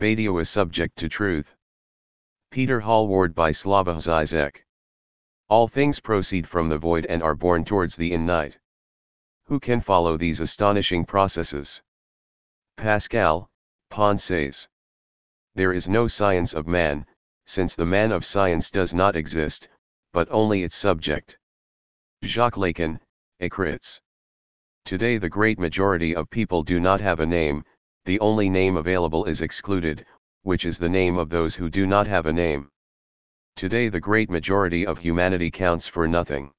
Badiou is subject to truth. Peter Hallward by Slavoj Zizek. All things proceed from the void and are born towards the in night. Who can follow these astonishing processes? Pascal, Pensées. There is no science of man, since the man of science does not exist, but only its subject. Jacques Lacan, Écrits. Today the great majority of people do not have a name, the only name available is excluded, which is the name of those who do not have a name. Today the great majority of humanity counts for nothing.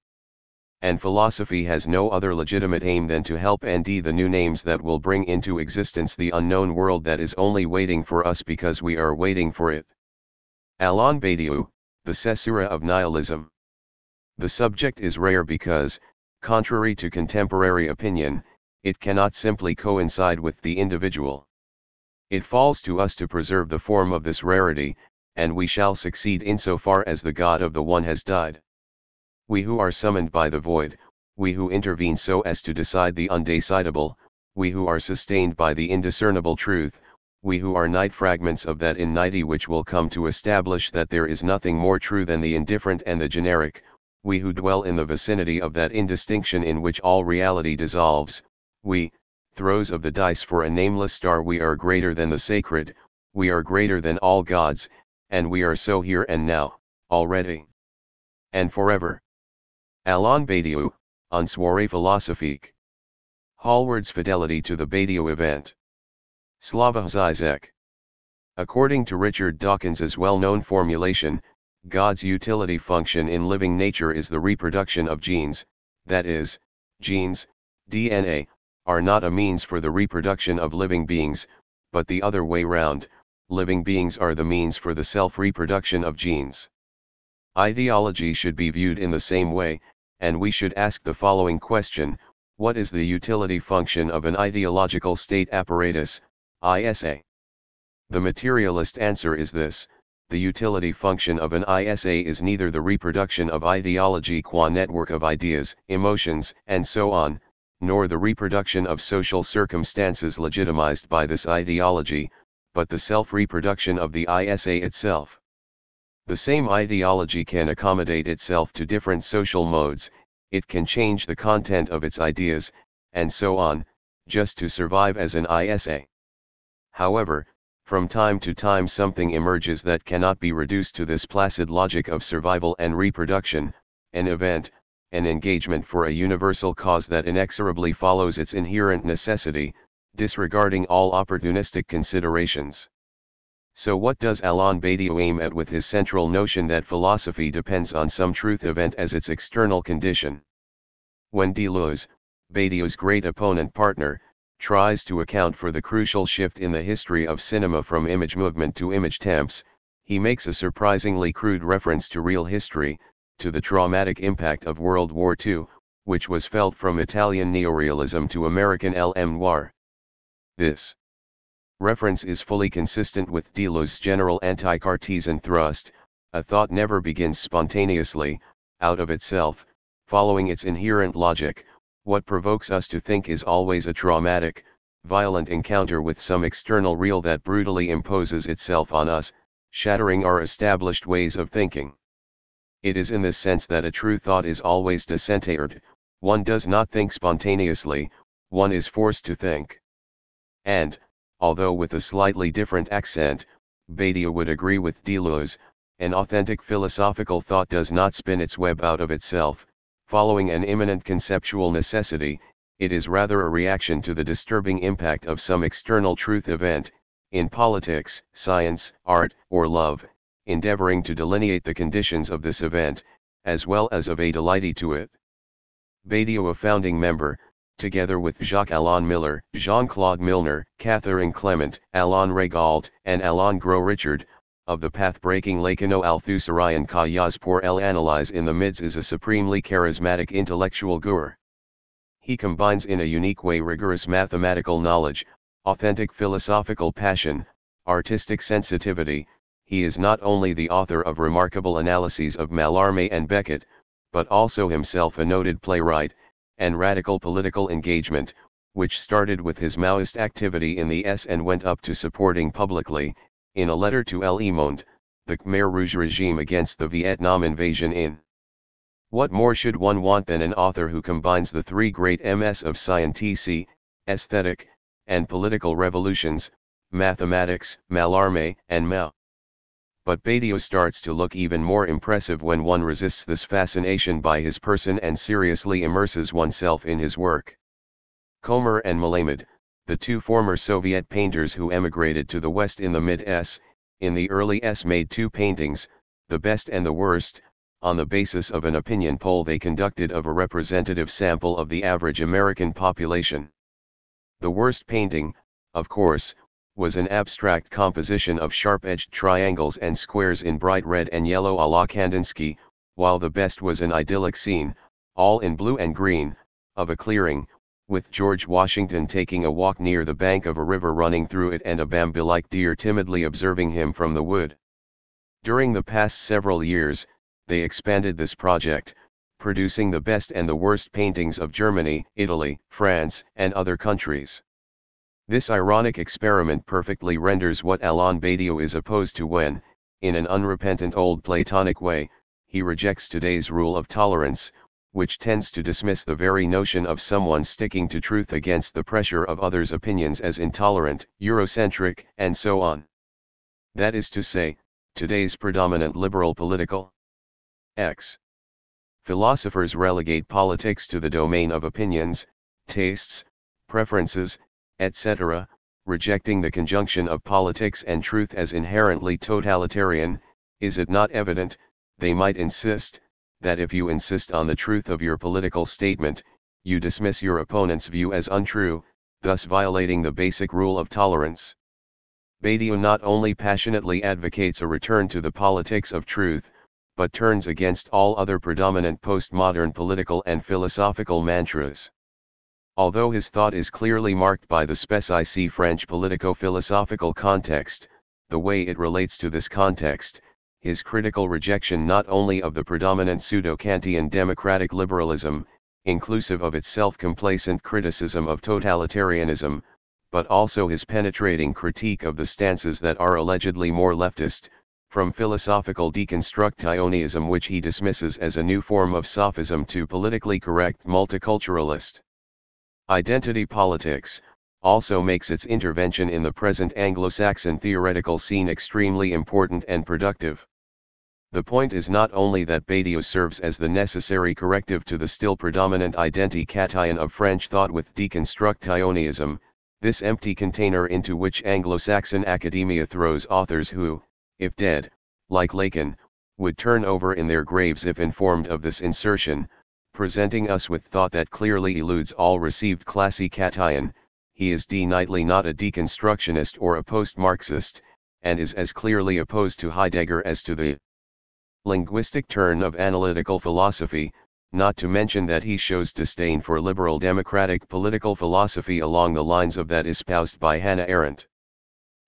And philosophy has no other legitimate aim than to help and the new names that will bring into existence the unknown world that is only waiting for us because we are waiting for it. Alain Badiou, The Caesura of Nihilism. The subject is rare because, contrary to contemporary opinion, it cannot simply coincide with the individual. It falls to us to preserve the form of this rarity, and we shall succeed insofar as the God of the One has died. We who are summoned by the void, we who intervene so as to decide the undecidable, we who are sustained by the indiscernible truth, we who are night fragments of that in nighty which will come to establish that there is nothing more true than the indifferent and the generic, we who dwell in the vicinity of that indistinction in which all reality dissolves, we, throws of the dice for a nameless star, we are greater than the sacred, we are greater than all gods, and we are so here and now, already. And forever. Alain Badiou, Un soirée philosophique. Hallward's fidelity to the Badiou event. Slavoj Zizek. According to Richard Dawkins's well-known formulation, God's utility function in living nature is the reproduction of genes, that is, genes, DNA, are not a means for the reproduction of living beings, but the other way round, living beings are the means for the self-reproduction of genes. Ideology should be viewed in the same way, and we should ask the following question: what is the utility function of an ideological state apparatus, ISA? The materialist answer is this: the utility function of an ISA is neither the reproduction of ideology qua network of ideas, emotions, and so on, nor the reproduction of social circumstances legitimized by this ideology, but the self-reproduction of the ISA itself. The same ideology can accommodate itself to different social modes, it can change the content of its ideas, and so on, just to survive as an ISA. However, from time to time something emerges that cannot be reduced to this placid logic of survival and reproduction, an event, an engagement for a universal cause that inexorably follows its inherent necessity, disregarding all opportunistic considerations. So what does Alain Badiou aim at with his central notion that philosophy depends on some truth event as its external condition? When Deleuze, Badiou's great opponent partner, tries to account for the crucial shift in the history of cinema from image movement to image temps, he makes a surprisingly crude reference to real history, to the traumatic impact of World War II, which was felt from Italian neorealism to American film noir. This reference is fully consistent with Deleuze's general anti-Cartesian thrust: a thought never begins spontaneously, out of itself, following its inherent logic. What provokes us to think is always a traumatic, violent encounter with some external real that brutally imposes itself on us, shattering our established ways of thinking. It is in this sense that a true thought is always decentered: one does not think spontaneously, one is forced to think. And, although with a slightly different accent, Badiou would agree with Deleuze, an authentic philosophical thought does not spin its web out of itself, following an imminent conceptual necessity, it is rather a reaction to the disturbing impact of some external truth event, in politics, science, art, or love, endeavoring to delineate the conditions of this event, as well as of a delight to it. Badiou, a founding member, together with Jacques-Alain Miller, Jean-Claude Milner, Catherine Clement, Alain Regault, and Alain Gros-Richard, of the path-breaking Lacano-Althusserien Kayas pour l'analyse in the midst, is a supremely charismatic intellectual guru. He combines in a unique way rigorous mathematical knowledge, authentic philosophical passion, artistic sensitivity. He is not only the author of remarkable analyses of Mallarmé and Beckett, but also himself a noted playwright, and radical political engagement, which started with his Maoist activity in the S and went up to supporting publicly, in a letter to Le Monde, the Khmer Rouge regime against the Vietnam invasion in What more should one want than an author who combines the three great MS of scientific, aesthetic, and political revolutions, mathematics, Mallarmé, and Mao? But Badiou starts to look even more impressive when one resists this fascination by his person and seriously immerses oneself in his work. Komer and Melamed, the two former Soviet painters who emigrated to the West in the mid-S, in the early S made two paintings, the best and the worst, on the basis of an opinion poll they conducted of a representative sample of the average American population. The worst painting, of course, was an abstract composition of sharp-edged triangles and squares in bright red and yellow à la Kandinsky, while the best was an idyllic scene, all in blue and green, of a clearing, with George Washington taking a walk near the bank of a river running through it and a Bambi-like deer timidly observing him from the wood. During the past several years, they expanded this project, producing the best and the worst paintings of Germany, Italy, France, and other countries. This ironic experiment perfectly renders what Alain Badiou is opposed to when, in an unrepentant old Platonic way, he rejects today's rule of tolerance, which tends to dismiss the very notion of someone sticking to truth against the pressure of others' opinions as intolerant, Eurocentric, and so on. That is to say, today's predominant liberal political philosophers relegate politics to the domain of opinions, tastes, preferences, etc., rejecting the conjunction of politics and truth as inherently totalitarian. Is it not evident, they might insist, that if you insist on the truth of your political statement, you dismiss your opponent's view as untrue, thus violating the basic rule of tolerance? Badiou not only passionately advocates a return to the politics of truth, but turns against all other predominant postmodern political and philosophical mantras. Although his thought is clearly marked by the spécifique French politico-philosophical context, the way it relates to this context, his critical rejection not only of the predominant pseudo-Kantian democratic liberalism, inclusive of its self-complacent criticism of totalitarianism, but also his penetrating critique of the stances that are allegedly more leftist, from philosophical deconstructionism which he dismisses as a new form of sophism to politically correct multiculturalist identity politics, also makes its intervention in the present Anglo-Saxon theoretical scene extremely important and productive. The point is not only that Badiou serves as the necessary corrective to the still predominant identity-cation of French thought with deconstructionism, this empty container into which Anglo-Saxon academia throws authors who, if dead, like Lacan, would turn over in their graves if informed of this insertion, presenting us with thought that clearly eludes all received classification. He is definitely not a deconstructionist or a post-Marxist, and is as clearly opposed to Heidegger as to the linguistic turn of analytical philosophy, not to mention that he shows disdain for liberal democratic political philosophy along the lines of that espoused by Hannah Arendt.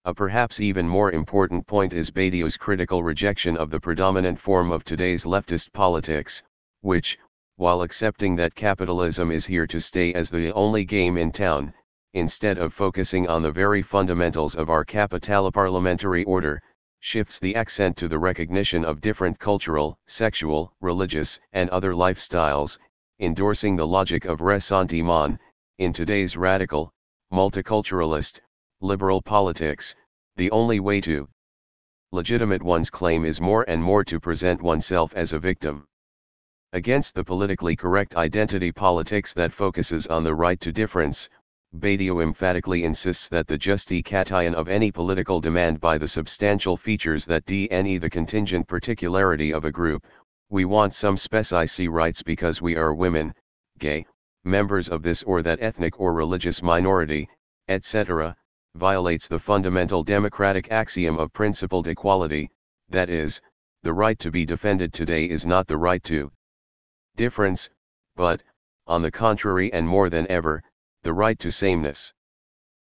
A perhaps even more important point is Badiou's critical rejection of the predominant form of today's leftist politics, which, while accepting that capitalism is here to stay as the only game in town, instead of focusing on the very fundamentals of our capital-parliamentary order, shifts the accent to the recognition of different cultural, sexual, religious, and other lifestyles, endorsing the logic of ressentiment. In today's radical, multiculturalist, liberal politics, the only way to legitimate one's claim is more and more to present oneself as a victim. Against the politically correct identity politics that focuses on the right to difference, Badiou emphatically insists that the justification of any political demand by the substantial features that deny the contingent particularity of a group, we want some specific rights because we are women, gay, members of this or that ethnic or religious minority, etc., violates the fundamental democratic axiom of principled equality, that is, the right to be defended today is not the right to difference, but, on the contrary and more than ever, the right to sameness.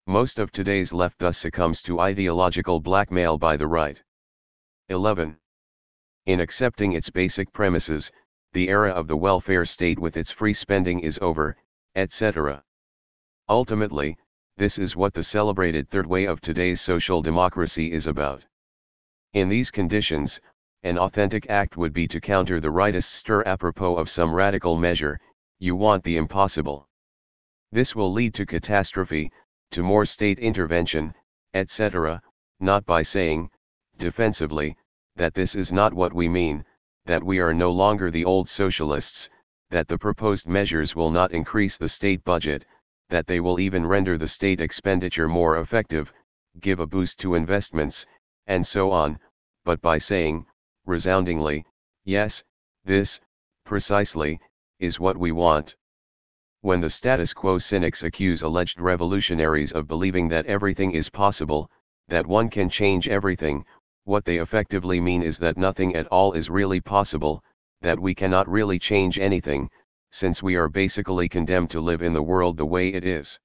Most of today's left thus succumbs to ideological blackmail by the right. 11. In accepting its basic premises, the era of the welfare state with its free spending is over, etc. Ultimately, This is what the celebrated third way of today's social democracy is about. In these conditions, an authentic act would be to counter the rightist stir apropos of some radical measure. You want the impossible. This will lead to catastrophe, to more state intervention, etc., not by saying, defensively, that this is not what we mean, that we are no longer the old socialists, that the proposed measures will not increase the state budget, that they will even render the state expenditure more effective, give a boost to investments, and so on, but by saying, resoundingly, yes, this, precisely, is what we want. When the status quo cynics accuse alleged revolutionaries of believing that everything is possible, that one can change everything, what they effectively mean is that nothing at all is really possible, that we cannot really change anything, since we are basically condemned to live in the world the way it is.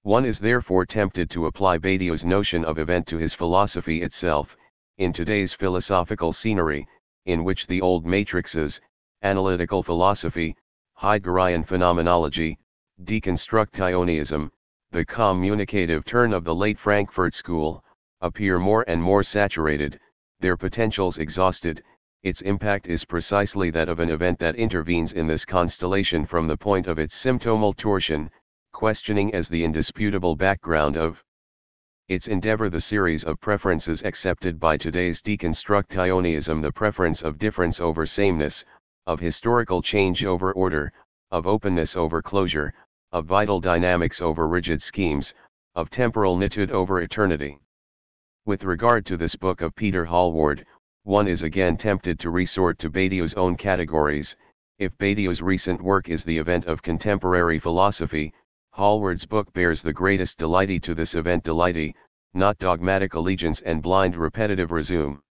One is therefore tempted to apply Badiou's notion of event to his philosophy itself, in today's philosophical scenery, in which the old matrices, analytical philosophy, Heideggerian phenomenology, deconstructionism, the communicative turn of the late Frankfurt School, appear more and more saturated, their potentials exhausted. Its impact is precisely that of an event that intervenes in this constellation from the point of its symptomal torsion, questioning as the indisputable background of its endeavor the series of preferences accepted by today's deconstructionism, the preference of difference over sameness, of historical change over order, of openness over closure, of vital dynamics over rigid schemes, of temporal nitude over eternity. With regard to this book of Peter Hallward, one is again tempted to resort to Badiou's own categories. If Badiou's recent work is the event of contemporary philosophy, Hallward's book bears the greatest delighty to this event, delighty, not dogmatic allegiance and blind repetitive resume.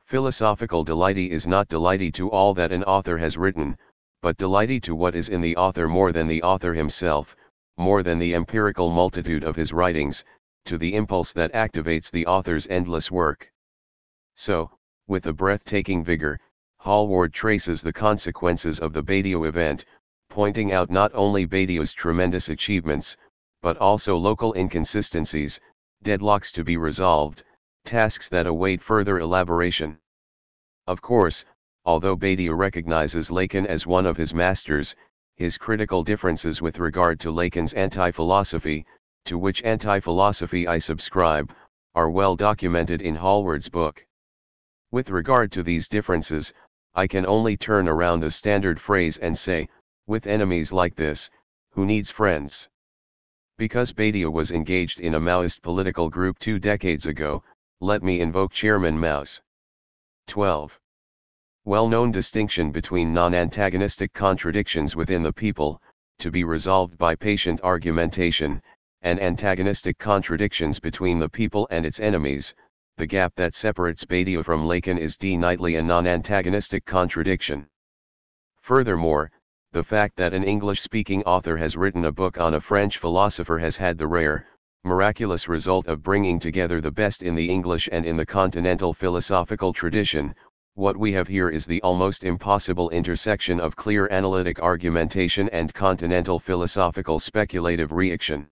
Philosophical delighty is not delighty to all that an author has written, but delighty to what is in the author more than the author himself, more than the empirical multitude of his writings, to the impulse that activates the author's endless work. So, with a breathtaking vigor, Hallward traces the consequences of the Badiou event, pointing out not only Badiou's tremendous achievements, but also local inconsistencies, deadlocks to be resolved, tasks that await further elaboration. Of course, although Badiou recognizes Lacan as one of his masters, his critical differences with regard to Lacan's anti-philosophy, to which anti-philosophy I subscribe, are well documented in Hallward's book. With regard to these differences, I can only turn around the standard phrase and say, with enemies like this, who needs friends? Because Badiou was engaged in a Maoist political group 2 decades ago, let me invoke Chairman Mao's 12. Well-known distinction between non-antagonistic contradictions within the people, to be resolved by patient argumentation, and antagonistic contradictions between the people and its enemies. The gap that separates Badiou from Lacan is definitely a non-antagonistic contradiction. Furthermore, the fact that an English-speaking author has written a book on a French philosopher has had the rare, miraculous result of bringing together the best in the English and in the continental philosophical tradition. What we have here is the almost impossible intersection of clear analytic argumentation and continental philosophical speculative reaction.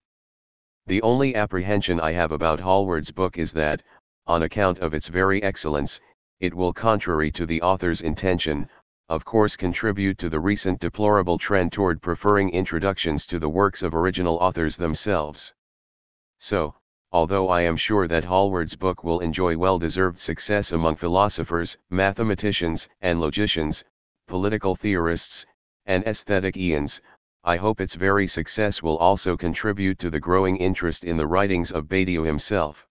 The only apprehension I have about Hallward's book is that, on account of its very excellence, it will, contrary to the author's intention, of course contribute to the recent deplorable trend toward preferring introductions to the works of original authors themselves. So, although I am sure that Hallward's book will enjoy well-deserved success among philosophers, mathematicians, and logicians, political theorists, and aesthetic-ians, I hope its very success will also contribute to the growing interest in the writings of Badiou himself.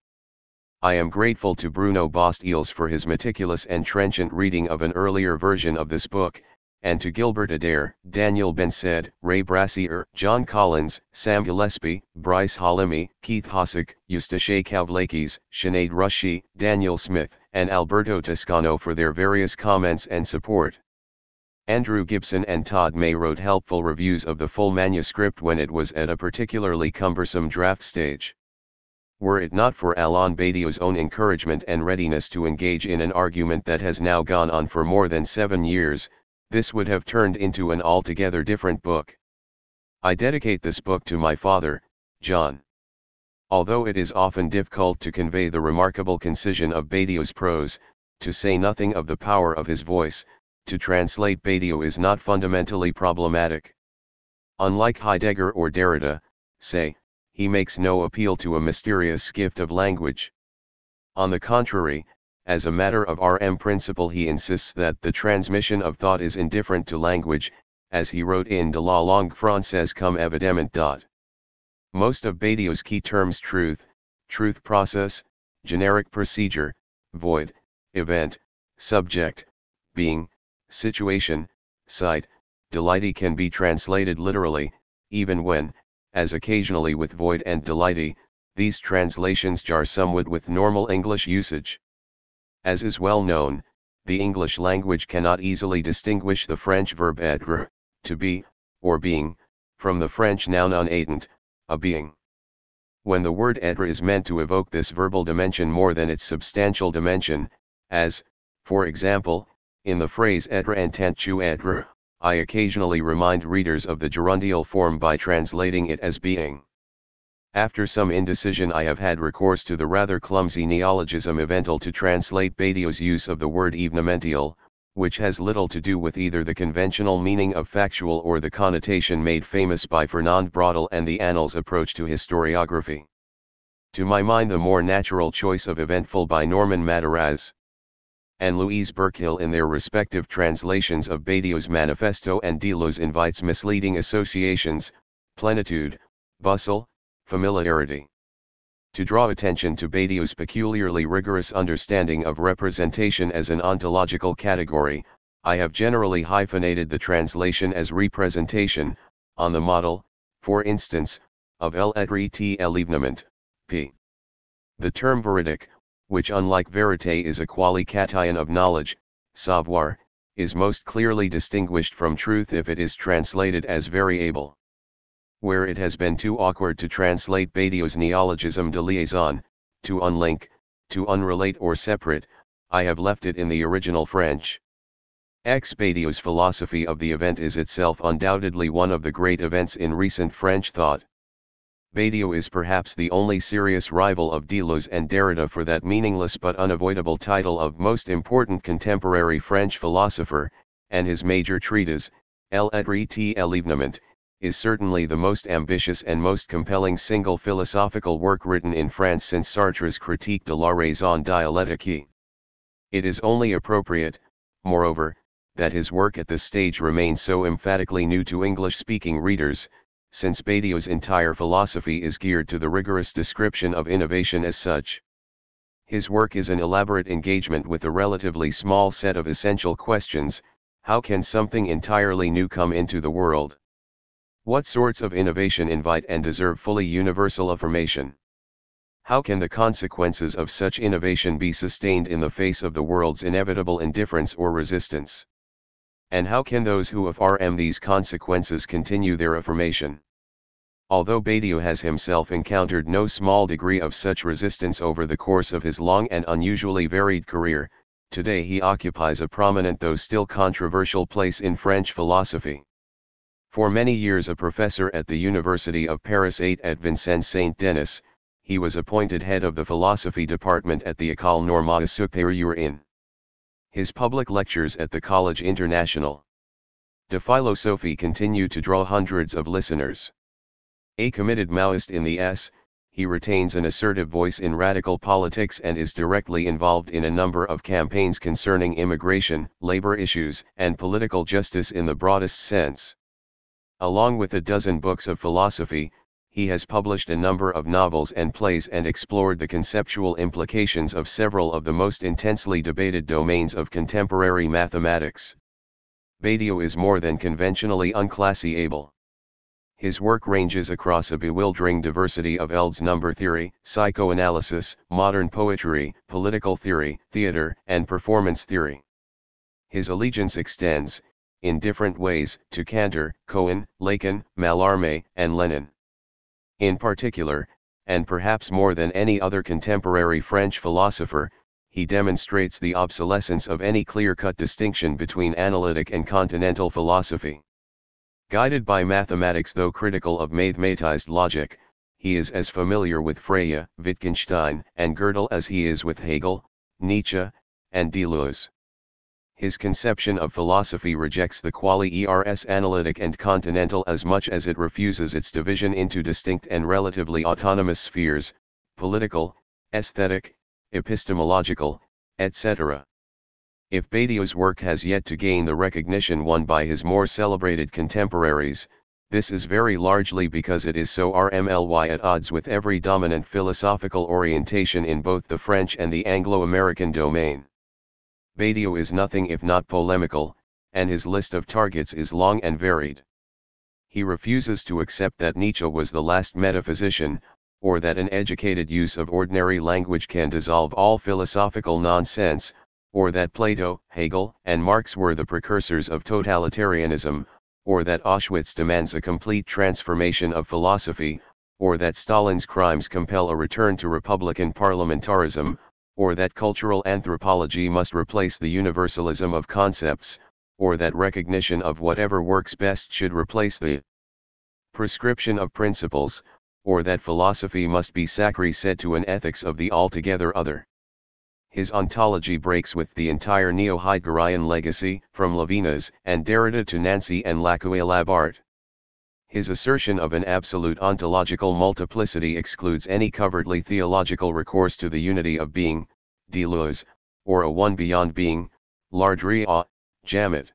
I am grateful to Bruno Bastils for his meticulous and trenchant reading of an earlier version of this book, and to Gilbert Adair, Daniel Bensed, Ray Brassier, John Collins, Sam Gillespie, Bryce Halimi, Keith Hossack, Eustache Kavlakis, Sinead Rushi, Daniel Smith, and Alberto Toscano for their various comments and support. Andrew Gibson and Todd May wrote helpful reviews of the full manuscript when it was at a particularly cumbersome draft stage. Were it not for Alain Badiou's own encouragement and readiness to engage in an argument that has now gone on for more than 7 years, this would have turned into an altogether different book. I dedicate this book to my father, John. Although it is often difficult to convey the remarkable concision of Badiou's prose, to say nothing of the power of his voice, to translate Badiou is not fundamentally problematic. Unlike Heidegger or Derrida, say, he makes no appeal to a mysterious gift of language. On the contrary, as a matter of principle he insists that the transmission of thought is indifferent to language, as he wrote in De la langue française comme évidemment. Most of Badiou's key terms truth, truth process, generic procedure, void, event, subject, being, situation, sight, delighty can be translated literally, even when, as occasionally with void and delighty, these translations jar somewhat with normal English usage. As is well known, the English language cannot easily distinguish the French verb être, to be, or being, from the French noun un étant, a being. When the word être is meant to evoke this verbal dimension more than its substantial dimension, as, for example, in the phrase être entends-tu être, I occasionally remind readers of the gerundial form by translating it as being. After some indecision I have had recourse to the rather clumsy neologism evental to translate Badiou's use of the word evenementiel, which has little to do with either the conventional meaning of factual or the connotation made famous by Fernand Braudel and the Annals approach to historiography. To my mind the more natural choice of eventful by Norman Mataraz and Louise Burkill in their respective translations of Badiou's Manifesto and Deleuze invites misleading associations, plenitude, bustle, familiarity. To draw attention to Badiou's peculiarly rigorous understanding of representation as an ontological category, I have generally hyphenated the translation as representation, on the model, for instance, of l'être et l'événement, p. The term veridique, which unlike vérité is a qualication of knowledge, savoir, is most clearly distinguished from truth if it is translated as variable. Where it has been too awkward to translate Badiou's neologism de liaison, to unlink, to unrelate or separate, I have left it in the original French. Badiou's philosophy of the event is itself undoubtedly one of the great events in recent French thought. Badiou is perhaps the only serious rival of Deleuze and Derrida for that meaningless but unavoidable title of most important contemporary French philosopher, and his major treatise, L'être et l'événement, is certainly the most ambitious and most compelling single philosophical work written in France since Sartre's Critique de la raison dialectique. It is only appropriate, moreover, that his work at this stage remains so emphatically new to English-speaking readers, since Badiou's entire philosophy is geared to the rigorous description of innovation as such. His work is an elaborate engagement with a relatively small set of essential questions: how can something entirely new come into the world? What sorts of innovation invite and deserve fully universal affirmation? How can the consequences of such innovation be sustained in the face of the world's inevitable indifference or resistance? And how can those who affirm these consequences continue their affirmation? Although Badiou has himself encountered no small degree of such resistance over the course of his long and unusually varied career, today he occupies a prominent though still controversial place in French philosophy. For many years a professor at the University of Paris 8 at Vincennes Saint-Denis, he was appointed head of the philosophy department at the École Normale Supérieure in. His public lectures at the Collège International de Philosophie continue to draw hundreds of listeners. A committed Maoist in the S, he retains an assertive voice in radical politics and is directly involved in a number of campaigns concerning immigration, labor issues, and political justice in the broadest sense. Along with a dozen books of philosophy, he has published a number of novels and plays and explored the conceptual implications of several of the most intensely debated domains of contemporary mathematics. Badiou is more than conventionally unclassy able. His work ranges across a bewildering diversity of fields: number theory, psychoanalysis, modern poetry, political theory, theater, and performance theory. His allegiance extends, in different ways, to Cantor, Cohen, Lacan, Mallarmé, and Lenin. In particular, and perhaps more than any other contemporary French philosopher, he demonstrates the obsolescence of any clear-cut distinction between analytic and continental philosophy. Guided by mathematics though critical of mathematized logic, he is as familiar with Freya, Wittgenstein, and Gödel as he is with Hegel, Nietzsche, and Deleuze. His conception of philosophy rejects the quali-ers analytic and continental as much as it refuses its division into distinct and relatively autonomous spheres, political, aesthetic, epistemological, etc. If Badiou's work has yet to gain the recognition won by his more celebrated contemporaries, this is very largely because it is so RMLY at odds with every dominant philosophical orientation in both the French and the Anglo-American domain. Badiou is nothing if not polemical, and his list of targets is long and varied. He refuses to accept that Nietzsche was the last metaphysician, or that an educated use of ordinary language can dissolve all philosophical nonsense, or that Plato, Hegel, and Marx were the precursors of totalitarianism, or that Auschwitz demands a complete transformation of philosophy, or that Stalin's crimes compel a return to republican parliamentarism, or that cultural anthropology must replace the universalism of concepts, or that recognition of whatever works best should replace the prescription of principles, or that philosophy must be sacré said to an ethics of the altogether other. His ontology breaks with the entire neo-Heideggerian legacy, from Levinas and Derrida to Nancy and Lacan. His assertion of an absolute ontological multiplicity excludes any covertly theological recourse to the unity of being, Deleuze, or a one beyond being, Lardria, Jamet.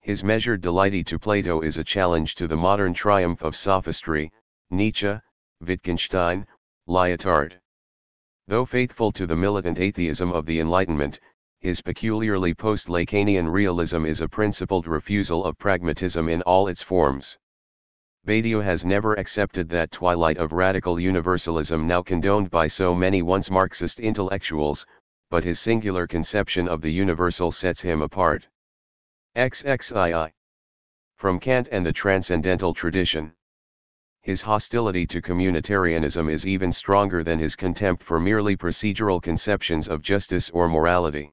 His measured delighty to Plato is a challenge to the modern triumph of sophistry, Nietzsche, Wittgenstein, Lyotard. Though faithful to the militant atheism of the Enlightenment, his peculiarly post-Lacanian realism is a principled refusal of pragmatism in all its forms. Badiou has never accepted that twilight of radical universalism now condoned by so many once Marxist intellectuals, but his singular conception of the universal sets him apart. XXII. From Kant and the transcendental tradition. His hostility to communitarianism is even stronger than his contempt for merely procedural conceptions of justice or morality.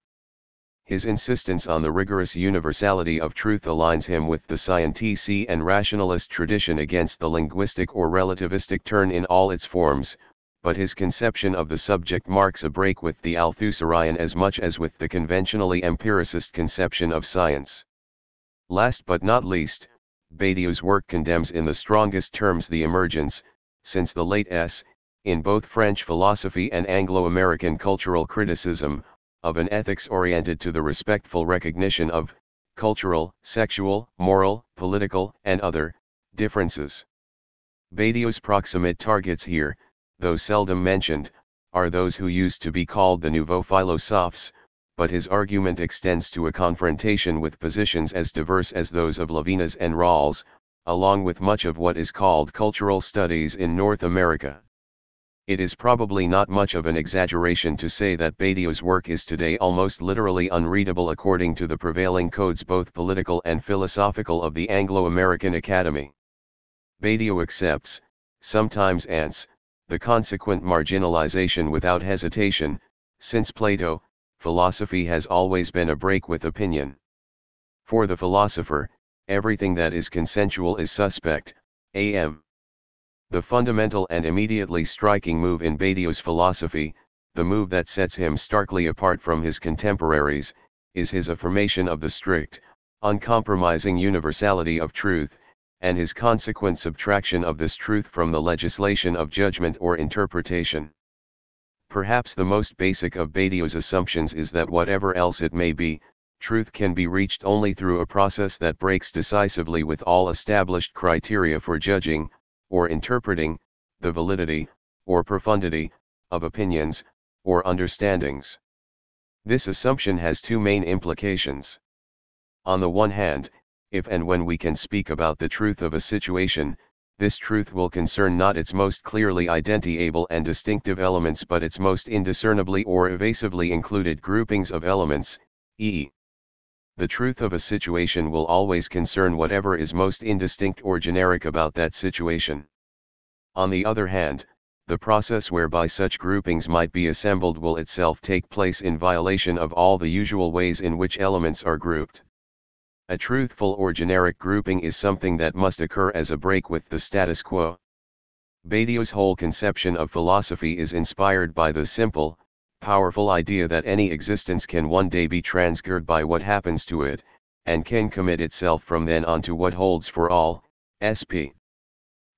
His insistence on the rigorous universality of truth aligns him with the scientific and rationalist tradition against the linguistic or relativistic turn in all its forms, but his conception of the subject marks a break with the Althusserian as much as with the conventionally empiricist conception of science. Last but not least, Badiou's work condemns in the strongest terms the emergence, since the late S, in both French philosophy and Anglo-American cultural criticism, of an ethics oriented to the respectful recognition of cultural, sexual, moral, political, and other differences. Badiou's proximate targets here, though seldom mentioned, are those who used to be called the nouveaux philosophes, but his argument extends to a confrontation with positions as diverse as those of Levinas and Rawls, along with much of what is called cultural studies in North America. It is probably not much of an exaggeration to say that Badiou's work is today almost literally unreadable according to the prevailing codes both political and philosophical of the Anglo-American Academy. Badiou accepts, sometimes ants, the consequent marginalization without hesitation, since Plato, philosophy has always been a break with opinion. For the philosopher, everything that is consensual is suspect, am. The fundamental and immediately striking move in Badiou's philosophy, the move that sets him starkly apart from his contemporaries, is his affirmation of the strict, uncompromising universality of truth, and his consequent subtraction of this truth from the legislation of judgment or interpretation. Perhaps the most basic of Badiou's assumptions is that whatever else it may be, truth can be reached only through a process that breaks decisively with all established criteria for judging, or interpreting, the validity, or profundity, of opinions, or understandings. This assumption has two main implications. On the one hand, if and when we can speak about the truth of a situation, this truth will concern not its most clearly identifiable and distinctive elements but its most indiscernibly or evasively included groupings of elements, e.g. The truth of a situation will always concern whatever is most indistinct or generic about that situation. On the other hand, the process whereby such groupings might be assembled will itself take place in violation of all the usual ways in which elements are grouped. A truthful or generic grouping is something that must occur as a break with the status quo. Badiou's whole conception of philosophy is inspired by the simple, powerful idea that any existence can one day be transgressed by what happens to it, and can commit itself from then on to what holds for all, sp.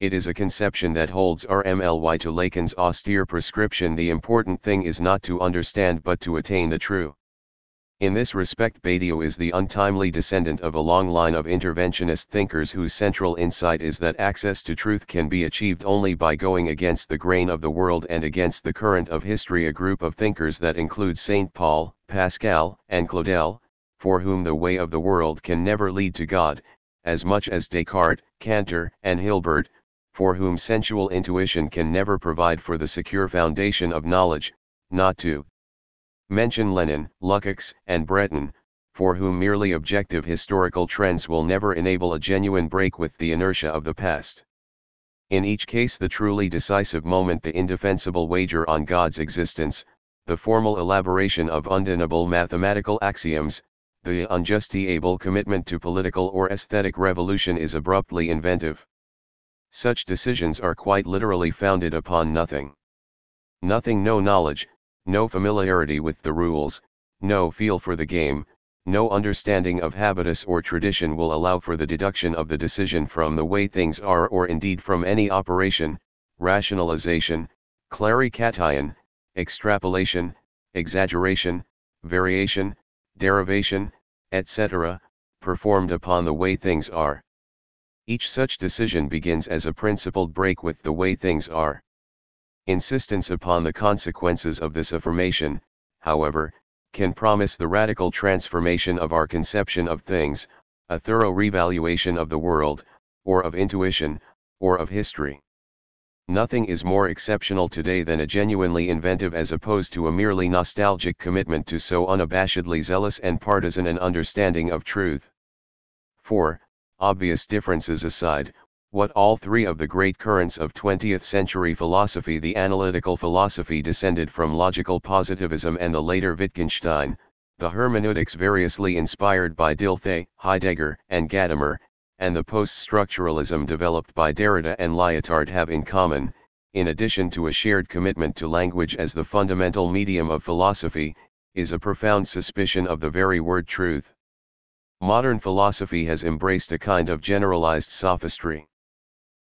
It is a conception that holds RMLY to Lacan's austere prescription: the important thing is not to understand but to attain the true. In this respect Badiou is the untimely descendant of a long line of interventionist thinkers whose central insight is that access to truth can be achieved only by going against the grain of the world and against the current of history. A group of thinkers that includes Saint Paul, Pascal, and Claudel, for whom the way of the world can never lead to God, as much as Descartes, Cantor, and Hilbert, for whom sensual intuition can never provide for the secure foundation of knowledge, not to mention Lenin, Lukács, and Breton, for whom merely objective historical trends will never enable a genuine break with the inertia of the past. In each case the truly decisive moment, the indefensible wager on God's existence, the formal elaboration of undeniable mathematical axioms, the unjustifiable commitment to political or aesthetic revolution is abruptly inventive. Such decisions are quite literally founded upon nothing. Nothing, no knowledge, no familiarity with the rules, no feel for the game, no understanding of habitus or tradition will allow for the deduction of the decision from the way things are, or indeed from any operation, rationalization, clarication, extrapolation, exaggeration, variation, derivation, etc., performed upon the way things are. Each such decision begins as a principled break with the way things are. Insistence upon the consequences of this affirmation, however, can promise the radical transformation of our conception of things, a thorough revaluation of the world, or of intuition, or of history. Nothing is more exceptional today than a genuinely inventive as opposed to a merely nostalgic commitment to so unabashedly zealous and partisan an understanding of truth. 4. Obvious differences aside, what all three of the great currents of 20th century philosophy, the analytical philosophy descended from logical positivism and the later Wittgenstein, the hermeneutics variously inspired by Dilthey, Heidegger, and Gadamer, and the post-structuralism developed by Derrida and Lyotard have in common, in addition to a shared commitment to language as the fundamental medium of philosophy, is a profound suspicion of the very word truth. Modern philosophy has embraced a kind of generalized sophistry.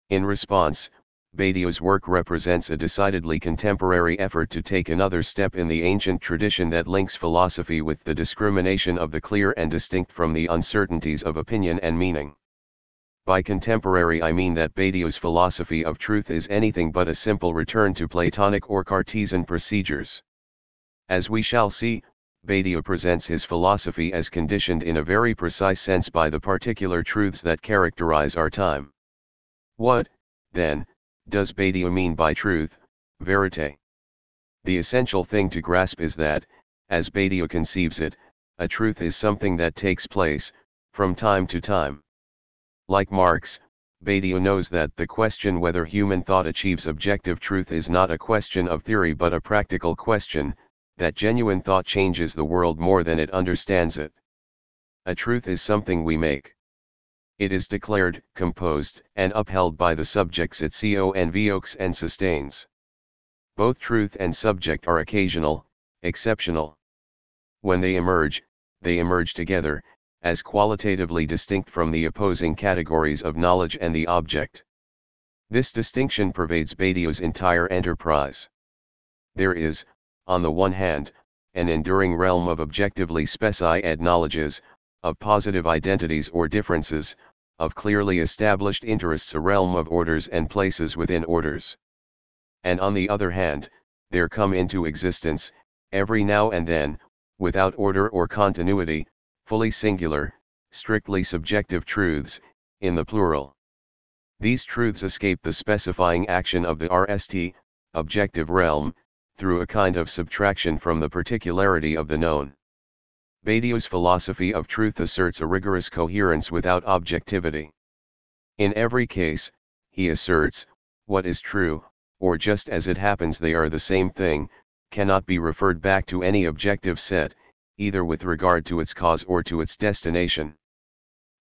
In response, Badiou's work represents a decidedly contemporary effort to take another step in the ancient tradition that links philosophy with the discrimination of the clear and distinct from the uncertainties of opinion and meaning. By contemporary I mean that Badiou's philosophy of truth is anything but a simple return to Platonic or Cartesian procedures. As we shall see, Badiou presents his philosophy as conditioned in a very precise sense by the particular truths that characterize our time. What, then, does Badiou mean by truth, vérité? The essential thing to grasp is that, as Badiou conceives it, a truth is something that takes place, from time to time. Like Marx, Badiou knows that the question whether human thought achieves objective truth is not a question of theory but a practical question, that genuine thought changes the world more than it understands it. A truth is something we make. It is declared, composed, and upheld by the subjects it convokes and sustains. Both truth and subject are occasional, exceptional. When they emerge together, as qualitatively distinct from the opposing categories of knowledge and the object. This distinction pervades Badiou's entire enterprise. There is, on the one hand, an enduring realm of objectively specified knowledges, of positive identities or differences, of clearly established interests, a realm of orders and places within orders. And on the other hand, there come into existence, every now and then, without order or continuity, fully singular, strictly subjective truths, in the plural. These truths escape the specifying action of the RST, objective realm, through a kind of subtraction from the particularity of the known. Badiou's philosophy of truth asserts a rigorous coherence without objectivity. In every case, he asserts, what is true, or just as it happens they are the same thing, cannot be referred back to any objective set, either with regard to its cause or to its destination.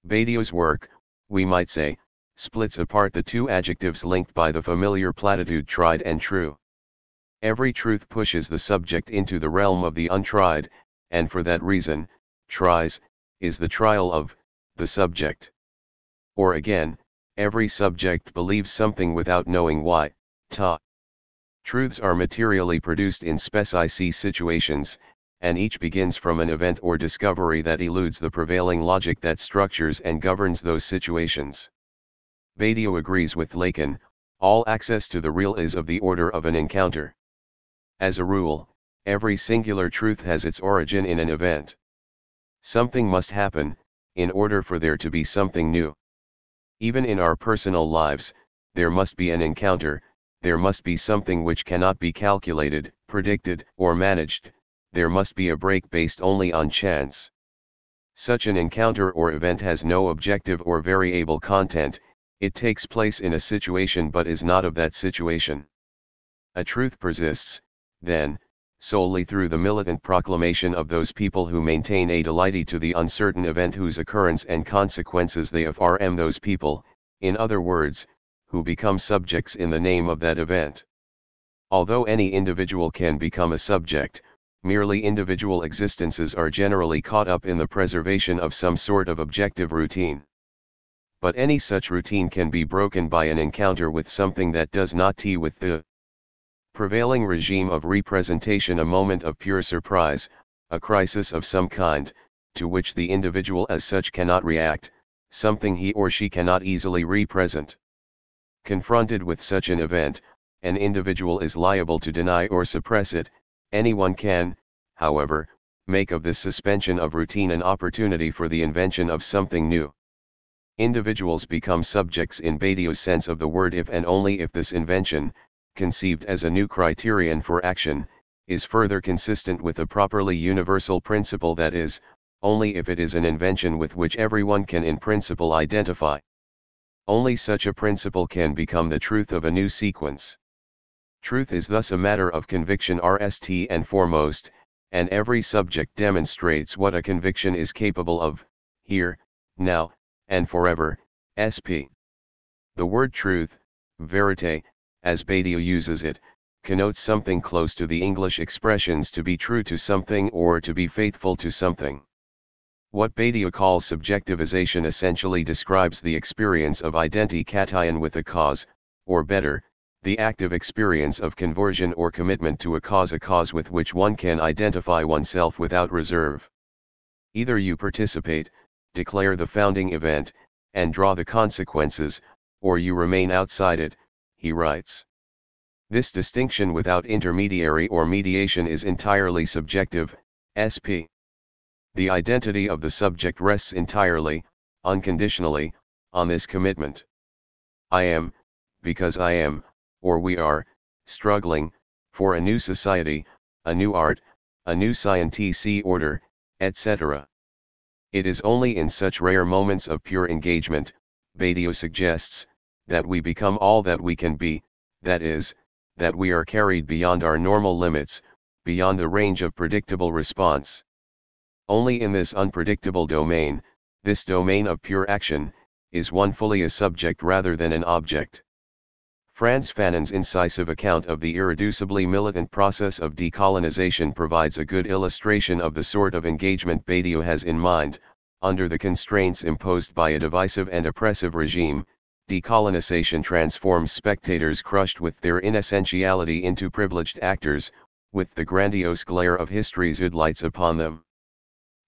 Badiou's work, we might say, splits apart the two adjectives linked by the familiar platitude tried and true. Every truth pushes the subject into the realm of the untried, and for that reason, tries, is the trial of, the subject. Or again, every subject believes something without knowing why, Truths are materially produced in speci situations, and each begins from an event or discovery that eludes the prevailing logic that structures and governs those situations. Badiou agrees with Lacan, all access to the real is of the order of an encounter. As a rule, every singular truth has its origin in an event. Something must happen, in order for there to be something new. Even in our personal lives, there must be an encounter, there must be something which cannot be calculated, predicted, or managed, there must be a break based only on chance. Such an encounter or event has no objective or variable content, it takes place in a situation but is not of that situation. A truth persists, then, solely through the militant proclamation of those people who maintain a deity to the uncertain event whose occurrence and consequences they affirm those people, in other words, who become subjects in the name of that event. Although any individual can become a subject, merely individual existences are generally caught up in the preservation of some sort of objective routine. But any such routine can be broken by an encounter with something that does not tie with the prevailing regime of representation, a moment of pure surprise, a crisis of some kind, to which the individual as such cannot react, something he or she cannot easily represent. Confronted with such an event, an individual is liable to deny or suppress it. Anyone can, however, make of this suspension of routine an opportunity for the invention of something new. Individuals become subjects in Badiou's sense of the word if and only if this invention, conceived as a new criterion for action, is further consistent with a properly universal principle, that is, only if it is an invention with which everyone can in principle identify. Only such a principle can become the truth of a new sequence. Truth is thus a matter of conviction first and foremost, and every subject demonstrates what a conviction is capable of, here, now, and forever, sp. The word truth, vérité, as Badiou uses it, connotes something close to the English expressions to be true to something or to be faithful to something. What Badiou calls subjectivization essentially describes the experience of identification with a cause, or better, the active experience of conversion or commitment to a cause with which one can identify oneself without reserve. Either you participate, declare the founding event, and draw the consequences, or you remain outside it, he writes. This distinction without intermediary or mediation is entirely subjective, sp. The identity of the subject rests entirely, unconditionally, on this commitment. I am, because I am, or we are, struggling, for a new society, a new art, a new scientific order, etc. It is only in such rare moments of pure engagement, Badiou suggests, that we become all that we can be, that is, that we are carried beyond our normal limits, beyond the range of predictable response. Only in this unpredictable domain, this domain of pure action, is one fully a subject rather than an object. Frantz Fanon's incisive account of the irreducibly militant process of decolonization provides a good illustration of the sort of engagement Badiou has in mind. Under the constraints imposed by a divisive and oppressive regime, decolonization transforms spectators crushed with their inessentiality into privileged actors, with the grandiose glare of history's lights upon them.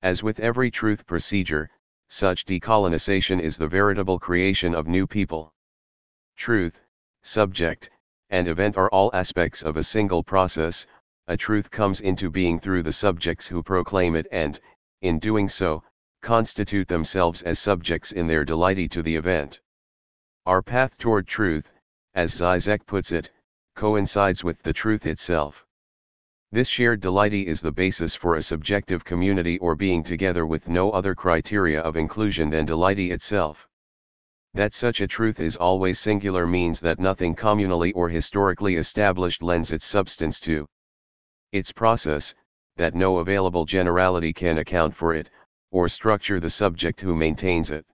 As with every truth procedure, such decolonization is the veritable creation of new people. Truth, subject, and event are all aspects of a single process. A truth comes into being through the subjects who proclaim it and, in doing so, constitute themselves as subjects in their deity to the event. Our path toward truth, as Zizek puts it, coincides with the truth itself. This shared deity is the basis for a subjective community or being together with no other criteria of inclusion than deity itself. That such a truth is always singular means that nothing communally or historically established lends its substance to its process, that no available generality can account for it, or structure the subject who maintains it.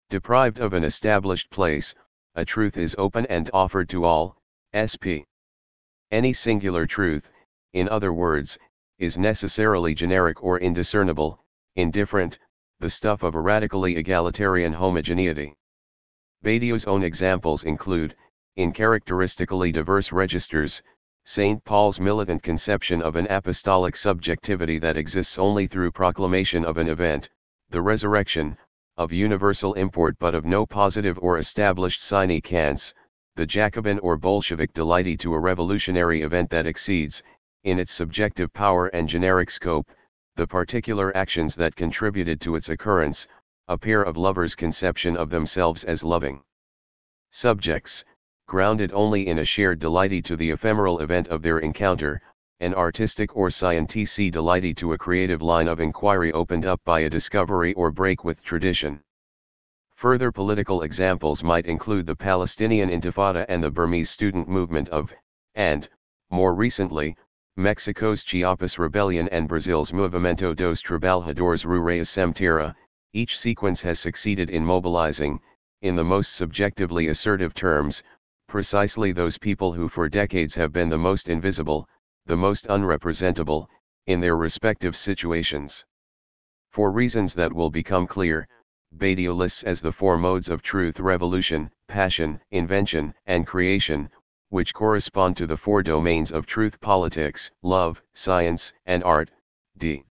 Deprived of an established place, a truth is open and offered to all, sp. Any singular truth, in other words, is necessarily generic or indiscernible, indifferent, the stuff of a radically egalitarian homogeneity. Badiou's own examples include, in characteristically diverse registers, St. Paul's militant conception of an apostolic subjectivity that exists only through proclamation of an event, the resurrection, of universal import but of no positive or established sine quans, the Jacobin or Bolshevik delighty to a revolutionary event that exceeds, in its subjective power and generic scope, the particular actions that contributed to its occurrence, a pair of lovers' conception of themselves as loving subjects, grounded only in a shared delighty to the ephemeral event of their encounter, an artistic or scientific delighty to a creative line of inquiry opened up by a discovery or break with tradition. Further political examples might include the Palestinian Intifada and the Burmese student movement of, and, more recently, Mexico's Chiapas Rebellion and Brazil's Movimento dos Trabalhadores Rurais Sem Terra. Each sequence has succeeded in mobilizing, in the most subjectively assertive terms, precisely those people who for decades have been the most invisible, the most unrepresentable, in their respective situations. For reasons that will become clear, Badiou lists as the four modes of truth revolution, passion, invention, and creation, which correspond to the four domains of truth: politics, love, science, and art. D.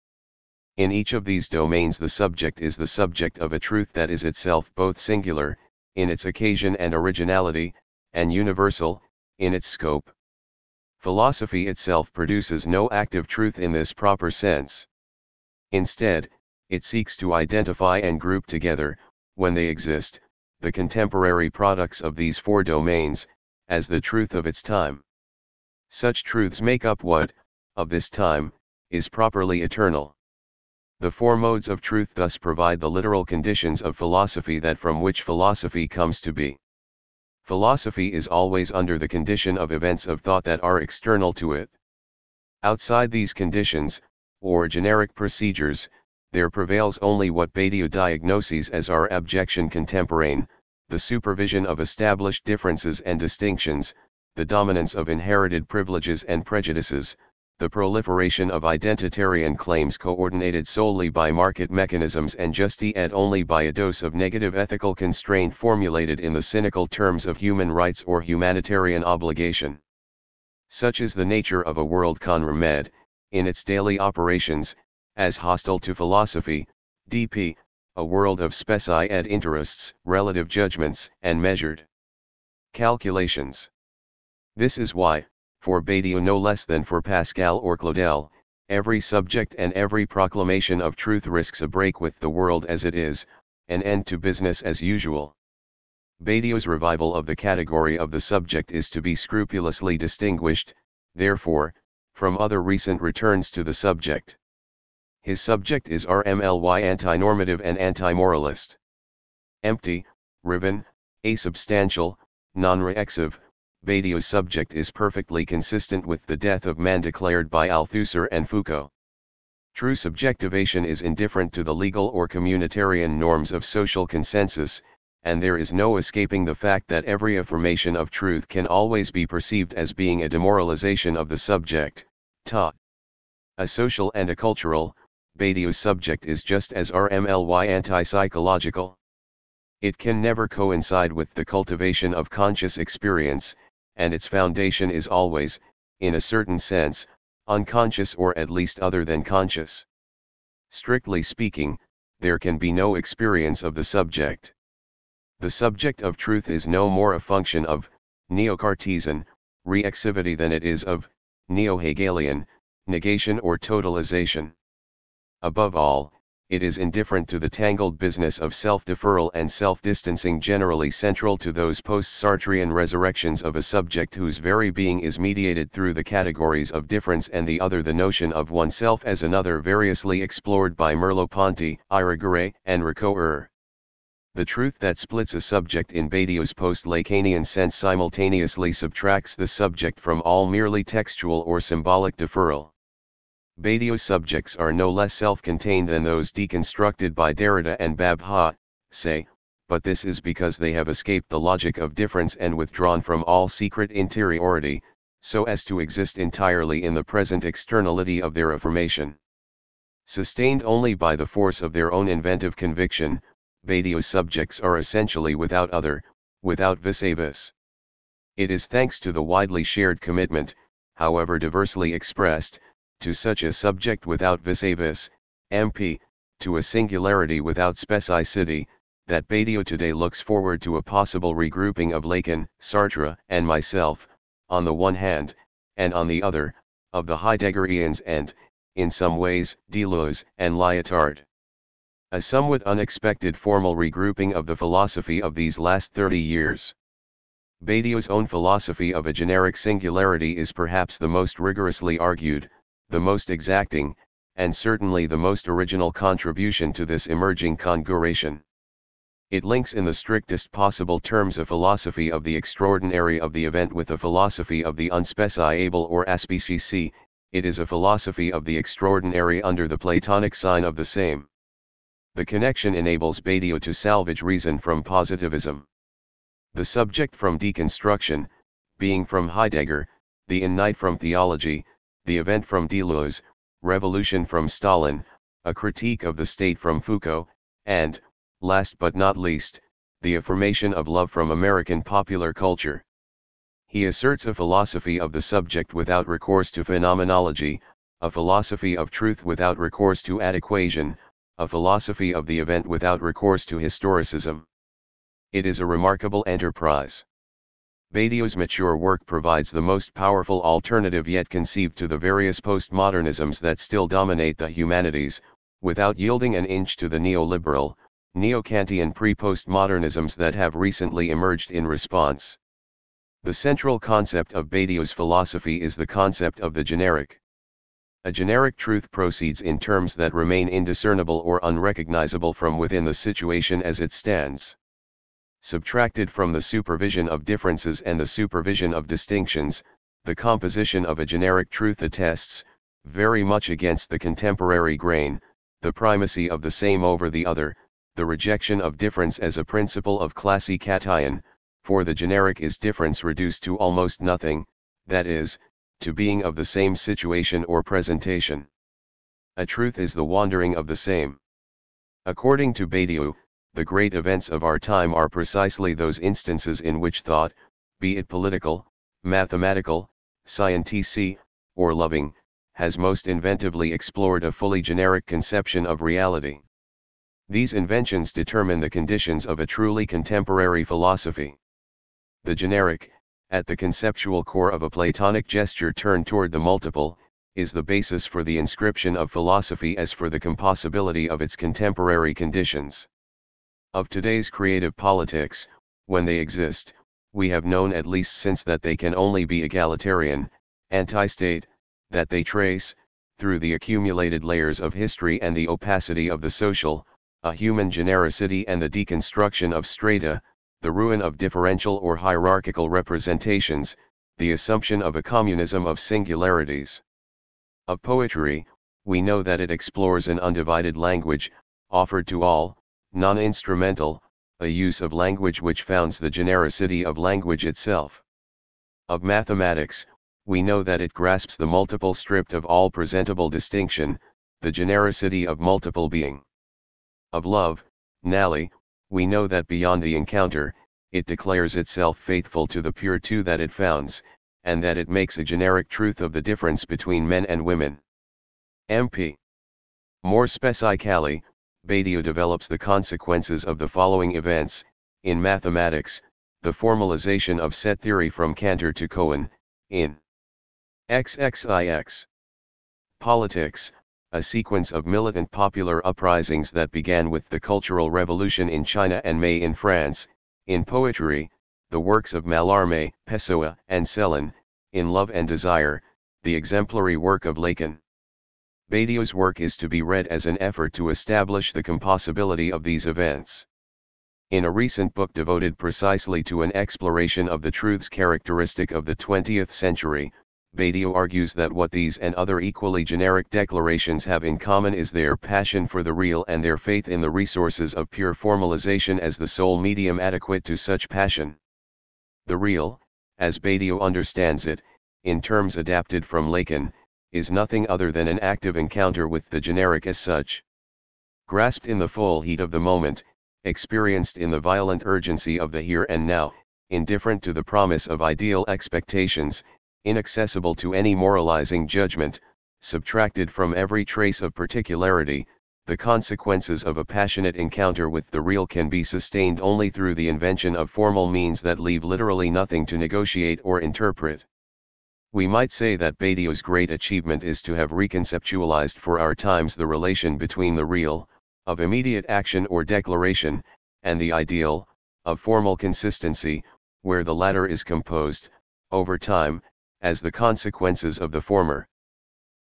In each of these domains the subject is the subject of a truth that is itself both singular, in its occasion and originality, and universal, in its scope. Philosophy itself produces no active truth in this proper sense. Instead, it seeks to identify and group together, when they exist, the contemporary products of these four domains, as the truth of its time. Such truths make up what, of this time, is properly eternal. The four modes of truth thus provide the literal conditions of philosophy that from which philosophy comes to be. Philosophy is always under the condition of events of thought that are external to it. Outside these conditions, or generic procedures, there prevails only what Badiou diagnoses as our abjection contemporaine, the supervision of established differences and distinctions, the dominance of inherited privileges and prejudices, the proliferation of identitarian claims coordinated solely by market mechanisms and justified only by a dose of negative ethical constraint formulated in the cynical terms of human rights or humanitarian obligation. Such is the nature of a world con remed, in its daily operations, as hostile to philosophy, dp, a world of speci ed interests, relative judgments, and measured calculations. This is why, for Badiou no less than for Pascal or Claudel, every subject and every proclamation of truth risks a break with the world as it is, an end to business as usual. Badiou's revival of the category of the subject is to be scrupulously distinguished, therefore, from other recent returns to the subject. His subject is RMLY anti-normative and anti-moralist. Empty, riven, asubstantial, non-reactive, Badiou's subject is perfectly consistent with the death of man declared by Althusser and Foucault. True subjectivation is indifferent to the legal or communitarian norms of social consensus, and there is no escaping the fact that every affirmation of truth can always be perceived as being a demoralization of the subject. A social and a cultural, Badiou's subject is just as RMLY anti-psychological. It can never coincide with the cultivation of conscious experience, and its foundation is always, in a certain sense, unconscious or at least other than conscious. Strictly speaking, there can be no experience of the subject. The subject of truth is no more a function of neo-Cartesian reactivity than it is of neo-Hegelian negation or totalization. Above all, it is indifferent to the tangled business of self-deferral and self-distancing generally central to those post-Sartrean resurrections of a subject whose very being is mediated through the categories of difference and the other, the notion of oneself as another variously explored by Merleau-Ponty, Irigaray, and Ricoeur. The truth that splits a subject in Badiou's post-Lacanian sense simultaneously subtracts the subject from all merely textual or symbolic deferral. Badiou's subjects are no less self-contained than those deconstructed by Derrida and Babha, say, but this is because they have escaped the logic of difference and withdrawn from all secret interiority, so as to exist entirely in the present externality of their affirmation. Sustained only by the force of their own inventive conviction, Badiou's subjects are essentially without other, without vis-a-vis. It is thanks to the widely shared commitment, however diversely expressed, to such a subject without vis-a-vis, MP, to a singularity without specificity, that Badiou today looks forward to a possible regrouping of Lacan, Sartre, and myself, on the one hand, and on the other, of the Heideggerians and, in some ways, Deleuze and Lyotard. A somewhat unexpected formal regrouping of the philosophy of these last 30 years. Badiou's own philosophy of a generic singularity is perhaps the most rigorously argued, the most exacting, and certainly the most original contribution to this emerging congruation. It links in the strictest possible terms a philosophy of the extraordinary of the event with a philosophy of the unspecifiable or aspecific. It is a philosophy of the extraordinary under the Platonic sign of the same. The connection enables Badiou to salvage reason from positivism, the subject from deconstruction, being from Heidegger, the innate from theology, the event from Deleuze, revolution from Stalin, a critique of the state from Foucault, and, last but not least, the affirmation of love from American popular culture. He asserts a philosophy of the subject without recourse to phenomenology, a philosophy of truth without recourse to adequation, a philosophy of the event without recourse to historicism. It is a remarkable enterprise. Badiou's mature work provides the most powerful alternative yet conceived to the various postmodernisms that still dominate the humanities, without yielding an inch to the neoliberal, neo-Kantian pre-postmodernisms that have recently emerged in response. The central concept of Badiou's philosophy is the concept of the generic. A generic truth proceeds in terms that remain indiscernible or unrecognizable from within the situation as it stands. Subtracted from the supervision of differences and the supervision of distinctions, the composition of a generic truth attests, very much against the contemporary grain, the primacy of the same over the other, the rejection of difference as a principle of classification, for the generic is difference reduced to almost nothing, that is, to being of the same situation or presentation. A truth is the wandering of the same. According to Badiou, the great events of our time are precisely those instances in which thought, be it political, mathematical, scientific, or loving, has most inventively explored a fully generic conception of reality. These inventions determine the conditions of a truly contemporary philosophy. The generic, at the conceptual core of a Platonic gesture turned toward the multiple, is the basis for the inscription of philosophy as for the compossibility of its contemporary conditions. Of today's creative politics, when they exist, we have known at least since that they can only be egalitarian, anti-state, that they trace, through the accumulated layers of history and the opacity of the social, a human genericity and the deconstruction of strata, the ruin of differential or hierarchical representations, the assumption of a communism of singularities. Of poetry, we know that it explores an undivided language, offered to all, non-instrumental, a use of language which founds the genericity of language itself. Of mathematics, we know that it grasps the multiple stripped of all presentable distinction, the genericity of multiple being. Of love, Nally, we know that beyond the encounter, it declares itself faithful to the pure two that it founds, and that it makes a generic truth of the difference between men and women. MP. More specifically, Badiou develops the consequences of the following events: in mathematics, the formalization of set theory from Cantor to Cohen, in XXIX. Politics, a sequence of militant popular uprisings that began with the Cultural Revolution in China and May in France. In poetry, the works of Mallarmé, Pessoa, and Celan. In love and desire, the exemplary work of Lacan. Badiou's work is to be read as an effort to establish the compossibility of these events. In a recent book devoted precisely to an exploration of the truths characteristic of the 20th century, Badiou argues that what these and other equally generic declarations have in common is their passion for the real and their faith in the resources of pure formalization as the sole medium adequate to such passion. The real, as Badiou understands it, in terms adapted from Lacan, is nothing other than an active encounter with the generic as such. Grasped in the full heat of the moment, experienced in the violent urgency of the here and now, indifferent to the promise of ideal expectations, inaccessible to any moralizing judgment, subtracted from every trace of particularity, the consequences of a passionate encounter with the real can be sustained only through the invention of formal means that leave literally nothing to negotiate or interpret. We might say that Badiou's great achievement is to have reconceptualized for our times the relation between the real, of immediate action or declaration, and the ideal, of formal consistency, where the latter is composed, over time, as the consequences of the former.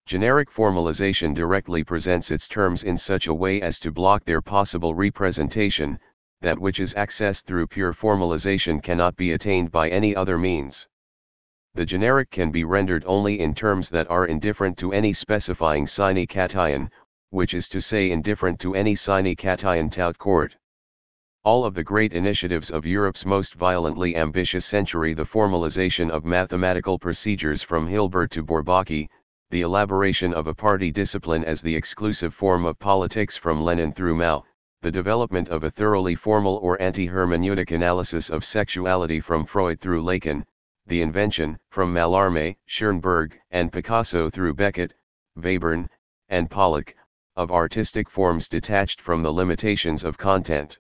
Generic formalization directly presents its terms in such a way as to block their possible representation. That which is accessed through pure formalization cannot be attained by any other means. The generic can be rendered only in terms that are indifferent to any specifying sine cation, which is to say indifferent to any sine cation tout court. All of the great initiatives of Europe's most violently ambitious century, the formalization of mathematical procedures from Hilbert to Bourbaki, the elaboration of a party discipline as the exclusive form of politics from Lenin through Mao, the development of a thoroughly formal or anti-hermeneutic analysis of sexuality from Freud through Lacan, the invention, from Mallarmé, Schoenberg, and Picasso through Beckett, Webern, and Pollock, of artistic forms detached from the limitations of content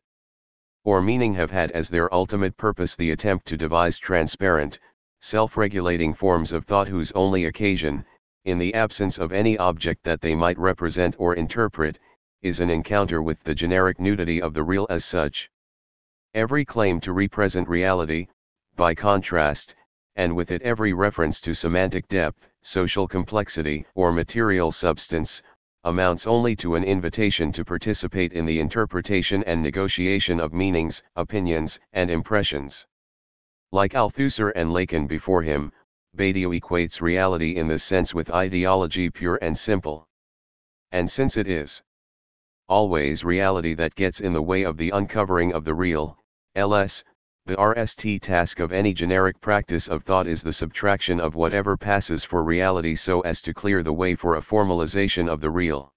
or meaning have had as their ultimate purpose the attempt to devise transparent, self-regulating forms of thought whose only occasion, in the absence of any object that they might represent or interpret, is an encounter with the generic nudity of the real as such. Every claim to represent reality, by contrast, and with it every reference to semantic depth, social complexity, or material substance, amounts only to an invitation to participate in the interpretation and negotiation of meanings, opinions, and impressions. Like Althusser and Lacan before him, Badiou equates reality in this sense with ideology pure and simple. And since it is always reality that gets in the way of the uncovering of the real, ls, the RST task of any generic practice of thought is the subtraction of whatever passes for reality so as to clear the way for a formalization of the real.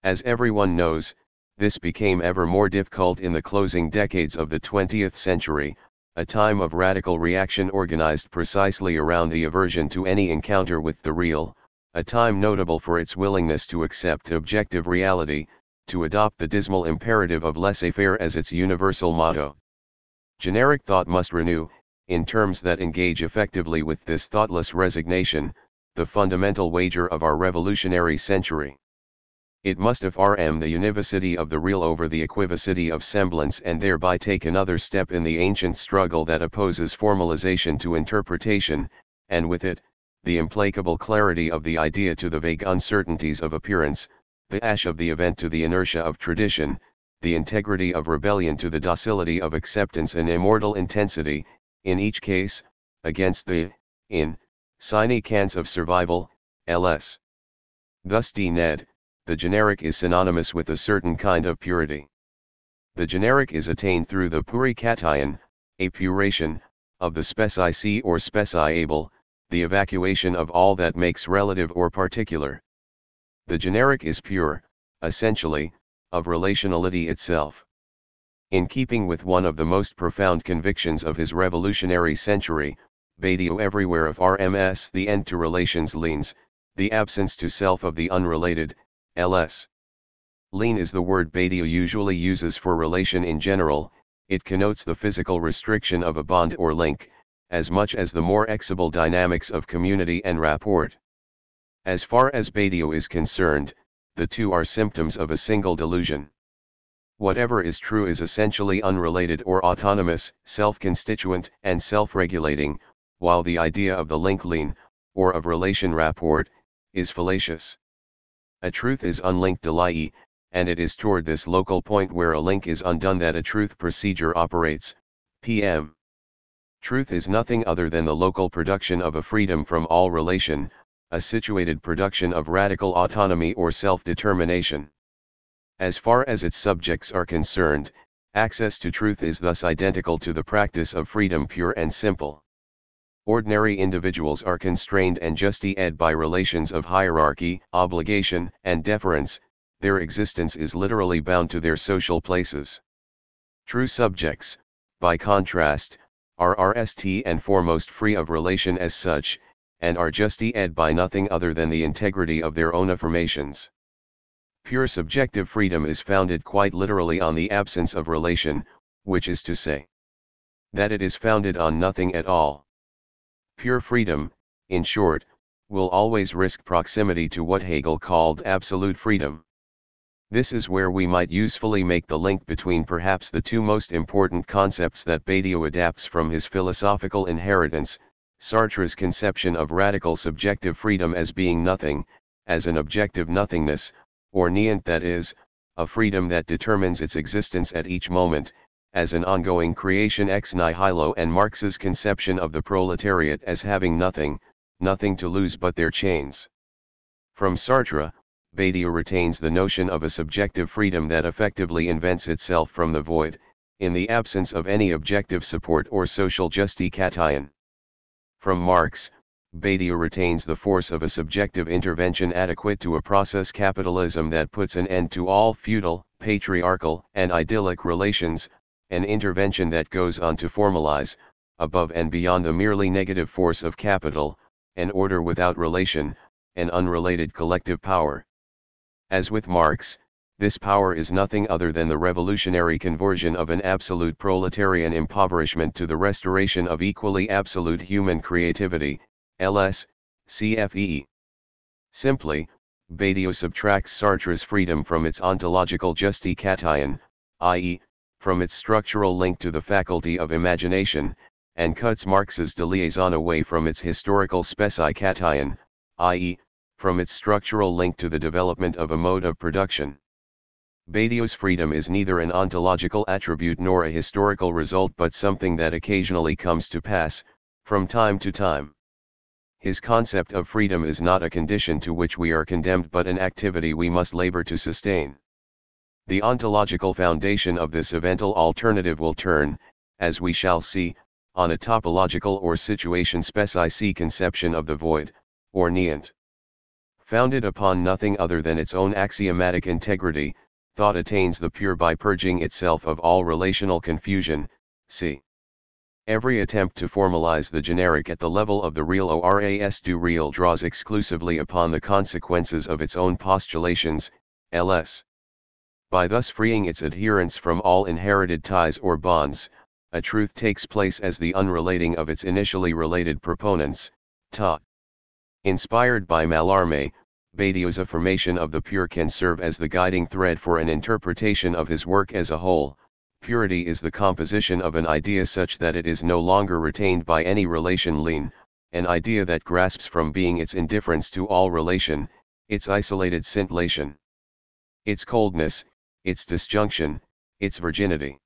As everyone knows, this became ever more difficult in the closing decades of the 20th century, a time of radical reaction organized precisely around the aversion to any encounter with the real, a time notable for its willingness to accept objective reality, to adopt the dismal imperative of laissez-faire as its universal motto. Generic thought must renew, in terms that engage effectively with this thoughtless resignation, the fundamental wager of our revolutionary century. It must affirm the univocity of the real over the equivocity of semblance and thereby take another step in the ancient struggle that opposes formalization to interpretation, and with it, the implacable clarity of the idea to the vague uncertainties of appearance, the ash of the event to the inertia of tradition, the integrity of rebellion to the docility of acceptance and immortal intensity, in each case, against the, sine cans of survival, ls. Thus Ned, the generic is synonymous with a certain kind of purity. The generic is attained through the purication, apuration, of the speci or speciable, the evacuation of all that makes relative or particular. The generic is pure, essentially, of relationality itself. In keeping with one of the most profound convictions of his revolutionary century, Badiou everywhere of RMS the end to relations leans, the absence to self of the unrelated, ls. Lean is the word Badiou usually uses for relation in general, it connotes the physical restriction of a bond or link, as much as the more exable dynamics of community and rapport. As far as Badiou is concerned, the two are symptoms of a single delusion. Whatever is true is essentially unrelated or autonomous, self-constituent and self-regulating, while the idea of the link lean, or of relation rapport, is fallacious. A truth is unlinked lie, and it is toward this local point where a link is undone that a truth procedure operates, pm. Truth is nothing other than the local production of a freedom from all relation, a situated production of radical autonomy or self-determination. As far as its subjects are concerned, access to truth is thus identical to the practice of freedom pure and simple. Ordinary individuals are constrained and justified by relations of hierarchy, obligation, and deference. Their existence is literally bound to their social places. True subjects, by contrast, are first and foremost free of relation as such, and are justified by nothing other than the integrity of their own affirmations. Pure subjective freedom is founded quite literally on the absence of relation, which is to say, that it is founded on nothing at all. Pure freedom, in short, will always risk proximity to what Hegel called absolute freedom. This is where we might usefully make the link between perhaps the two most important concepts that Badiou adapts from his philosophical inheritance, Sartre's conception of radical subjective freedom as being nothing, as an objective nothingness, or niente, that is, a freedom that determines its existence at each moment, as an ongoing creation ex nihilo, and Marx's conception of the proletariat as having nothing to lose but their chains. From Sartre, Badiou retains the notion of a subjective freedom that effectively invents itself from the void, in the absence of any objective support or social justification. From Marx, Badiou retains the force of a subjective intervention adequate to a process capitalism that puts an end to all feudal, patriarchal, and idyllic relations, an intervention that goes on to formalize, above and beyond the merely negative force of capital, an order without relation, an unrelated collective power. As with Marx, this power is nothing other than the revolutionary conversion of an absolute proletarian impoverishment to the restoration of equally absolute human creativity, ls. CFE. Simply, Badiou subtracts Sartre's freedom from its ontological justification, i.e., from its structural link to the faculty of imagination, and cuts Marx's deliaison away from its historical specification, i.e., from its structural link to the development of a mode of production. Badiou's freedom is neither an ontological attribute nor a historical result, but something that occasionally comes to pass, from time to time. His concept of freedom is not a condition to which we are condemned, but an activity we must labor to sustain. The ontological foundation of this eventual alternative will turn, as we shall see, on a topological or situation specific conception of the void, or niente. Founded upon nothing other than its own axiomatic integrity, thought attains the pure by purging itself of all relational confusion. See. Every attempt to formalize the generic at the level of the real or as do real draws exclusively upon the consequences of its own postulations, ls. By thus freeing its adherents from all inherited ties or bonds, a truth takes place as the unrelating of its initially related proponents, ta. Inspired by Mallarmé, Badiou's affirmation of the pure can serve as the guiding thread for an interpretation of his work as a whole. Purity is the composition of an idea such that it is no longer retained by any relation lien, an idea that grasps from being its indifference to all relation, its isolated scintillation, its coldness, its disjunction, its virginity.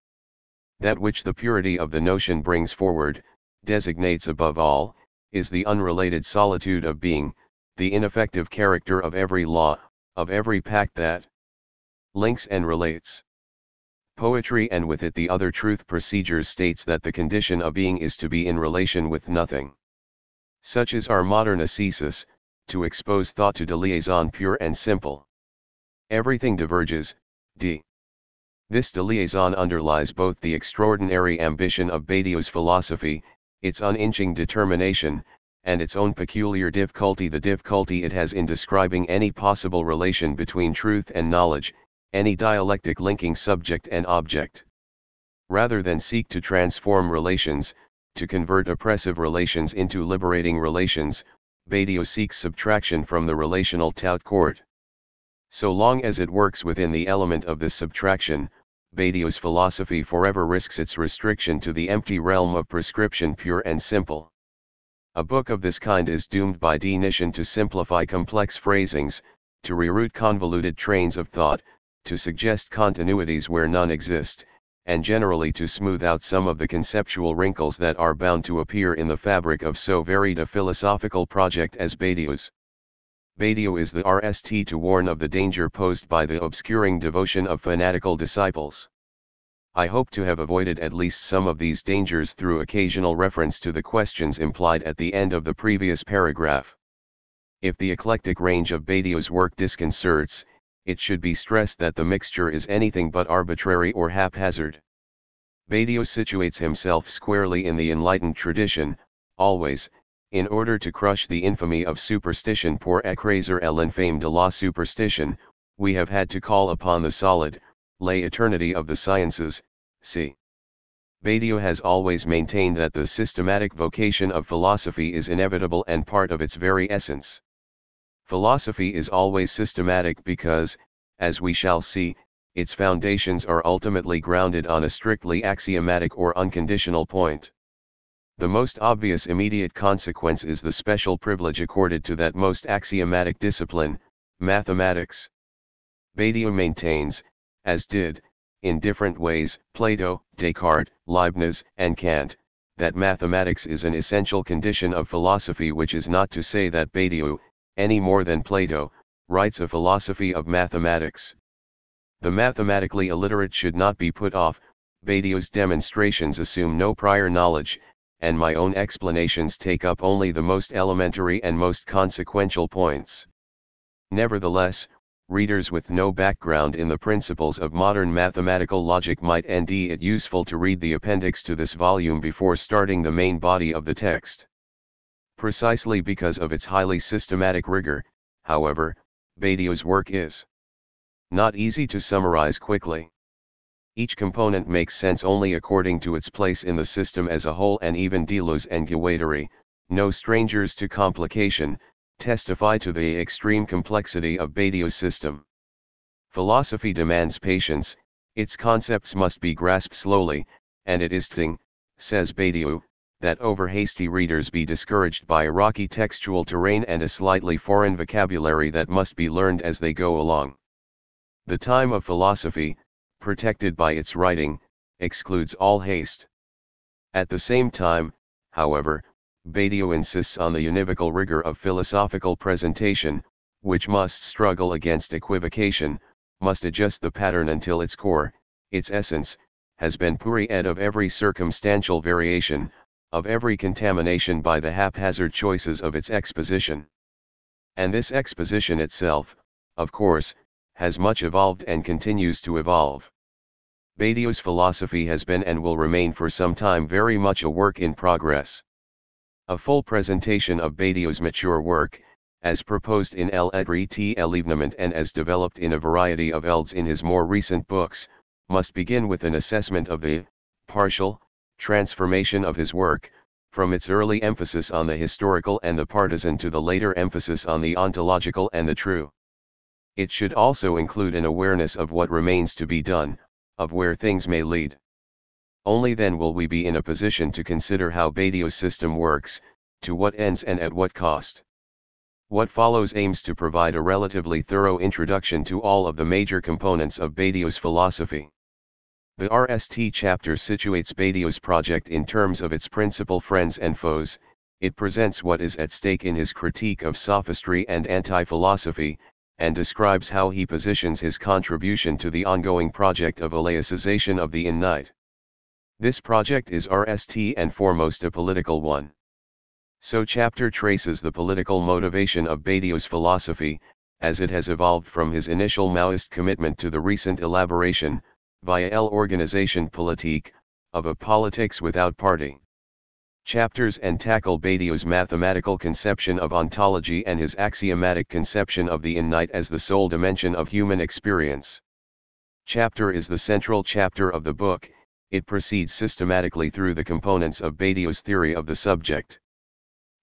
That which the purity of the notion brings forward, designates above all, is the unrelated solitude of being, the ineffective character of every law, of every pact that links and relates. Poetry, and with it the other truth procedures, states that the condition of being is to be in relation with nothing. Such is our modern ascesis, to expose thought to deliaison pure and simple. Everything diverges, d. This deliaison underlies both the extraordinary ambition of Badiou's philosophy, its uninching determination, and its own peculiar difficulty, the difficulty it has in describing any possible relation between truth and knowledge, any dialectic linking subject and object. Rather than seek to transform relations, to convert oppressive relations into liberating relations, Badiou seeks subtraction from the relational tout court. So long as it works within the element of this subtraction, Badiou's philosophy forever risks its restriction to the empty realm of prescription pure and simple. A book of this kind is doomed by definition to simplify complex phrasings, to reroute convoluted trains of thought, to suggest continuities where none exist, and generally to smooth out some of the conceptual wrinkles that are bound to appear in the fabric of so varied a philosophical project as Badiou's. Badiou is the RST to warn of the danger posed by the obscuring devotion of fanatical disciples. I hope to have avoided at least some of these dangers through occasional reference to the questions implied at the end of the previous paragraph. If the eclectic range of Badiou's work disconcerts, it should be stressed that the mixture is anything but arbitrary or haphazard. Badiou situates himself squarely in the enlightened tradition, always, in order to crush the infamy of superstition pour écraser l'infâme de la superstition, we have had to call upon the solid, lay eternity of the sciences, c. Badiou has always maintained that the systematic vocation of philosophy is inevitable and part of its very essence. Philosophy is always systematic because, as we shall see, its foundations are ultimately grounded on a strictly axiomatic or unconditional point. The most obvious immediate consequence is the special privilege accorded to that most axiomatic discipline, mathematics. Badiou maintains, as did, in different ways, Plato, Descartes, Leibniz, and Kant, that mathematics is an essential condition of philosophy, which is not to say that Badiou, any more than Plato, writes a philosophy of mathematics. The mathematically illiterate should not be put off. Badiou's demonstrations assume no prior knowledge, and my own explanations take up only the most elementary and most consequential points. Nevertheless, readers with no background in the principles of modern mathematical logic might find it useful to read the appendix to this volume before starting the main body of the text. Precisely because of its highly systematic rigor, however, Badiou's work is not easy to summarize quickly. Each component makes sense only according to its place in the system as a whole, and even Deleuze and Guattari, no strangers to complication, testify to the extreme complexity of Badiou's system. Philosophy demands patience, its concepts must be grasped slowly, and it is fitting, says Badiou, that over-hasty readers be discouraged by a rocky textual terrain and a slightly foreign vocabulary that must be learned as they go along. The time of philosophy, protected by its writing, excludes all haste. At the same time, however, Badiou insists on the univocal rigor of philosophical presentation, which must struggle against equivocation, must adjust the pattern until its core, its essence, has been purged of every circumstantial variation, of every contamination by the haphazard choices of its exposition. And this exposition itself, of course, has much evolved and continues to evolve. Badiou's philosophy has been and will remain for some time very much a work in progress. A full presentation of Badiou's mature work, as proposed in L'Être et l'Événement and as developed in a variety of elds in his more recent books, must begin with an assessment of the partial transformation of his work, from its early emphasis on the historical and the partisan to the later emphasis on the ontological and the true. It should also include an awareness of what remains to be done, of where things may lead. Only then will we be in a position to consider how Badiou's system works, to what ends and at what cost. What follows aims to provide a relatively thorough introduction to all of the major components of Badiou's philosophy. The RST chapter situates Badiou's project in terms of its principal friends and foes. It presents what is at stake in his critique of sophistry and anti-philosophy, and describes how he positions his contribution to the ongoing project of laicization of the innate. This project is RST and foremost a political one. So chapter traces the political motivation of Badiou's philosophy, as it has evolved from his initial Maoist commitment to the recent elaboration, via l'organisation politique, of a politics without party. Chapters and tackle Badiou's mathematical conception of ontology and his axiomatic conception of the innate as the sole dimension of human experience. Chapter is the central chapter of the book. It proceeds systematically through the components of Badiou's theory of the subject.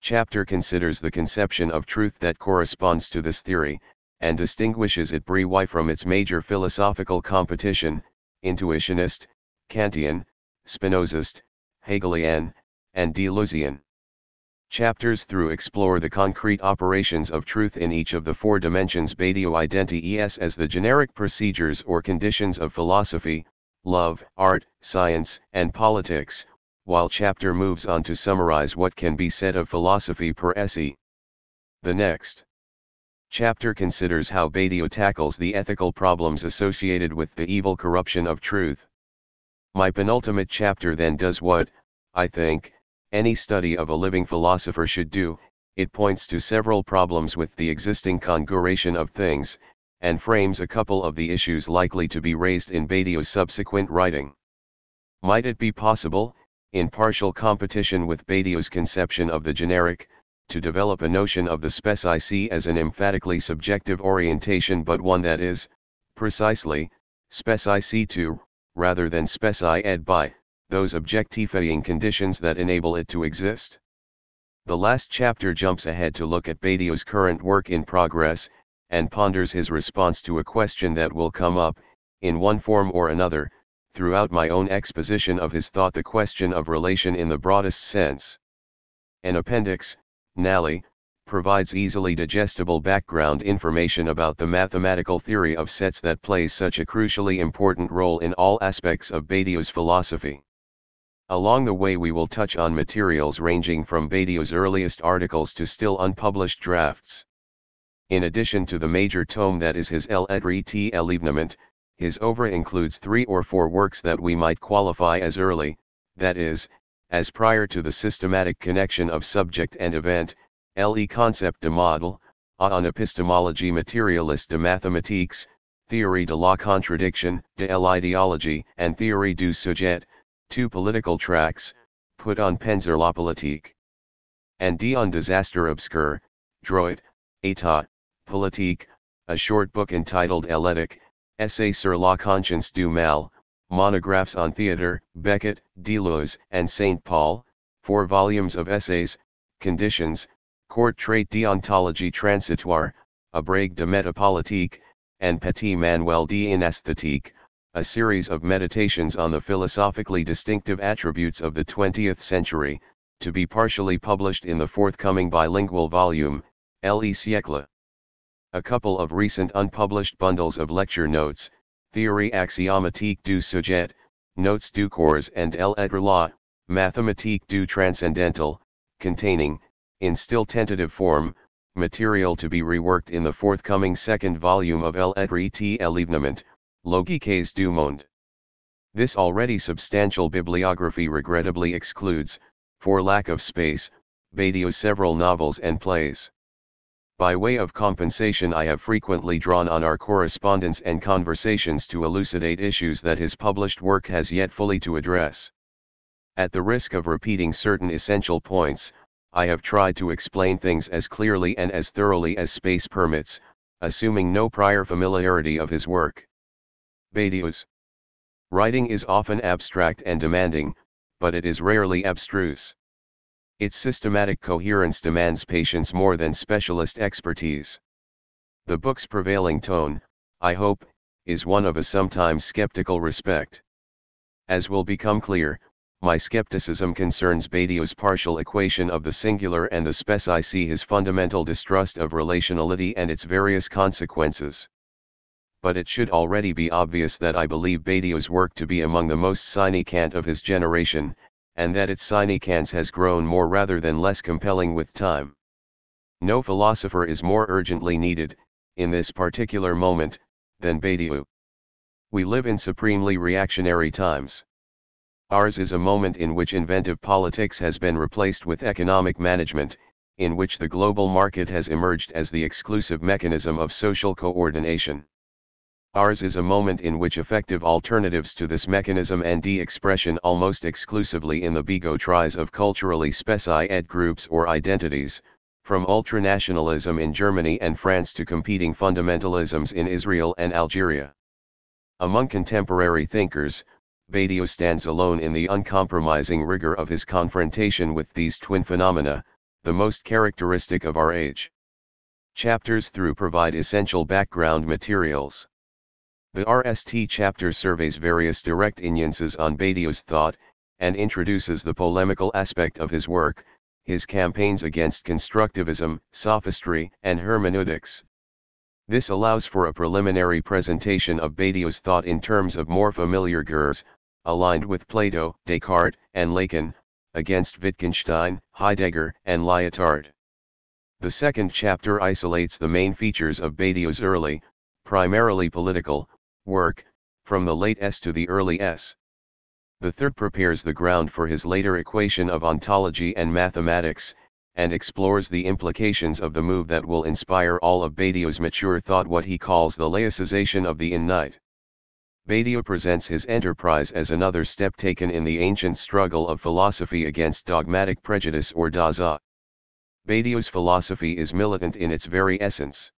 Chapter considers the conception of truth that corresponds to this theory, and distinguishes it briefly from its major philosophical competition, intuitionist, Kantian, Spinozist, Hegelian, and Deleuzian. Chapters through explore the concrete operations of truth in each of the four dimensions Badiou identifies as the generic procedures or conditions of philosophy, love, art, science, and politics, while chapter moves on to summarize what can be said of philosophy per se. The next chapter considers how Badiou tackles the ethical problems associated with the evil corruption of truth. My penultimate chapter then does what, I think, any study of a living philosopher should do. It points to several problems with the existing configuration of things, and frames a couple of the issues likely to be raised in Badiou's subsequent writing. Might it be possible, in partial competition with Badiou's conception of the generic, to develop a notion of the speci as an emphatically subjective orientation, but one that is, precisely, speci to, rather than speci by, those objectifying conditions that enable it to exist? The last chapter jumps ahead to look at Badiou's current work in progress, and ponders his response to a question that will come up, in one form or another, throughout my own exposition of his thought, the question of relation in the broadest sense. An appendix, Nally, provides easily digestible background information about the mathematical theory of sets that plays such a crucially important role in all aspects of Badiou's philosophy. Along the way we will touch on materials ranging from Badiou's earliest articles to still unpublished drafts. In addition to the major tome that is his THIRD-WORLDISM, his oeuvre includes 3 or 4 works that we might qualify as early, that is, as prior to the systematic connection of subject and event, le concept de model, en épistémologie matérialiste de mathématiques, théorie de la contradiction, de l'idéologie, and théorie du sujet, 2 political tracts, put on penser la politique. And d'un disaster obscur, droit, état, politique, a short book entitled L'éthique, Essay sur la conscience du mal, monographs on theatre, Beckett, Deleuze, and Saint Paul, 4 volumes of essays, conditions, court trait d'ontologie transitoire, Abrègue de métapolitique, and Petit Manuel d'esthétique, a series of meditations on the philosophically distinctive attributes of the 20th century, to be partially published in the forthcoming bilingual volume, Le siècle. A couple of recent unpublished bundles of lecture notes, Théorie axiomatique du sujet, Notes du cours and l'être la, Mathématique du transcendental, containing, in still tentative form, material to be reworked in the forthcoming second volume of L'être et l'événement, Logiques du monde. This already substantial bibliography regrettably excludes, for lack of space, Badiou's several novels and plays. By way of compensation I have frequently drawn on our correspondence and conversations to elucidate issues that his published work has yet fully to address. At the risk of repeating certain essential points, I have tried to explain things as clearly and as thoroughly as space permits, assuming no prior familiarity of his work. Badiou's writing is often abstract and demanding, but it is rarely abstruse. Its systematic coherence demands patience more than specialist expertise. The book's prevailing tone, I hope, is one of a sometimes skeptical respect. As will become clear, my skepticism concerns Badiou's partial equation of the singular and the speci, his fundamental distrust of relationality and its various consequences. But it should already be obvious that I believe Badiou's work to be among the most significant of his generation, and that its significance has grown more rather than less compelling with time. No philosopher is more urgently needed, in this particular moment, than Badiou. We live in supremely reactionary times. Ours is a moment in which inventive politics has been replaced with economic management, in which the global market has emerged as the exclusive mechanism of social coordination. Ours is a moment in which effective alternatives to this mechanism and de-expression almost exclusively in the bigotries of culturally speci-ed groups or identities, from ultranationalism in Germany and France to competing fundamentalisms in Israel and Algeria. Among contemporary thinkers, Badiou stands alone in the uncompromising rigor of his confrontation with these twin phenomena, the most characteristic of our age. Chapters through provide essential background materials. The RST chapter surveys various direct instances on Badiou's thought, and introduces the polemical aspect of his work, his campaigns against constructivism, sophistry, and hermeneutics. This allows for a preliminary presentation of Badiou's thought in terms of more familiar gers, aligned with Plato, Descartes, and Lacan, against Wittgenstein, Heidegger, and Lyotard. The second chapter isolates the main features of Badiou's early, primarily political, work, from the late S to the early S. The third prepares the ground for his later equation of ontology and mathematics, and explores the implications of the move that will inspire all of Badiou's mature thought, what he calls the laicization of the innate. Badiou presents his enterprise as another step taken in the ancient struggle of philosophy against dogmatic prejudice or daza. Badiou's philosophy is militant in its very essence.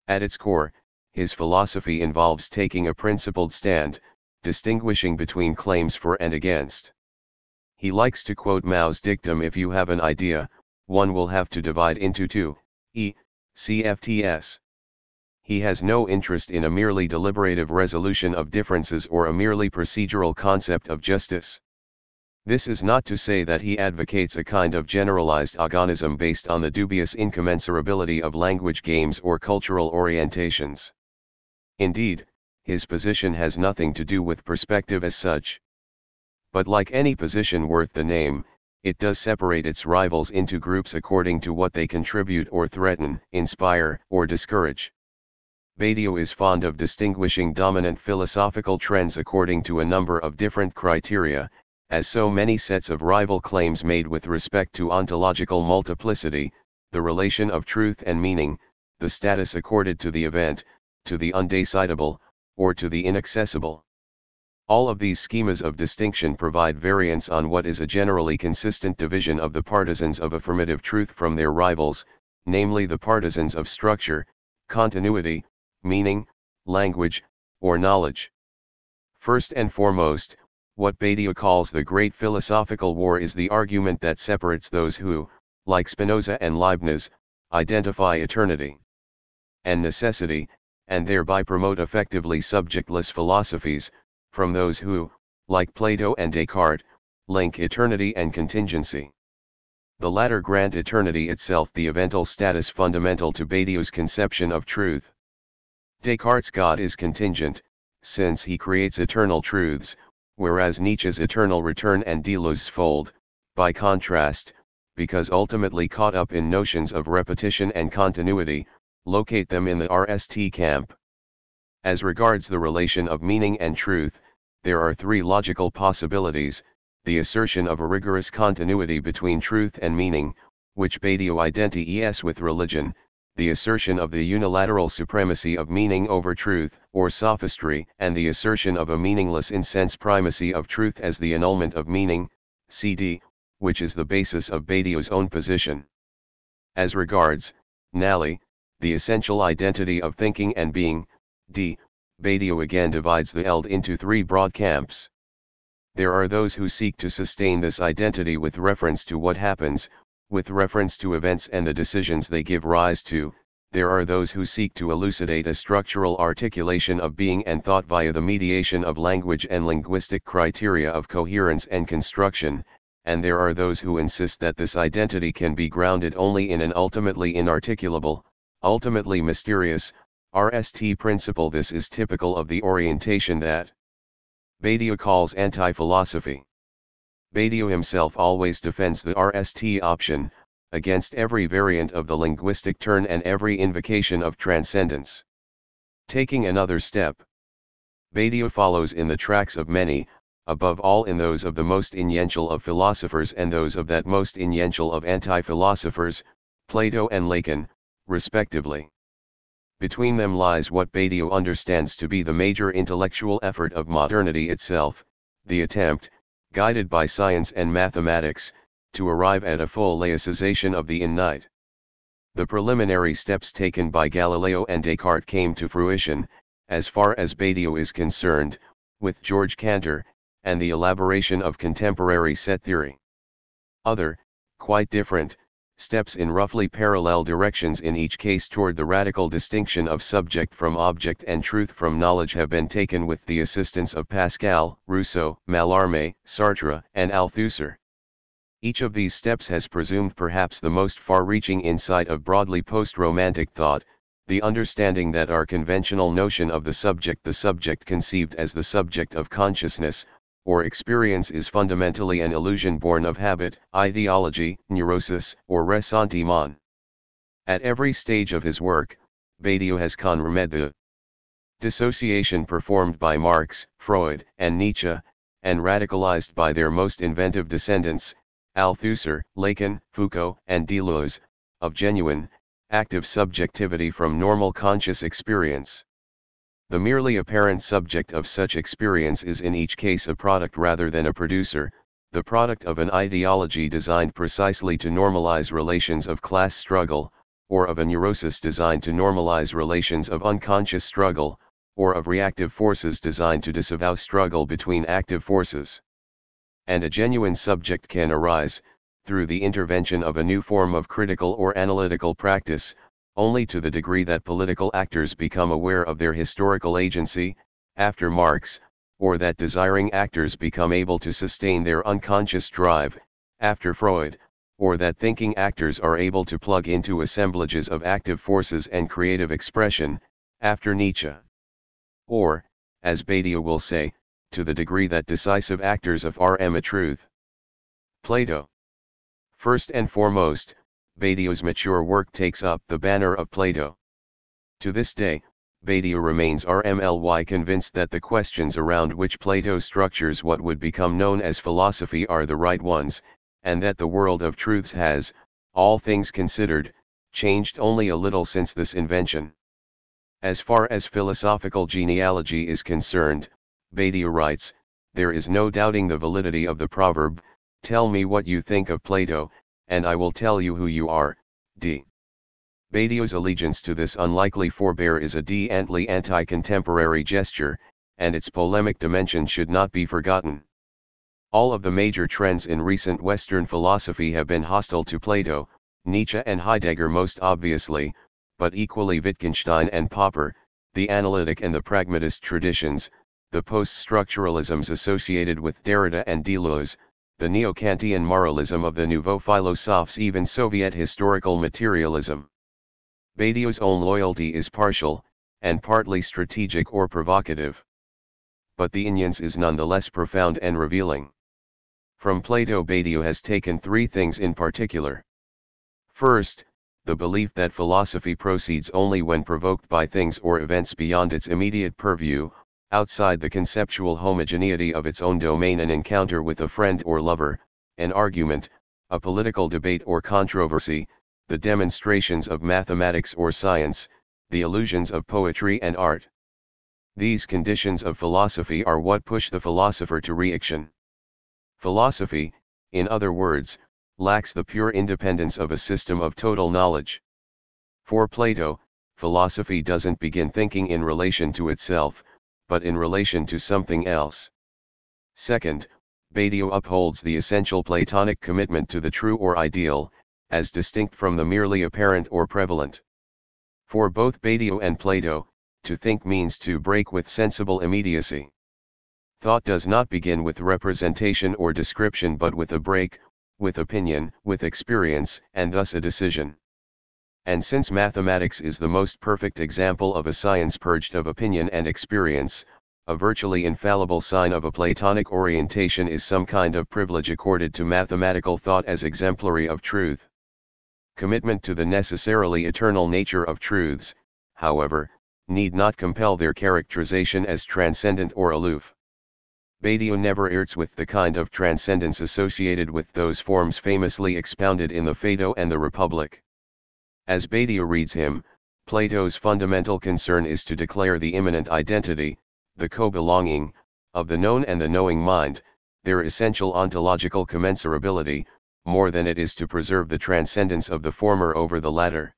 At its core, his philosophy involves taking a principled stand, distinguishing between claims for and against. He likes to quote Mao's dictum: if you have an idea, one will have to divide into two, CFTS. He has no interest in a merely deliberative resolution of differences or a merely procedural concept of justice. This is not to say that he advocates a kind of generalized agonism based on the dubious incommensurability of language games or cultural orientations. Indeed, his position has nothing to do with perspective as such. But like any position worth the name, it does separate its rivals into groups according to what they contribute or threaten, inspire, or discourage. Badiou is fond of distinguishing dominant philosophical trends according to a number of different criteria, as so many sets of rival claims made with respect to ontological multiplicity, the relation of truth and meaning, the status accorded to the event, to the undecidable, or to the inaccessible. All of these schemas of distinction provide variants on what is a generally consistent division of the partisans of affirmative truth from their rivals, namely the partisans of structure, continuity, meaning, language, or knowledge. First and foremost, what Badiou calls the great philosophical war is the argument that separates those who, like Spinoza and Leibniz, identify eternity and necessity, and thereby promote effectively subjectless philosophies, from those who, like Plato and Descartes, link eternity and contingency. The latter grant eternity itself the evental status fundamental to Badiou's conception of truth. Descartes' God is contingent, since he creates eternal truths, whereas Nietzsche's eternal return and Deleuze's fold, by contrast, because ultimately caught up in notions of repetition and continuity, locate them in the RST camp. As regards the relation of meaning and truth, there are three logical possibilities: the assertion of a rigorous continuity between truth and meaning, which Badiou identifies with religion, the assertion of the unilateral supremacy of meaning over truth, or sophistry, and the assertion of a meaningless in-sense primacy of truth as the annulment of meaning, CD, which is the basis of Badiou's own position. As regards, Nally, the essential identity of thinking and being, D, Badiou again divides the ELD into three broad camps. There are those who seek to sustain this identity with reference to what happens, with reference to events and the decisions they give rise to. There are those who seek to elucidate a structural articulation of being and thought via the mediation of language and linguistic criteria of coherence and construction, and there are those who insist that this identity can be grounded only in an ultimately inarticulable, ultimately mysterious, RST principle. This is typical of the orientation that Badiou calls anti-philosophy. Badiou himself always defends the RST option, against every variant of the linguistic turn and every invocation of transcendence. Taking another step, Badiou follows in the tracks of many, above all in those of the most influential of philosophers and those of that most influential of anti-philosophers, Plato and Lacan, respectively. Between them lies what Badiou understands to be the major intellectual effort of modernity itself, the attempt, guided by science and mathematics, to arrive at a full laicization of the innate. The preliminary steps taken by Galileo and Descartes came to fruition, as far as Badiou is concerned, with George Cantor, and the elaboration of contemporary set theory. Other, quite different, steps in roughly parallel directions in each case toward the radical distinction of subject from object and truth from knowledge have been taken with the assistance of Pascal, Rousseau, Mallarmé, Sartre, and Althusser. Each of these steps has presumed perhaps the most far-reaching insight of broadly post-romantic thought, the understanding that our conventional notion of the subject conceived as the subject of consciousness, or experience is fundamentally an illusion born of habit, ideology, neurosis, or ressentiment. At every stage of his work, Badiou has confirmed the dissociation performed by Marx, Freud, and Nietzsche, and radicalized by their most inventive descendants, Althusser, Lacan, Foucault, and Deleuze, of genuine, active subjectivity from normal conscious experience. The merely apparent subject of such experience is in each case a product rather than a producer, the product of an ideology designed precisely to normalize relations of class struggle, or of a neurosis designed to normalize relations of unconscious struggle, or of reactive forces designed to disavow struggle between active forces. And a genuine subject can arise, through the intervention of a new form of critical or analytical practice, only to the degree that political actors become aware of their historical agency, after Marx, or that desiring actors become able to sustain their unconscious drive, after Freud, or that thinking actors are able to plug into assemblages of active forces and creative expression, after Nietzsche. Or, as Badiou will say, to the degree that decisive actors affirm a truth. Plato. First and foremost, Badiou's mature work takes up the banner of Plato. To this day, Badiou remains RMLY convinced that the questions around which Plato structures what would become known as philosophy are the right ones, and that the world of truths has, all things considered, changed only a little since this invention. As far as philosophical genealogy is concerned, Badiou writes, there is no doubting the validity of the proverb, tell me what you think of Plato, and I will tell you who you are, d. Badiou's allegiance to this unlikely forebear is a deeply anti-contemporary gesture, and its polemic dimension should not be forgotten. All of the major trends in recent Western philosophy have been hostile to Plato, Nietzsche and Heidegger most obviously, but equally Wittgenstein and Popper, the analytic and the pragmatist traditions, the post-structuralisms associated with Derrida and Deleuze, the neo-Kantian moralism of the nouveau philosophes, even Soviet historical materialism. Badiou's own loyalty is partial, and partly strategic or provocative. But the unions is nonetheless profound and revealing. From Plato, Badiou has taken three things in particular. First, the belief that philosophy proceeds only when provoked by things or events beyond its immediate purview, outside the conceptual homogeneity of its own domain, an encounter with a friend or lover, an argument, a political debate or controversy, the demonstrations of mathematics or science, the illusions of poetry and art. These conditions of philosophy are what push the philosopher to reaction. Philosophy, in other words, lacks the pure independence of a system of total knowledge. For Plato, philosophy doesn't begin thinking in relation to itself, but in relation to something else. Second, Badiou upholds the essential Platonic commitment to the true or ideal, as distinct from the merely apparent or prevalent. For both Badiou and Plato, to think means to break with sensible immediacy. Thought does not begin with representation or description but with a break, with opinion, with experience, and thus a decision. And since mathematics is the most perfect example of a science purged of opinion and experience, a virtually infallible sign of a Platonic orientation is some kind of privilege accorded to mathematical thought as exemplary of truth. Commitment to the necessarily eternal nature of truths, however, need not compel their characterization as transcendent or aloof. Badiou never irks with the kind of transcendence associated with those forms famously expounded in the Phaedo and the Republic. As Badiou reads him, Plato's fundamental concern is to declare the immanent identity, the co-belonging, of the known and the knowing mind, their essential ontological commensurability, more than it is to preserve the transcendence of the former over the latter.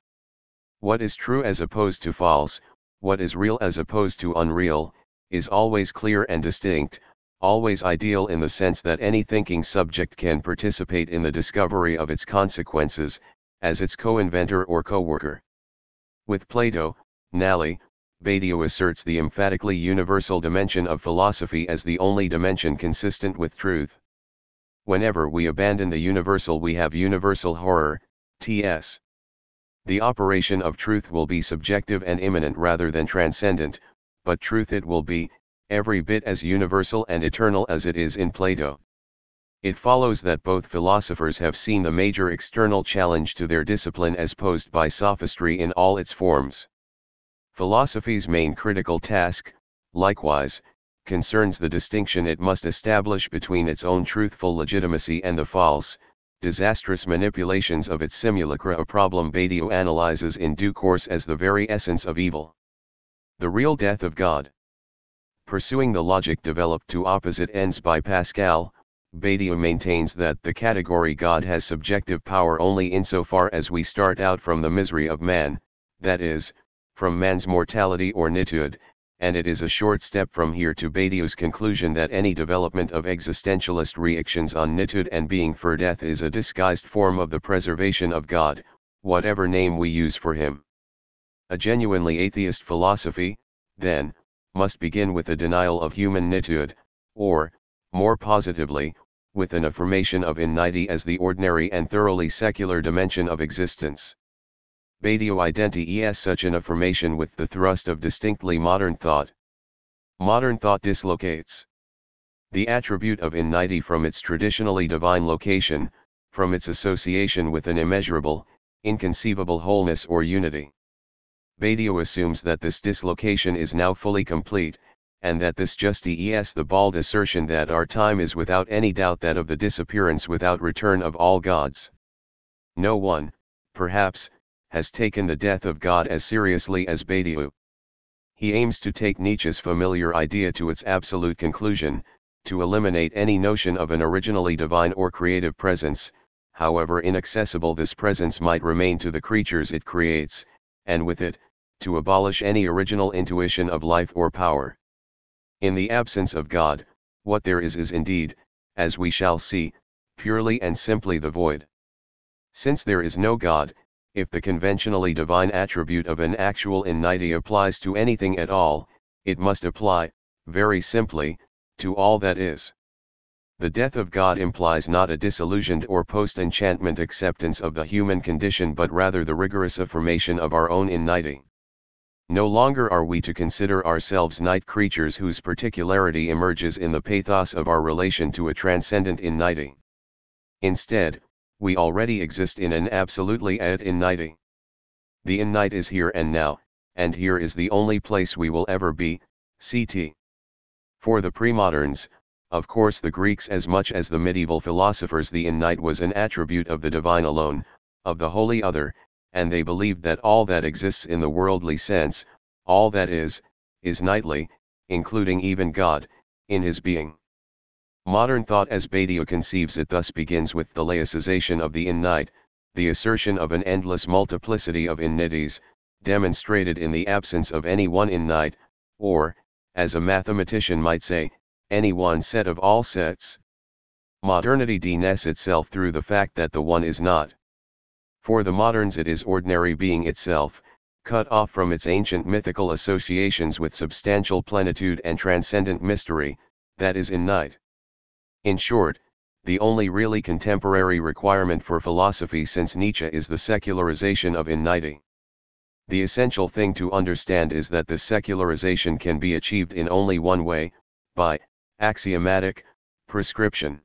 What is true as opposed to false, what is real as opposed to unreal, is always clear and distinct, always ideal in the sense that any thinking subject can participate in the discovery of its consequences, as its co-inventor or co-worker. With Plato, Nally, Badiou asserts the emphatically universal dimension of philosophy as the only dimension consistent with truth. Whenever we abandon the universal we have universal horror, t.s. The operation of truth will be subjective and immanent rather than transcendent, but truth it will be, every bit as universal and eternal as it is in Plato. It follows that both philosophers have seen the major external challenge to their discipline as posed by sophistry in all its forms. Philosophy's main critical task, likewise, concerns the distinction it must establish between its own truthful legitimacy and the false, disastrous manipulations of its simulacra, a problem Badiou analyzes in due course as the very essence of evil. The real death of God. Pursuing the logic developed to opposite ends by Pascal, Badiou maintains that the category God has subjective power only insofar as we start out from the misery of man, that is, from man's mortality or nitude, and it is a short step from here to Badiou's conclusion that any development of existentialist reactions on nitude and being for death is a disguised form of the preservation of God, whatever name we use for him. A genuinely atheist philosophy, then, must begin with a denial of human nitude, or, more positively, with an affirmation of innity as the ordinary and thoroughly secular dimension of existence. Badiou identifies such an affirmation with the thrust of distinctly modern thought. Modern thought dislocates the attribute of innity from its traditionally divine location, from its association with an immeasurable, inconceivable wholeness or unity. Badiou assumes that this dislocation is now fully complete, and that this justifies the bald assertion that our time is without any doubt that of the disappearance without return of all gods. No one, perhaps, has taken the death of God as seriously as Badiou. He aims to take Nietzsche's familiar idea to its absolute conclusion, to eliminate any notion of an originally divine or creative presence, however inaccessible this presence might remain to the creatures it creates, and with it, to abolish any original intuition of life or power. In the absence of God, what there is indeed, as we shall see, purely and simply the void. Since there is no God, if the conventionally divine attribute of an actual innity applies to anything at all, it must apply, very simply, to all that is. The death of God implies not a disillusioned or post-enchantment acceptance of the human condition but rather the rigorous affirmation of our own innity. No longer are we to consider ourselves night creatures whose particularity emerges in the pathos of our relation to a transcendent innity. Instead, we already exist in an absolutely ad innity. The innite is here and now, and here is the only place we will ever be, ct. For the pre-moderns, of course the Greeks as much as the medieval philosophers, the innite was an attribute of the divine alone, of the wholly other, and they believed that all that exists in the worldly sense, all that is nightly, including even God, in his being. Modern thought as Badiou conceives it thus begins with the laicization of the innite, the assertion of an endless multiplicity of innities, demonstrated in the absence of any one innite, or, as a mathematician might say, any one set of all sets. Modernity denies itself through the fact that the one is not. For the moderns it is ordinary being itself, cut off from its ancient mythical associations with substantial plenitude and transcendent mystery, that is innite. In short, the only really contemporary requirement for philosophy since Nietzsche is the secularization of innity. The essential thing to understand is that this secularization can be achieved in only one way, by axiomatic prescription.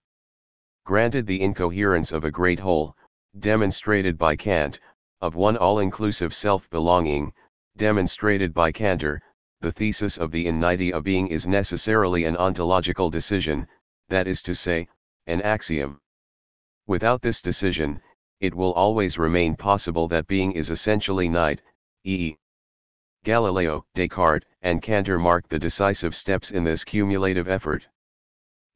Granted the incoherence of a great whole, demonstrated by Kant, of one all-inclusive self-belonging, demonstrated by Cantor, the thesis of the innity of being is necessarily an ontological decision, that is to say, an axiom. Without this decision, it will always remain possible that being is essentially night, e.e. Galileo, Descartes, and Cantor marked the decisive steps in this cumulative effort.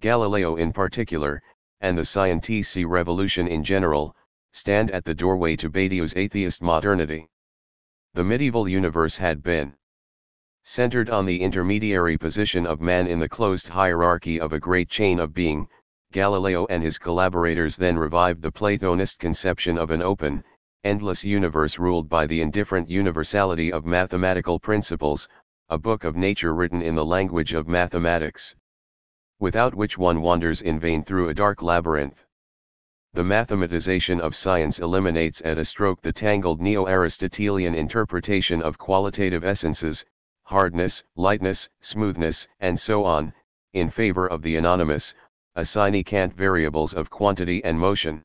Galileo in particular, and the scientific revolution in general, stand at the doorway to Badiou's atheist modernity. The medieval universe had been centered on the intermediary position of man in the closed hierarchy of a great chain of being. Galileo and his collaborators then revived the Platonist conception of an open, endless universe ruled by the indifferent universality of mathematical principles, a book of nature written in the language of mathematics, without which one wanders in vain through a dark labyrinth. The mathematization of science eliminates at a stroke the tangled neo-Aristotelian interpretation of qualitative essences, hardness, lightness, smoothness, and so on, in favor of the anonymous, assigny Kant variables of quantity and motion.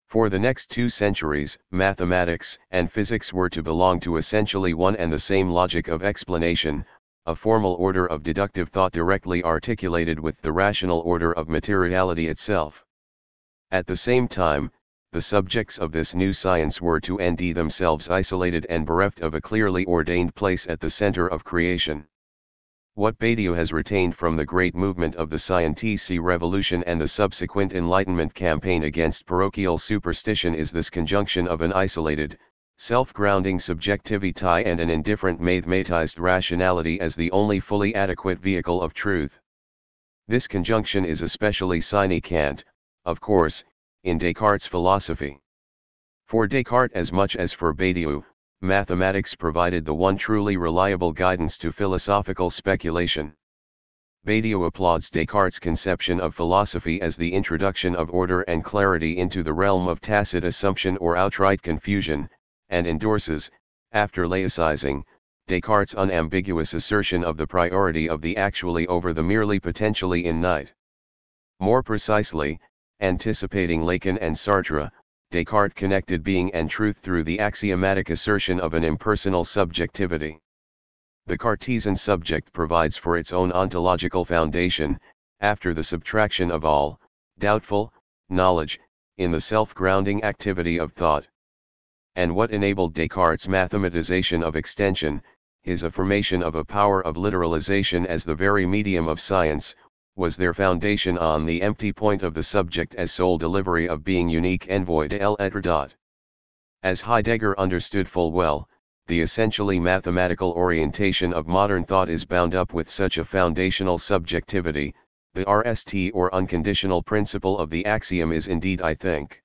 For the next 2 centuries, mathematics and physics were to belong to essentially one and the same logic of explanation, a formal order of deductive thought directly articulated with the rational order of materiality itself. At the same time, the subjects of this new science were to end themselves isolated and bereft of a clearly ordained place at the center of creation. What Badiou has retained from the great movement of the Scientific Revolution and the subsequent Enlightenment campaign against parochial superstition is this conjunction of an isolated, self-grounding subjectivity and an indifferent mathematized rationality as the only fully adequate vehicle of truth. This conjunction is especially sine Kant, of course, in Descartes' philosophy. For Descartes as much as for Badiou, mathematics provided the one truly reliable guidance to philosophical speculation. Badiou applauds Descartes' conception of philosophy as the introduction of order and clarity into the realm of tacit assumption or outright confusion, and endorses, after laicizing, Descartes' unambiguous assertion of the priority of the actually over the merely potentially innate. More precisely, anticipating Lacan and Sartre, Descartes connected being and truth through the axiomatic assertion of an impersonal subjectivity. The Cartesian subject provides for its own ontological foundation, after the subtraction of all, doubtful, knowledge, in the self-grounding activity of thought. And what enabled Descartes' mathematization of extension, his affirmation of a power of literalization as the very medium of science, was their foundation on the empty point of the subject as sole delivery of being unique and void l'être. As Heidegger understood full well, the essentially mathematical orientation of modern thought is bound up with such a foundational subjectivity. The RST or unconditional principle of the axiom is indeed I think.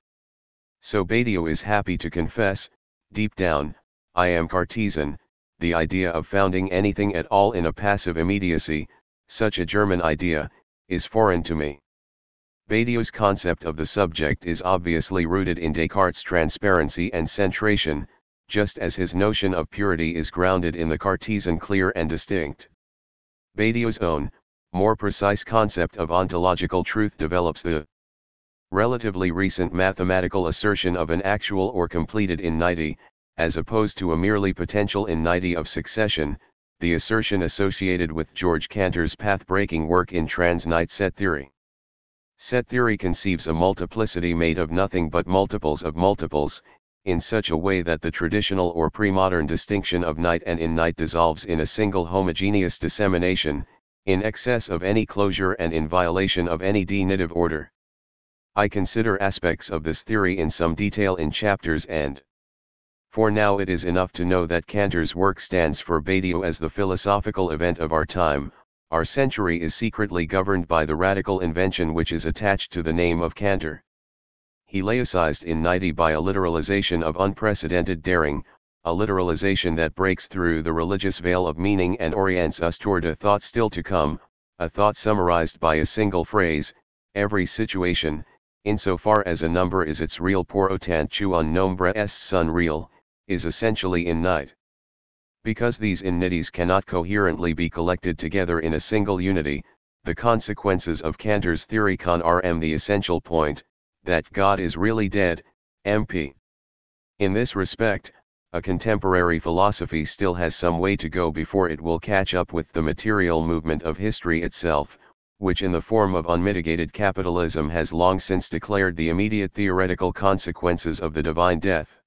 So Badiou is happy to confess, deep down, I am Cartesian. The idea of founding anything at all in a passive immediacy, such a German idea, is foreign to me. Badiou's concept of the subject is obviously rooted in Descartes' transparency and centration, just as his notion of purity is grounded in the Cartesian clear and distinct. Badiou's own, more precise concept of ontological truth develops the relatively recent mathematical assertion of an actual or completed innity, as opposed to a merely potential innity of succession, the assertion associated with George Cantor's path-breaking work in transnite set theory. Set theory conceives a multiplicity made of nothing but multiples of multiples, in such a way that the traditional or pre-modern distinction of nite and innite dissolves in a single homogeneous dissemination, in excess of any closure and in violation of any denitive order. I consider aspects of this theory in some detail in chapters and. For now it is enough to know that Cantor's work stands for Badiou as the philosophical event of our time. Our century is secretly governed by the radical invention which is attached to the name of Cantor. He laicized innity by a literalization of unprecedented daring, a literalization that breaks through the religious veil of meaning and orients us toward a thought still to come, a thought summarized by a single phrase: every situation, insofar as a number is its real pour autant que un nombre est son real, is essentially innate. Because these innities cannot coherently be collected together in a single unity, the consequences of Cantor's theory are the essential point, that God is really dead, MP. In this respect, a contemporary philosophy still has some way to go before it will catch up with the material movement of history itself, which in the form of unmitigated capitalism has long since declared the immediate theoretical consequences of the divine death.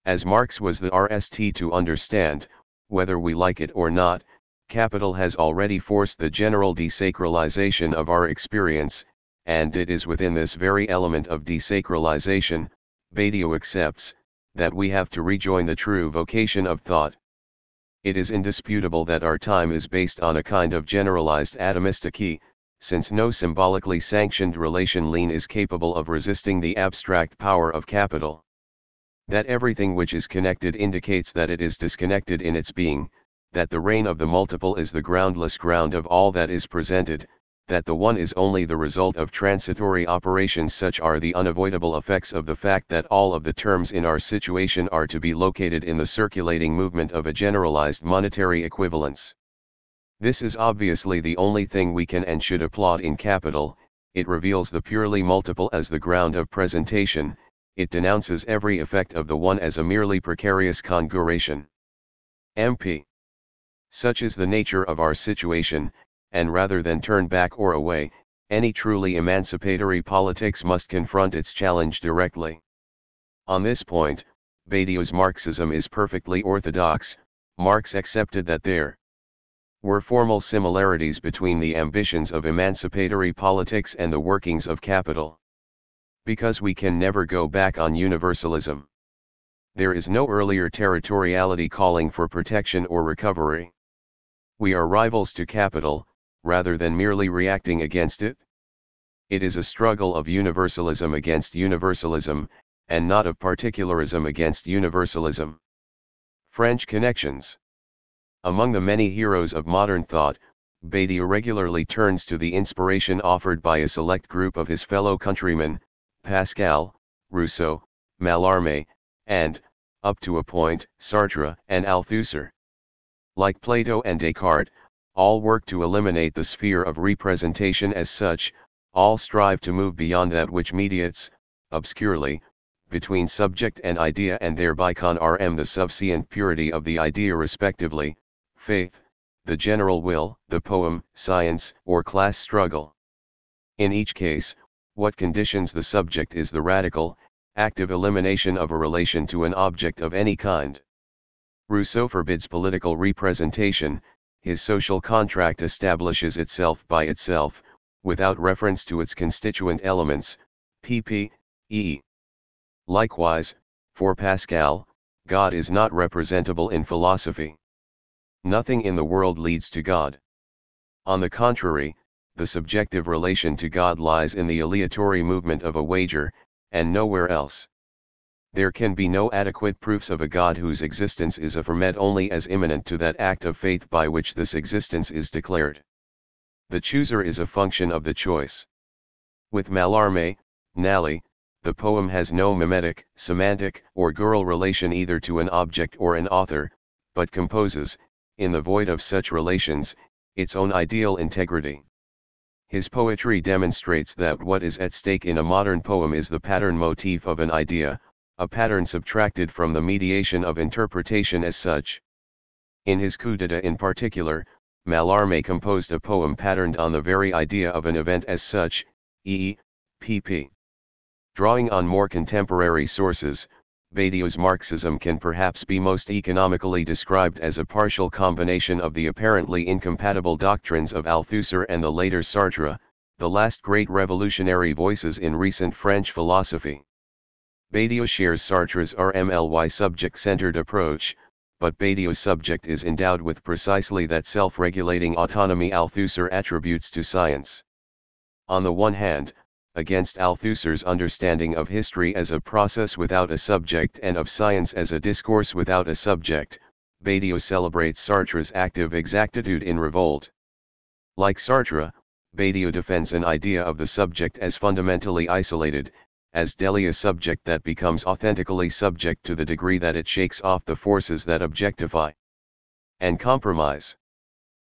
As Marx was the RST to understand, whether we like it or not, capital has already forced the general desacralization of our experience, and it is within this very element of desacralization, Badiou accepts, that we have to rejoin the true vocation of thought. It is indisputable that our time is based on a kind of generalized atomistic, since no symbolically sanctioned relation lean is capable of resisting the abstract power of capital. That everything which is connected indicates that it is disconnected in its being, that the reign of the multiple is the groundless ground of all that is presented, that the one is only the result of transitory operations. Such are the unavoidable effects of the fact that all of the terms in our situation are to be located in the circulating movement of a generalized monetary equivalence. This is obviously the only thing we can and should applaud in capital. It reveals the purely multiple as the ground of presentation, it denounces every effect of the one as a merely precarious congruation. MP. Such is the nature of our situation, and rather than turn back or away, any truly emancipatory politics must confront its challenge directly. On this point, Badiou's Marxism is perfectly orthodox. Marx accepted that there were formal similarities between the ambitions of emancipatory politics and the workings of capital. Because we can never go back on universalism. There is no earlier territoriality calling for protection or recovery. We are rivals to capital, rather than merely reacting against it. It is a struggle of universalism against universalism, and not of particularism against universalism. French connections. Among the many heroes of modern thought, Badiou regularly turns to the inspiration offered by a select group of his fellow countrymen, Pascal, Rousseau, Mallarmé, and, up to a point, Sartre and Althusser. Like Plato and Descartes, all work to eliminate the sphere of representation as such, all strive to move beyond that which mediates, obscurely, between subject and idea, and thereby con-rm the subscient purity of the idea respectively, faith, the general will, the poem, science, or class struggle. In each case, what conditions the subject is the radical, active elimination of a relation to an object of any kind. Rousseau forbids political representation, his social contract establishes itself by itself, without reference to its constituent elements, pp. e. Likewise, for Pascal, God is not representable in philosophy. Nothing in the world leads to God. On the contrary, the subjective relation to God lies in the aleatory movement of a wager, and nowhere else. There can be no adequate proofs of a God whose existence is affirmed only as immanent to that act of faith by which this existence is declared. The chooser is a function of the choice. With Mallarmé, Nally, the poem has no mimetic, semantic, or gural relation either to an object or an author, but composes, in the void of such relations, its own ideal integrity. His poetry demonstrates that what is at stake in a modern poem is the pattern motif of an idea, a pattern subtracted from the mediation of interpretation as such. In his coup d'état in particular, Mallarmé composed a poem patterned on the very idea of an event as such, e. pp. Drawing on more contemporary sources, Badiou's Marxism can perhaps be most economically described as a partial combination of the apparently incompatible doctrines of Althusser and the later Sartre, the last great revolutionary voices in recent French philosophy. Badiou shares Sartre's RMLY subject-centered approach, but Badiou's subject is endowed with precisely that self-regulating autonomy Althusser attributes to science. On the one hand, against Althusser's understanding of history as a process without a subject and of science as a discourse without a subject, Badiou celebrates Sartre's active exactitude in revolt. Like Sartre, Badiou defends an idea of the subject as fundamentally isolated, as deli a subject that becomes authentically subject to the degree that it shakes off the forces that objectify and compromise.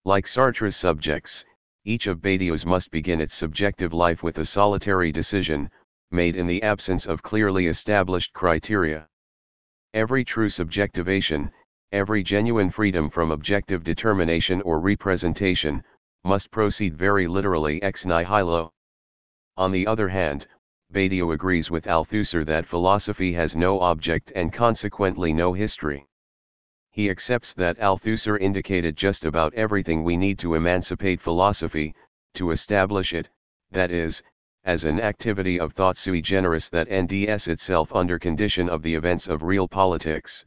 Like Sartre's subjects, each of Badiou's must begin its subjective life with a solitary decision, made in the absence of clearly established criteria. Every true subjectivation, every genuine freedom from objective determination or representation, must proceed very literally ex nihilo. On the other hand, Badiou agrees with Althusser that philosophy has no object and consequently no history. He accepts that Althusser indicated just about everything we need to emancipate philosophy, to establish it, that is, as an activity of thought sui generis that nds itself under condition of the events of real politics.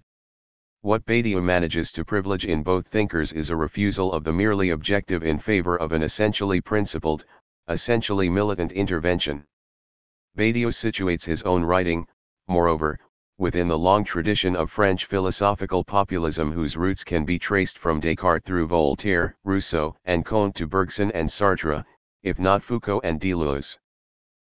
What Badiou manages to privilege in both thinkers is a refusal of the merely objective in favor of an essentially principled, essentially militant intervention. Badiou situates his own writing, moreover, within the long tradition of French philosophical populism whose roots can be traced from Descartes through Voltaire, Rousseau, and Comte to Bergson and Sartre, if not Foucault and Deleuze.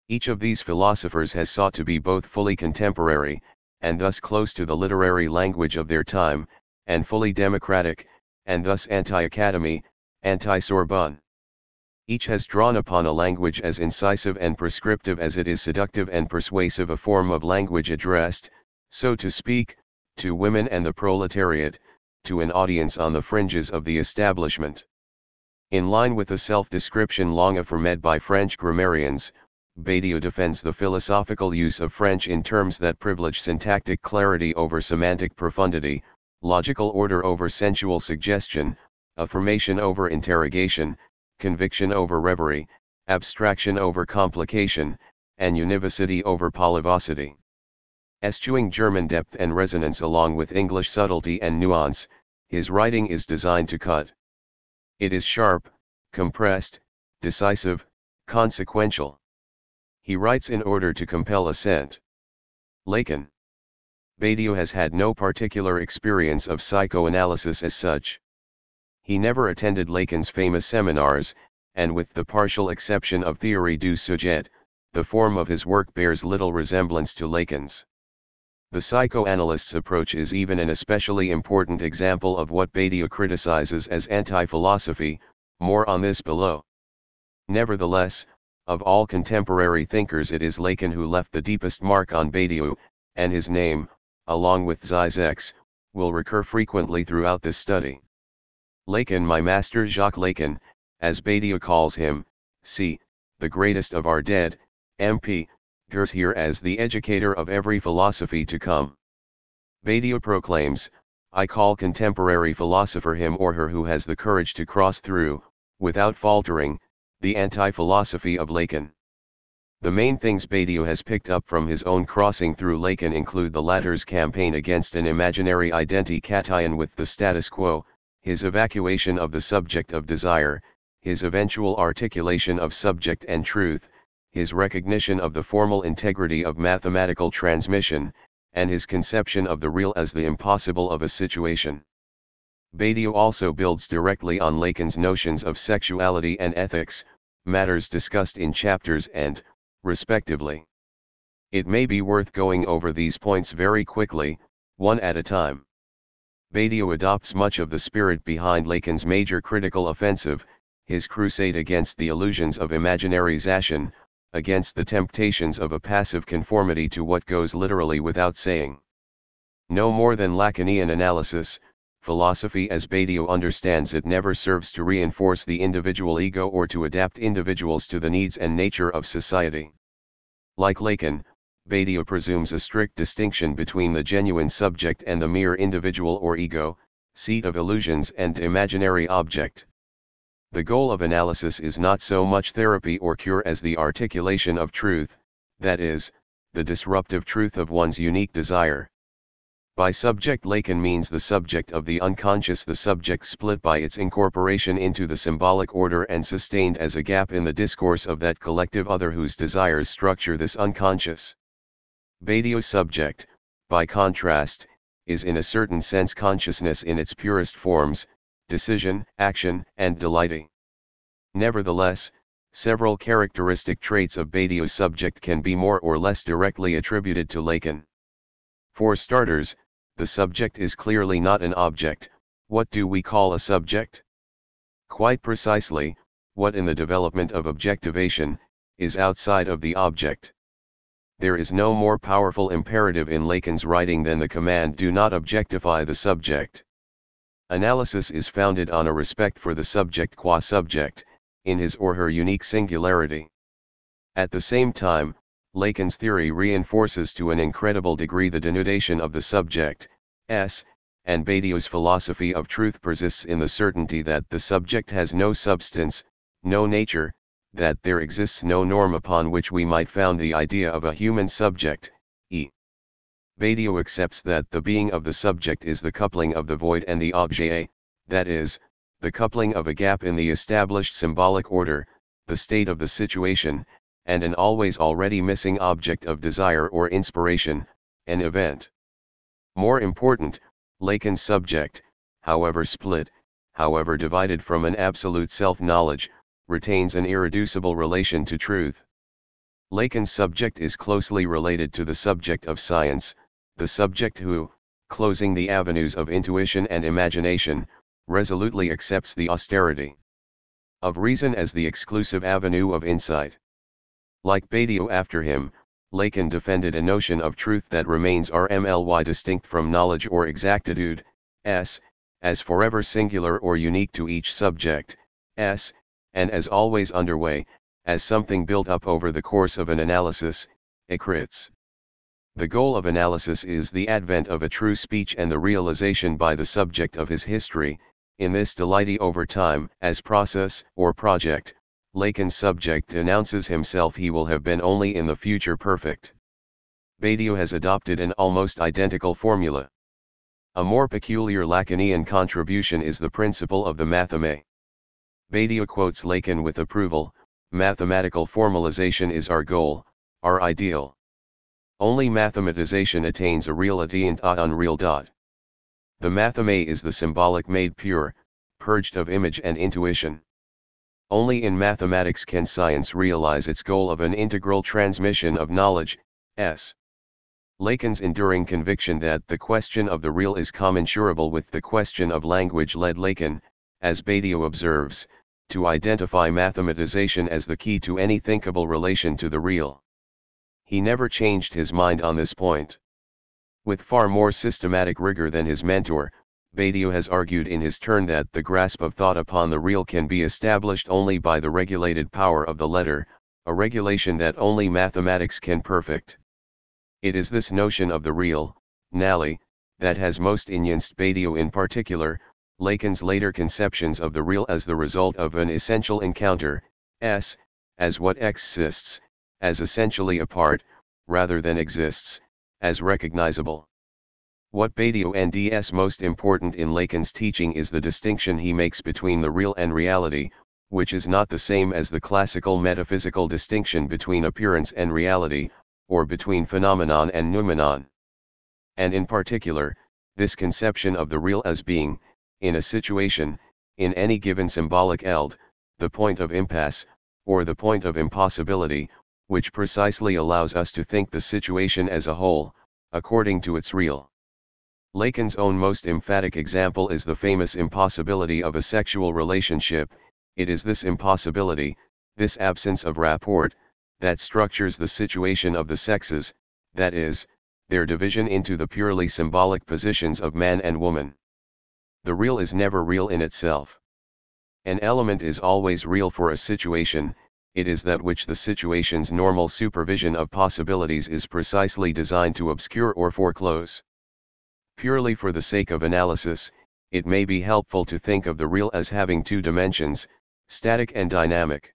Each of these philosophers has sought to be both fully contemporary, and thus close to the literary language of their time, and fully democratic, and thus anti-academy, anti-Sorbonne. Each has drawn upon a language as incisive and prescriptive as it is seductive and persuasive, a form of language addressed, so to speak, to women and the proletariat, to an audience on the fringes of the establishment. In line with the self-description long affirmed by French grammarians, Badiou defends the philosophical use of French in terms that privilege syntactic clarity over semantic profundity, logical order over sensual suggestion, affirmation over interrogation, conviction over reverie, abstraction over complication, and univocity over polyvocity. Eschewing German depth and resonance along with English subtlety and nuance, his writing is designed to cut. It is sharp, compressed, decisive, consequential. He writes in order to compel assent. Lacan. Badiou has had no particular experience of psychoanalysis as such. He never attended Lacan's famous seminars, and with the partial exception of Théorie du sujet, the form of his work bears little resemblance to Lacan's. The psychoanalyst's approach is even an especially important example of what Badiou criticizes as anti-philosophy, more on this below. Nevertheless, of all contemporary thinkers it is Lacan who left the deepest mark on Badiou, and his name, along with Zizek's, will recur frequently throughout this study. Lacan, my master Jacques Lacan, as Badiou calls him, c. the greatest of our dead, MP, gers here as the educator of every philosophy to come. Badiou proclaims, I call contemporary philosopher him or her who has the courage to cross through, without faltering, the anti-philosophy of Lacan. The main things Badiou has picked up from his own crossing through Lacan include the latter's campaign against an imaginary identikation with the status quo, his evacuation of the subject of desire, his eventual articulation of subject and truth, his recognition of the formal integrity of mathematical transmission, and his conception of the real as the impossible of a situation. Badiou also builds directly on Lacan's notions of sexuality and ethics, matters discussed in chapters and, respectively. It may be worth going over these points very quickly, one at a time. Badiou adopts much of the spirit behind Lacan's major critical offensive, his crusade against the illusions of imaginarization, against the temptations of a passive conformity to what goes literally without saying. No more than Lacanian analysis, philosophy as Badiou understands it never serves to reinforce the individual ego or to adapt individuals to the needs and nature of society. Like Lacan, Badiou presumes a strict distinction between the genuine subject and the mere individual or ego, seat of illusions and imaginary object. The goal of analysis is not so much therapy or cure as the articulation of truth, that is, the disruptive truth of one's unique desire. By subject Lacan means the subject of the unconscious, the subject split by its incorporation into the symbolic order and sustained as a gap in the discourse of that collective other whose desires structure this unconscious. Badiou's subject, by contrast, is in a certain sense consciousness in its purest forms, decision, action, and delighting. Nevertheless, several characteristic traits of Badiou's subject can be more or less directly attributed to Lacan. For starters, the subject is clearly not an object. What do we call a subject? Quite precisely, what in the development of objectivation, is outside of the object. There is no more powerful imperative in Lacan's writing than the command do not objectify the subject. Analysis is founded on a respect for the subject qua subject, in his or her unique singularity. At the same time, Lacan's theory reinforces to an incredible degree the denudation of the subject, and Badiou's philosophy of truth persists in the certainty that the subject has no substance, no nature, that there exists no norm upon which we might found the idea of a human subject, e. Badiou accepts that the being of the subject is the coupling of the void and the objet, that is, the coupling of a gap in the established symbolic order, the state of the situation, and an always already missing object of desire or inspiration, an event. More important, Lacan's subject, however split, however divided from an absolute self-knowledge, retains an irreducible relation to truth. Lacan's subject is closely related to the subject of science, the subject who, closing the avenues of intuition and imagination, resolutely accepts the austerity of reason as the exclusive avenue of insight. Like Badiou after him, Lacan defended a notion of truth that remains RMLY distinct from knowledge or exactitude, as forever singular or unique to each subject, and as always underway, as something built up over the course of an analysis, écrits. The goal of analysis is the advent of a true speech and the realization by the subject of his history, in this delighty over time as process or project. Lacan's subject announces himself he will have been only in the future perfect. Badiou has adopted an almost identical formula. A more peculiar Lacanian contribution is the principle of the matheme. Badiou quotes Lacan with approval: mathematical formalization is our goal, our ideal. Only mathematization attains a reality and a unreal dot. The matheme is the symbolic made pure, purged of image and intuition. Only in mathematics can science realize its goal of an integral transmission of knowledge. Lacan's enduring conviction that the question of the real is commensurable with the question of language led Lacan, as Badiou observes, to identify mathematization as the key to any thinkable relation to the real. He never changed his mind on this point. With far more systematic rigor than his mentor, Badiou has argued in his turn that the grasp of thought upon the real can be established only by the regulated power of the letter, a regulation that only mathematics can perfect. It is this notion of the real, Nally, that has most entranced Badiou in particular. Lacan's later conceptions of the real as the result of an essential encounter, as what exists, as essentially apart, rather than exists, as recognizable. What Badiou nds most important in Lacan's teaching is the distinction he makes between the real and reality, which is not the same as the classical metaphysical distinction between appearance and reality, or between phenomenon and noumenon. And in particular, this conception of the real as being, in a situation, in any given symbolic eld, the point of impasse, or the point of impossibility, which precisely allows us to think the situation as a whole, according to its real. Lacan's own most emphatic example is the famous impossibility of a sexual relationship. It is this impossibility, this absence of rapport, that structures the situation of the sexes, that is, their division into the purely symbolic positions of man and woman. The real is never real in itself. An element is always real for a situation. It is that which the situation's normal supervision of possibilities is precisely designed to obscure or foreclose. Purely for the sake of analysis, it may be helpful to think of the real as having two dimensions, static and dynamic.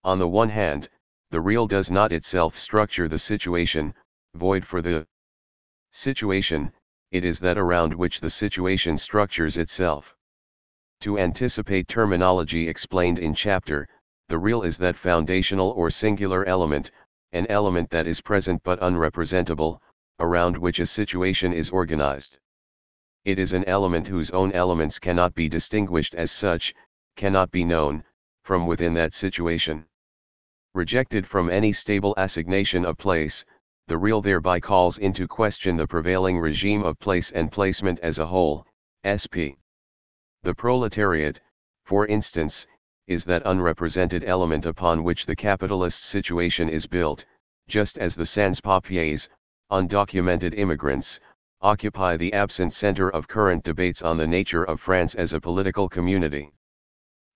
On the one hand, the real does not itself structure the situation, void for the situation, it is that around which the situation structures itself. To anticipate terminology explained in chapter, the real is that foundational or singular element, an element that is present but unrepresentable, around which a situation is organized. It is an element whose own elements cannot be distinguished as such, cannot be known, from within that situation. Rejected from any stable assignation of place, the real thereby calls into question the prevailing regime of place and placement as a whole, sp. The proletariat, for instance, is that unrepresented element upon which the capitalist situation is built, just as the sans-papiers, undocumented immigrants, occupy the absent center of current debates on the nature of France as a political community.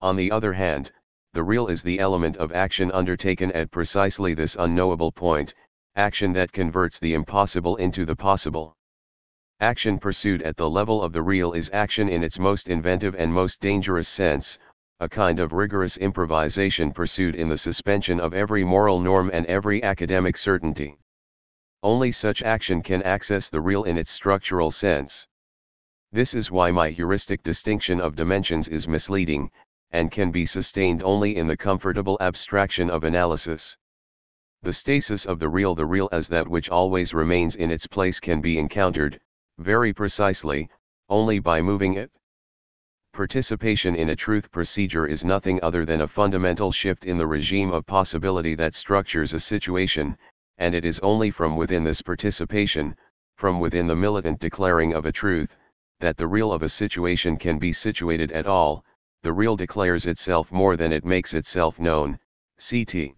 On the other hand, the real is the element of action undertaken at precisely this unknowable point, action that converts the impossible into the possible. Action pursued at the level of the real is action in its most inventive and most dangerous sense, a kind of rigorous improvisation pursued in the suspension of every moral norm and every academic certainty. Only such action can access the real in its structural sense. This is why my heuristic distinction of dimensions is misleading, and can be sustained only in the comfortable abstraction of analysis. The stasis of the real as that which always remains in its place can be encountered, very precisely, only by moving it. Participation in a truth procedure is nothing other than a fundamental shift in the regime of possibility that structures a situation, and it is only from within this participation, from within the militant declaring of a truth, that the real of a situation can be situated at all. The real declares itself more than it makes itself known. Ct.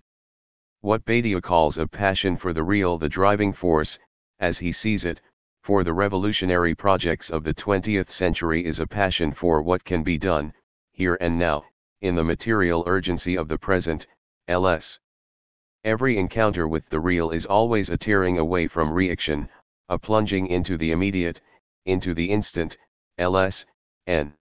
What Badiou calls a passion for the real, the driving force, as he sees it, for the revolutionary projects of the 20th century, is a passion for what can be done, here and now, in the material urgency of the present, ls. Every encounter with the real is always a tearing away from reaction, a plunging into the immediate, into the instant, ls. n.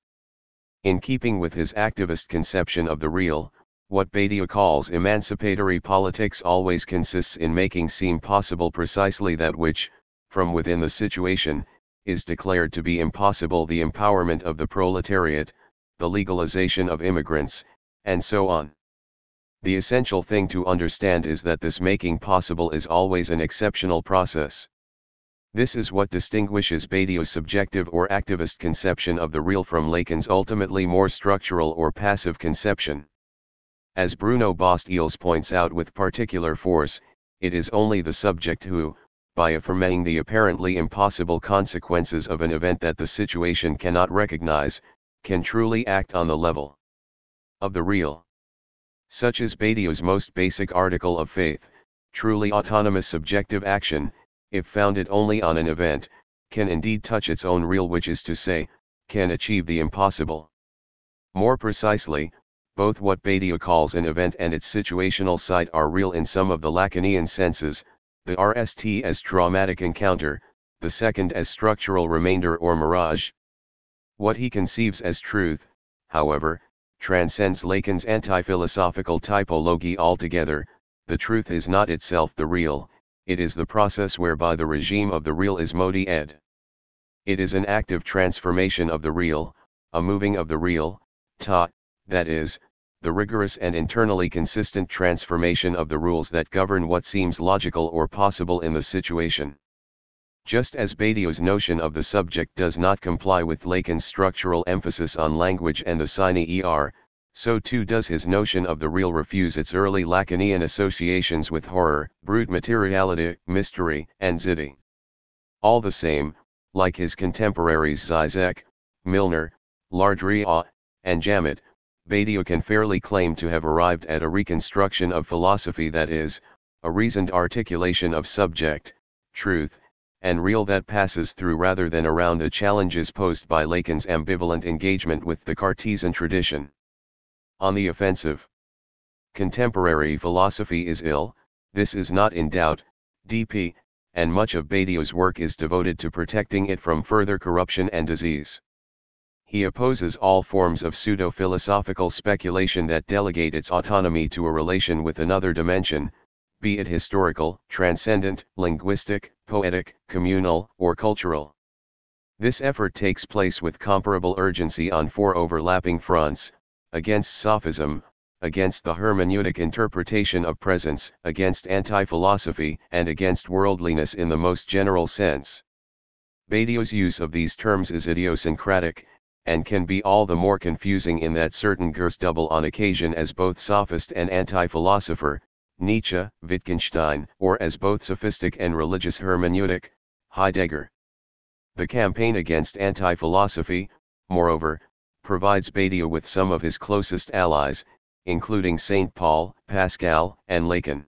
In keeping with his activist conception of the real, what Badiou calls emancipatory politics always consists in making seem possible precisely that which, from within the situation, is declared to be impossible: the empowerment of the proletariat, the legalization of immigrants, and so on. The essential thing to understand is that this making possible is always an exceptional process. This is what distinguishes Badiou's subjective or activist conception of the real from Lacan's ultimately more structural or passive conception. As Bruno Bostiels points out with particular force, it is only the subject who, by affirming the apparently impossible consequences of an event that the situation cannot recognize, can truly act on the level of the real. Such is Badiou's most basic article of faith: truly autonomous subjective action, if founded only on an event, can indeed touch its own real, which is to say, can achieve the impossible. More precisely, both what Badiou calls an event and its situational side are real in some of the Lacanian senses, the RST as traumatic encounter, the second as structural remainder or mirage. What he conceives as truth, however, transcends Lacan's anti-philosophical typology altogether. The truth is not itself the real, it is the process whereby the regime of the real is modi ed. It is an active transformation of the real, a moving of the real, that is, the rigorous and internally consistent transformation of the rules that govern what seems logical or possible in the situation. Just as Badiou's notion of the subject does not comply with Lacan's structural emphasis on language and the sine er, so too does his notion of the real refuse its early Lacanian associations with horror, brute materiality, mystery, and zitti. All the same, like his contemporaries Zizek, Milner, Lardria, and Jamet, Badiou can fairly claim to have arrived at a reconstruction of philosophy that is, a reasoned articulation of subject, truth, and real that passes through rather than around the challenges posed by Lacan's ambivalent engagement with the Cartesian tradition. On the offensive. Contemporary philosophy is ill, this is not in doubt, dp, and much of Badiou's work is devoted to protecting it from further corruption and disease. He opposes all forms of pseudo-philosophical speculation that delegate its autonomy to a relation with another dimension, be it historical, transcendent, linguistic, poetic, communal, or cultural. This effort takes place with comparable urgency on four overlapping fronts: against sophism, against the hermeneutic interpretation of presence, against anti-philosophy, and against worldliness in the most general sense. Badiou's use of these terms is idiosyncratic, and can be all the more confusing in that certain gers double on occasion as both sophist and anti-philosopher, Nietzsche, Wittgenstein, or as both sophistic and religious hermeneutic, Heidegger. The campaign against anti-philosophy, moreover, provides Badiou with some of his closest allies, including Saint Paul, Pascal, and Lacan.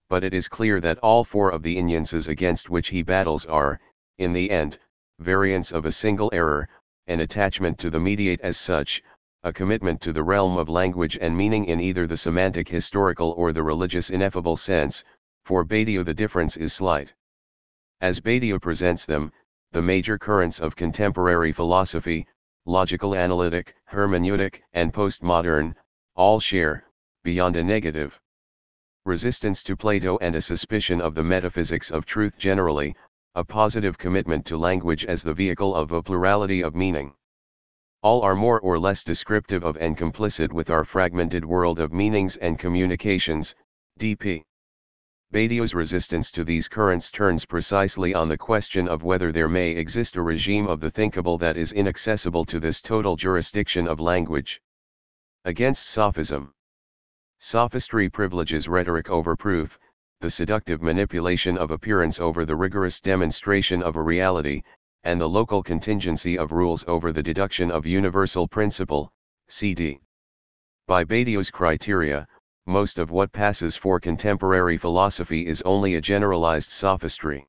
But it is clear that all four of the instances against which he battles are, in the end, variants of a single error: an attachment to the mediate as such, a commitment to the realm of language and meaning in either the semantic historical or the religious ineffable sense. For Badiou the difference is slight. As Badiou presents them, the major currents of contemporary philosophy, logical analytic, hermeneutic, and postmodern, all share, beyond a negative resistance to Plato and a suspicion of the metaphysics of truth generally, a positive commitment to language as the vehicle of a plurality of meaning. All are more or less descriptive of and complicit with our fragmented world of meanings and communications, dp. Badiou's resistance to these currents turns precisely on the question of whether there may exist a regime of the thinkable that is inaccessible to this total jurisdiction of language. Against sophism. Sophistry privileges rhetoric over proof, the seductive manipulation of appearance over the rigorous demonstration of a reality, and the local contingency of rules over the deduction of universal principle, cd. By Badiou's criteria, most of what passes for contemporary philosophy is only a generalized sophistry.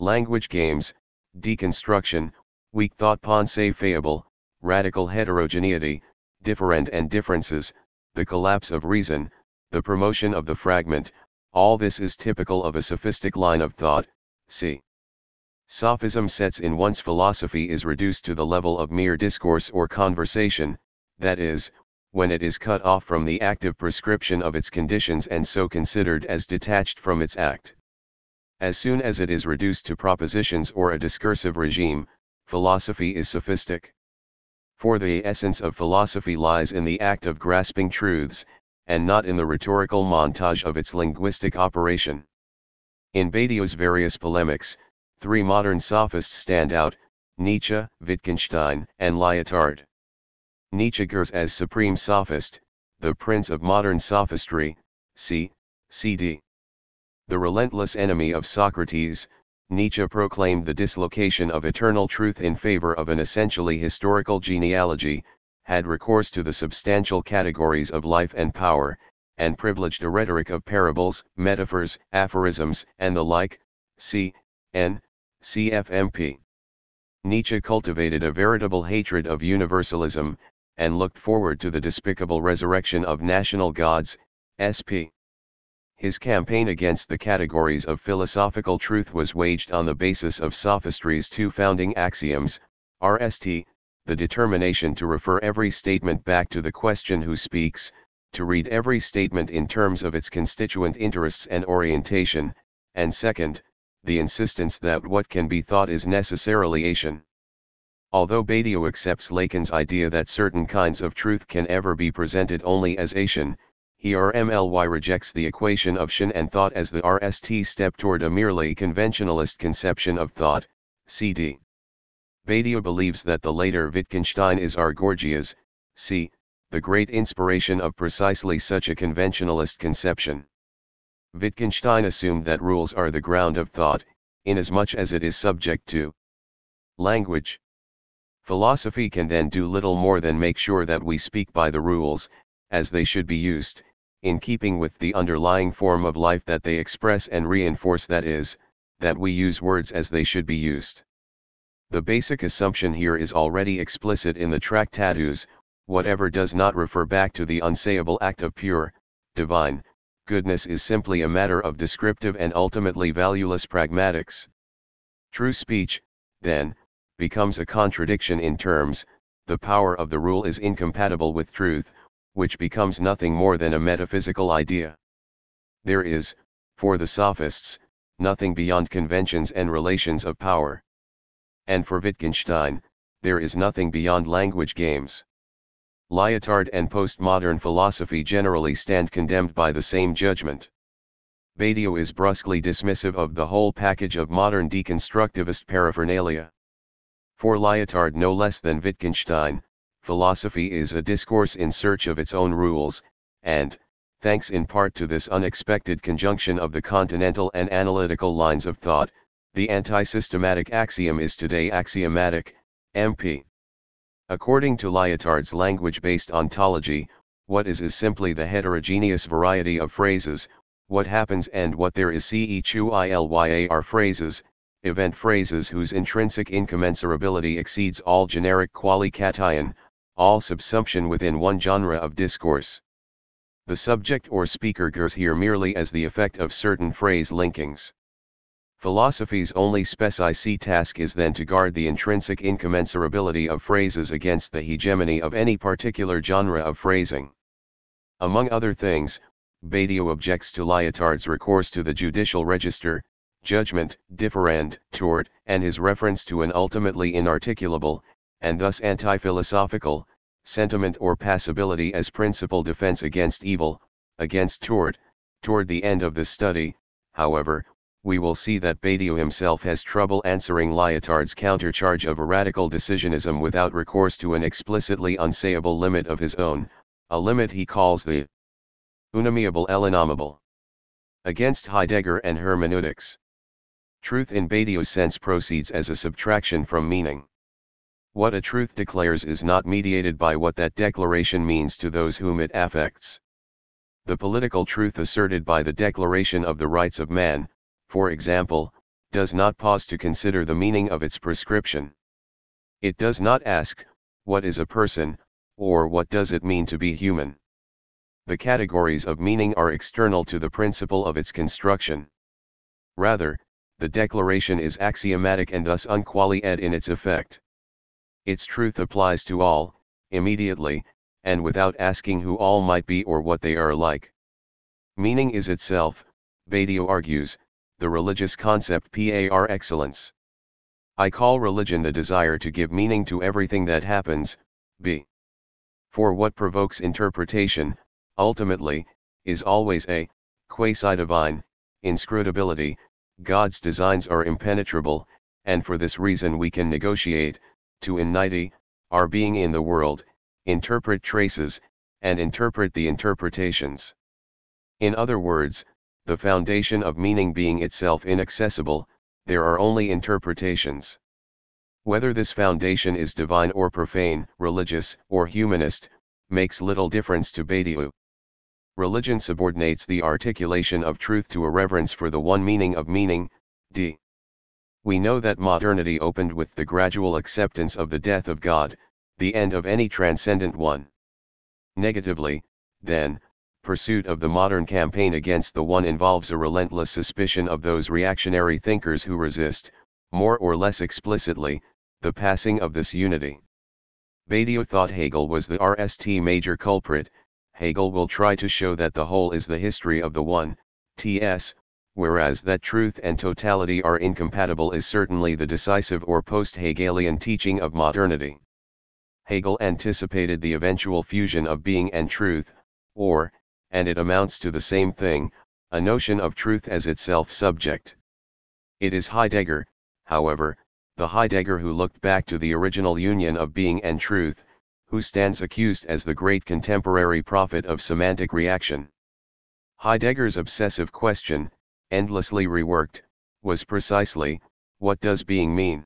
Language games, deconstruction, weak thought pensée fable, radical heterogeneity, differend and differences, the collapse of reason, the promotion of the fragment, all this is typical of a sophistic line of thought. C. Sophism sets in once philosophy is reduced to the level of mere discourse or conversation, that is, when it is cut off from the active prescription of its conditions and so considered as detached from its act. As soon as it is reduced to propositions or a discursive regime, philosophy is sophistic. For the essence of philosophy lies in the act of grasping truths, and not in the rhetorical montage of its linguistic operation. In Badiou's various polemics, three modern sophists stand out: Nietzsche, Wittgenstein, and Lyotard. Nietzsche goes as supreme sophist, the prince of modern sophistry, cd. The relentless enemy of Socrates, Nietzsche proclaimed the dislocation of eternal truth in favor of an essentially historical genealogy, had recourse to the substantial categories of life and power, and privileged a rhetoric of parables, metaphors, aphorisms, and the like, cf. Nietzsche cultivated a veritable hatred of universalism, and looked forward to the despicable resurrection of national gods, sp. His campaign against the categories of philosophical truth was waged on the basis of sophistry's two founding axioms, rst, the determination to refer every statement back to the question who speaks, to read every statement in terms of its constituent interests and orientation, and second, the insistence that what can be thought is necessarily Asian. Although Badiou accepts Lacan's idea that certain kinds of truth can ever be presented only as Asian, he rejects the equation of Shin and thought as the RST step toward a merely conventionalist conception of thought, cd. Badiou believes that the later Wittgenstein is Gorgias, the great inspiration of precisely such a conventionalist conception. Wittgenstein assumed that rules are the ground of thought, inasmuch as it is subject to language. Philosophy can then do little more than make sure that we speak by the rules, as they should be used, in keeping with the underlying form of life that they express and reinforce, that is, that we use words as they should be used. The basic assumption here is already explicit in the Tractatus: whatever does not refer back to the unsayable act of pure, divine, goodness is simply a matter of descriptive and ultimately valueless pragmatics. True speech, then, becomes a contradiction in terms. The power of the rule is incompatible with truth, which becomes nothing more than a metaphysical idea. There is, for the sophists, nothing beyond conventions and relations of power. And for Wittgenstein, there is nothing beyond language games. Lyotard and postmodern philosophy generally stand condemned by the same judgment. Badiou is brusquely dismissive of the whole package of modern deconstructivist paraphernalia. For Lyotard no less than Wittgenstein, philosophy is a discourse in search of its own rules, and, thanks in part to this unexpected conjunction of the continental and analytical lines of thought, the anti-systematic axiom is today axiomatic, MP. According to Lyotard's language-based ontology, what is simply the heterogeneous variety of phrases. What happens and what there is are phrases, event phrases whose intrinsic incommensurability exceeds all generic qualication, all subsumption within one genre of discourse. The subject or speaker occurs here merely as the effect of certain phrase linkings. Philosophy's only specific task is then to guard the intrinsic incommensurability of phrases against the hegemony of any particular genre of phrasing. Among other things, Badiou objects to Lyotard's recourse to the judicial register, judgment, differend, tort, and his reference to an ultimately inarticulable, and thus anti-philosophical, sentiment or passibility as principal defense against evil, against tort. Toward the end of the study, however, we will see that Badiou himself has trouble answering Lyotard's countercharge of a radical decisionism without recourse to an explicitly unsayable limit of his own, a limit he calls the unamiable l'inommable. Against Heidegger and hermeneutics. Truth in Badiou's sense proceeds as a subtraction from meaning. What a truth declares is not mediated by what that declaration means to those whom it affects. The political truth asserted by the Declaration of the Rights of Man, for example, does not pause to consider the meaning of its prescription. It does not ask, what is a person, or what does it mean to be human? The categories of meaning are external to the principle of its construction. Rather, the declaration is axiomatic and thus unqualified in its effect. Its truth applies to all, immediately, and without asking who all might be or what they are like. Meaning is itself, Badiou argues, the religious concept par excellence. I call religion the desire to give meaning to everything that happens, b. For what provokes interpretation, ultimately, is always a quasi-divine inscrutability. God's designs are impenetrable, and for this reason we can negotiate, to innity, our being in the world, interpret traces, and interpret the interpretations. In other words, the foundation of meaning being itself inaccessible, there are only interpretations. Whether this foundation is divine or profane, religious or humanist, makes little difference to Badiou. Religion subordinates the articulation of truth to a reverence for the one meaning of meaning, d. We know that modernity opened with the gradual acceptance of the death of God, the end of any transcendent one. Negatively, then, pursuit of the modern campaign against the one involves a relentless suspicion of those reactionary thinkers who resist, more or less explicitly, the passing of this unity. Badiou thought Hegel was the RST major culprit. Hegel will try to show that the whole is the history of the one, ts, whereas that truth and totality are incompatible is certainly the decisive or post-Hegelian teaching of modernity. Hegel anticipated the eventual fusion of being and truth, or, and it amounts to the same thing, a notion of truth as itself subject. It is Heidegger, however, the Heidegger who looked back to the original union of being and truth, who stands accused as the great contemporary prophet of semantic reaction. Heidegger's obsessive question, endlessly reworked, was precisely, what does being mean?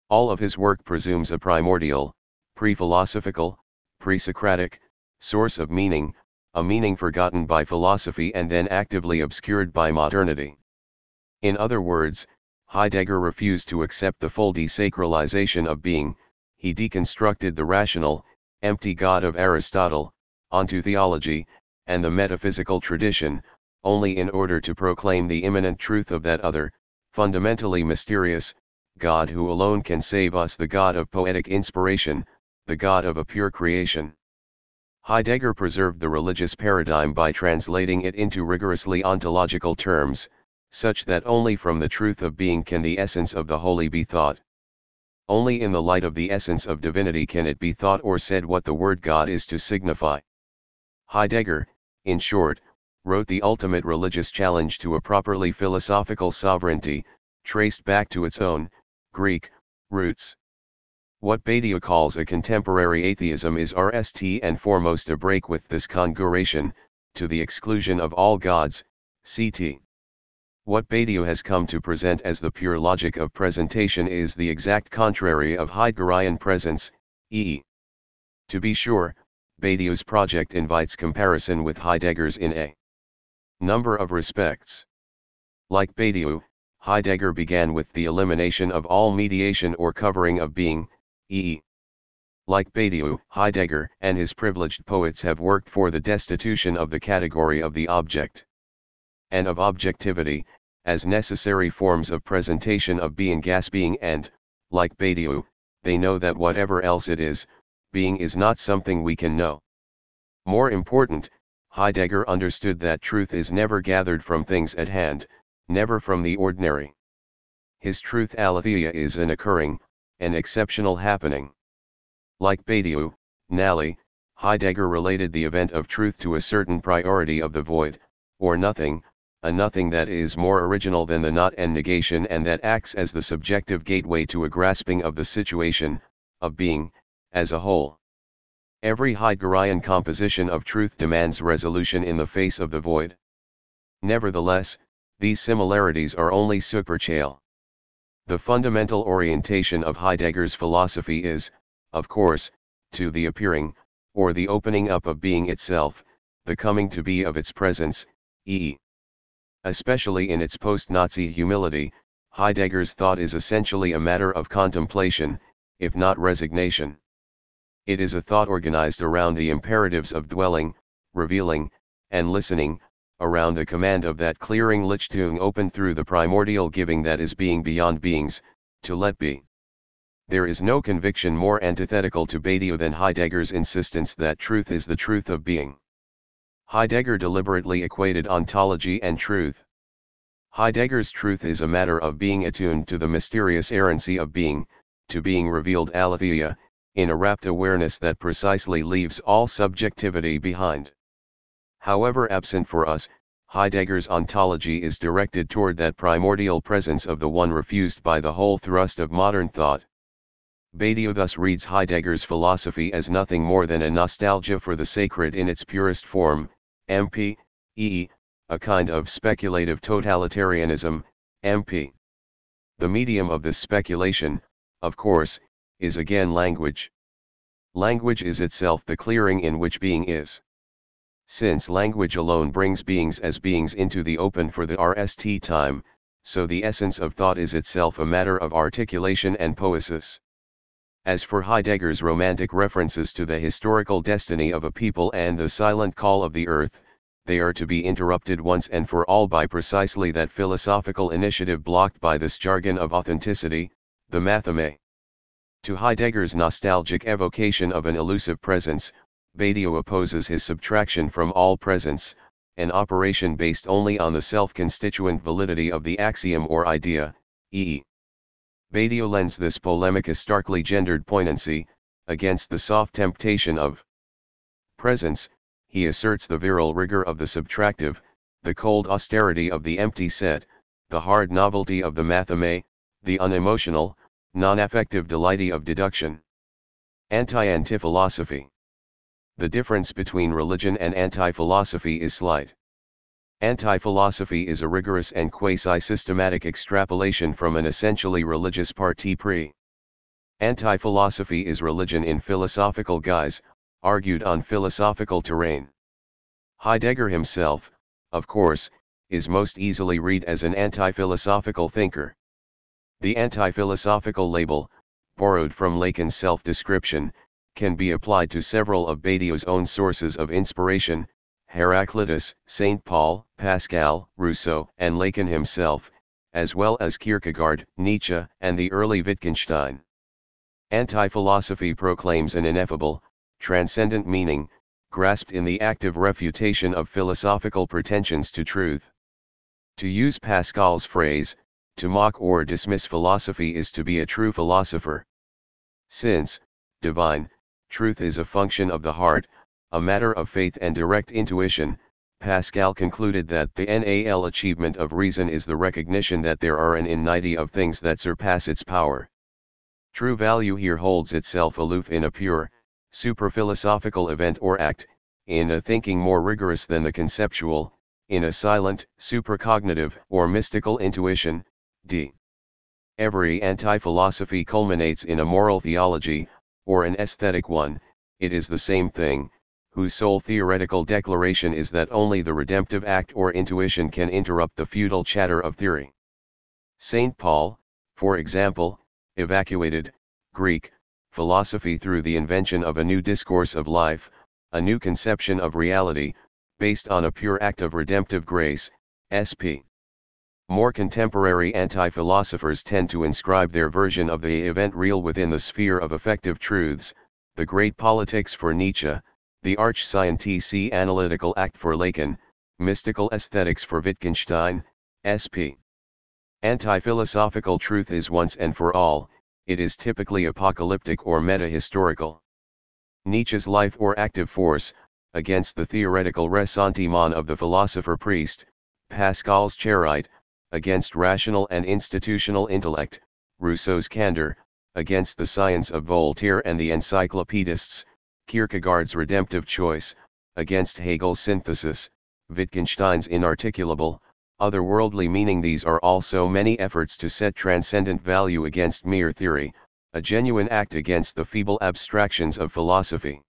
All of his work presumes a primordial, pre-philosophical, pre-Socratic, source of meaning, a meaning forgotten by philosophy and then actively obscured by modernity. In other words, Heidegger refused to accept the full desacralization of being. He deconstructed the rational, empty God of Aristotle, onto theology, and the metaphysical tradition, only in order to proclaim the immanent truth of that other, fundamentally mysterious, God who alone can save us, the God of poetic inspiration, the God of a pure creation. Heidegger preserved the religious paradigm by translating it into rigorously ontological terms, such that only from the truth of being can the essence of the holy be thought. Only in the light of the essence of divinity can it be thought or said what the word God is to signify. Heidegger, in short, wrote the ultimate religious challenge to a properly philosophical sovereignty, traced back to its own, Greek, roots. What Badiou calls a contemporary atheism is RST and foremost a break with this congruation, to the exclusion of all gods, ct. What Badiou has come to present as the pure logic of presentation is the exact contrary of Heideggerian presence, e.e. To be sure, Badiou's project invites comparison with Heidegger's in a number of respects. Like Badiou, Heidegger began with the elimination of all mediation or covering of being, e.e. Like Badiou, Heidegger and his privileged poets have worked for the destitution of the category of the object and of objectivity, as necessary forms of presentation of being being and, like Badiou, they know that whatever else it is, being is not something we can know. More important, Heidegger understood that truth is never gathered from things at hand, never from the ordinary. His truth aletheia is an occurring, an exceptional happening. Like Badiou, Nally, Heidegger related the event of truth to a certain priority of the void, or nothing, a nothing that is more original than the not and negation and that acts as the subjective gateway to a grasping of the situation, of being, as a whole. Every Heideggerian composition of truth demands resolution in the face of the void. Nevertheless, these similarities are only superficial. The fundamental orientation of Heidegger's philosophy is, of course, to the appearing, or the opening up of being itself, the coming to be of its presence, e.e. Especially in its post-Nazi humility, Heidegger's thought is essentially a matter of contemplation, if not resignation. It is a thought organized around the imperatives of dwelling, revealing, and listening, around the command of that clearing Lichtung open through the primordial giving that is being beyond beings, to let be. There is no conviction more antithetical to Badiou than Heidegger's insistence that truth is the truth of being. Heidegger deliberately equated ontology and truth. Heidegger's truth is a matter of being attuned to the mysterious errancy of being, to being revealed aletheia, in a rapt awareness that precisely leaves all subjectivity behind. However absent for us, Heidegger's ontology is directed toward that primordial presence of the one refused by the whole thrust of modern thought. Badiou thus reads Heidegger's philosophy as nothing more than a nostalgia for the sacred in its purest form, MP.e., a kind of speculative totalitarianism, MP. The medium of this speculation, of course, is again language. Language is itself the clearing in which being is. Since language alone brings beings as beings into the open for the RST time, so the essence of thought is itself a matter of articulation and poesis. As for Heidegger's romantic references to the historical destiny of a people and the silent call of the earth, they are to be interrupted once and for all by precisely that philosophical initiative blocked by this jargon of authenticity, the matheme. To Heidegger's nostalgic evocation of an elusive presence, Badiou opposes his subtraction from all presence, an operation based only on the self-constituent validity of the axiom or idea, e.e. Badiou lends this polemic a starkly gendered poignancy, against the soft temptation of presence. He asserts the virile rigor of the subtractive, the cold austerity of the empty set, the hard novelty of the matheme, the unemotional, non-affective delighty of deduction. Anti-philosophy. The difference between religion and anti-philosophy is slight. Anti-philosophy is a rigorous and quasi-systematic extrapolation from an essentially religious parti pris. Anti-philosophy is religion in philosophical guise, argued on philosophical terrain. Heidegger himself, of course, is most easily read as an anti-philosophical thinker. The anti-philosophical label, borrowed from Lacan's self-description, can be applied to several of Badiou's own sources of inspiration, Heraclitus, St. Paul, Pascal, Rousseau, and Lacan himself, as well as Kierkegaard, Nietzsche, and the early Wittgenstein. Anti-philosophy proclaims an ineffable, transcendent meaning, grasped in the active refutation of philosophical pretensions to truth. To use Pascal's phrase, to mock or dismiss philosophy is to be a true philosopher. Since, divine, truth is a function of the heart, a matter of faith and direct intuition, Pascal concluded that the NAL achievement of reason is the recognition that there are an infinity of things that surpass its power. True value here holds itself aloof in a pure, super-philosophical event or act, in a thinking more rigorous than the conceptual, in a silent, supercognitive or mystical intuition, d. Every anti-philosophy culminates in a moral theology, or an aesthetic one, it is the same thing, whose sole theoretical declaration is that only the redemptive act or intuition can interrupt the futile chatter of theory. St. Paul, for example, evacuated, Greek, philosophy through the invention of a new discourse of life, a new conception of reality, based on a pure act of redemptive grace, sp. More contemporary anti-philosophers tend to inscribe their version of the event real within the sphere of effective truths, the great politics for Nietzsche, the arch-scientific analytical act for Lacan, mystical aesthetics for Wittgenstein, sp. Anti-philosophical truth is once and for all, it is typically apocalyptic or meta-historical. Nietzsche's life or active force, against the theoretical ressentiment of the philosopher-priest, Pascal's charite, against rational and institutional intellect, Rousseau's candor, against the science of Voltaire and the encyclopedists, Kierkegaard's redemptive choice, against Hegel's synthesis, Wittgenstein's inarticulable, otherworldly meaning. These are also many efforts to set transcendent value against mere theory, a genuine act against the feeble abstractions of philosophy.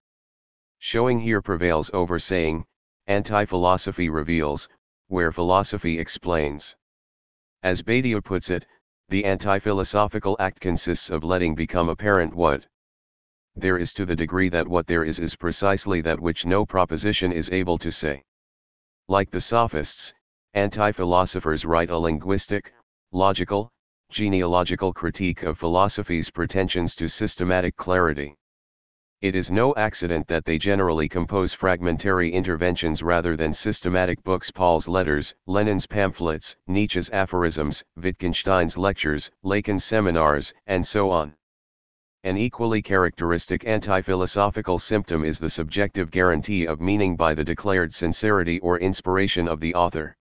Showing here prevails over saying, anti-philosophy reveals, where philosophy explains. As Badiou puts it, the anti-philosophical act consists of letting become apparent what there is, to the degree that what there is precisely that which no proposition is able to say. Like the sophists, anti-philosophers write a linguistic, logical, genealogical critique of philosophy's pretensions to systematic clarity. It is no accident that they generally compose fragmentary interventions rather than systematic books. Paul's letters, Lenin's pamphlets, Nietzsche's aphorisms, Wittgenstein's lectures, Lacan's seminars, and so on. An equally characteristic anti-philosophical symptom is the subjective guarantee of meaning by the declared sincerity or inspiration of the author.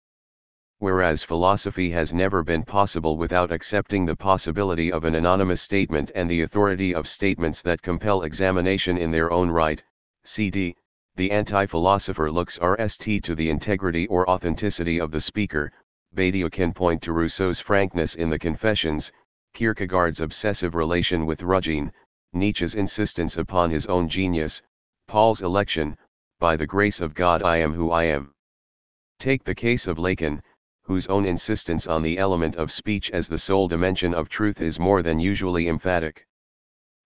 Whereas philosophy has never been possible without accepting the possibility of an anonymous statement and the authority of statements that compel examination in their own right, cd, the anti-philosopher looks rst to the integrity or authenticity of the speaker. Badiou can point to Rousseau's frankness in the Confessions, Kierkegaard's obsessive relation with Rugine, Nietzsche's insistence upon his own genius, Paul's election, by the grace of God I am who I am. Take the case of Lacan, whose own insistence on the element of speech as the sole dimension of truth is more than usually emphatic.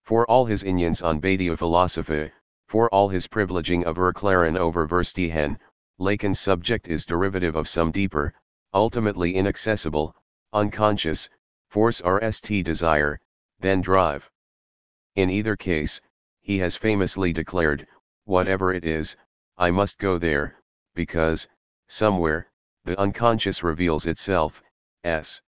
For all his inions on Badiou philosophy, for all his privileging of Verclaren over Verstehen, Lacan's subject is derivative of some deeper, ultimately inaccessible, unconscious, force rst desire, than drive. In either case, he has famously declared, whatever it is, I must go there, because, somewhere, the unconscious reveals itself, s.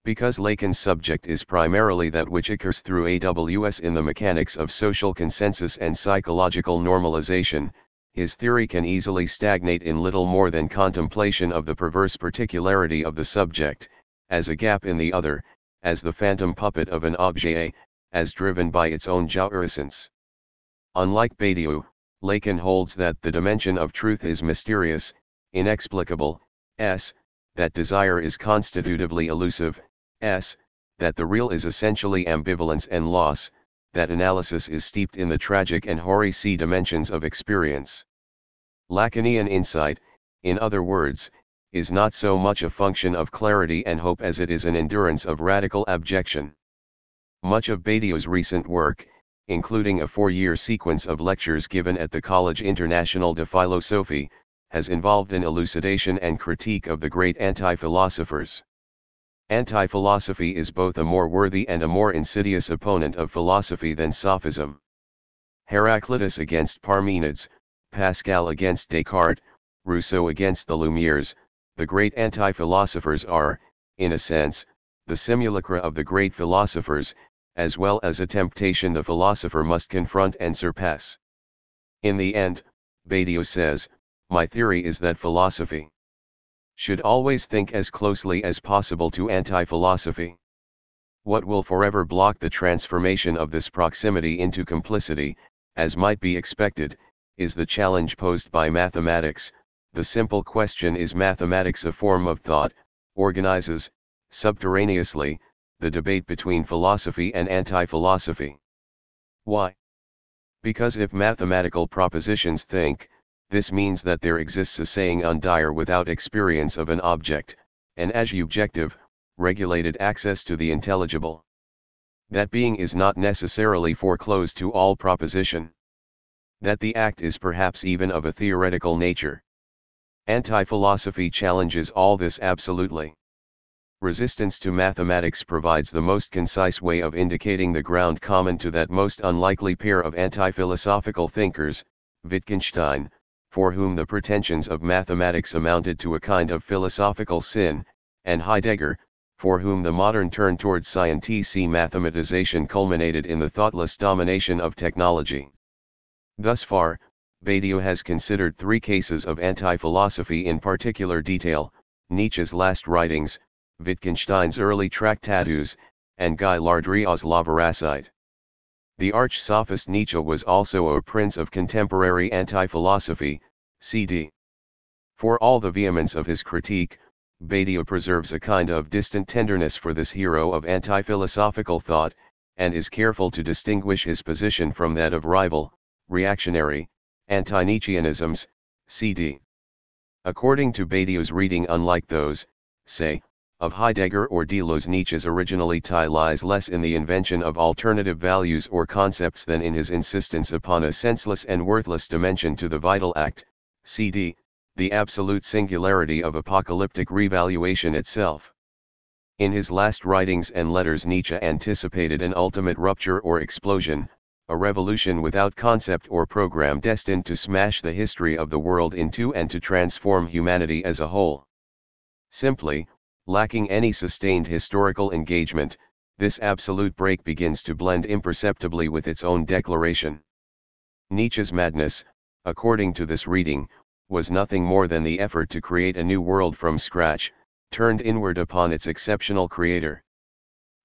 Because Lacan's subject is primarily that which occurs through AWS in the mechanics of social consensus and psychological normalization, his theory can easily stagnate in little more than contemplation of the perverse particularity of the subject, as a gap in the other, as the phantom puppet of an objet, as driven by its own jouissance. Unlike Badiou, Lacan holds that the dimension of truth is mysterious, inexplicable, s, that desire is constitutively elusive, s, that the real is essentially ambivalence and loss, that analysis is steeped in the tragic and hoary sea dimensions of experience. Lacanian insight, in other words, is not so much a function of clarity and hope as it is an endurance of radical abjection. Much of Badiou's recent work, including a 4-year sequence of lectures given at the Collège International de Philosophie, has involved an elucidation and critique of the great anti-philosophers. Anti-philosophy is both a more worthy and a more insidious opponent of philosophy than sophism. Heraclitus against Parmenides, Pascal against Descartes, Rousseau against the Lumières, the great anti-philosophers are, in a sense, the simulacra of the great philosophers, as well as a temptation the philosopher must confront and surpass. In the end, Badiou says, my theory is that philosophy should always think as closely as possible to anti-philosophy. What will forever block the transformation of this proximity into complicity, as might be expected, is the challenge posed by mathematics. The simple question is mathematics a form of thought, organizes, subterraneously, the debate between philosophy and anti-philosophy. Why? Because if mathematical propositions think, this means that there exists a saying undire without experience of an object, an adjective, regulated access to the intelligible. That being is not necessarily foreclosed to all proposition. That the act is perhaps even of a theoretical nature. Anti-philosophy challenges all this absolutely. Resistance to mathematics provides the most concise way of indicating the ground common to that most unlikely pair of anti-philosophical thinkers, Wittgenstein, for whom the pretensions of mathematics amounted to a kind of philosophical sin, and Heidegger, for whom the modern turn towards scientific mathematization culminated in the thoughtless domination of technology. Thus far, Badiou has considered 3 cases of anti-philosophy in particular detail, Nietzsche's last writings, Wittgenstein's early tractatus, and Guy Lardriaux's La Veracite. The arch-sophist Nietzsche was also a prince of contemporary anti-philosophy, cd. For all the vehemence of his critique, Badiou preserves a kind of distant tenderness for this hero of anti-philosophical thought, and is careful to distinguish his position from that of rival, reactionary, anti-Nietzscheanisms, cd. According to Badiou's reading, unlike those, say, of Heidegger or Deleuze, Nietzsche's originality lies less in the invention of alternative values or concepts than in his insistence upon a senseless and worthless dimension to the vital act, cd. the absolute singularity of apocalyptic revaluation itself. In his last writings and letters, Nietzsche anticipated an ultimate rupture or explosion, a revolution without concept or program destined to smash the history of the world in two and to transform humanity as a whole. Simply, lacking any sustained historical engagement, this absolute break begins to blend imperceptibly with its own declaration. Nietzsche's madness, according to this reading, was nothing more than the effort to create a new world from scratch, turned inward upon its exceptional creator.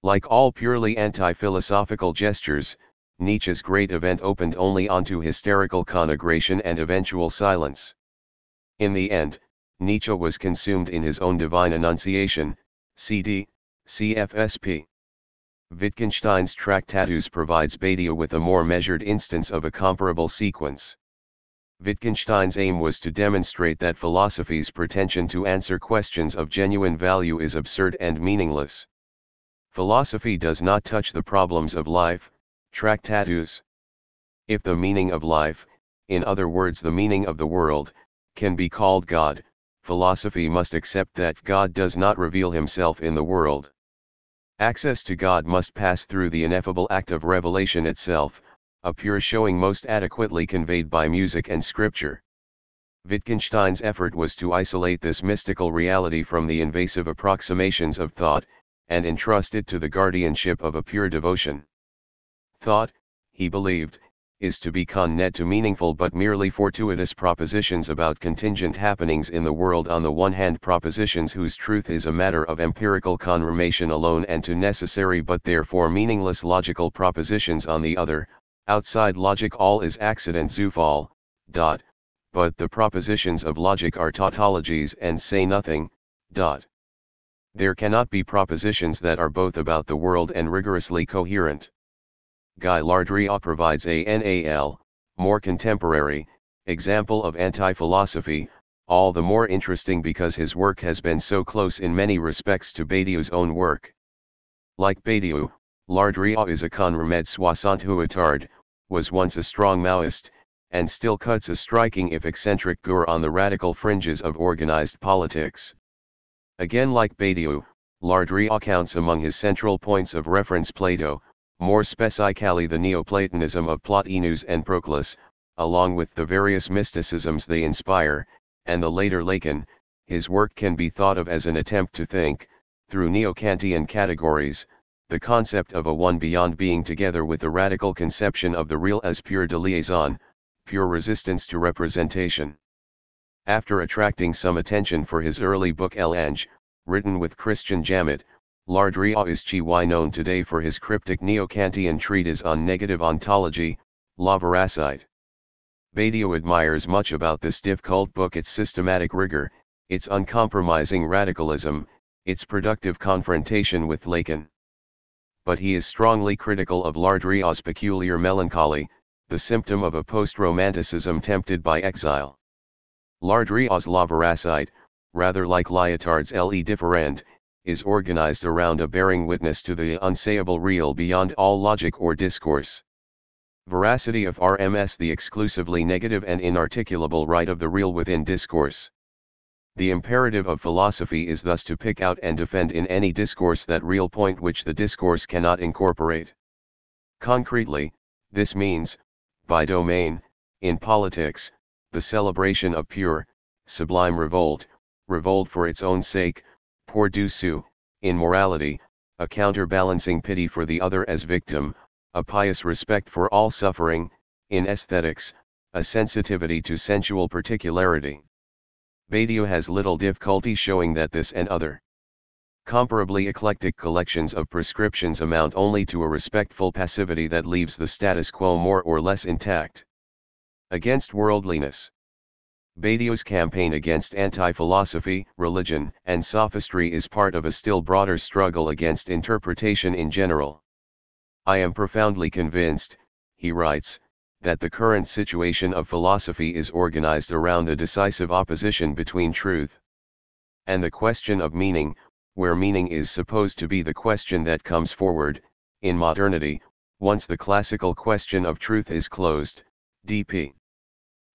Like all purely anti-philosophical gestures, Nietzsche's great event opened only onto hysterical conflagration and eventual silence. In the end, Nietzsche was consumed in his own divine enunciation, cd. CFSP. Wittgenstein's Tractatus provides Badiou with a more measured instance of a comparable sequence. Wittgenstein's aim was to demonstrate that philosophy's pretension to answer questions of genuine value is absurd and meaningless. Philosophy does not touch the problems of life, Tractatus. If the meaning of life, in other words the meaning of the world, can be called God, philosophy must accept that God does not reveal himself in the world. Access to God must pass through the ineffable act of revelation itself, a pure showing most adequately conveyed by music and scripture. Wittgenstein's effort was to isolate this mystical reality from the invasive approximations of thought, and entrust it to the guardianship of a pure devotion. Thought, he believed, is to be conned to meaningful but merely fortuitous propositions about contingent happenings in the world, on the one hand propositions whose truth is a matter of empirical confirmation alone, and to necessary but therefore meaningless logical propositions on the other. Outside logic all is accident, Zufall, but the propositions of logic are tautologies and say nothing, There cannot be propositions that are both about the world and rigorously coherent. Guy Lardriaux provides a more contemporary, example of anti-philosophy, all the more interesting because his work has been so close in many respects to Badiou's own work. Like Badiou, Lardriaux is a confirmé 68 was once a strong Maoist, and still cuts a striking if eccentric gour on the radical fringes of organized politics. Again, like Badiou, Lardriaux counts among his central points of reference Plato, more specifically the Neoplatonism of Plotinus and Proclus, along with the various mysticisms they inspire, and the later Lacan. His work can be thought of as an attempt to think, through Neo-Kantian categories, the concept of a one beyond being together with the radical conception of the real as pure déliaison, pure resistance to representation. After attracting some attention for his early book L'Ange, written with Christian Jamet, Lardriaux is known today for his cryptic Neo-Kantian treatise on negative ontology, La Veracite. Badiou admires much about this difficult book its systematic rigor, its uncompromising radicalism, its productive confrontation with Lacan. But he is strongly critical of Lardriaux's peculiar melancholy, the symptom of a post-romanticism tempted by exile. Lardriaux's La Veracite, rather like Lyotard's Le Différend, is organized around a bearing witness to the unsayable real beyond all logic or discourse. Veracity of RMS, the exclusively negative and inarticulable right of the real within discourse. The imperative of philosophy is thus to pick out and defend in any discourse that real point which the discourse cannot incorporate. Concretely, this means, by domain, in politics, the celebration of pure, sublime revolt, revolt for its own sake, pour du sou; in morality, a counterbalancing pity for the other as victim, a pious respect for all suffering; in aesthetics, a sensitivity to sensual particularity. Badiou has little difficulty showing that this and other comparably eclectic collections of prescriptions amount only to a respectful passivity that leaves the status quo more or less intact. Against worldliness. Badiou's campaign against anti-philosophy, religion, and sophistry is part of a still broader struggle against interpretation in general. I am profoundly convinced, he writes, that the current situation of philosophy is organized around a decisive opposition between truth and the question of meaning, where meaning is supposed to be the question that comes forward, in modernity, once the classical question of truth is closed, dp.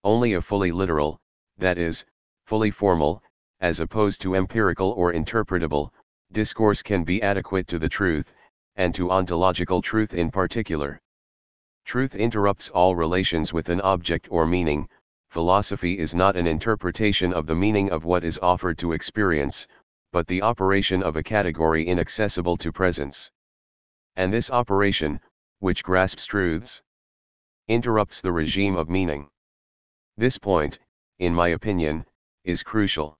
Only a fully literal, that is, fully formal, as opposed to empirical or interpretable, discourse can be adequate to the truth, and to ontological truth in particular. Truth interrupts all relations with an object or meaning. Philosophy is not an interpretation of the meaning of what is offered to experience, but the operation of a category inaccessible to presence. And this operation, which grasps truths, interrupts the regime of meaning. This point, in my opinion, is crucial.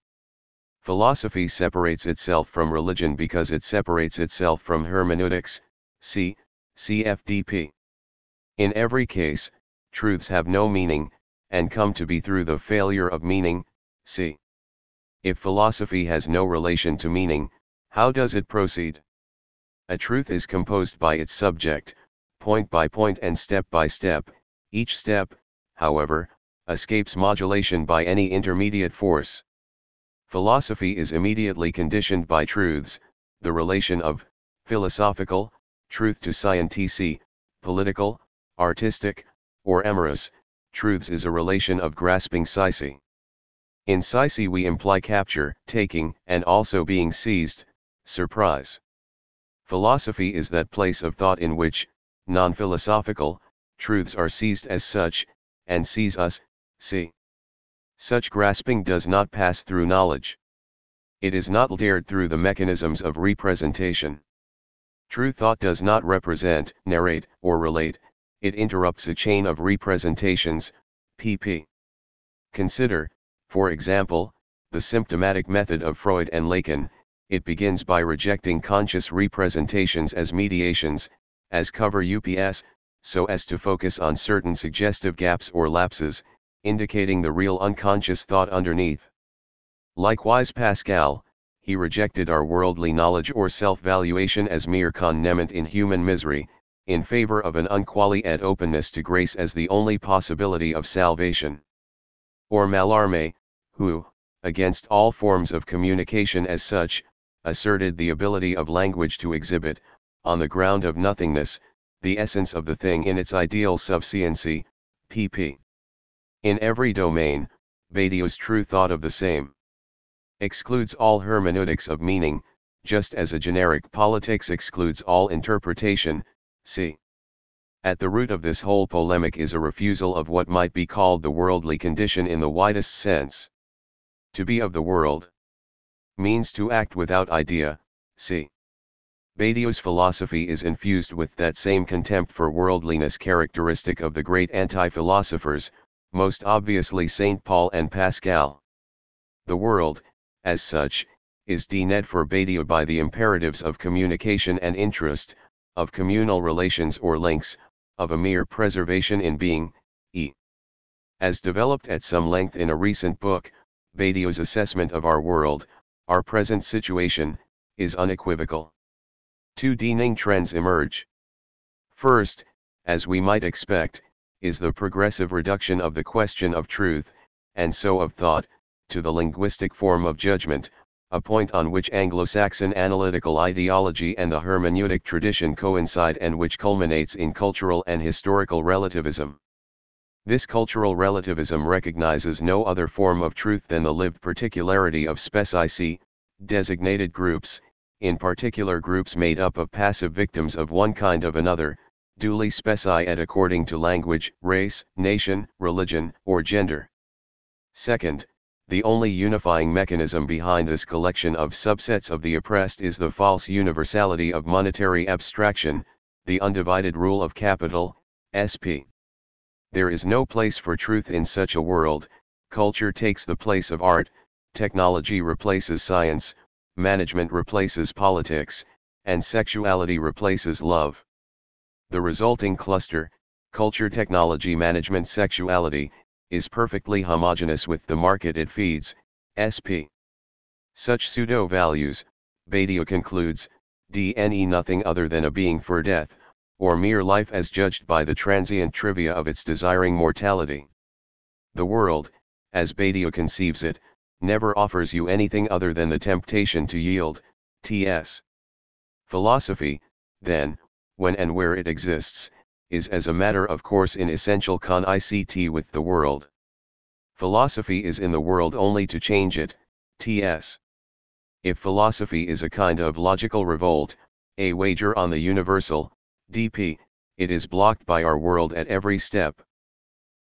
Philosophy separates itself from religion because it separates itself from hermeneutics, cf. In every case, truths have no meaning, and come to be through the failure of meaning, c. If philosophy has no relation to meaning, how does it proceed? A truth is composed by its subject, point by point and step by step. Each step, however, escapes modulation by any intermediate force. Philosophy is immediately conditioned by truths, the relation of philosophical truth to scientific, political, artistic, or amorous truths is a relation of grasping psyche. In psyche we imply capture, taking, and also being seized, surprise. Philosophy is that place of thought in which, non-philosophical, truths are seized as such, and seize us, see. Such grasping does not pass through knowledge. It is not dared through the mechanisms of representation. True thought does not represent, narrate, or relate, it interrupts a chain of representations, pp. Consider, for example, the symptomatic method of Freud and Lacan. It begins by rejecting conscious representations as mediations, as cover ups, so as to focus on certain suggestive gaps or lapses, indicating the real unconscious thought underneath. Likewise Pascal, he rejected our worldly knowledge or self-valuation as mere connement in human misery, in favor of an unqualified openness to grace as the only possibility of salvation. Or Mallarmé, who, against all forms of communication as such, asserted the ability of language to exhibit, on the ground of nothingness, the essence of the thing in its ideal subsiency, pp. In every domain, Badiou's true thought of the same excludes all hermeneutics of meaning, just as a generic politics excludes all interpretation, c. At the root of this whole polemic is a refusal of what might be called the worldly condition in the widest sense. To be of the world means to act without idea, c. Badiou's philosophy is infused with that same contempt for worldliness characteristic of the great anti-philosophers, most obviously Saint Paul and Pascal. The world, as such, is denuded for Badiou by the imperatives of communication and interest, of communal relations or links, of a mere preservation in being, e. As developed at some length in a recent book, Badiou's assessment of our world, our present situation, is unequivocal. Two deepening trends emerge. First, as we might expect, is the progressive reduction of the question of truth, and so of thought, to the linguistic form of judgment, a point on which Anglo-Saxon analytical ideology and the hermeneutic tradition coincide and which culminates in cultural and historical relativism. This cultural relativism recognizes no other form of truth than the lived particularity of specie, designated groups, in particular groups made up of passive victims of one kind of another, duly specified according to language, race, nation, religion, or gender. Second, the only unifying mechanism behind this collection of subsets of the oppressed is the false universality of monetary abstraction, the undivided rule of capital, sp. There is no place for truth in such a world. Culture takes the place of art, technology replaces science, management replaces politics, and sexuality replaces love. The resulting cluster, culture, technology, management, sexuality, is perfectly homogeneous with the market it feeds, sp. Such pseudo-values, Badiou concludes, DNE nothing other than a being for death, or mere life as judged by the transient trivia of its desiring mortality. The world, as Badiou conceives it, never offers you anything other than the temptation to yield, ts. Philosophy, then, when and where it exists, is as a matter of course in essential con-ict with the world. Philosophy is in the world only to change it, ts. If philosophy is a kind of logical revolt, a wager on the universal, dp, it is blocked by our world at every step.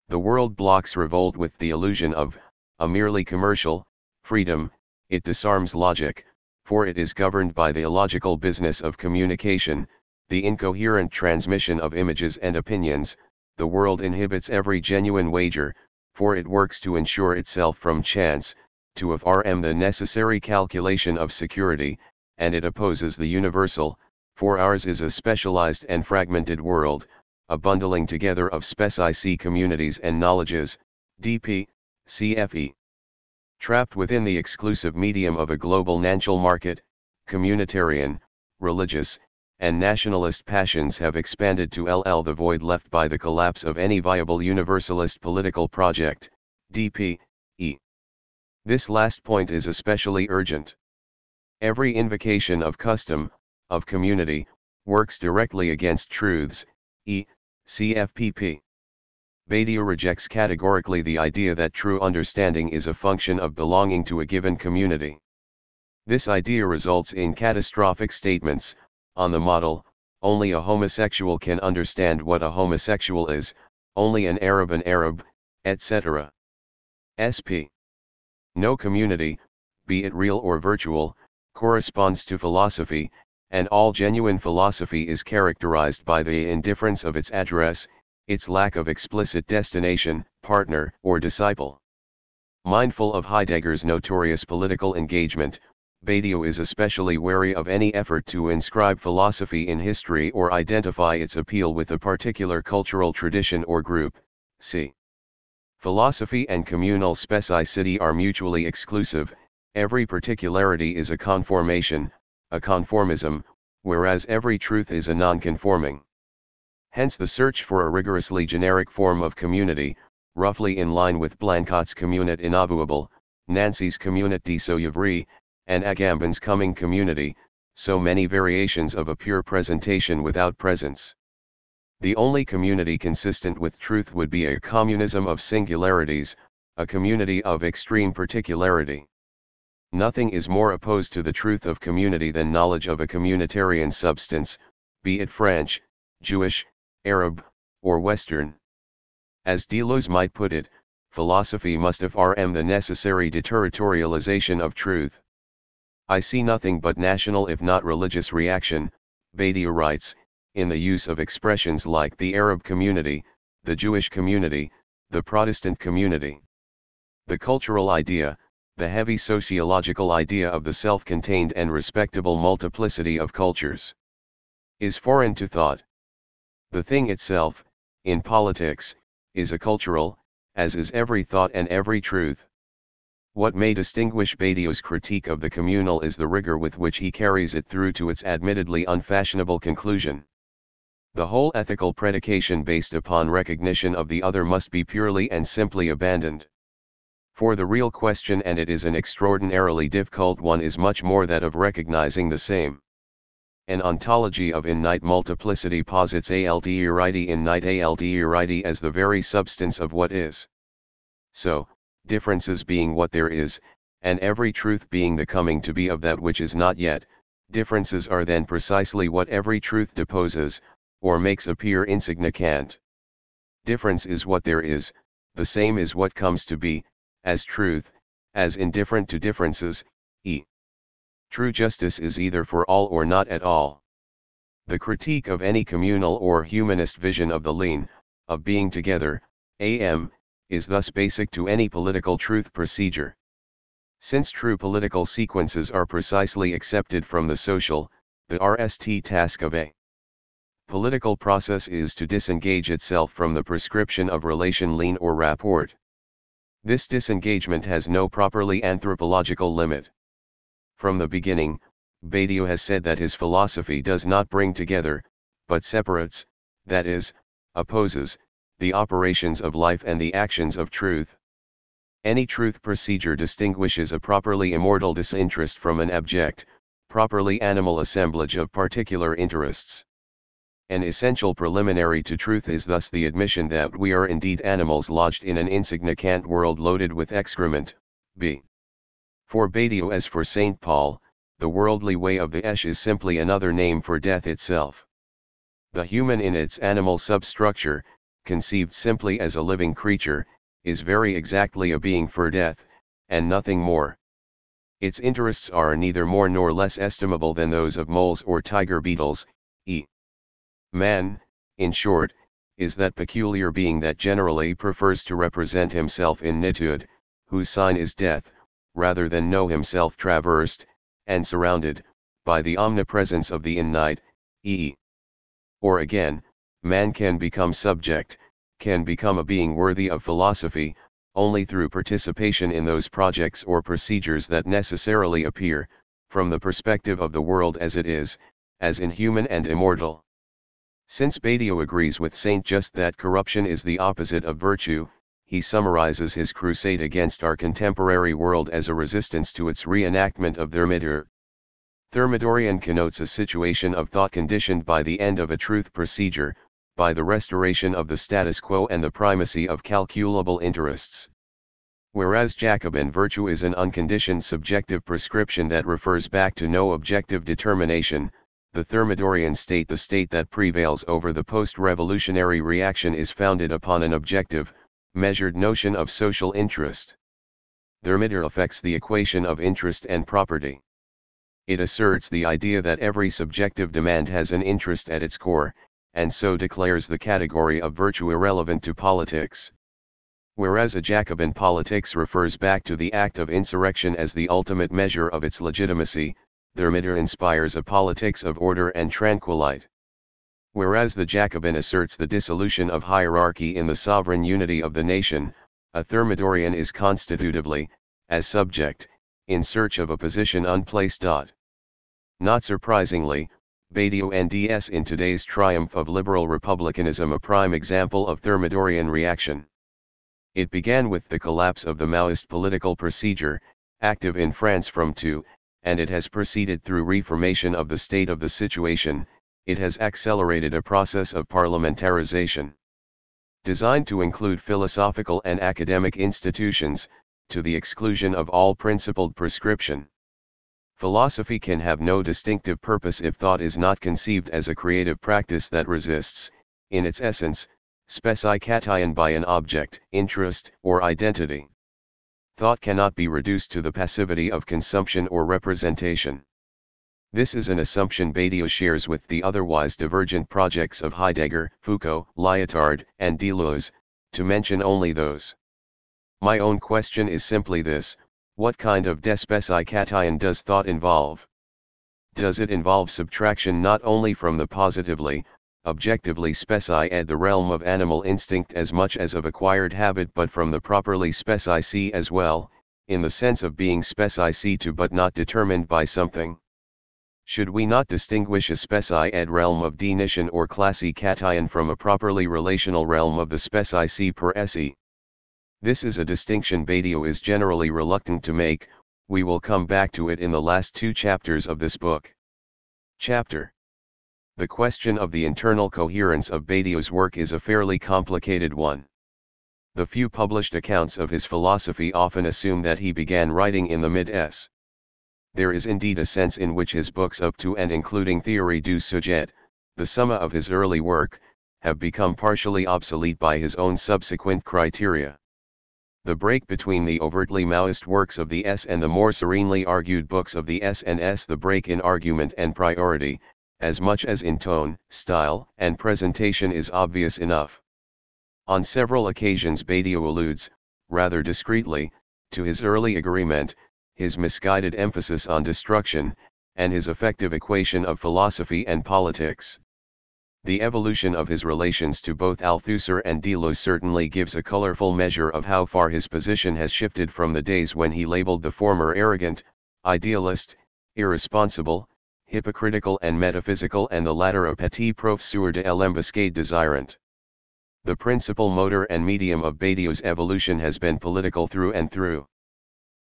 The world blocks revolt with the illusion of a merely commercial freedom, it disarms logic, for it is governed by the illogical business of communication, the incoherent transmission of images and opinions. The world inhibits every genuine wager, for it works to ensure itself from chance, to affirm the necessary calculation of security, and it opposes the universal, for ours is a specialized and fragmented world, a bundling together of speci communities and knowledges, dp, cfe. Trapped within the exclusive medium of a global natural market, communitarian, religious, and nationalist passions have expanded to the void left by the collapse of any viable universalist political project, dp, e. This last point is especially urgent. Every invocation of custom, of community, works directly against truths, cfpp. Badiou rejects categorically the idea that true understanding is a function of belonging to a given community. This idea results in catastrophic statements, on the model, only a homosexual can understand what a homosexual is, only an Arab, etc. Sp. No community, be it real or virtual, corresponds to philosophy, and all genuine philosophy is characterized by the indifference of its address, its lack of explicit destination, partner, or disciple. Mindful of Heidegger's notorious political engagement, Badiou is especially wary of any effort to inscribe philosophy in history or identify its appeal with a particular cultural tradition or group. C. Philosophy and communal specificity are mutually exclusive. Every particularity is a conformation, a conformism, whereas every truth is a non-conforming. Hence the search for a rigorously generic form of community, roughly in line with Blancot's communauté inavouable, Nancy's communauté dissoluble, and Agamben's coming community, so many variations of a pure presentation without presence. The only community consistent with truth would be a communism of singularities, a community of extreme particularity. Nothing is more opposed to the truth of community than knowledge of a communitarian substance, be it French, Jewish, Arab, or Western. As Deleuze might put it, philosophy must affirm the necessary deterritorialization of truth. I see nothing but national if not religious reaction, Badiou writes, in the use of expressions like the Arab community, the Jewish community, the Protestant community. The cultural idea, the heavy sociological idea of the self-contained and respectable multiplicity of cultures, is foreign to thought. The thing itself, in politics, is a cultural, as is every thought and every truth. What may distinguish Badiou's critique of the communal is the rigor with which he carries it through to its admittedly unfashionable conclusion. The whole ethical predication based upon recognition of the other must be purely and simply abandoned. For the real question, and it is an extraordinarily difficult one, is much more that of recognizing the same. An ontology of innate multiplicity posits altérité innate altérité as the very substance of what is. So, differences being what there is, and every truth being the coming to be of that which is not yet, differences are then precisely what every truth deposes, or makes appear insignificant. Difference is what there is, the same is what comes to be, as truth, as indifferent to differences, e. True justice is either for all or not at all. The critique of any communal or humanist vision of the lean, of being together, am, is thus basic to any political truth procedure. Since true political sequences are precisely accepted from the social, the RST task of a political process is to disengage itself from the prescription of relation lien or rapport. This disengagement has no properly anthropological limit. From the beginning, Badiou has said that his philosophy does not bring together, but separates, that is, opposes, the operations of life and the actions of truth. Any truth procedure distinguishes a properly immortal disinterest from an abject, properly animal assemblage of particular interests. An essential preliminary to truth is thus the admission that we are indeed animals lodged in an insignificant world loaded with excrement, b. For Badiou as for St. Paul, the worldly way of the Esh is simply another name for death itself. The human in its animal substructure, conceived simply as a living creature, is very exactly a being for death, and nothing more. Its interests are neither more nor less estimable than those of moles or tiger beetles, e. Man, in short, is that peculiar being that generally prefers to represent himself in nitude, whose sign is death, rather than know himself traversed, and surrounded, by the omnipresence of the in-night, e. Or again, man can become subject, can become a being worthy of philosophy, only through participation in those projects or procedures that necessarily appear, from the perspective of the world as it is, as inhuman and immortal. Since Badiou agrees with Saint Just that corruption is the opposite of virtue, he summarizes his crusade against our contemporary world as a resistance to its reenactment of Thermidor. Thermidorian connotes a situation of thought conditioned by the end of a truth procedure, by the restoration of the status quo and the primacy of calculable interests. Whereas Jacobin virtue is an unconditioned subjective prescription that refers back to no objective determination, the Thermidorian state, the state that prevails over the post-revolutionary reaction, is founded upon an objective, measured notion of social interest. Thermidor affects the equation of interest and property. It asserts the idea that every subjective demand has an interest at its core, and so declares the category of virtue irrelevant to politics. Whereas a Jacobin politics refers back to the act of insurrection as the ultimate measure of its legitimacy, Thermidor inspires a politics of order and tranquillite. Whereas the Jacobin asserts the dissolution of hierarchy in the sovereign unity of the nation, a Thermidorian is constitutively, as subject, in search of a position unplaced. Not surprisingly, Badiou NDS in today's triumph of liberal republicanism a prime example of Thermidorian reaction. It began with the collapse of the Maoist political procedure, active in France from II, and it has proceeded through reformation of the state of the situation. It has accelerated a process of parliamentarization, designed to include philosophical and academic institutions, to the exclusion of all principled prescription. Philosophy can have no distinctive purpose if thought is not conceived as a creative practice that resists, in its essence, specication by an object, interest, or identity. Thought cannot be reduced to the passivity of consumption or representation. This is an assumption Badiou shares with the otherwise divergent projects of Heidegger, Foucault, Lyotard, and Deleuze, to mention only those. My own question is simply this: what kind of despeciation does thought involve? Does it involve subtraction not only from the positively, objectively speci the realm of animal instinct as much as of acquired habit, but from the properly speci as well, in the sense of being speci to but not determined by something? Should we not distinguish a speci realm of denition or classication from a properly relational realm of the speci per se? This is a distinction Badiou is generally reluctant to make. We will come back to it in the last two chapters of this book. Chapter: The question of the internal coherence of Badiou's work is a fairly complicated one. The few published accounts of his philosophy often assume that he began writing in the mid-s. There is indeed a sense in which his books up to and including Theory du Sujet, the summa of his early work, have become partially obsolete by his own subsequent criteria. The break between the overtly Maoist works of the S and the more serenely argued books of the S and S, the break in argument and priority, as much as in tone, style, and presentation, is obvious enough. On several occasions Badiou alludes, rather discreetly, to his early agreement, his misguided emphasis on destruction, and his effective equation of philosophy and politics. The evolution of his relations to both Althusser and Deleuze certainly gives a colorful measure of how far his position has shifted from the days when he labeled the former arrogant, idealist, irresponsible, hypocritical and metaphysical, and the latter a petit professeur de l'embuscade désirant. The principal motor and medium of Badiou's evolution has been political through and through.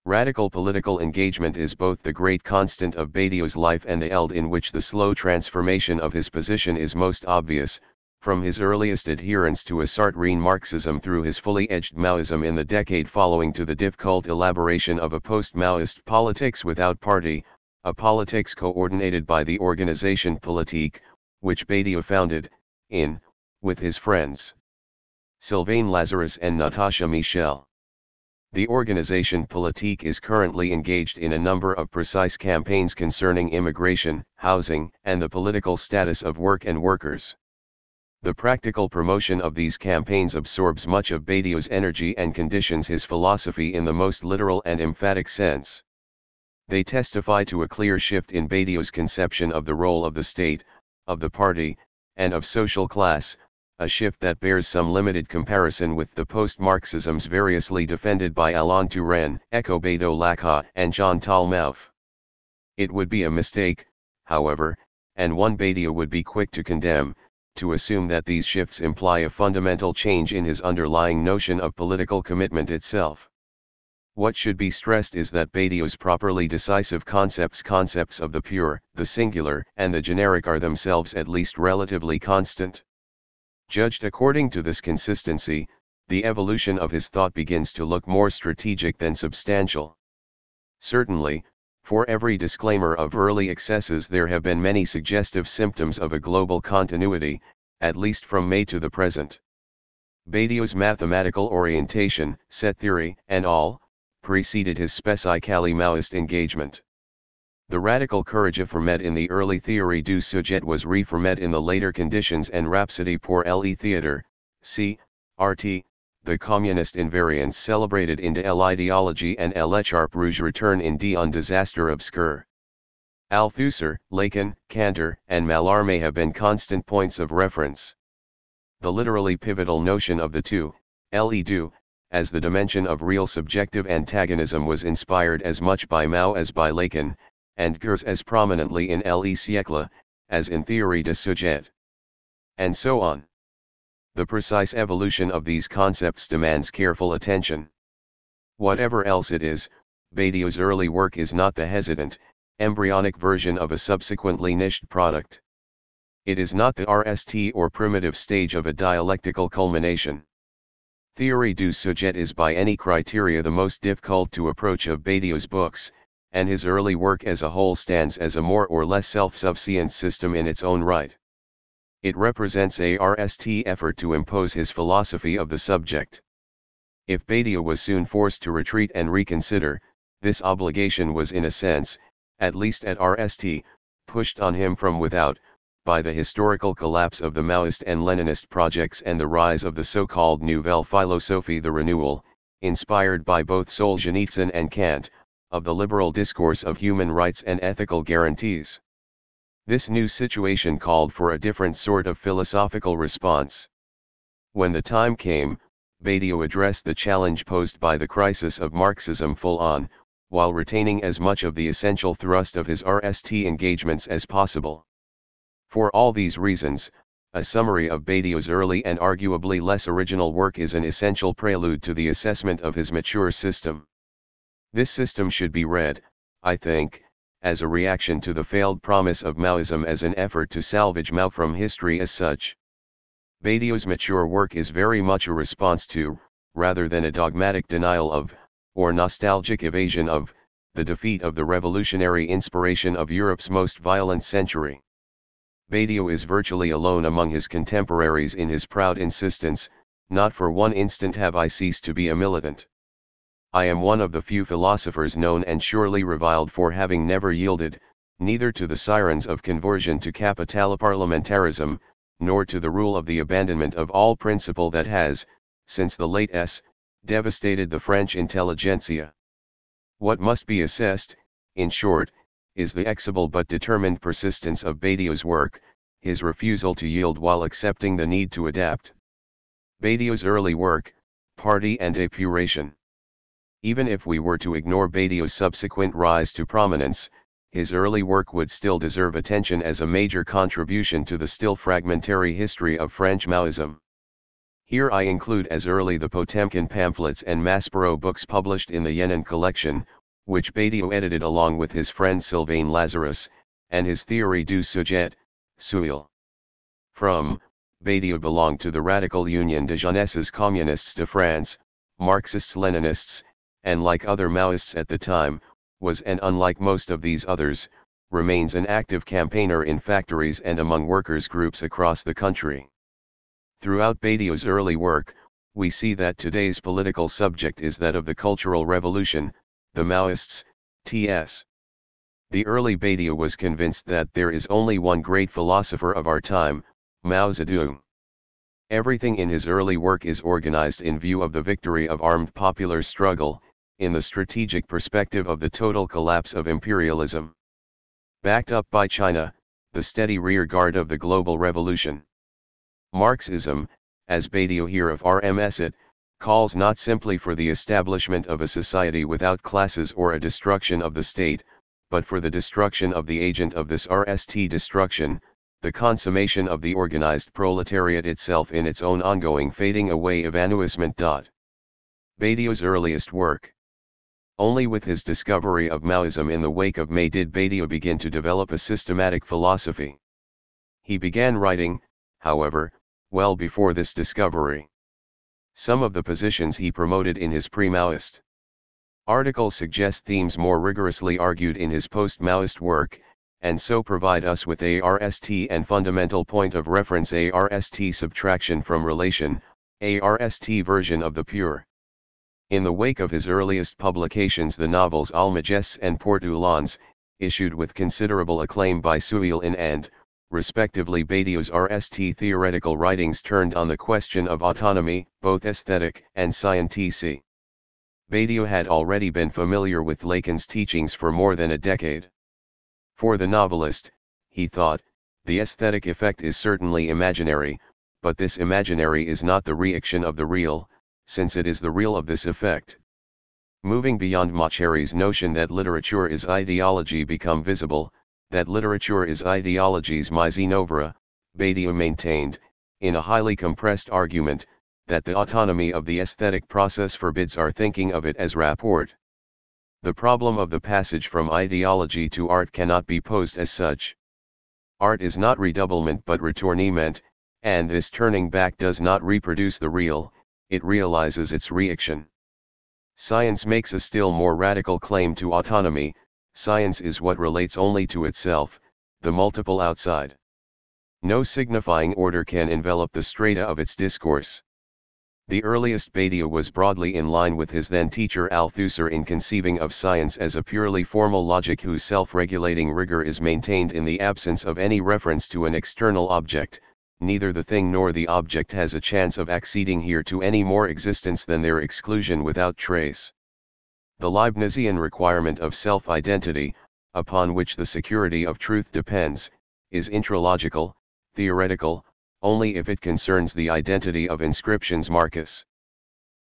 Radical political engagement is both the great constant of Badiou's life and the eld in which the slow transformation of his position is most obvious, from his earliest adherence to a Sartrine Marxism through his fully edged Maoism in the decade following to the difficult elaboration of a post-Maoist politics without party, a politics coordinated by the Organisation Politique, which Badiou founded, with his friends Sylvain Lazarus and Natasha Michel. The Organisation Politique is currently engaged in a number of precise campaigns concerning immigration, housing, and the political status of work and workers. The practical promotion of these campaigns absorbs much of Badiou's energy and conditions his philosophy in the most literal and emphatic sense. They testify to a clear shift in Badiou's conception of the role of the state, of the party, and of social class, a shift that bears some limited comparison with the post-Marxisms variously defended by Alain Touraine, Eccobedo Laca, and Jean-Tal Mouffe. It would be a mistake, however, and one Badiou would be quick to condemn, to assume that these shifts imply a fundamental change in his underlying notion of political commitment itself. What should be stressed is that Badiou's properly decisive concepts of the pure, the singular, and the generic are themselves at least relatively constant. Judged according to this consistency, the evolution of his thought begins to look more strategic than substantial. Certainly, for every disclaimer of early excesses there have been many suggestive symptoms of a global continuity, at least from May to the present. Badiou's mathematical orientation, set theory, and all, preceded his spécially Maoist engagement. The radical courage affirmed in the early Theory du Sujet was reformed in the later Conditions and Rhapsody pour le Theatre, c. Rt., the communist invariants celebrated in de l'idéologie and l'écharpe rouge return in un désastre obscur. Althusser, Lacan, Cantor, and Mallarmé have been constant points of reference. The literally pivotal notion of the two, le2, as the dimension of real subjective antagonism was inspired as much by Mao as by Lacan, and Gers as prominently in Le Siècle, as in Theory du Sujet. And so on. The precise evolution of these concepts demands careful attention. Whatever else it is, Badiou's early work is not the hesitant, embryonic version of a subsequently niched product. It is not the RST or primitive stage of a dialectical culmination. Theory du Sujet is by any criteria the most difficult to approach of Badiou's books, and his early work as a whole stands as a more or less self-sufficient system in its own right. It represents a RST effort to impose his philosophy of the subject. If Badiou was soon forced to retreat and reconsider, this obligation was in a sense, at least at RST, pushed on him from without, by the historical collapse of the Maoist and Leninist projects and the rise of the so-called Nouvelle Philosophie, the renewal, inspired by both Solzhenitsyn and Kant, of the liberal discourse of human rights and ethical guarantees. This new situation called for a different sort of philosophical response. When the time came, Badiou addressed the challenge posed by the crisis of Marxism full on, while retaining as much of the essential thrust of his RST engagements as possible. For all these reasons, a summary of Badiou's early and arguably less original work is an essential prelude to the assessment of his mature system. This system should be read, I think, as a reaction to the failed promise of Maoism as an effort to salvage Mao from history as such. Badiou's mature work is very much a response to, rather than a dogmatic denial of, or nostalgic evasion of, the defeat of the revolutionary inspiration of Europe's most violent century. Badiou is virtually alone among his contemporaries in his proud insistence, not for one instant have I ceased to be a militant. I am one of the few philosophers known and surely reviled for having never yielded, neither to the sirens of conversion to capitaloparlamentarism, nor to the rule of the abandonment of all principle that has, since the late devastated the French intelligentsia. What must be assessed, in short, is the exable but determined persistence of Badiou's work, his refusal to yield while accepting the need to adapt. Badiou's early work, Party and Epuration. Even if we were to ignore Badiou's subsequent rise to prominence, his early work would still deserve attention as a major contribution to the still fragmentary history of French Maoism. Here I include as early the Potemkin pamphlets and Maspero books published in the Yenin collection, which Badiou edited along with his friend Sylvain Lazarus, and his Théorie du sujet, Suil. From, Badiou belonged to the Radical Union des Jeunesses Communistes de France, Marxists-Leninists, and like other Maoists at the time, was and unlike most of these others, remains an active campaigner in factories and among workers' groups across the country. Throughout Badiou's early work, we see that today's political subject is that of the Cultural Revolution, the Maoists, t.s. The early Badiou was convinced that there is only one great philosopher of our time, Mao Zedong. Everything in his early work is organized in view of the victory of armed popular struggle, in the strategic perspective of the total collapse of imperialism. Backed up by China, the steady rearguard of the global revolution. Marxism, as Badiou here of RMS it, calls not simply for the establishment of a society without classes or a destruction of the state, but for the destruction of the agent of this RST destruction, the consummation of the organized proletariat itself in its own ongoing fading away evanouissement. Badiou's earliest work. Only with his discovery of Maoism in the wake of May did Badiou begin to develop a systematic philosophy. He began writing, however, well before this discovery. Some of the positions he promoted in his pre-Maoist articles suggest themes more rigorously argued in his post-Maoist work, and so provide us with a RST and fundamental point of reference, a RST subtraction from relation, a RST version of the pure. In the wake of his earliest publications, the novels Almagest and Portulans, issued with considerable acclaim by Suil and, respectively, Badiou's RST theoretical writings turned on the question of autonomy, both aesthetic and scientific. Badiou had already been familiar with Lacan's teachings for more than a decade. For the novelist, he thought, the aesthetic effect is certainly imaginary, but this imaginary is not the reaction of the real, since it is the real of this effect. Moving beyond Macheri's notion that literature is ideology become visible, that literature is ideology's mise en œuvre, Badiou maintained, in a highly compressed argument, that the autonomy of the aesthetic process forbids our thinking of it as rapport. The problem of the passage from ideology to art cannot be posed as such. Art is not redoublement but retournement, and this turning back does not reproduce the real, it realizes its reaction. Science makes a still more radical claim to autonomy. Science is what relates only to itself, the multiple outside. No signifying order can envelop the strata of its discourse. The earliest Badiou was broadly in line with his then teacher Althusser in conceiving of science as a purely formal logic whose self-regulating rigor is maintained in the absence of any reference to an external object. Neither the thing nor the object has a chance of acceding here to any more existence than their exclusion without trace. The Leibnizian requirement of self-identity, upon which the security of truth depends, is intralogical, theoretical, only if it concerns the identity of inscriptions. Marcus.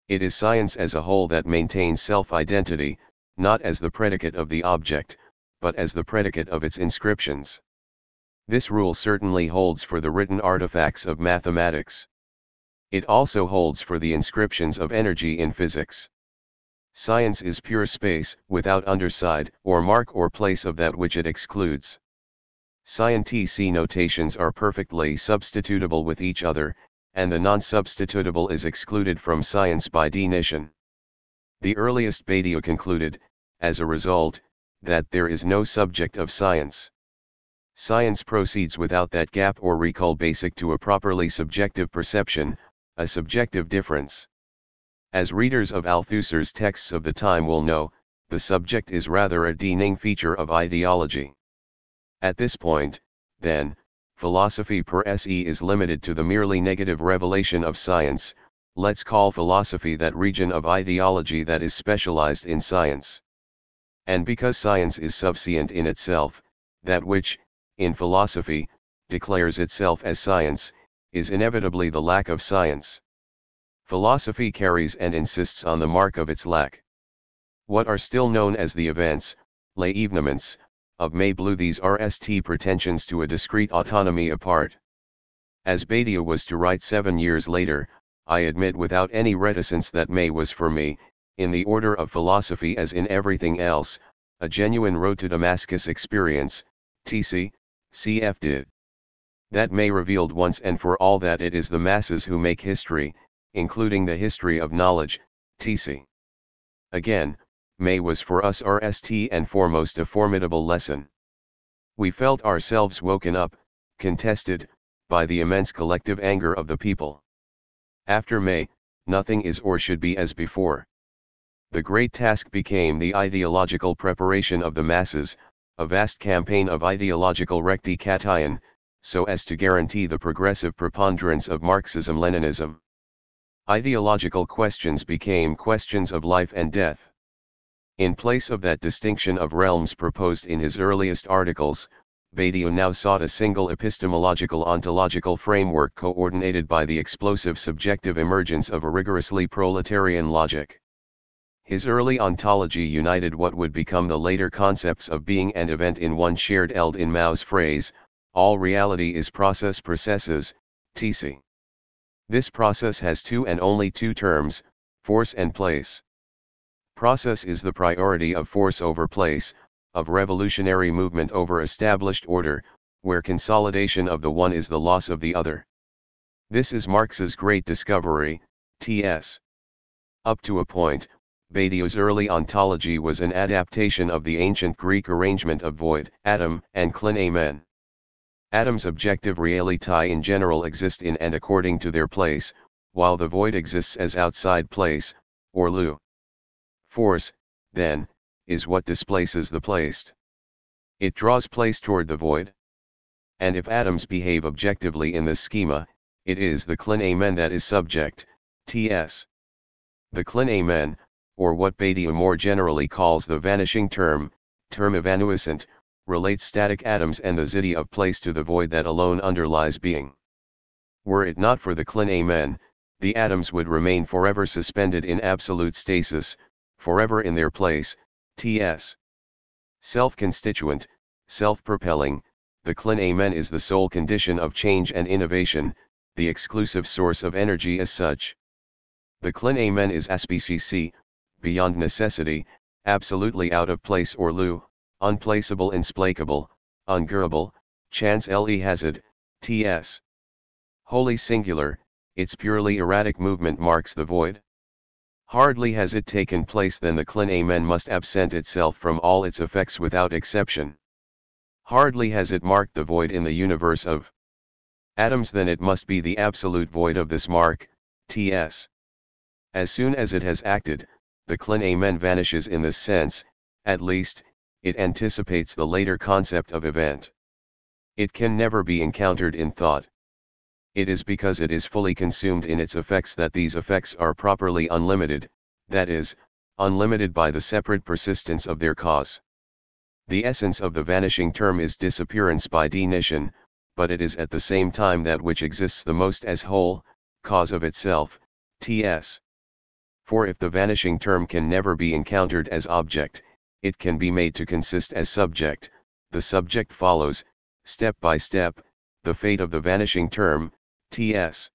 It is science as a whole that maintains self-identity, not as the predicate of the object, but as the predicate of its inscriptions. This rule certainly holds for the written artifacts of mathematics. It also holds for the inscriptions of energy in physics. Science is pure space, without underside, or mark or place of that which it excludes. Scientific notations are perfectly substitutable with each other, and the non-substitutable is excluded from science by definition. The earliest Badiou concluded, as a result, that there is no subject of science. Science proceeds without that gap or recall basic to a properly subjective perception, a subjective difference. As readers of Althusser's texts of the time will know, the subject is rather a defining feature of ideology. At this point, then, philosophy per se is limited to the merely negative revelation of science. Let's call philosophy that region of ideology that is specialized in science. And because science is subscient in itself, that which, in philosophy, declares itself as science, is inevitably the lack of science. Philosophy carries and insists on the mark of its lack. What are still known as the events, les événements, of May blew these RST pretensions to a discrete autonomy apart. As Badiou was to write 7 years later, I admit without any reticence that May was for me, in the order of philosophy as in everything else, a genuine road to Damascus experience, TC, cf. did. That May revealed once and for all that it is the masses who make history, including the history of knowledge, TC. Again, May was for us RST and foremost a formidable lesson. We felt ourselves woken up, contested, by the immense collective anger of the people. After May, nothing is or should be as before. The great task became the ideological preparation of the masses, a vast campaign of ideological rectification, so as to guarantee the progressive preponderance of Marxism-Leninism. Ideological questions became questions of life and death. In place of that distinction of realms proposed in his earliest articles, Badiou now sought a single epistemological ontological framework coordinated by the explosive subjective emergence of a rigorously proletarian logic. His early ontology united what would become the later concepts of being and event in one shared eld in Mao's phrase, all reality is process processes, TC. This process has two and only two terms, force and place. Process is the priority of force over place, of revolutionary movement over established order, where consolidation of the one is the loss of the other. This is Marx's great discovery, T.S. Up to a point, Badiou's early ontology was an adaptation of the ancient Greek arrangement of void, atom, and klin amen. Atoms objective reality in general exist in and according to their place, while the void exists as outside place, or lieu. Force, then, is what displaces the placed. It draws place toward the void. And if atoms behave objectively in this schema, it is the klin amen that is subject, T.S. The klin amen, or what Badiou more generally calls the vanishing term evanescent, relates static atoms and the ziti of place to the void that alone underlies being. Were it not for the klin amen, the atoms would remain forever suspended in absolute stasis, forever in their place, T.S. Self-constituent, self-propelling, the klin amen is the sole condition of change and innovation, the exclusive source of energy as such. The klin amen is aspecc, beyond necessity, absolutely out of place or lieu, unplaceable, insplacable, ungurable, chance le hazard, T.S. Wholly singular, its purely erratic movement marks the void. Hardly has it taken place than the klin amen must absent itself from all its effects without exception. Hardly has it marked the void in the universe of atoms than it must be the absolute void of this mark, T.S. As soon as it has acted, the klin amen vanishes in this sense, at least, it anticipates the later concept of event. It can never be encountered in thought. It is because it is fully consumed in its effects that these effects are properly unlimited, that is, unlimited by the separate persistence of their cause. The essence of the vanishing term is disappearance by definition, but it is at the same time that which exists the most as whole, cause of itself, T.S. For if the vanishing term can never be encountered as object, it can be made to consist as subject, the subject follows, step by step, the fate of the vanishing term, T.S.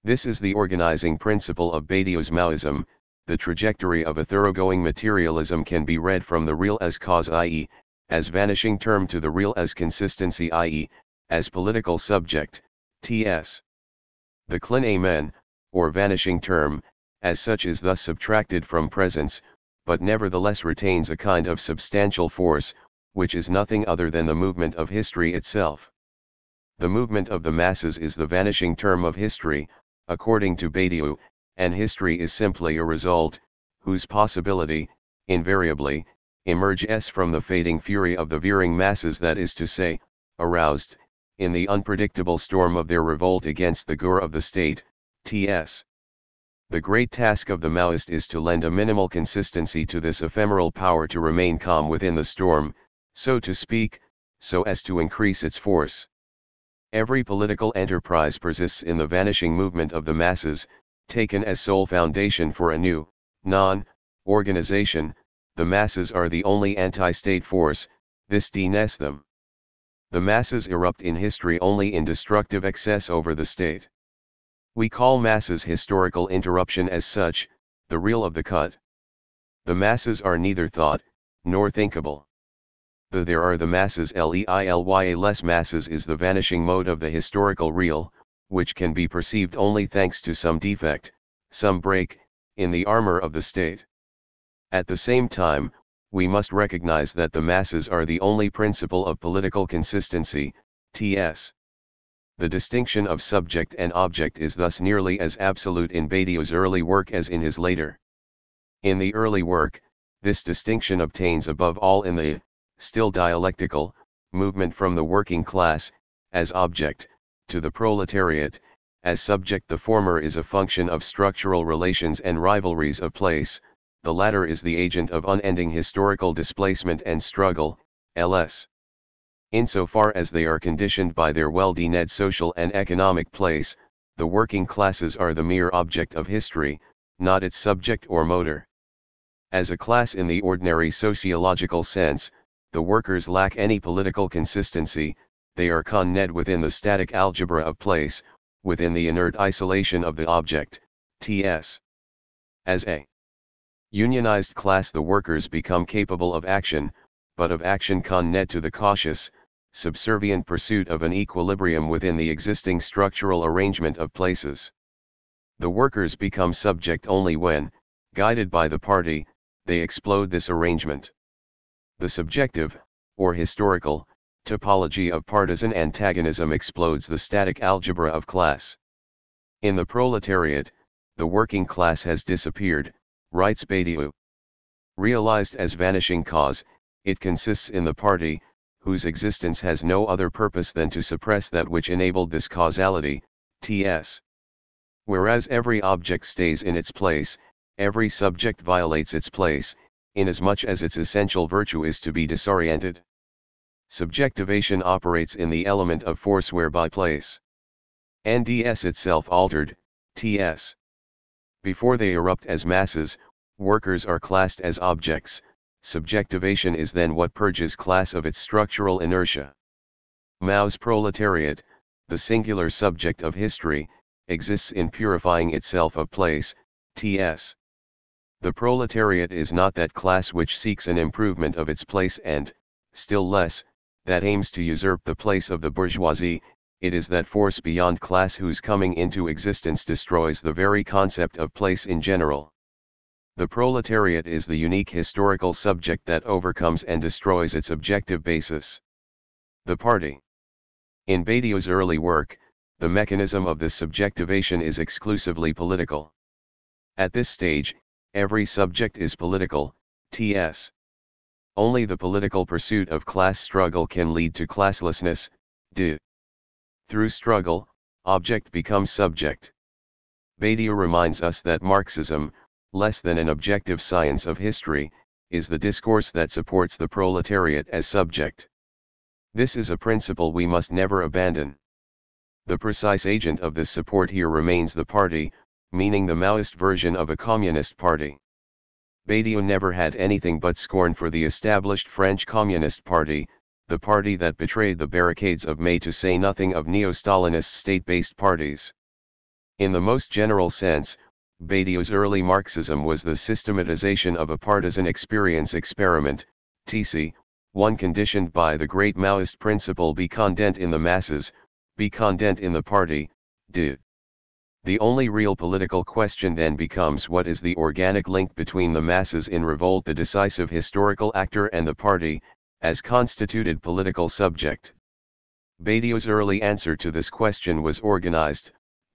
This is the organizing principle of Badiou's Maoism. The trajectory of a thoroughgoing materialism can be read from the real as cause, i.e., as vanishing term, to the real as consistency, i.e., as political subject, T.S. The klin amen, or vanishing term, as such is thus subtracted from presence, but nevertheless retains a kind of substantial force, which is nothing other than the movement of history itself. The movement of the masses is the vanishing term of history, according to Badiou, and history is simply a result, whose possibility, invariably, emerges from the fading fury of the veering masses, that is to say, aroused, in the unpredictable storm of their revolt against the gore of the state, T.S. The great task of the Maoist is to lend a minimal consistency to this ephemeral power to remain calm within the storm, so to speak, so as to increase its force. Every political enterprise persists in the vanishing movement of the masses, taken as sole foundation for a new, non-organization. The masses are the only anti-state force, this denests them. The masses erupt in history only in destructive excess over the state. We call masses historical interruption as such, the real of the cut. The masses are neither thought, nor thinkable. Though there are the masses leilya less masses is the vanishing mode of the historical real, which can be perceived only thanks to some defect, some break, in the armor of the state. At the same time, we must recognize that the masses are the only principle of political consistency, t.s. The distinction of subject and object is thus nearly as absolute in Badiou's early work as in his later. In the early work, this distinction obtains above all in the, still dialectical, movement from the working class, as object, to the proletariat, as subject. The former is a function of structural relations and rivalries of place, the latter is the agent of unending historical displacement and struggle, ls. Insofar as they are conditioned by their well-defined social and economic place, the working classes are the mere object of history, not its subject or motor. As a class in the ordinary sociological sense, the workers lack any political consistency, they are conned within the static algebra of place, within the inert isolation of the object, ts. As a unionized class, the workers become capable of action, but of action conned to the cautious, subservient pursuit of an equilibrium within the existing structural arrangement of places. The workers become subject only when, guided by the party, they explode this arrangement. The subjective, or historical, topology of partisan antagonism explodes the static algebra of class. In the proletariat, the working class has disappeared, writes Badiou. Realized as vanishing cause, it consists in the party, whose existence has no other purpose than to suppress that which enabled this causality, ts. Whereas every object stays in its place, every subject violates its place, inasmuch as its essential virtue is to be disoriented. Subjectivation operates in the element of force whereby place nds itself altered, ts. Before they erupt as masses, workers are classed as objects. Subjectivation is then what purges class of its structural inertia. Mao's proletariat, the singular subject of history, exists in purifying itself of place, ts. The proletariat is not that class which seeks an improvement of its place and, still less, that aims to usurp the place of the bourgeoisie. It is that force beyond class whose coming into existence destroys the very concept of place in general. The proletariat is the unique historical subject that overcomes and destroys its objective basis. The party. In Badiou's early work, the mechanism of this subjectivation is exclusively political. At this stage, every subject is political, ts. Only the political pursuit of class struggle can lead to classlessness, d. Through struggle, object becomes subject. Badiou reminds us that Marxism, less than an objective science of history, is the discourse that supports the proletariat as subject. This is a principle we must never abandon. The precise agent of this support here remains the party, meaning the Maoist version of a communist party. Badiou never had anything but scorn for the established French Communist Party, the party that betrayed the barricades of May, to say nothing of neo-Stalinist state-based parties. In the most general sense, Badiou's early Marxism was the systematization of a partisan experience experiment, TC, one conditioned by the great Maoist principle: be condent in the masses, be condent in the party, d. The only real political question then becomes what is the organic link between the masses in revolt, the decisive historical actor, and the party, as constituted political subject. Badiou's early answer to this question was organized,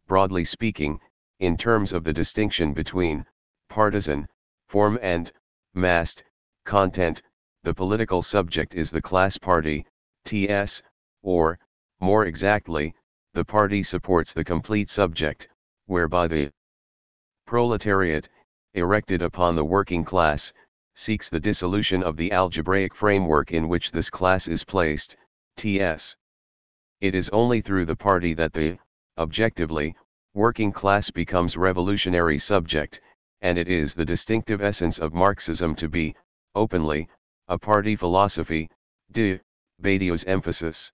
broadly speaking, in terms of the distinction between partisan form and massed content. The political subject is the class party, ts, or, more exactly, the party supports the complete subject, whereby the Proletariat, erected upon the working class, seeks the dissolution of the algebraic framework in which this class is placed, ts. It is only through the party that the, objectively, working class becomes revolutionary subject, and it is the distinctive essence of Marxism to be, openly, a party philosophy, Badiou's emphasis.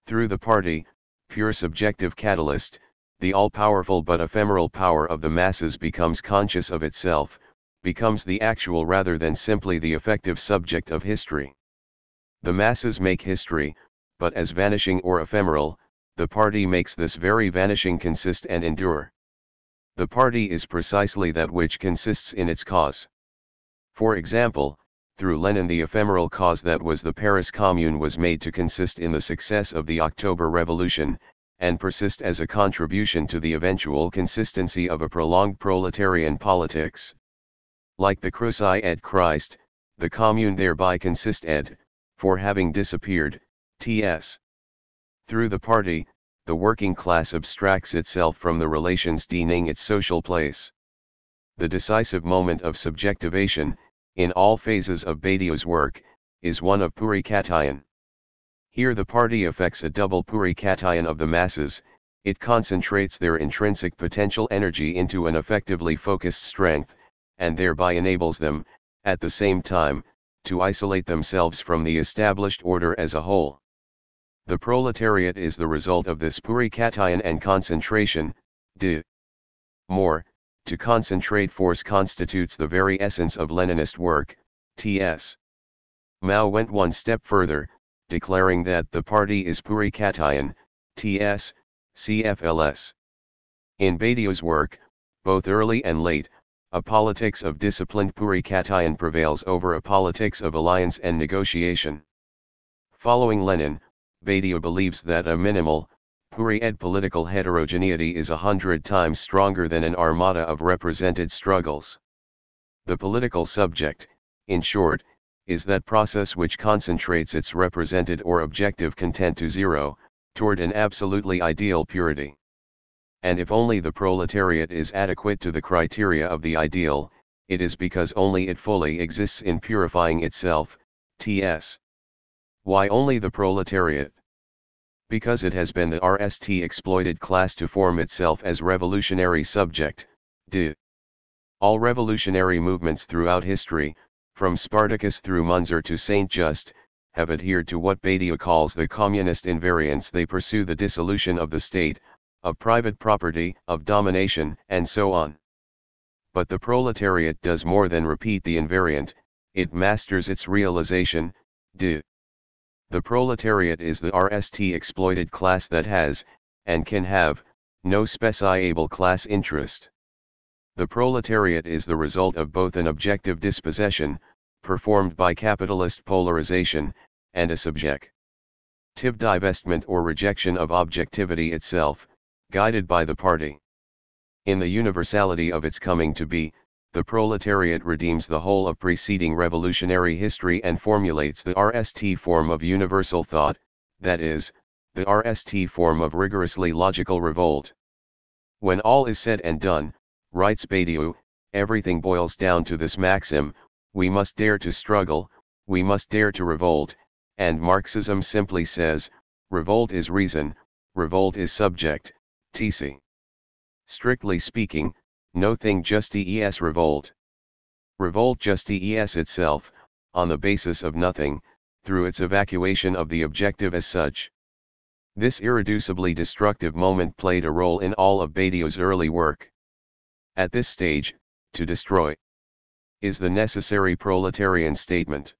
Through the party, pure subjective catalyst, the all-powerful but ephemeral power of the masses becomes conscious of itself, becomes the actual rather than simply the effective subject of history. The masses make history, but as vanishing or ephemeral, the party makes this very vanishing consist and endure. The party is precisely that which consists in its cause. For example, through Lenin the ephemeral cause that was the Paris Commune was made to consist in the success of the October Revolution, and persist as a contribution to the eventual consistency of a prolonged proletarian politics. Like the Cruci et Christ, the Commune thereby consisted, for having disappeared, ts. Through the party, the working class abstracts itself from the relations deeming its social place. The decisive moment of subjectivation, in all phases of Badiou's work, is one of purication. Here the party effects a double purication of the masses, it concentrates their intrinsic potential energy into an effectively focused strength, and thereby enables them, at the same time, to isolate themselves from the established order as a whole. The proletariat is the result of this purication and concentration, More, to concentrate force constitutes the very essence of Leninist work, ts. Mao went one step further, declaring that the party is purication, ts. CFLS. In Badiou's work, both early and late, a politics of disciplined purication prevails over a politics of alliance and negotiation. Following Lenin, Badiou believes that a minimal, puri-ed political heterogeneity is 100 times stronger than an armada of represented struggles. The political subject, in short, is that process which concentrates its represented or objective content to zero, toward an absolutely ideal purity. And if only the proletariat is adequate to the criteria of the ideal, it is because only it fully exists in purifying itself, ts. Why only the proletariat? Because it has been the RST exploited class to form itself as revolutionary subject, All revolutionary movements throughout history, from Spartacus through Munzer to Saint Just, have adhered to what Badiou calls the communist invariance. They pursue the dissolution of the state, of private property, of domination, and so on. But the proletariat does more than repeat the invariant, it masters its realization, The proletariat is the RST exploited class that has, and can have, no speciable class interest. The proletariat is the result of both an objective dispossession, performed by capitalist polarization, and a subjective divestment or rejection of objectivity itself, guided by the party. In the universality of its coming to be, the proletariat redeems the whole of preceding revolutionary history and formulates the RST form of universal thought, that is, the RST form of rigorously logical revolt. When all is said and done, writes Badiou, everything boils down to this maxim: we must dare to struggle, we must dare to revolt, and Marxism simply says, revolt is reason, revolt is subject, tc. Strictly speaking, no thing just es revolt. Revolt just es itself, on the basis of nothing, through its evacuation of the objective as such. This irreducibly destructive moment played a role in all of Badiou's early work. At this stage, to destroy is the necessary proletarian statement.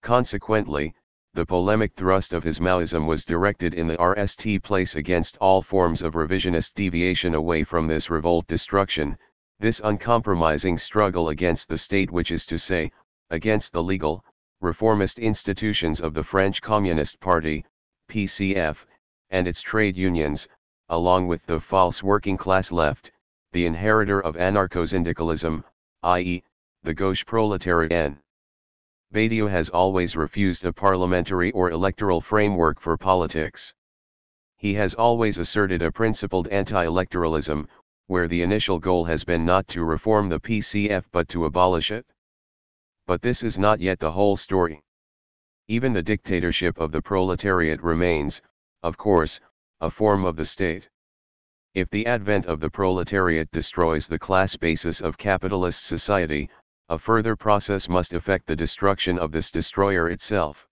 Consequently, the polemic thrust of his Maoism was directed in the RST place against all forms of revisionist deviation away from this revolt destruction, this uncompromising struggle against the state, which is to say, against the legal, reformist institutions of the French Communist Party, PCF, and its trade unions, along with the false working class left, the inheritor of anarcho-syndicalism, i.e., the gauche proletariat. Badiou has always refused a parliamentary or electoral framework for politics. He has always asserted a principled anti-electoralism, where the initial goal has been not to reform the PCF but to abolish it. But this is not yet the whole story. Even the dictatorship of the proletariat remains, of course, a form of the state. If the advent of the proletariat destroys the class basis of capitalist society, a further process must effect the destruction of this destroyer itself.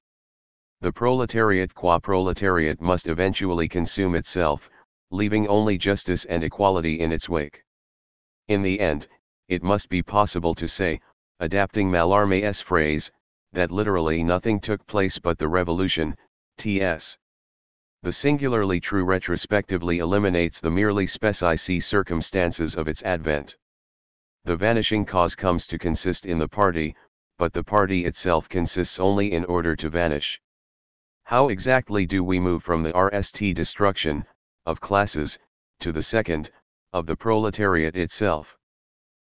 The proletariat qua proletariat must eventually consume itself, leaving only justice and equality in its wake. In the end, it must be possible to say, adapting Mallarmé's phrase, that literally nothing took place but the revolution, t.s. The singularly true retrospectively eliminates the merely specific circumstances of its advent. The vanishing cause comes to consist in the party, but the party itself consists only in order to vanish. How exactly do we move from the RST destruction, of classes, to the second, of the proletariat itself?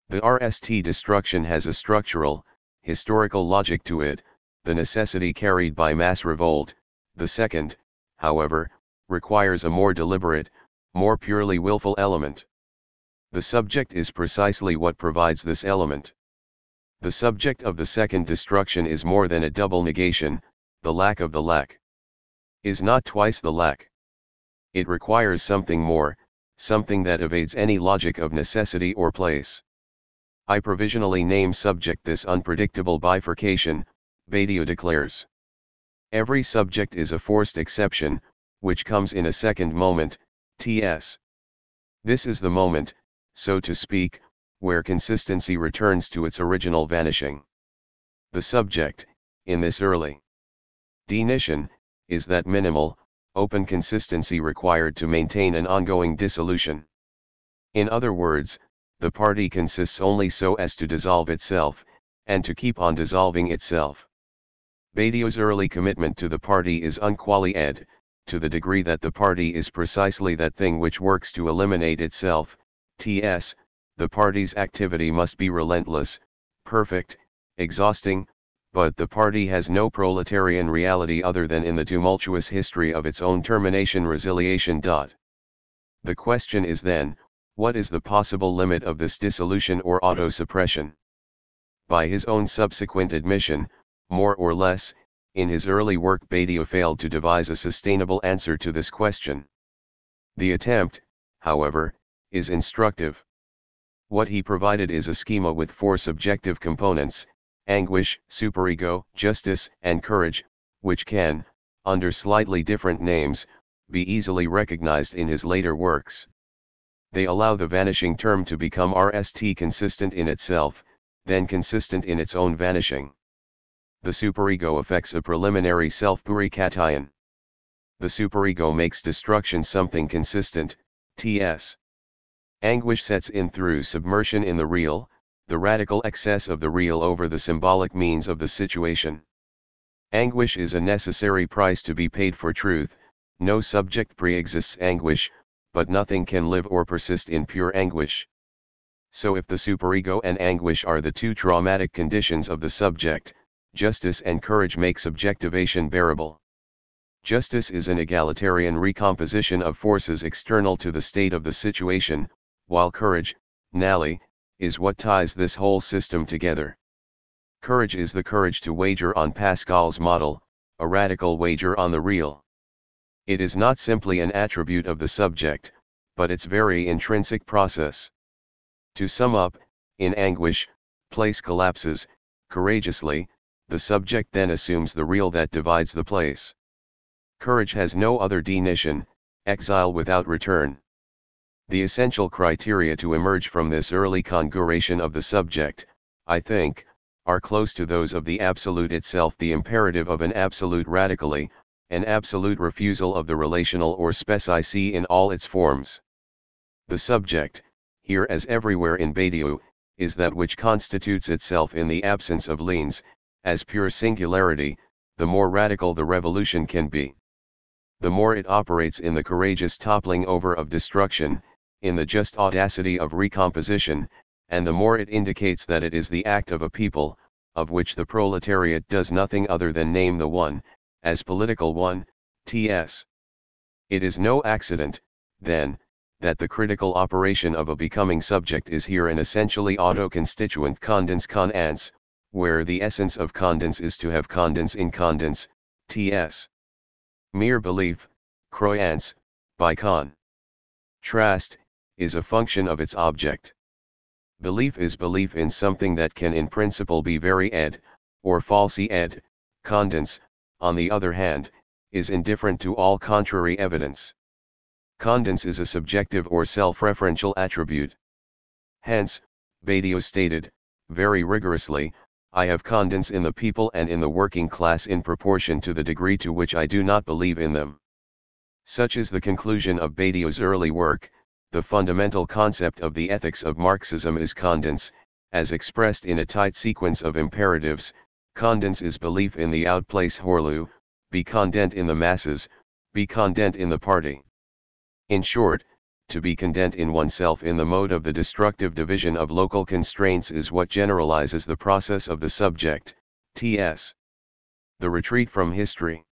The RST destruction has a structural, historical logic to it, the necessity carried by mass revolt. The second, however, requires a more deliberate, more purely willful element. The subject is precisely what provides this element. The subject of the second destruction is more than a double negation, the lack of the lack. Is not twice the lack. It requires something more, something that evades any logic of necessity or place. I provisionally name subject this unpredictable bifurcation, Badiou declares. Every subject is a forced exception, which comes in a second moment, t.s. This is the moment, so to speak, where consistency returns to its original vanishing. The subject, in this early denition, is that minimal, open consistency required to maintain an ongoing dissolution. In other words, the party consists only so as to dissolve itself, and to keep on dissolving itself. Badiou's early commitment to the party is unqualified, to the degree that the party is precisely that thing which works to eliminate itself, t.s., the party's activity must be relentless, perfect, exhausting, but the party has no proletarian reality other than in the tumultuous history of its own termination resiliation. The question is then, what is the possible limit of this dissolution or auto-suppression? By his own subsequent admission, more or less, in his early work Badiou failed to devise a sustainable answer to this question. The attempt, however, is instructive. What he provided is a schema with four subjective components: anguish, superego, justice, and courage, which can, under slightly different names, be easily recognized in his later works. They allow the vanishing term to become RST consistent in itself, then consistent in its own vanishing. The superego affects a preliminary self-purification. The superego makes destruction something consistent, t.s. Anguish sets in through submersion in the real, the radical excess of the real over the symbolic means of the situation. Anguish is a necessary price to be paid for truth. No subject pre-exists anguish, but nothing can live or persist in pure anguish. So if the superego and anguish are the two traumatic conditions of the subject, justice and courage make subjectivation bearable. Justice is an egalitarian recomposition of forces external to the state of the situation, while courage, nally, is what ties this whole system together. Courage is the courage to wager on Pascal's model, a radical wager on the real. It is not simply an attribute of the subject, but its very intrinsic process. To sum up, in anguish, place collapses, courageously, the subject then assumes the real that divides the place. Courage has no other denition, exile without return. The essential criteria to emerge from this early configuration of the subject, I think, are close to those of the absolute itself: the imperative of an absolute radically, an absolute refusal of the relational or specific in all its forms. The subject, here as everywhere in Badiou, is that which constitutes itself in the absence of liens, as pure singularity. The more radical the revolution can be, the more it operates in the courageous toppling over of destruction, in the just audacity of recomposition, and the more it indicates that it is the act of a people, of which the proletariat does nothing other than name the one, as political one, t.s. It is no accident, then, that the critical operation of a becoming subject is here an essentially auto-constituent condens con-ance, where the essence of condens is to have condens in condens, ts. Mere belief, croyance, by contrast, is a function of its object. Belief is belief in something that can in principle be very ed, or falsy ed. Condens, on the other hand, is indifferent to all contrary evidence. Condens is a subjective or self-referential attribute. Hence, Badiou stated, very rigorously, I have condens in the people and in the working class in proportion to the degree to which I do not believe in them. Such is the conclusion of Badiou's early work. The fundamental concept of the ethics of Marxism is condens, as expressed in a tight sequence of imperatives. Condens is belief in the outplace Horlu, be content in the masses, be content in the party. In short, to be content in oneself in the mode of the destructive division of local constraints is what generalizes the process of the subject, ts. The retreat from history.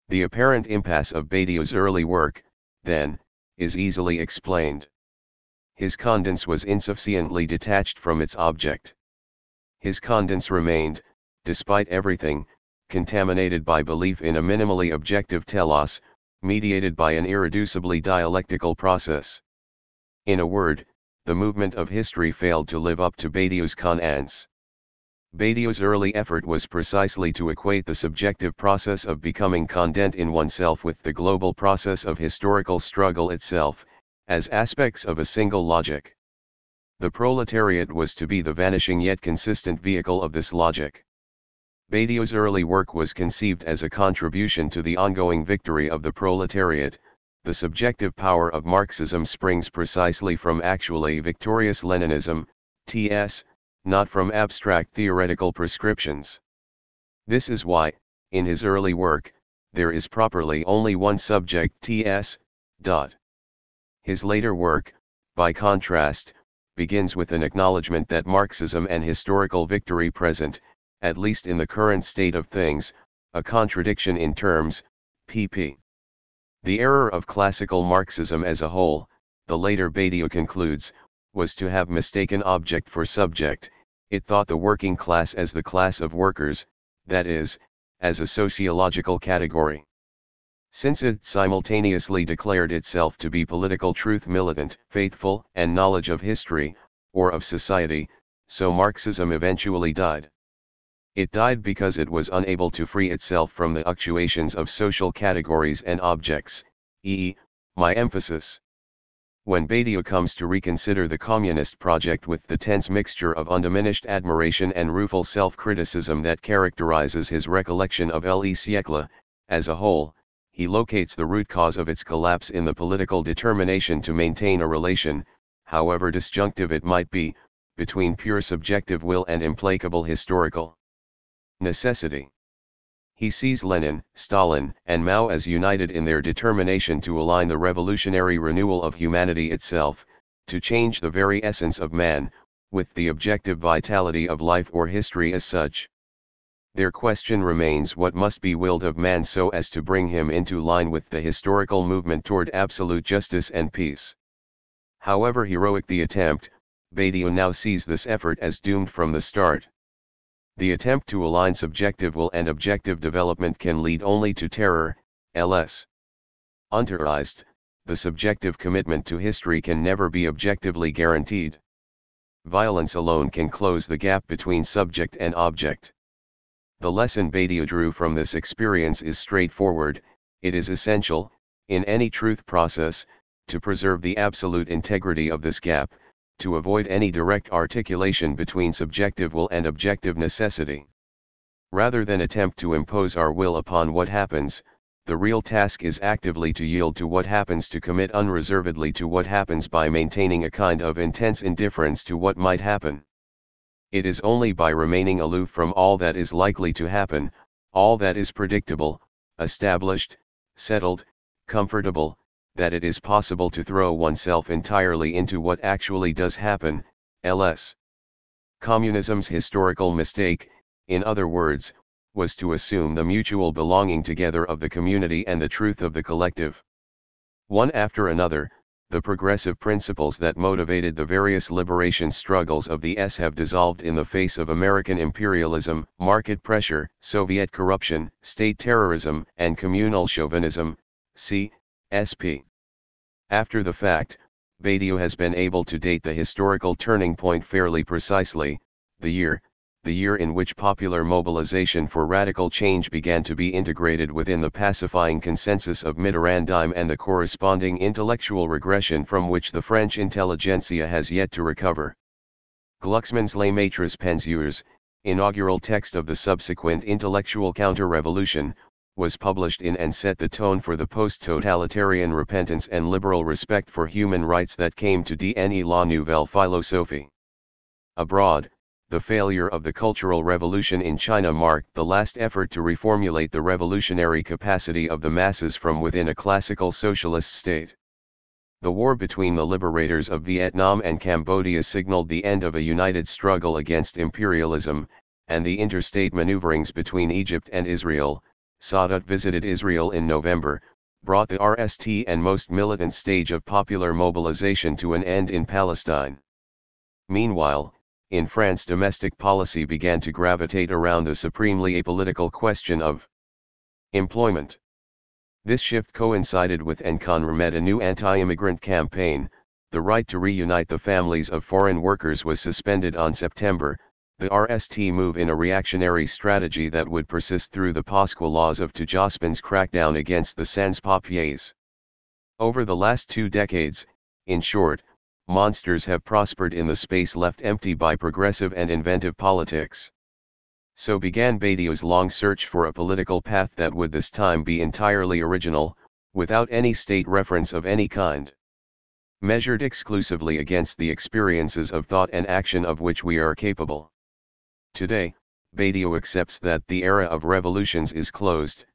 The apparent impasse of Badiou's early work, then, is easily explained. His condens was insufficiently detached from its object. His condens remained, despite everything, contaminated by belief in a minimally objective telos, mediated by an irreducibly dialectical process. In a word, the movement of history failed to live up to Badiou's con-ance. Badiou's early effort was precisely to equate the subjective process of becoming content in oneself with the global process of historical struggle itself, as aspects of a single logic. The proletariat was to be the vanishing yet consistent vehicle of this logic. Badiou's early work was conceived as a contribution to the ongoing victory of the proletariat. The subjective power of Marxism springs precisely from actually victorious Leninism, ts., not from abstract theoretical prescriptions. This is why, in his early work, there is properly only one subject ts. His later work, by contrast, begins with an acknowledgement that Marxism and historical victory present, at least in the current state of things, a contradiction in terms, pp. The error of classical Marxism as a whole, the later Badiou concludes, was to have mistaken object for subject. It thought the working class as the class of workers, that is, as a sociological category. Since it simultaneously declared itself to be political truth militant, faithful, and knowledge of history, or of society, so Marxism eventually died. It died because it was unable to free itself from the actuations of social categories and objects, my emphasis. When Badiou comes to reconsider the communist project with the tense mixture of undiminished admiration and rueful self-criticism that characterizes his recollection of Le siècle, as a whole, he locates the root cause of its collapse in the political determination to maintain a relation, however disjunctive it might be, between pure subjective will and implacable historical necessity. He sees Lenin, Stalin, and Mao as united in their determination to align the revolutionary renewal of humanity itself, to change the very essence of man, with the objective vitality of life or history as such. Their question remains what must be willed of man so as to bring him into line with the historical movement toward absolute justice and peace. However heroic the attempt, Badiou now sees this effort as doomed from the start. The attempt to align subjective will and objective development can lead only to terror, ls. Unterized, the subjective commitment to history can never be objectively guaranteed. Violence alone can close the gap between subject and object. The lesson Badiou drew from this experience is straightforward. It is essential, in any truth process, to preserve the absolute integrity of this gap, to avoid any direct articulation between subjective will and objective necessity. Rather than attempt to impose our will upon what happens, the real task is actively to yield to what happens, to commit unreservedly to what happens by maintaining a kind of intense indifference to what might happen. It is only by remaining aloof from all that is likely to happen, all that is predictable, established, settled, comfortable, that it is possible to throw oneself entirely into what actually does happen, ls. Communism's historical mistake, in other words, was to assume the mutual belonging together of the community and the truth of the collective. One after another, the progressive principles that motivated the various liberation struggles of the S have dissolved in the face of American imperialism, market pressure, Soviet corruption, state terrorism, and communal chauvinism, c. sp. After the fact, Badiou has been able to date the historical turning point fairly precisely, the year in which popular mobilization for radical change began to be integrated within the pacifying consensus of Mitterrandism and the corresponding intellectual regression from which the French intelligentsia has yet to recover. Glucksmann's Les Maîtres Penseurs, inaugural text of the subsequent intellectual counter-revolution, was published in and set the tone for the post-totalitarian repentance and liberal respect for human rights that came to devenir la nouvelle philosophie. Abroad, the failure of the Cultural Revolution in China marked the last effort to reformulate the revolutionary capacity of the masses from within a classical socialist state. The war between the liberators of Vietnam and Cambodia signaled the end of a united struggle against imperialism, and the interstate maneuverings between Egypt and Israel, Sadat visited Israel in November, brought the RST and most militant stage of popular mobilization to an end in Palestine. Meanwhile, in France, domestic policy began to gravitate around the supremely apolitical question of employment. This shift coincided with and confirmed a new anti-immigrant campaign. The right to reunite the families of foreign workers was suspended on September, the RST move in a reactionary strategy that would persist through the Pasqua laws of Jospin's crackdown against the sans-papiers. Over the last 2 decades, in short, monsters have prospered in the space left empty by progressive and inventive politics. So began Badiou's long search for a political path that would this time be entirely original, without any state reference of any kind. Measured exclusively against the experiences of thought and action of which we are capable. Today, Badiou accepts that the era of revolutions is closed.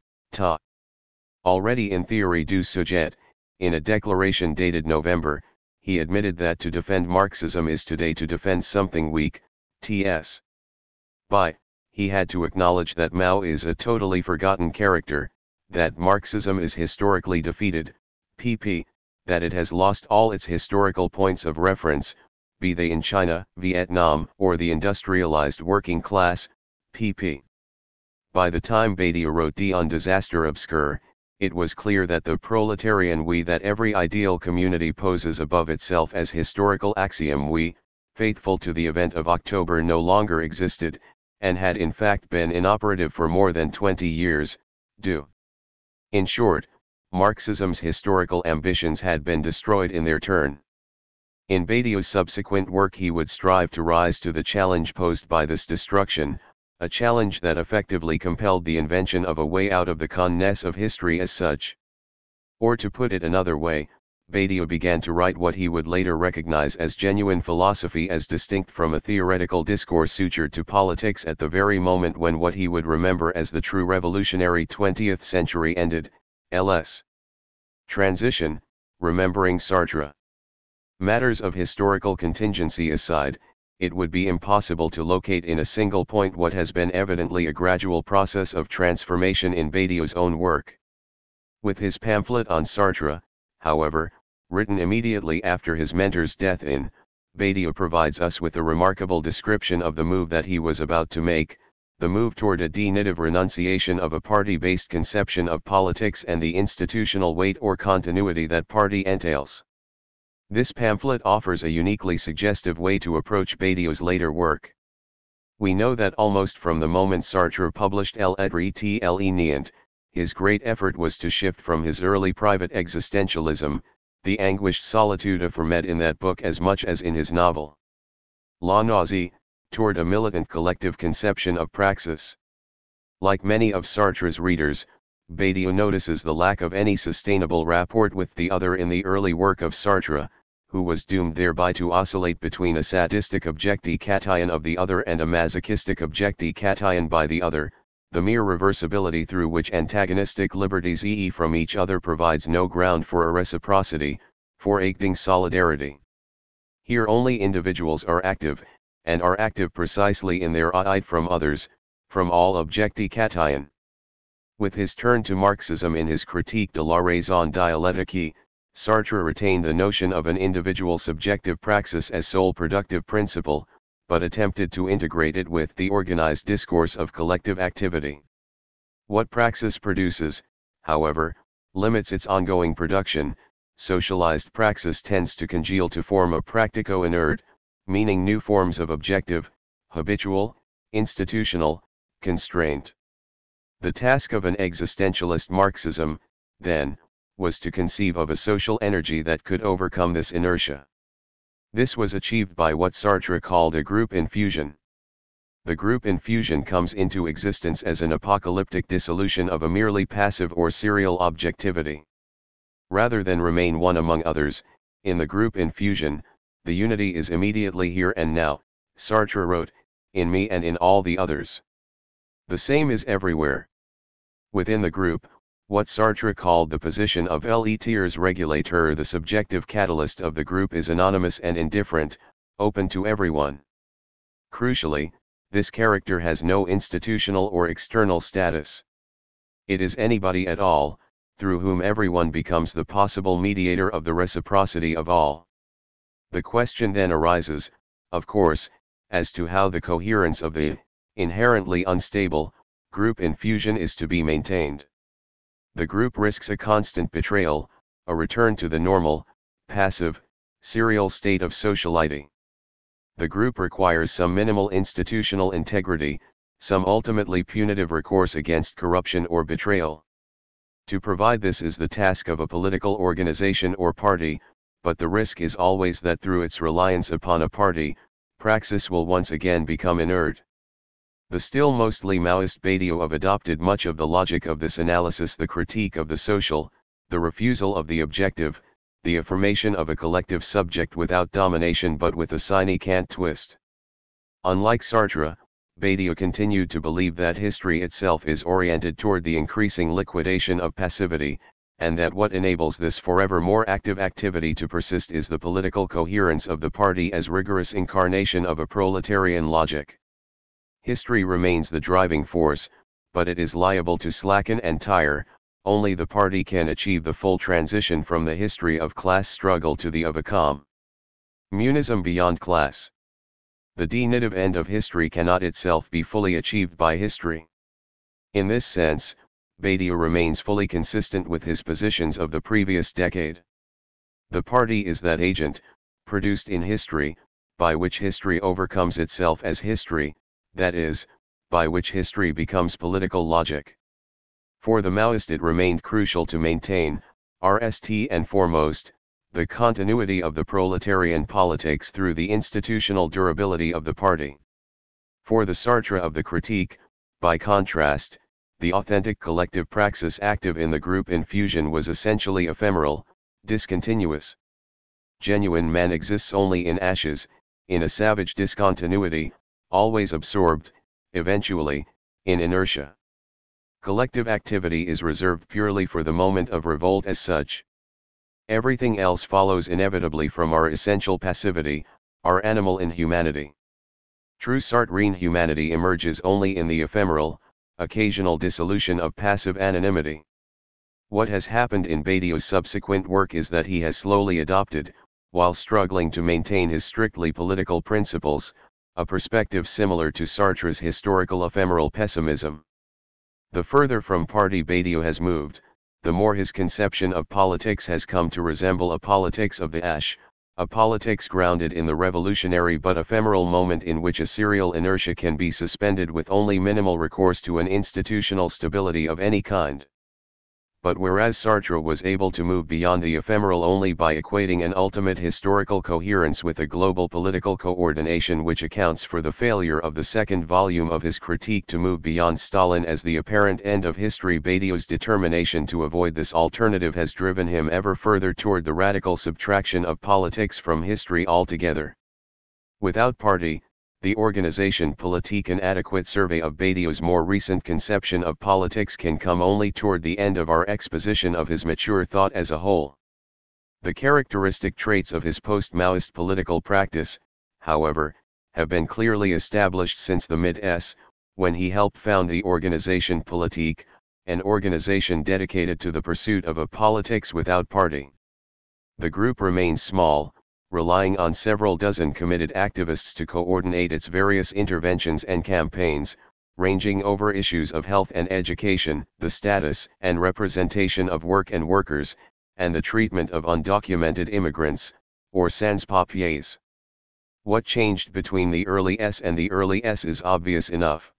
Already in theory du sujet, in a declaration dated November, he admitted that to defend Marxism is today to defend something weak, t.s. He had to acknowledge that Mao is a totally forgotten character, that Marxism is historically defeated, pp., that it has lost all its historical points of reference, be they in China, Vietnam, or the industrialized working class, pp. By the time Badiou wrote Un Disaster Obscur, it was clear that the proletarian we that every ideal community poses above itself as historical axiom we, faithful to the event of October, no longer existed, and had in fact been inoperative for more than 20 years, In short, Marxism's historical ambitions had been destroyed in their turn. In Badiou's subsequent work he would strive to rise to the challenge posed by this destruction, a challenge that effectively compelled the invention of a way out of the con-ness of history as such. Or to put it another way, Badiou began to write what he would later recognize as genuine philosophy as distinct from a theoretical discourse sutured to politics at the very moment when what he would remember as the true revolutionary 20th century ended, ls. Transition, remembering Sartre. Matters of historical contingency aside, it would be impossible to locate in a single point what has been evidently a gradual process of transformation in Badiou's own work. With his pamphlet on Sartre, however, written immediately after his mentor's death Badiou provides us with a remarkable description of the move that he was about to make, the move toward a definitive renunciation of a party-based conception of politics and the institutional weight or continuity that party entails. This pamphlet offers a uniquely suggestive way to approach Badiou's later work. We know that almost from the moment Sartre published L'être et l'anéant, his great effort was to shift from his early private existentialism, the anguished solitude affirmed in that book as much as in his novel La Nausée, toward a militant collective conception of praxis. Like many of Sartre's readers, Badiou notices the lack of any sustainable rapport with the other in the early work of Sartre, who was doomed thereby to oscillate between a sadistic objecti-cation of the other and a masochistic objecti-cation by the other. The mere reversibility through which antagonistic liberties from each other provides no ground for a reciprocity, for acting solidarity. Here only individuals are active, and are active precisely in their odd from others, from all objecti-cation. With his turn to Marxism in his Critique de la raison dialectique, Sartre retained the notion of an individual subjective praxis as sole productive principle, but attempted to integrate it with the organized discourse of collective activity. What praxis produces, however, limits its ongoing production. Socialized praxis tends to congeal to form a practico-inert, meaning new forms of objective, habitual, institutional, constraint. The task of an existentialist Marxism, then, was to conceive of a social energy that could overcome this inertia. This was achieved by what Sartre called a group infusion. The group infusion comes into existence as an apocalyptic dissolution of a merely passive or serial objectivity. Rather than remain one among others, in the group infusion, the unity is immediately here and now, Sartre wrote, in me and in all the others. The same is everywhere. Within the group, what Sartre called the position of le tiers régulateur, the subjective catalyst of the group, is anonymous and indifferent, open to everyone. Crucially, this character has no institutional or external status. It is anybody at all, through whom everyone becomes the possible mediator of the reciprocity of all. The question then arises, of course, as to how the coherence of the, inherently unstable, group infusion is to be maintained. The group risks a constant betrayal, a return to the normal, passive, serial state of sociality. The group requires some minimal institutional integrity, some ultimately punitive recourse against corruption or betrayal. To provide this is the task of a political organization or party, but the risk is always that through its reliance upon a party, praxis will once again become inert. The still mostly Maoist Badiou have adopted much of the logic of this analysis: the critique of the social, the refusal of the objective, the affirmation of a collective subject without domination but with a sine cant twist. Unlike Sartre, Badiou continued to believe that history itself is oriented toward the increasing liquidation of passivity, and that what enables this forever more active activity to persist is the political coherence of the party as rigorous incarnation of a proletarian logic. History remains the driving force, but it is liable to slacken and tire. Only the party can achieve the full transition from the history of class struggle to the of a communism beyond class. The definitive end of history cannot itself be fully achieved by history. In this sense, Badiou remains fully consistent with his positions of the previous decade. The party is that agent, produced in history, by which history overcomes itself as history, that is, by which history becomes political logic. For the Maoist it remained crucial to maintain, RST and foremost, the continuity of the proletarian politics through the institutional durability of the party. For the Sartre of the critique, by contrast, the authentic collective praxis active in the group infusion was essentially ephemeral, discontinuous. Genuine man exists only in ashes, in a savage discontinuity, always absorbed, eventually, in inertia. Collective activity is reserved purely for the moment of revolt as such. Everything else follows inevitably from our essential passivity, our animal inhumanity. True Sartrean humanity emerges only in the ephemeral, occasional dissolution of passive anonymity. What has happened in Badiou's subsequent work is that he has slowly adopted, while struggling to maintain his strictly political principles, a perspective similar to Sartre's historical ephemeral pessimism. The further from party Badiou has moved, the more his conception of politics has come to resemble a politics of the ash, a politics grounded in the revolutionary but ephemeral moment in which a serial inertia can be suspended with only minimal recourse to an institutional stability of any kind. But whereas Sartre was able to move beyond the ephemeral only by equating an ultimate historical coherence with a global political coordination which accounts for the failure of the second volume of his critique to move beyond Stalin as the apparent end of history, Badiou's determination to avoid this alternative has driven him ever further toward the radical subtraction of politics from history altogether. Without party, the organization politique, an adequate survey of Badiou's more recent conception of politics can come only toward the end of our exposition of his mature thought as a whole. The characteristic traits of his post-Maoist political practice, however, have been clearly established since the mid-s, when he helped found the organization politique, an organization dedicated to the pursuit of a politics without party. The group remains small, relying on several dozen committed activists to coordinate its various interventions and campaigns, ranging over issues of health and education, the status and representation of work and workers, and the treatment of undocumented immigrants, or sans-papiers. What changed between the early S and the early S is obvious enough.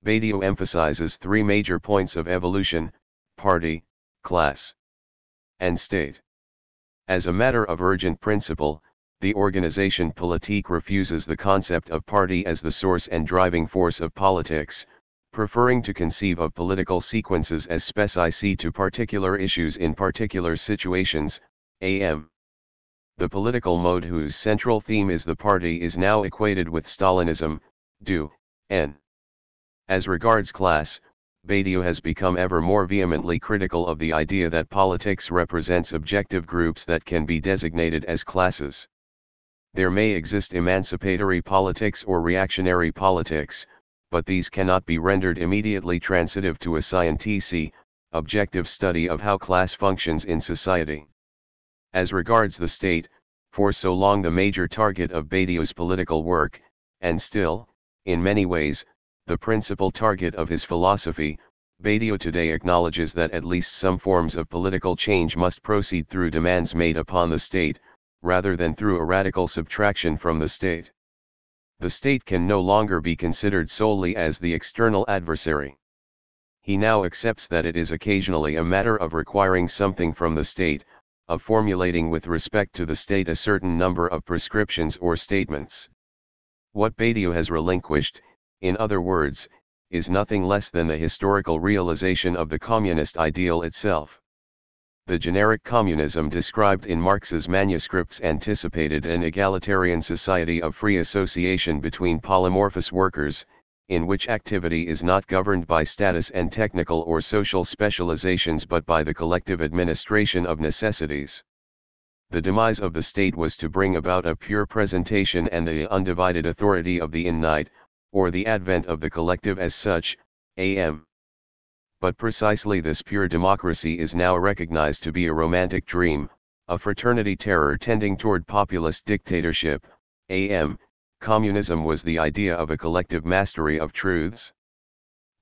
Badiou emphasizes three major points of evolution: party, class, and state. As a matter of urgent principle, the organisation politique refuses the concept of party as the source and driving force of politics, preferring to conceive of political sequences as specific to particular issues in particular situations, am. The political mode whose central theme is the party is now equated with Stalinism, du, n. As regards class, Badiou has become ever more vehemently critical of the idea that politics represents objective groups that can be designated as classes. There may exist emancipatory politics or reactionary politics, but these cannot be rendered immediately transitive to a scientific, objective study of how class functions in society. As regards the state, for so long the major target of Badiou's political work, and still, in many ways, the principal target of his philosophy, Badiou today acknowledges that at least some forms of political change must proceed through demands made upon the state, rather than through a radical subtraction from the state. The state can no longer be considered solely as the external adversary. He now accepts that it is occasionally a matter of requiring something from the state, of formulating with respect to the state a certain number of prescriptions or statements. What Badiou has relinquished, in other words, is nothing less than the historical realization of the communist ideal itself. The generic communism described in Marx's manuscripts anticipated an egalitarian society of free association between polymorphous workers, in which activity is not governed by status and technical or social specializations but by the collective administration of necessities. The demise of the state was to bring about a pure presentation and the undivided authority of the in-night, or the advent of the collective as such, am. But precisely this pure democracy is now recognized to be a romantic dream, a fraternity terror tending toward populist dictatorship, am. Communism was the idea of a collective mastery of truths.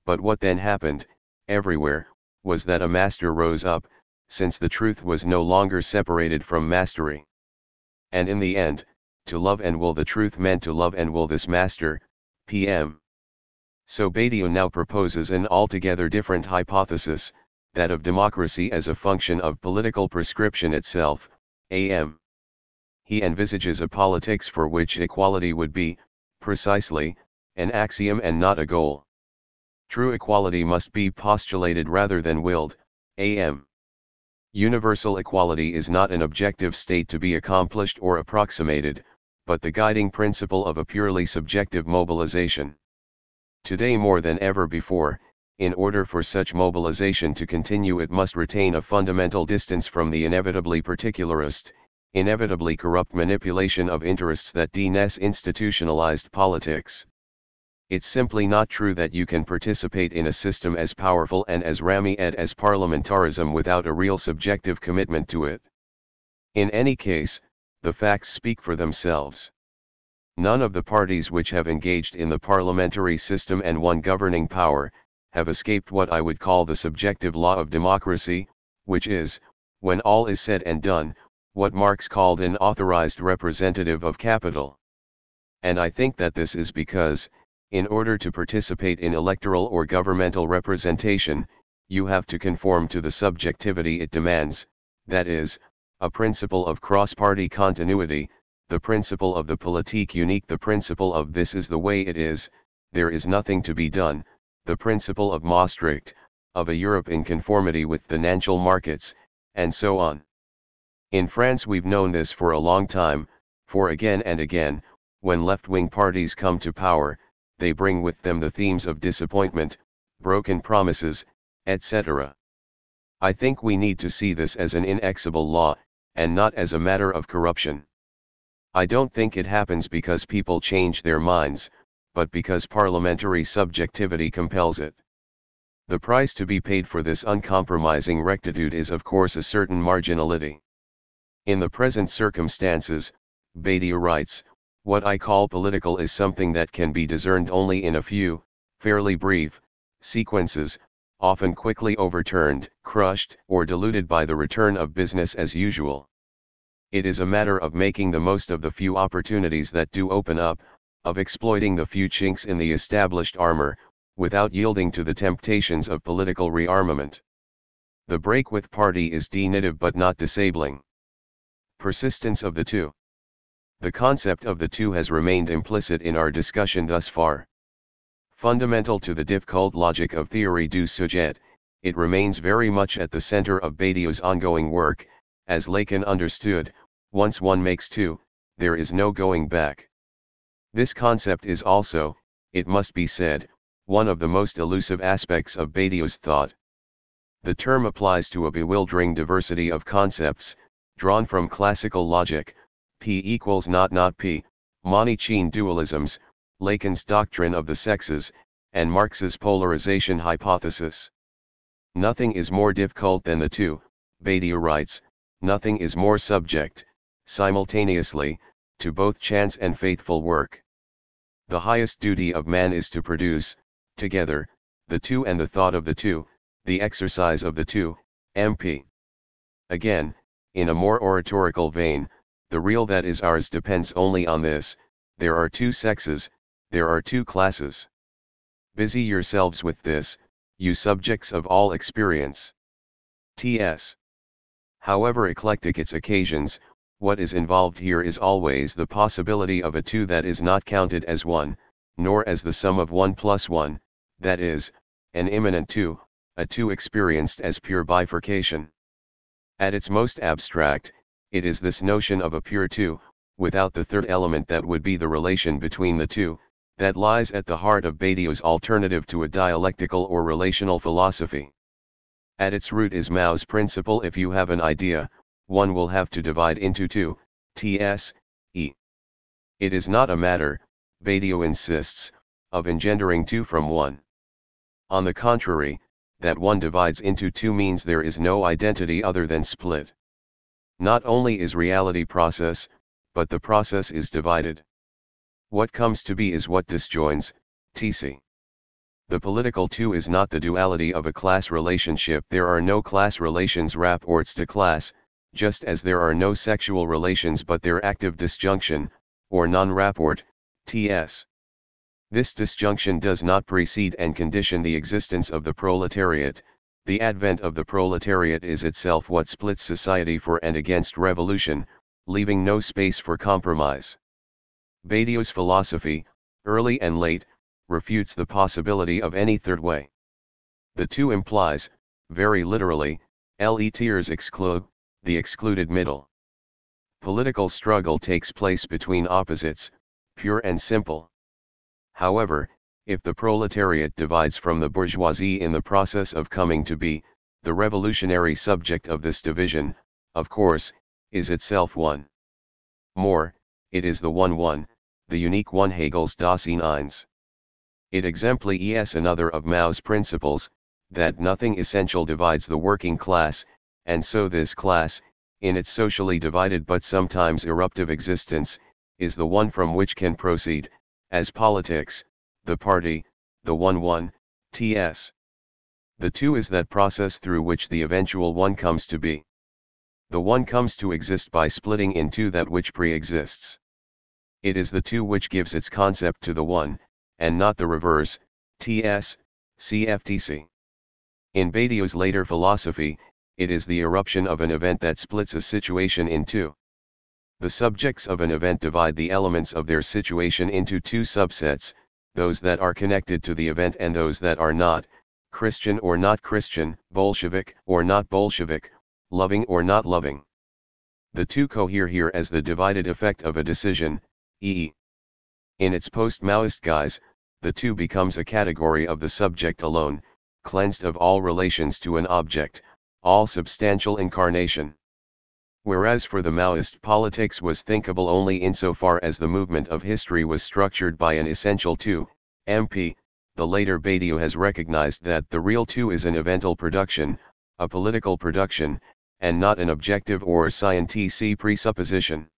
But what then happened, everywhere, was that a master rose up, since the truth was no longer separated from mastery. And in the end, to love and will the truth meant to love and will this master, p.m. So Badiou now proposes an altogether different hypothesis, that of democracy as a function of political prescription itself, am. He envisages a politics for which equality would be, precisely, an axiom and not a goal. True equality must be postulated rather than willed, am. Universal equality is not an objective state to be accomplished or approximated, but the guiding principle of a purely subjective mobilization. Today more than ever before, in order for such mobilization to continue it must retain a fundamental distance from the inevitably particularist, inevitably corrupt manipulation of interests that institutionalized politics. It's simply not true that you can participate in a system as powerful and as rammed as parliamentarism without a real subjective commitment to it. In any case, the facts speak for themselves. None of the parties which have engaged in the parliamentary system and won governing power, have escaped what I would call the subjective law of democracy, which is, when all is said and done, what Marx called an authorized representative of capital. And I think that this is because, in order to participate in electoral or governmental representation, you have to conform to the subjectivity it demands, that is, a principle of cross-party continuity, the principle of the politique unique, the principle of this is the way it is, there is nothing to be done, the principle of Maastricht, of a Europe in conformity with the financial markets, and so on. In France we've known this for a long time, for again and again, when left-wing parties come to power, they bring with them the themes of disappointment, broken promises, etc. I think we need to see this as an inexorable law, and not as a matter of corruption. I don't think it happens because people change their minds, but because parliamentary subjectivity compels it. The price to be paid for this uncompromising rectitude is of course a certain marginality. In the present circumstances, Badiou writes, what I call political is something that can be discerned only in a few, fairly brief, sequences, often quickly overturned, crushed, or diluted by the return of business as usual. It is a matter of making the most of the few opportunities that do open up, of exploiting the few chinks in the established armor, without yielding to the temptations of political rearmament. The break with party is definitive but not disabling. Persistence of the two. The concept of the two has remained implicit in our discussion thus far. Fundamental to the difficult logic of theory du sujet, it remains very much at the center of Badiou's ongoing work. As Lacan understood, once one makes two, there is no going back. This concept is also, it must be said, one of the most elusive aspects of Badiou's thought. The term applies to a bewildering diversity of concepts, drawn from classical logic, P equals not P, Manichean dualisms, Lacan's doctrine of the sexes, and Marx's polarization hypothesis. Nothing is more difficult than the two, Badiou writes, nothing is more subject, simultaneously, to both chance and faithful work. The highest duty of man is to produce, together, the two and the thought of the two, the exercise of the two, MP. Again, in a more oratorical vein, the real that is ours depends only on this, there are two sexes, there are two classes. Busy yourselves with this, you subjects of all experience. T.S. However eclectic its occasions, what is involved here is always the possibility of a two that is not counted as one, nor as the sum of 1 plus 1, that is, an immanent two, a two experienced as pure bifurcation. At its most abstract, it is this notion of a pure two, without the third element that would be the relation between the two, that lies at the heart of Badiou's alternative to a dialectical or relational philosophy. At its root is Mao's principle: if you have an idea, one will have to divide into two, T.S.E. It is not a matter, Badiou insists, of engendering two from one. On the contrary, that one divides into two means there is no identity other than split. Not only is reality process, but the process is divided. What comes to be is what disjoins, T.C. The political two is not the duality of a class relationship. There are no class relations rapports to class, just as there are no sexual relations but their active disjunction, or non-rapport, T.S. This disjunction does not precede and condition the existence of the proletariat. The advent of the proletariat is itself what splits society for and against revolution, leaving no space for compromise. Badiou's philosophy, early and late, refutes the possibility of any third way. The two implies, very literally, les tiers exclus, the excluded middle. Political struggle takes place between opposites, pure and simple. However, if the proletariat divides from the bourgeoisie in the process of coming to be, the revolutionary subject of this division, of course, is itself one. More, it is the one, the unique one. Hegel's Das Eins. It exemplifies another of Mao's principles, that nothing essential divides the working class, and so this class, in its socially divided but sometimes eruptive existence, is the one from which can proceed, as politics, the party, the one, T.S. The two is that process through which the eventual one comes to be. The one comes to exist by splitting in two that which pre-exists. It is the two which gives its concept to the one, and not the reverse, T.S., CFTC. In Badiou's later philosophy, it is the eruption of an event that splits a situation in two. The subjects of an event divide the elements of their situation into two subsets, those that are connected to the event and those that are not, Christian or not Christian, Bolshevik or not Bolshevik, loving or not loving. The two cohere here as the divided effect of a decision, e.e. In its post-Maoist guise, the two becomes a category of the subject alone, cleansed of all relations to an object, all substantial incarnation. Whereas for the Maoist, politics was thinkable only insofar as the movement of history was structured by an essential two, MP, the later Badiou has recognized that the real two is an evental production, a political production, and not an objective or scientific presupposition.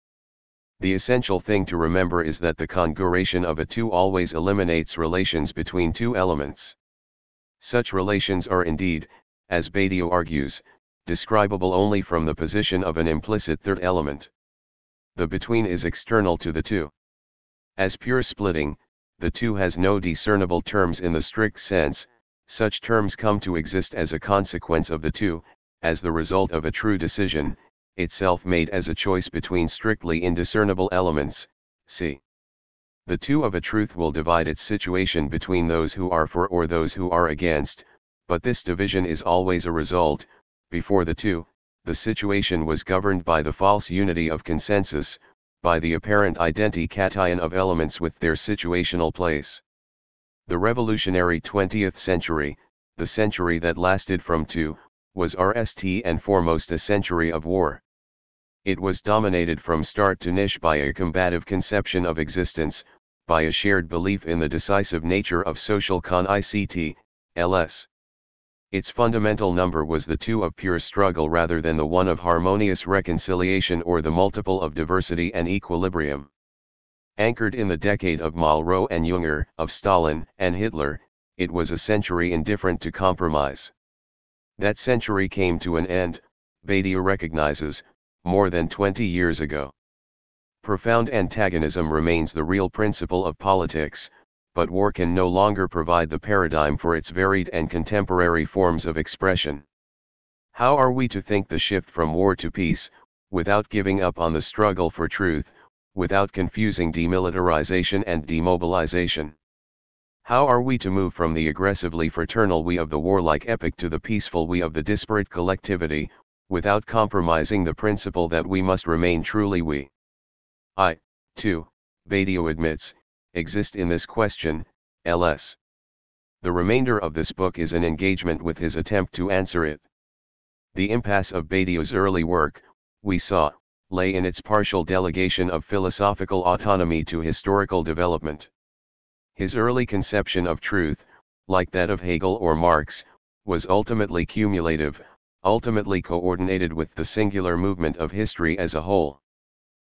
The essential thing to remember is that the conjuration of a two always eliminates relations between two elements. Such relations are indeed, as Badiou argues, describable only from the position of an implicit third element. The between is external to the two. As pure splitting, the two has no discernible terms in the strict sense. Such terms come to exist as a consequence of the two, as the result of a true decision, itself made as a choice between strictly indiscernible elements. See. The two of a truth will divide its situation between those who are for or those who are against, but this division is always a result. Before the two, the situation was governed by the false unity of consensus, by the apparent identication of elements with their situational place. The revolutionary 20th century, the century that lasted from two, was first and foremost a century of war. It was dominated from start to finish by a combative conception of existence, by a shared belief in the decisive nature of social concept, ls. Its fundamental number was the two of pure struggle rather than the one of harmonious reconciliation or the multiple of diversity and equilibrium. Anchored in the decade of Malraux and Junger, of Stalin and Hitler, it was a century indifferent to compromise. That century came to an end, Badiou recognizes, more than 20 years ago. Profound antagonism remains the real principle of politics, but war can no longer provide the paradigm for its varied and contemporary forms of expression. How are we to think the shift from war to peace, without giving up on the struggle for truth, without confusing demilitarization and demobilization? How are we to move from the aggressively fraternal we of the warlike epoch to the peaceful we of the disparate collectivity, without compromising the principle that we must remain truly we? I, too, Badiou admits, exist in this question, ls. The remainder of this book is an engagement with his attempt to answer it. The impasse of Badiou's early work, we saw, lay in its partial delegation of philosophical autonomy to historical development. His early conception of truth, like that of Hegel or Marx, was ultimately cumulative, ultimately coordinated with the singular movement of history as a whole.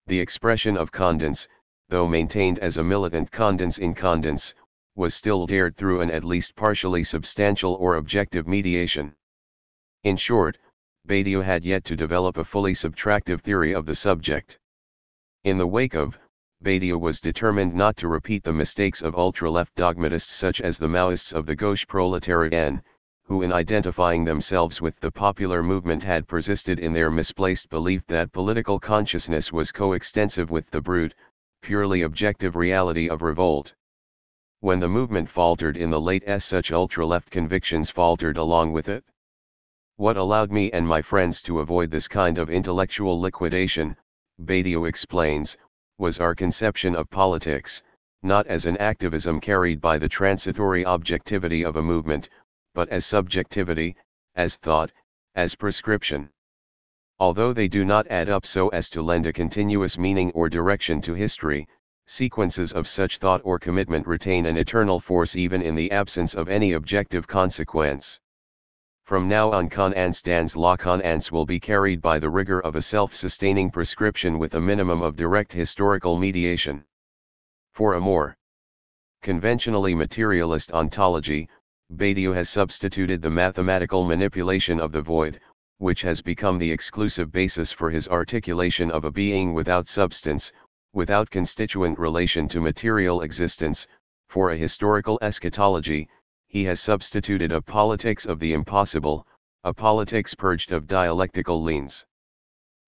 The expression of condens, though maintained as a militant condens in condens, was still dared through an at least partially substantial or objective mediation. In short, Badiou had yet to develop a fully subtractive theory of the subject. In the wake of, Badiou was determined not to repeat the mistakes of ultra-left dogmatists such as the Maoists of the gauche prolétarienne, who in identifying themselves with the popular movement had persisted in their misplaced belief that political consciousness was coextensive with the brute, purely objective reality of revolt. When the movement faltered in the late s, such ultra-left convictions faltered along with it. What allowed me and my friends to avoid this kind of intellectual liquidation, Badiou explains, was our conception of politics, not as an activism carried by the transitory objectivity of a movement, but as subjectivity, as thought, as prescription. Although they do not add up so as to lend a continuous meaning or direction to history, sequences of such thought or commitment retain an eternal force even in the absence of any objective consequence. From now on conscience dans la conscience will be carried by the rigor of a self-sustaining prescription with a minimum of direct historical mediation. For a more conventionally materialist ontology, Badiou has substituted the mathematical manipulation of the void, which has become the exclusive basis for his articulation of a being without substance, without constituent relation to material existence. For a historical eschatology, he has substituted a politics of the impossible, a politics purged of dialectical liens.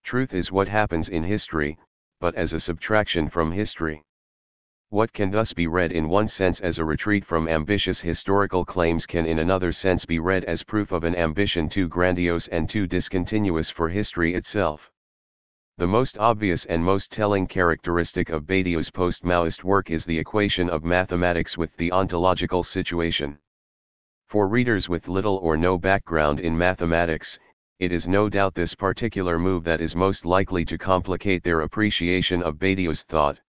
Truth is what happens in history, but as a subtraction from history. What can thus be read in one sense as a retreat from ambitious historical claims can in another sense be read as proof of an ambition too grandiose and too discontinuous for history itself. The most obvious and most telling characteristic of Badiou's post-Maoist work is the equation of mathematics with the ontological situation. For readers with little or no background in mathematics, it is no doubt this particular move that is most likely to complicate their appreciation of Badiou's thought.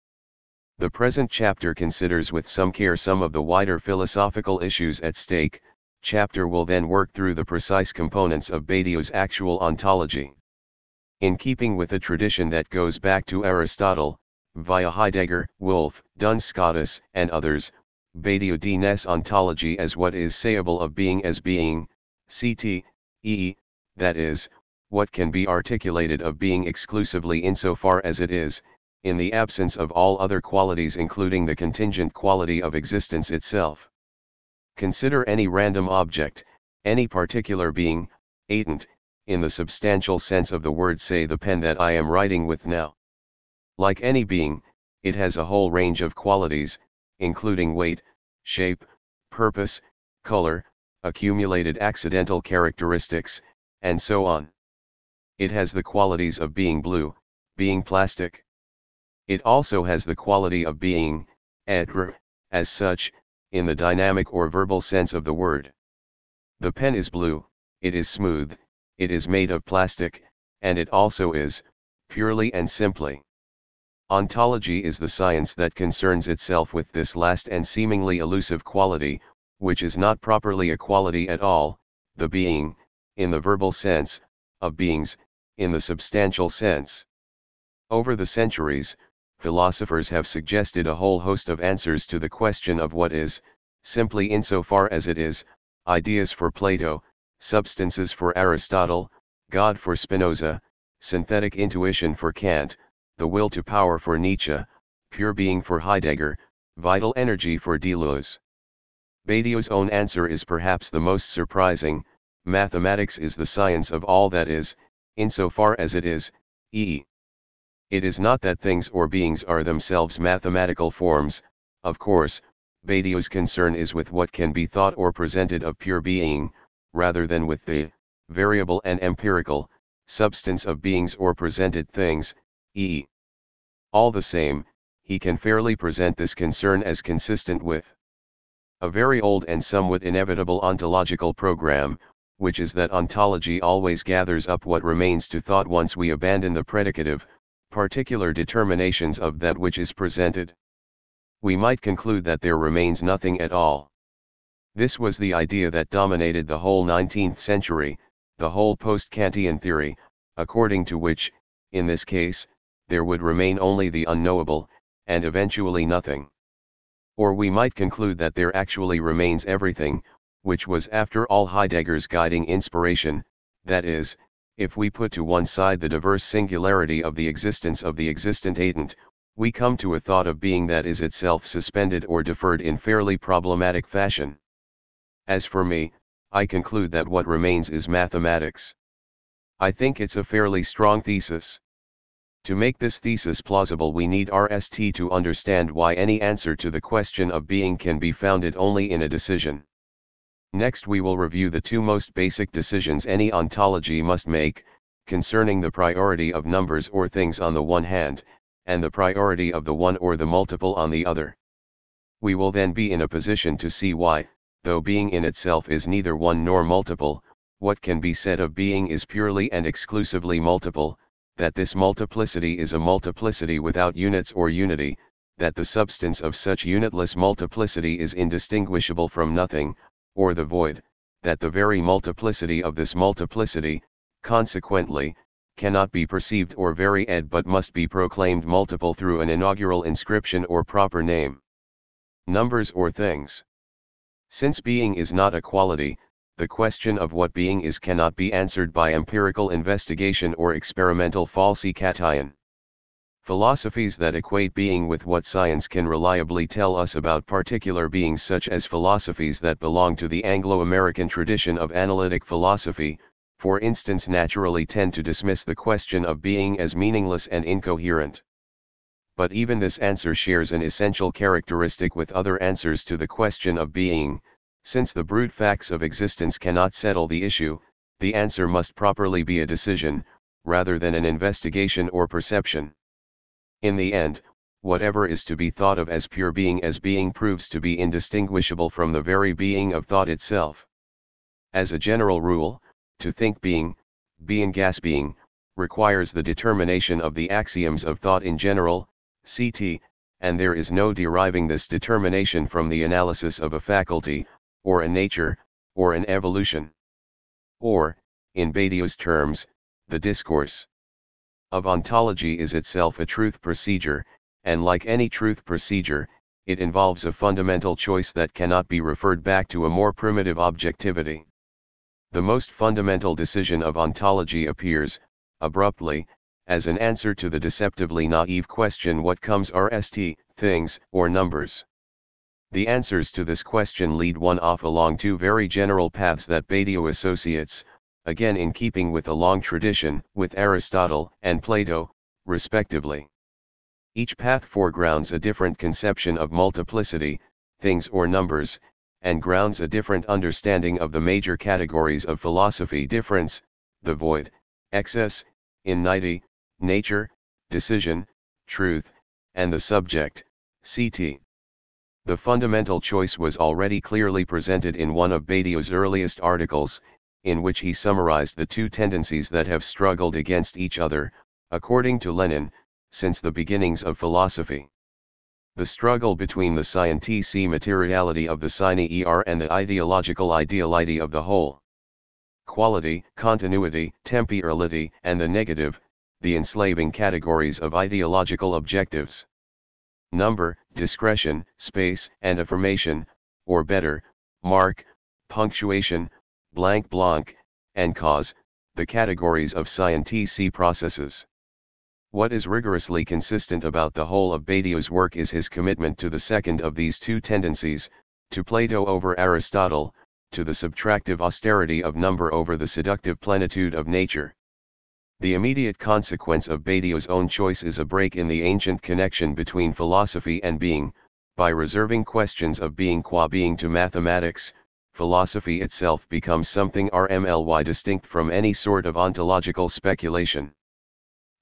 The present chapter considers with some care some of the wider philosophical issues at stake, chapter will then work through the precise components of Badiou's actual ontology. In keeping with a tradition that goes back to Aristotle, via Heidegger, Wolff, Duns Scotus, and others, Badiou defines ontology as what is sayable of being as being, ct.e., that is, what can be articulated of being exclusively insofar as it is, in the absence of all other qualities including the contingent quality of existence itself. Consider any random object, any particular being, atant, in the substantial sense of the word, say the pen that I am writing with now. Like any being, it has a whole range of qualities, including weight, shape, purpose, color, accumulated accidental characteristics, and so on. It has the qualities of being blue, being plastic. It also has the quality of being, être, as such, in the dynamic or verbal sense of the word. The pen is blue, it is smooth, it is made of plastic, and it also is, purely and simply. Ontology is the science that concerns itself with this last and seemingly elusive quality, which is not properly a quality at all, the being, in the verbal sense, of beings, in the substantial sense. Over the centuries, philosophers have suggested a whole host of answers to the question of what is, simply insofar as it is, ideas for Plato, substances for Aristotle, God for Spinoza, synthetic intuition for Kant, the will to power for Nietzsche, pure being for Heidegger, vital energy for Deleuze. Badiou's own answer is perhaps the most surprising: mathematics is the science of all that is, insofar as it is, e. It is not that things or beings are themselves mathematical forms. Of course, Badiou's concern is with what can be thought or presented of pure being, rather than with the variable and empirical substance of beings or presented things, e. All the same, he can fairly present this concern as consistent with a very old and somewhat inevitable ontological program, which is that ontology always gathers up what remains to thought once we abandon the predicative, particular determinations of that which is presented. We might conclude that there remains nothing at all. This was the idea that dominated the whole 19th century, the whole post-Kantian theory, according to which, in this case, there would remain only the unknowable, and eventually nothing. Or we might conclude that there actually remains everything, which was after all Heidegger's guiding inspiration, that is, if we put to one side the diverse singularity of the existence of the existent atant, we come to a thought of being that is itself suspended or deferred in fairly problematic fashion. As for me, I conclude that what remains is mathematics. I think it's a fairly strong thesis. To make this thesis plausible, we need RST to understand why any answer to the question of being can be founded only in a decision. Next we will review the two most basic decisions any ontology must make, concerning the priority of numbers or things on the one hand, and the priority of the one or the multiple on the other. We will then be in a position to see why, though being in itself is neither one nor multiple, what can be said of being is purely and exclusively multiple, that this multiplicity is a multiplicity without units or unity, that the substance of such unitless multiplicity is indistinguishable from nothing, or the void, that the very multiplicity of this multiplicity, consequently, cannot be perceived or varied but must be proclaimed multiple through an inaugural inscription or proper name. Numbers or things. Since being is not a quality, the question of what being is cannot be answered by empirical investigation or experimental falsification. Philosophies that equate being with what science can reliably tell us about particular beings, such as philosophies that belong to the Anglo-American tradition of analytic philosophy, for instance, naturally tend to dismiss the question of being as meaningless and incoherent. But even this answer shares an essential characteristic with other answers to the question of being. Since the brute facts of existence cannot settle the issue, the answer must properly be a decision, rather than an investigation or perception. In the end, whatever is to be thought of as pure being proves to be indistinguishable from the very being of thought itself. As a general rule, to think being gas being, requires the determination of the axioms of thought in general, ct., and there is no deriving this determination from the analysis of a faculty, or a nature, or an evolution. Or, in Badiou's terms, the discourse of ontology is itself a truth procedure, and like any truth procedure, it involves a fundamental choice that cannot be referred back to a more primitive objectivity. The most fundamental decision of ontology appears, abruptly, as an answer to the deceptively naive question what comes rst, things, or numbers. The answers to this question lead one off along two very general paths that Badiou associates, again in keeping with a long tradition, with Aristotle and Plato, respectively. Each path foregrounds a different conception of multiplicity, things or numbers, and grounds a different understanding of the major categories of philosophy: difference, the void; excess, infinity; nature, decision, truth; and the subject, ct. The fundamental choice was already clearly presented in one of Badiou's earliest articles, in which he summarized the two tendencies that have struggled against each other, according to Lenin, since the beginnings of philosophy. The struggle between the scientific materiality of the sine and the ideological ideality of the whole. Quality, continuity, temporality, and the negative, the enslaving categories of ideological objectives. Number, discretion, space, and affirmation, or better, mark, punctuation, blank blanc, and cause, the categories of scientific processes. What is rigorously consistent about the whole of Badiou's work is his commitment to the second of these two tendencies, to Plato over Aristotle, to the subtractive austerity of number over the seductive plenitude of nature. The immediate consequence of Badiou's own choice is a break in the ancient connection between philosophy and being. By reserving questions of being qua being to mathematics, philosophy itself becomes something rmly distinct from any sort of ontological speculation.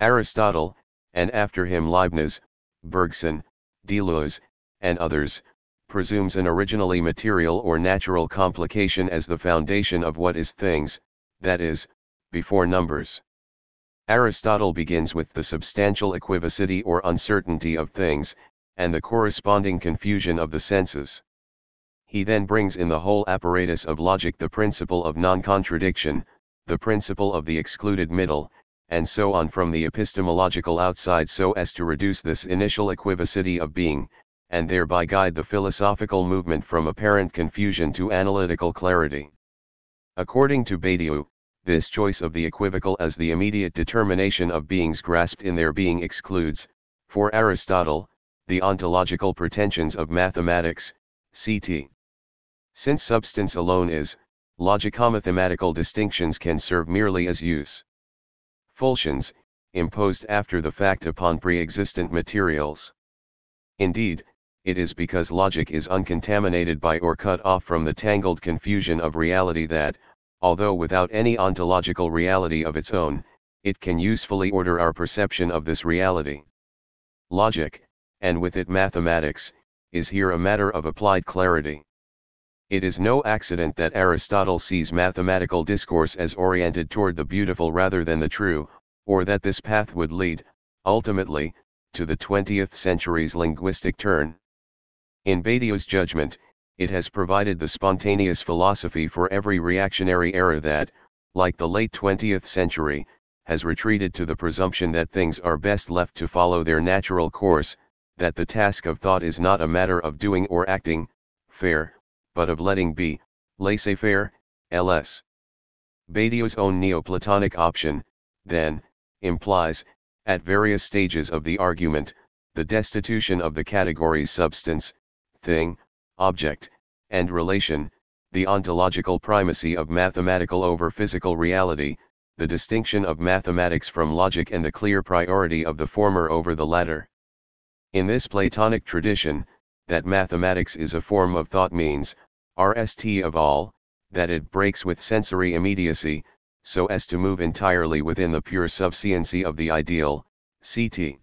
Aristotle, and after him Leibniz, Bergson, Deleuze, and others, presumes an originally material or natural complication as the foundation of what is things, that is, before numbers. Aristotle begins with the substantial equivocity or uncertainty of things, and the corresponding confusion of the senses. He then brings in the whole apparatus of logic, the principle of non-contradiction, the principle of the excluded middle, and so on from the epistemological outside, so as to reduce this initial equivocity of being, and thereby guide the philosophical movement from apparent confusion to analytical clarity. According to Badiou, this choice of the equivocal as the immediate determination of beings grasped in their being excludes, for Aristotle, the ontological pretensions of mathematics, ct. Since substance alone is, logico-mathematical distinctions can serve merely as use fulsions, imposed after the fact upon pre-existent materials. Indeed, it is because logic is uncontaminated by or cut off from the tangled confusion of reality that, although without any ontological reality of its own, it can usefully order our perception of this reality. Logic, and with it mathematics, is here a matter of applied clarity. It is no accident that Aristotle sees mathematical discourse as oriented toward the beautiful rather than the true, or that this path would lead, ultimately, to the 20th century's linguistic turn. In Badiou's judgment, it has provided the spontaneous philosophy for every reactionary era that, like the late 20th century, has retreated to the presumption that things are best left to follow their natural course, that the task of thought is not a matter of doing or acting, faire, but of letting be, laissez-faire, ls. Badiou's own Neoplatonic option, then, implies, at various stages of the argument, the destitution of the categories substance, thing, object, and relation, the ontological primacy of mathematical over physical reality, the distinction of mathematics from logic and the clear priority of the former over the latter. In this Platonic tradition, that mathematics is a form of thought means, rst of all, that it breaks with sensory immediacy, so as to move entirely within the pure subsiency of the ideal, ct.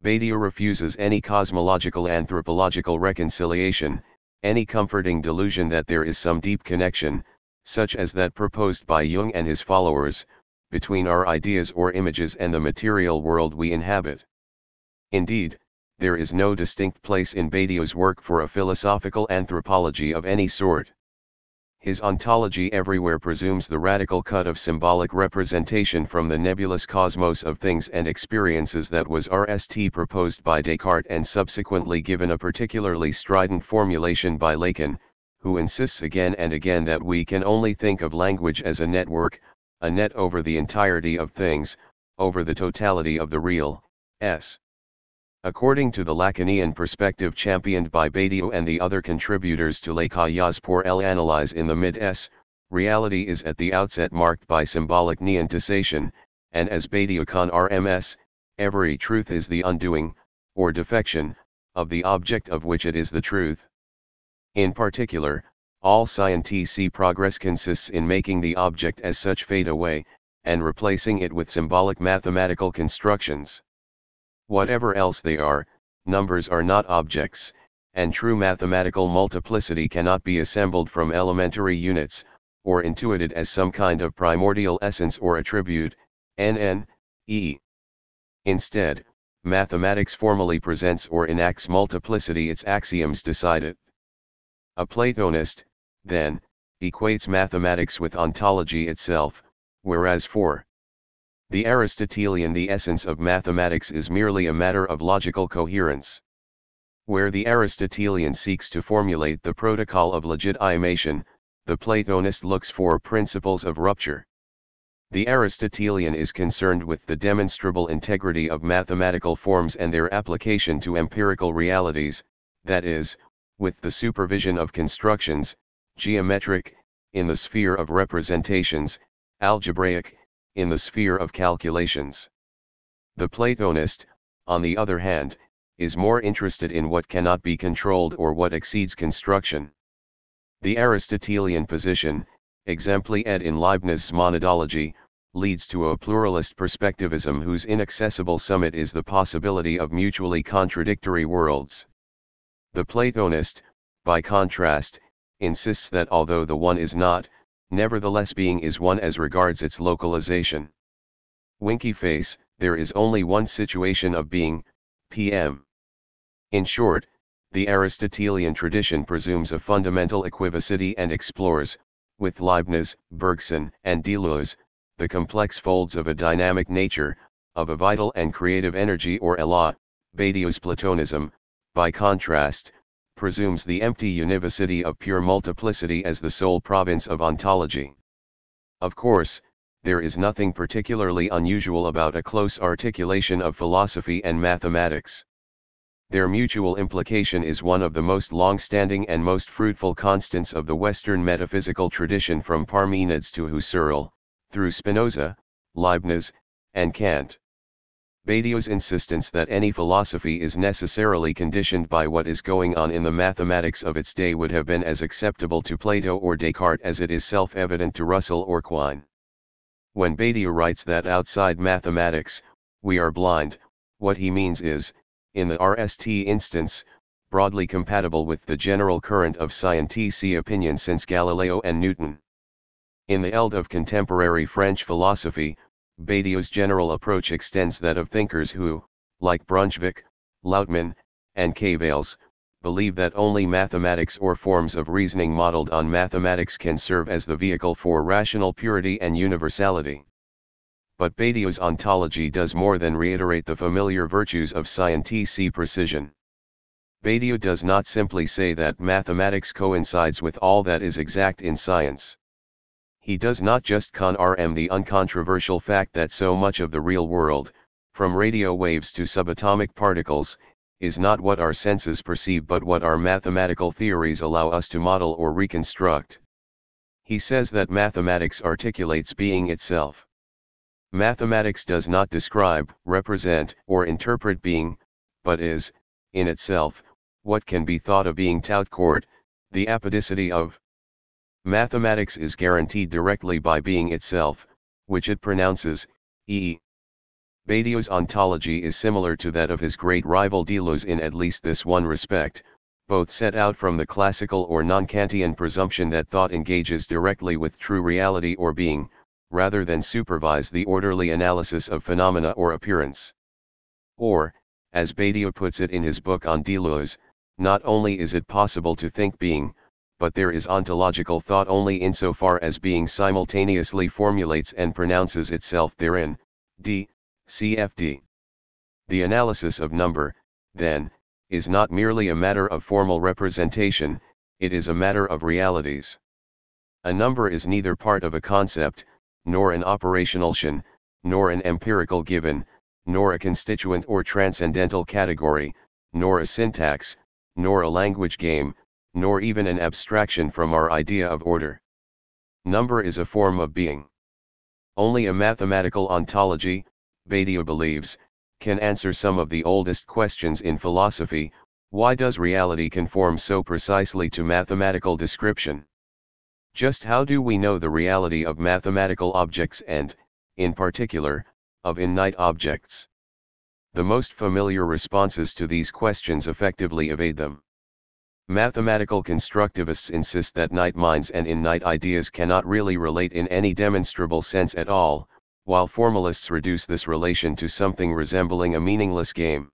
Badiou refuses any cosmological anthropological reconciliation, any comforting delusion that there is some deep connection, such as that proposed by Jung and his followers, between our ideas or images and the material world we inhabit. Indeed, there is no distinct place in Badiou's work for a philosophical anthropology of any sort. his ontology everywhere presumes the radical cut of symbolic representation from the nebulous cosmos of things and experiences that was RST proposed by Descartes and subsequently given a particularly strident formulation by Lacan, who insists again and again that we can only think of language as a network, a net over the entirety of things, over the totality of the real, s. According to the Lacanian perspective championed by Badiou and the other contributors to Les Cahiers pour l'analyse in the mid-s, reality is at the outset marked by symbolic neantisation, and as Badiou con RMS, every truth is the undoing, or defection, of the object of which it is the truth. In particular, all scientific progress consists in making the object as such fade away, and replacing it with symbolic mathematical constructions. Whatever else they are, numbers are not objects, and true mathematical multiplicity cannot be assembled from elementary units, or intuited as some kind of primordial essence or attribute, e. Instead, mathematics formally presents or enacts multiplicity, its axioms decide it. A Platonist, then, equates mathematics with ontology itself, whereas for the Aristotelian the essence of mathematics is merely a matter of logical coherence. Where the Aristotelian seeks to formulate the protocol of legitimation, the Platonist looks for principles of rupture. The Aristotelian is concerned with the demonstrable integrity of mathematical forms and their application to empirical realities, that is, with the supervision of constructions, geometric, in the sphere of representations, algebraic, in the sphere of calculations. The Platonist, on the other hand, is more interested in what cannot be controlled or what exceeds construction. The Aristotelian position, exempli ed in Leibniz's monadology, leads to a pluralist perspectivism whose inaccessible summit is the possibility of mutually contradictory worlds. The Platonist, by contrast, insists that although the one is not, nevertheless being is one as regards its localization. Winky face, there is only one situation of being, PM. In short, the Aristotelian tradition presumes a fundamental equivocity and explores, with Leibniz, Bergson, and Deleuze, the complex folds of a dynamic nature, of a vital and creative energy or élan. Badiou's Platonism, by contrast, presumes the empty univocity of pure multiplicity as the sole province of ontology. Of course, there is nothing particularly unusual about a close articulation of philosophy and mathematics. Their mutual implication is one of the most long-standing and most fruitful constants of the Western metaphysical tradition from Parmenides to Husserl, through Spinoza, Leibniz, and Kant. Badiou's insistence that any philosophy is necessarily conditioned by what is going on in the mathematics of its day would have been as acceptable to Plato or Descartes as it is self-evident to Russell or Quine. When Badiou writes that outside mathematics, we are blind, what he means is, in the RST instance, broadly compatible with the general current of scientific opinion since Galileo and Newton. In the eld of contemporary French philosophy, Badiou's general approach extends that of thinkers who, like Brunswick, Lautmann, and Cavales, believe that only mathematics or forms of reasoning modeled on mathematics can serve as the vehicle for rational purity and universality. But Badiou's ontology does more than reiterate the familiar virtues of scientific precision. Badiou does not simply say that mathematics coincides with all that is exact in science. He does not just confirm the uncontroversial fact that so much of the real world, from radio waves to subatomic particles, is not what our senses perceive but what our mathematical theories allow us to model or reconstruct. He says that mathematics articulates being itself. Mathematics does not describe, represent, or interpret being, but is, in itself, what can be thought of being tout court, the apodicity of. Mathematics is guaranteed directly by being itself, which it pronounces, e. Badiou's ontology is similar to that of his great rival Deleuze in at least this one respect, both set out from the classical or non-Kantian presumption that thought engages directly with true reality or being, rather than supervise the orderly analysis of phenomena or appearance. Or, as Badiou puts it in his book on Deleuze, not only is it possible to think being, but there is ontological thought only insofar as being simultaneously formulates and pronounces itself therein. D. CFD. The analysis of number, then, is not merely a matter of formal representation, it is a matter of realities. A number is neither part of a concept, nor an operational notion, nor an empirical given, nor a constituent or transcendental category, nor a syntax, nor a language game, nor even an abstraction from our idea of order. Number is a form of being. Only a mathematical ontology, Badiou believes, can answer some of the oldest questions in philosophy. Why does reality conform so precisely to mathematical description? Just how do we know the reality of mathematical objects and, in particular, of innate objects? The most familiar responses to these questions effectively evade them. Mathematical constructivists insist that innate minds and innate ideas cannot really relate in any demonstrable sense at all, while formalists reduce this relation to something resembling a meaningless game.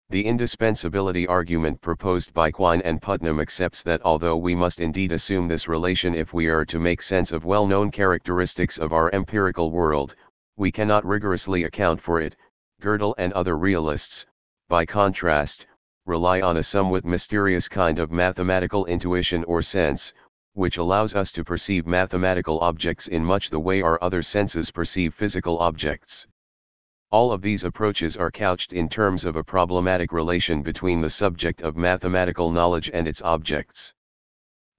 The indispensability argument proposed by Quine and Putnam accepts that although we must indeed assume this relation if we are to make sense of well-known characteristics of our empirical world, we cannot rigorously account for it. Gödel and other realists, by contrast, rely on a somewhat mysterious kind of mathematical intuition or sense, which allows us to perceive mathematical objects in much the way our other senses perceive physical objects. All of these approaches are couched in terms of a problematic relation between the subject of mathematical knowledge and its objects.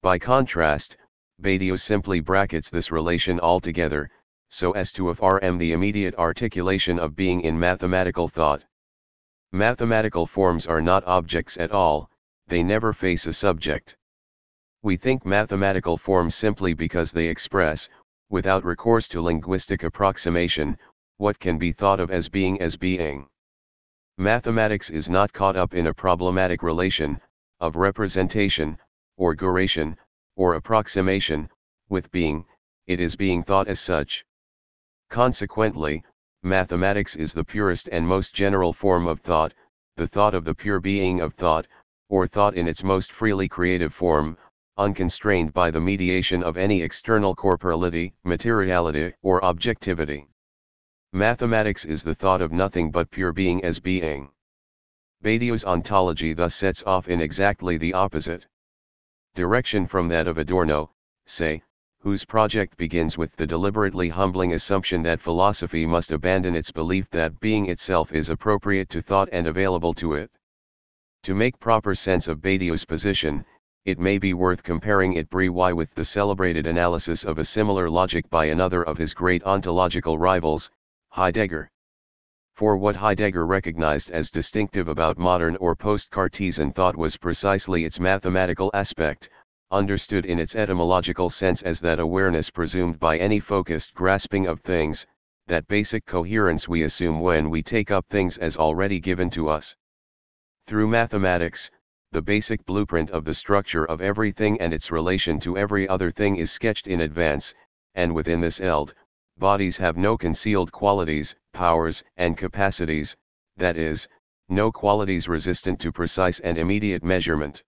By contrast, Badiou simply brackets this relation altogether, so as to affirm the immediate articulation of being in mathematical thought. Mathematical forms are not objects at all, they never face a subject. We think mathematical forms simply because they express, without recourse to linguistic approximation, what can be thought of as being as being. Mathematics is not caught up in a problematic relation, of representation, or duration, or approximation, with being, it is being thought as such. Consequently, mathematics is the purest and most general form of thought, the thought of the pure being of thought, or thought in its most freely creative form, unconstrained by the mediation of any external corporeality, materiality, or objectivity. Mathematics is the thought of nothing but pure being as being. Badiou's ontology thus sets off in exactly the opposite direction from that of Adorno, say, whose project begins with the deliberately humbling assumption that philosophy must abandon its belief that being itself is appropriate to thought and available to it. To make proper sense of Badiou's position, it may be worth comparing it briefly with the celebrated analysis of a similar logic by another of his great ontological rivals, Heidegger. For what Heidegger recognized as distinctive about modern or post-Cartesian thought was precisely its mathematical aspect, understood in its etymological sense as that awareness presumed by any focused grasping of things, that basic coherence we assume when we take up things as already given to us. Through mathematics, the basic blueprint of the structure of everything and its relation to every other thing is sketched in advance, and within this eld, bodies have no concealed qualities, powers, and capacities, that is, no qualities resistant to precise and immediate measurement.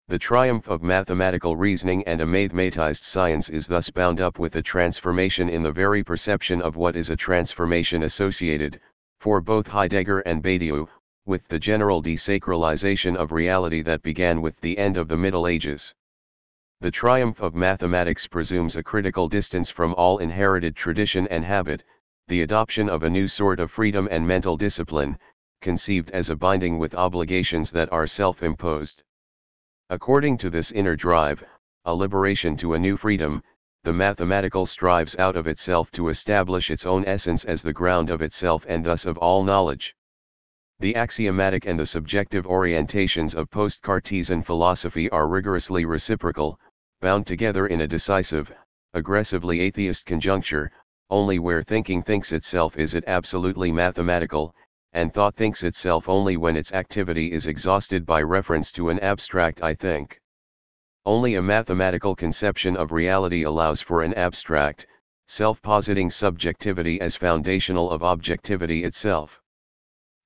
The triumph of mathematical reasoning and a mathematized science is thus bound up with a transformation in the very perception of what is a transformation associated, for both Heidegger and Badiou, with the general desacralization of reality that began with the end of the Middle Ages. The triumph of mathematics presumes a critical distance from all inherited tradition and habit, the adoption of a new sort of freedom and mental discipline, conceived as a binding with obligations that are self-imposed. According to this inner drive, a liberation to a new freedom, the mathematical strives out of itself to establish its own essence as the ground of itself and thus of all knowledge. The axiomatic and the subjective orientations of post-Cartesian philosophy are rigorously reciprocal, bound together in a decisive, aggressively atheist conjuncture. Only where thinking thinks itself is it absolutely mathematical, and thought thinks itself only when its activity is exhausted by reference to an abstract I think. Only a mathematical conception of reality allows for an abstract, self-positing subjectivity as foundational of objectivity itself.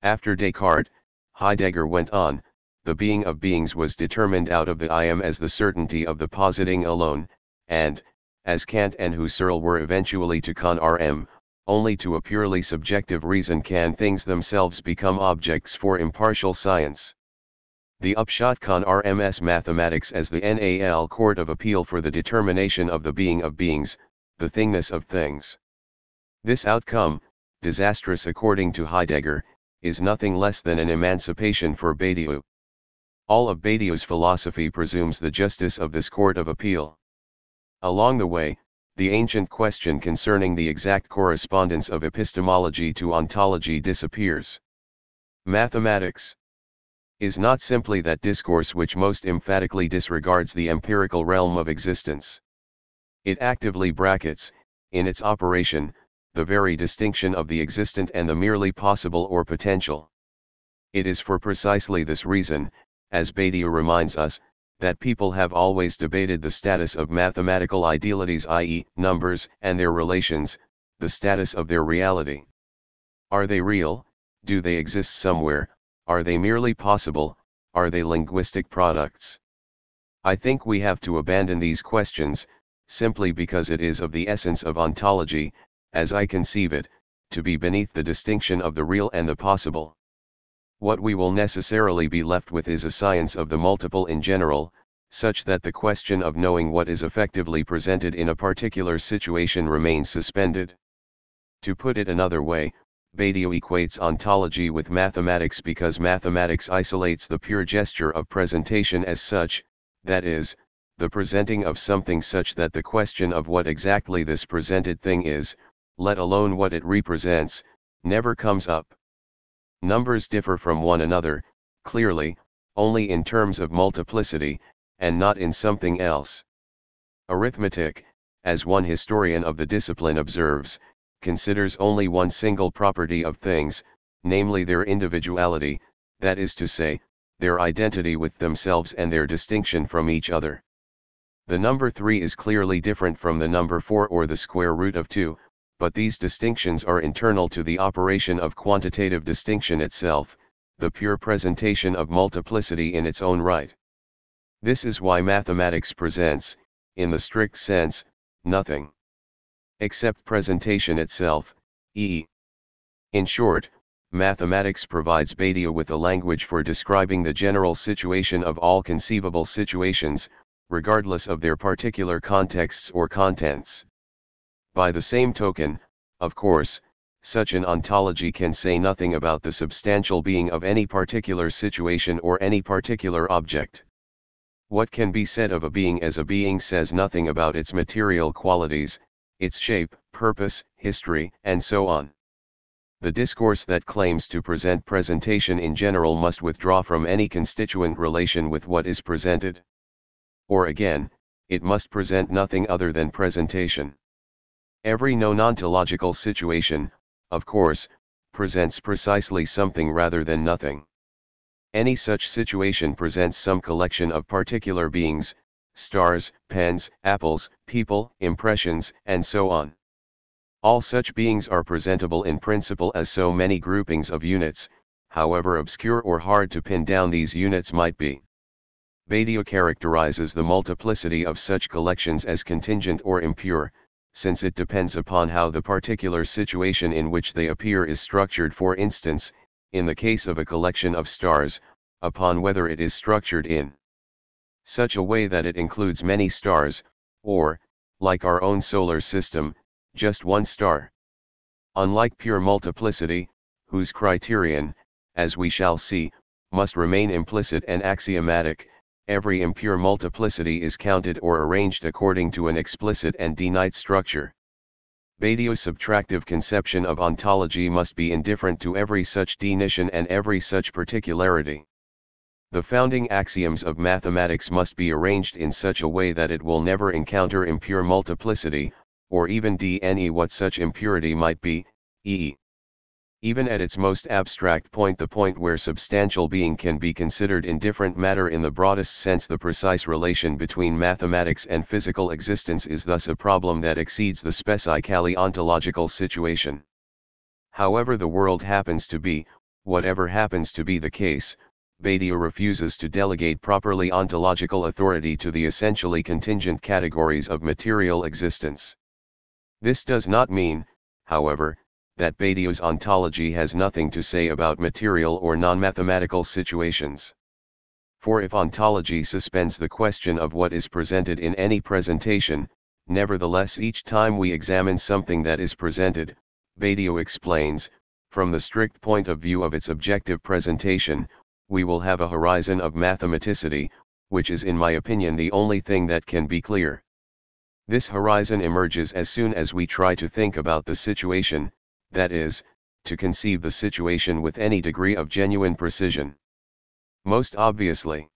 After Descartes, Heidegger went on, the being of beings was determined out of the I am as the certainty of the positing alone, and, as Kant and Husserl were eventually to con Rm, only to a purely subjective reason can things themselves become objects for impartial science. The upshot con RMS mathematics as the NAL court of appeal for the determination of the being of beings, the thingness of things. This outcome, disastrous according to Heidegger, is nothing less than an emancipation for Badiou. All of Badiou's philosophy presumes the justice of this court of appeal. Along the way, the ancient question concerning the exact correspondence of epistemology to ontology disappears. Mathematics is not simply that discourse which most emphatically disregards the empirical realm of existence. It actively brackets, in its operation, the very distinction of the existent and the merely possible or potential. It is for precisely this reason, as Badiou reminds us, that people have always debated the status of mathematical idealities, i.e., numbers, and their relations, the status of their reality. Are they real? Do they exist somewhere? Are they merely possible? Are they linguistic products? I think we have to abandon these questions, simply because it is of the essence of ontology, as I conceive it, to be beneath the distinction of the real and the possible. What we will necessarily be left with is a science of the multiple in general, such that the question of knowing what is effectively presented in a particular situation remains suspended. To put it another way, Badiou equates ontology with mathematics because mathematics isolates the pure gesture of presentation as such, that is, the presenting of something such that the question of what exactly this presented thing is, let alone what it represents, never comes up. Numbers differ from one another, clearly, only in terms of multiplicity, and not in something else. Arithmetic, as one historian of the discipline observes, considers only one single property of things, namely their individuality, that is to say, their identity with themselves and their distinction from each other. The number 3 is clearly different from the number 4 or the square root of 2, but these distinctions are internal to the operation of quantitative distinction itself, the pure presentation of multiplicity in its own right. This is why mathematics presents, in the strict sense, nothing except presentation itself, e.e. In short, mathematics provides Badiou with a language for describing the general situation of all conceivable situations, regardless of their particular contexts or contents. By the same token, of course, such an ontology can say nothing about the substantial being of any particular situation or any particular object. What can be said of a being as a being says nothing about its material qualities, its shape, purpose, history, and so on. The discourse that claims to present presentation in general must withdraw from any constituent relation with what is presented. Or again, it must present nothing other than presentation. Every non-ontological situation, of course, presents precisely something rather than nothing. Any such situation presents some collection of particular beings, stars, pens, apples, people, impressions, and so on. All such beings are presentable in principle as so many groupings of units, however obscure or hard to pin down these units might be. Badiou characterizes the multiplicity of such collections as contingent or impure, since it depends upon how the particular situation in which they appear is structured. For instance, in the case of a collection of stars, upon whether it is structured in such a way that it includes many stars, or, like our own solar system, just one star. Unlike pure multiplicity, whose criterion, as we shall see, must remain implicit and axiomatic, every impure multiplicity is counted or arranged according to an explicit and definite structure. Badiou's subtractive conception of ontology must be indifferent to every such definition and every such particularity. The founding axioms of mathematics must be arranged in such a way that it will never encounter impure multiplicity, or even any what such impurity might be, e.e. Even at its most abstract point, the point where substantial being can be considered indifferent matter in the broadest sense, the precise relation between mathematics and physical existence is thus a problem that exceeds the specifically ontological situation. However the world happens to be, whatever happens to be the case, Badiou refuses to delegate properly ontological authority to the essentially contingent categories of material existence. This does not mean, however, that Badiou's ontology has nothing to say about material or non-mathematical situations. For if ontology suspends the question of what is presented in any presentation, nevertheless each time we examine something that is presented, Badiou explains, from the strict point of view of its objective presentation, we will have a horizon of mathematicity, which is in my opinion the only thing that can be clear. This horizon emerges as soon as we try to think about the situation, that is, to conceive the situation with any degree of genuine precision. Most obviously,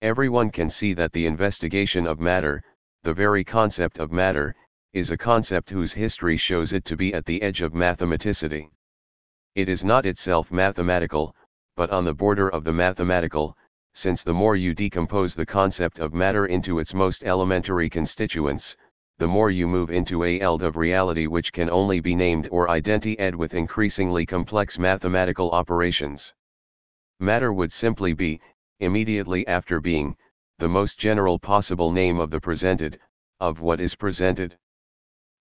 everyone can see that the investigation of matter, the very concept of matter, is a concept whose history shows it to be at the edge of mathematicity. It is not itself mathematical, but on the border of the mathematical, since the more you decompose the concept of matter into its most elementary constituents, the more you move into a eld of reality which can only be named or identi-ed with increasingly complex mathematical operations. Matter would simply be, immediately after being, the most general possible name of the presented, of what is presented.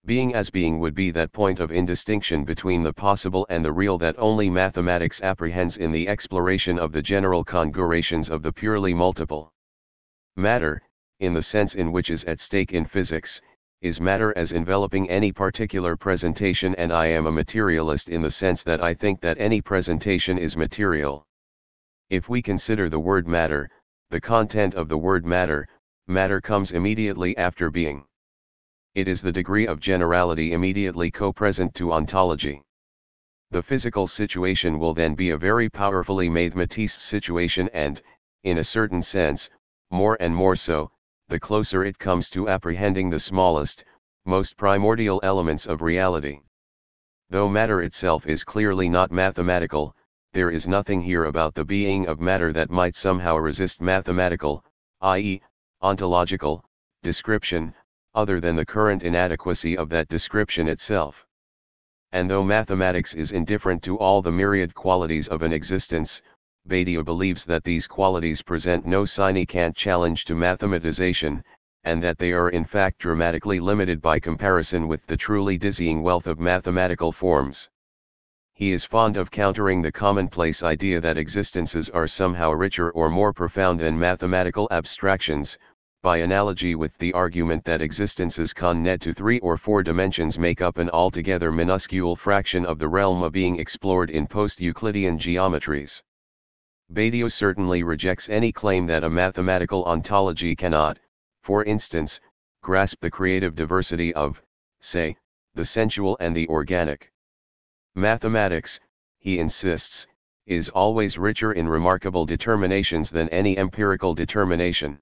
Being as being would be that point of indistinction between the possible and the real that only mathematics apprehends in the exploration of the general congruations of the purely multiple. Matter, in the sense in which is at stake in physics, is matter as enveloping any particular presentation, and I am a materialist in the sense that I think that any presentation is material. If we consider the word matter, the content of the word matter, matter comes immediately after being. It is the degree of generality immediately co-present to ontology. The physical situation will then be a very powerfully mathematiste situation and, in a certain sense, more and more so, the closer it comes to apprehending the smallest, most primordial elements of reality. Though matter itself is clearly not mathematical, there is nothing here about the being of matter that might somehow resist mathematical, i.e., ontological, description, other than the current inadequacy of that description itself. And though mathematics is indifferent to all the myriad qualities of an existence, Badiou believes that these qualities present no significant challenge to mathematization, and that they are in fact dramatically limited by comparison with the truly dizzying wealth of mathematical forms. He is fond of countering the commonplace idea that existences are somehow richer or more profound than mathematical abstractions, by analogy with the argument that existences connected to 3 or 4 dimensions make up an altogether minuscule fraction of the realm of being explored in post-Euclidean geometries. Badiou certainly rejects any claim that a mathematical ontology cannot, for instance, grasp the creative diversity of, say, the sensual and the organic. Mathematics, he insists, is always richer in remarkable determinations than any empirical determination.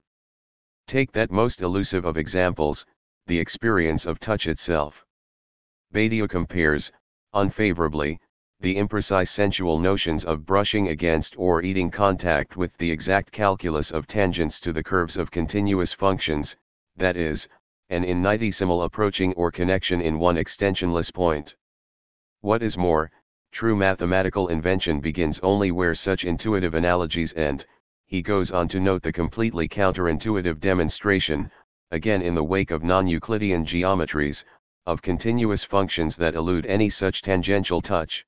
Take that most elusive of examples, the experience of touch itself. Badiou compares, unfavorably, the imprecise sensual notions of brushing against or eating contact with the exact calculus of tangents to the curves of continuous functions, that is, an infinitesimal approaching or connection in one extensionless point. What is more, true mathematical invention begins only where such intuitive analogies end. He goes on to note the completely counterintuitive demonstration, again in the wake of non-Euclidean geometries, of continuous functions that elude any such tangential touch.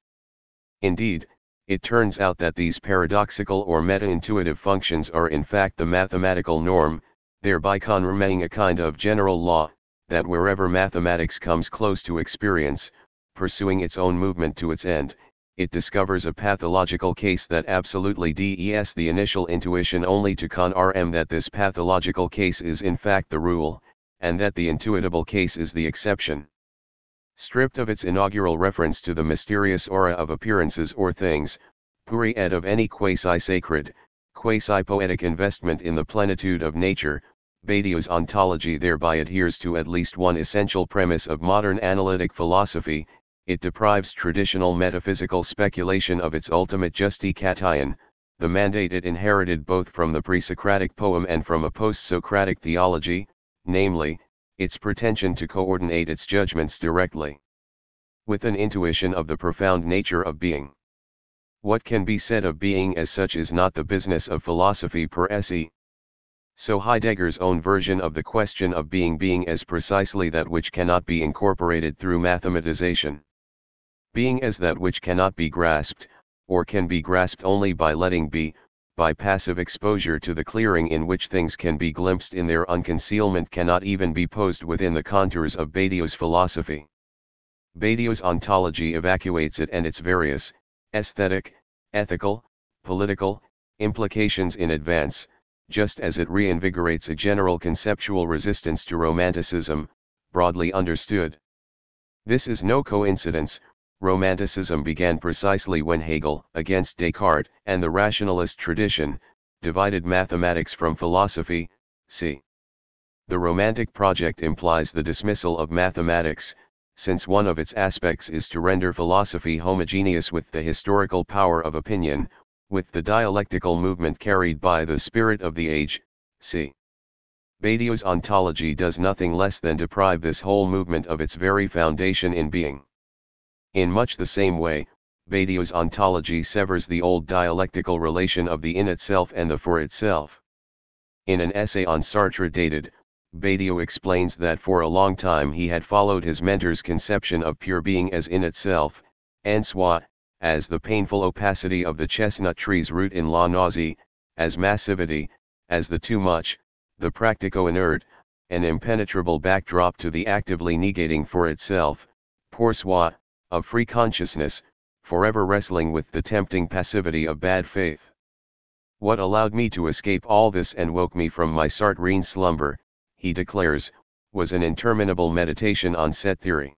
Indeed, it turns out that these paradoxical or meta-intuitive functions are in fact the mathematical norm, thereby confirming a kind of general law, that wherever mathematics comes close to experience, pursuing its own movement to its end, it discovers a pathological case that absolutely des the initial intuition only to confirm that this pathological case is in fact the rule, and that the intuitable case is the exception. Stripped of its inaugural reference to the mysterious aura of appearances or things, puri et of any quasi-sacred, quasi-poetic investment in the plenitude of nature, Badiou's ontology thereby adheres to at least one essential premise of modern analytic philosophy. It deprives traditional metaphysical speculation of its ultimate justification, the mandate it inherited both from the pre-Socratic poem and from a post-Socratic theology, namely, its pretension to coordinate its judgments directly with an intuition of the profound nature of being. What can be said of being as such is not the business of philosophy per se. So Heidegger's own version of the question of being as precisely that which cannot be incorporated through mathematization. Being as that which cannot be grasped, or can be grasped only by letting be, by passive exposure to the clearing in which things can be glimpsed in their unconcealment, cannot even be posed within the contours of Badiou's philosophy. Badiou's ontology evacuates it and its various, aesthetic, ethical, political, implications in advance, just as it reinvigorates a general conceptual resistance to Romanticism, broadly understood. This is no coincidence. Romanticism began precisely when Hegel, against Descartes and the rationalist tradition, divided mathematics from philosophy. See. The Romantic project implies the dismissal of mathematics, since one of its aspects is to render philosophy homogeneous with the historical power of opinion, with the dialectical movement carried by the spirit of the age. See. Badiou's ontology does nothing less than deprive this whole movement of its very foundation in being. In much the same way, Badiou's ontology severs the old dialectical relation of the in itself and the for itself. In an essay on Sartre dated, Badiou explains that for a long time he had followed his mentor's conception of pure being as in itself, en soi, as the painful opacity of the chestnut tree's root in La Nausée, as massivity, as the too much, the practico-inert, an impenetrable backdrop to the actively negating for itself, pour soi, of free consciousness, forever wrestling with the tempting passivity of bad faith. What allowed me to escape all this and woke me from my Sartrine slumber, he declares, was an interminable meditation on set theory.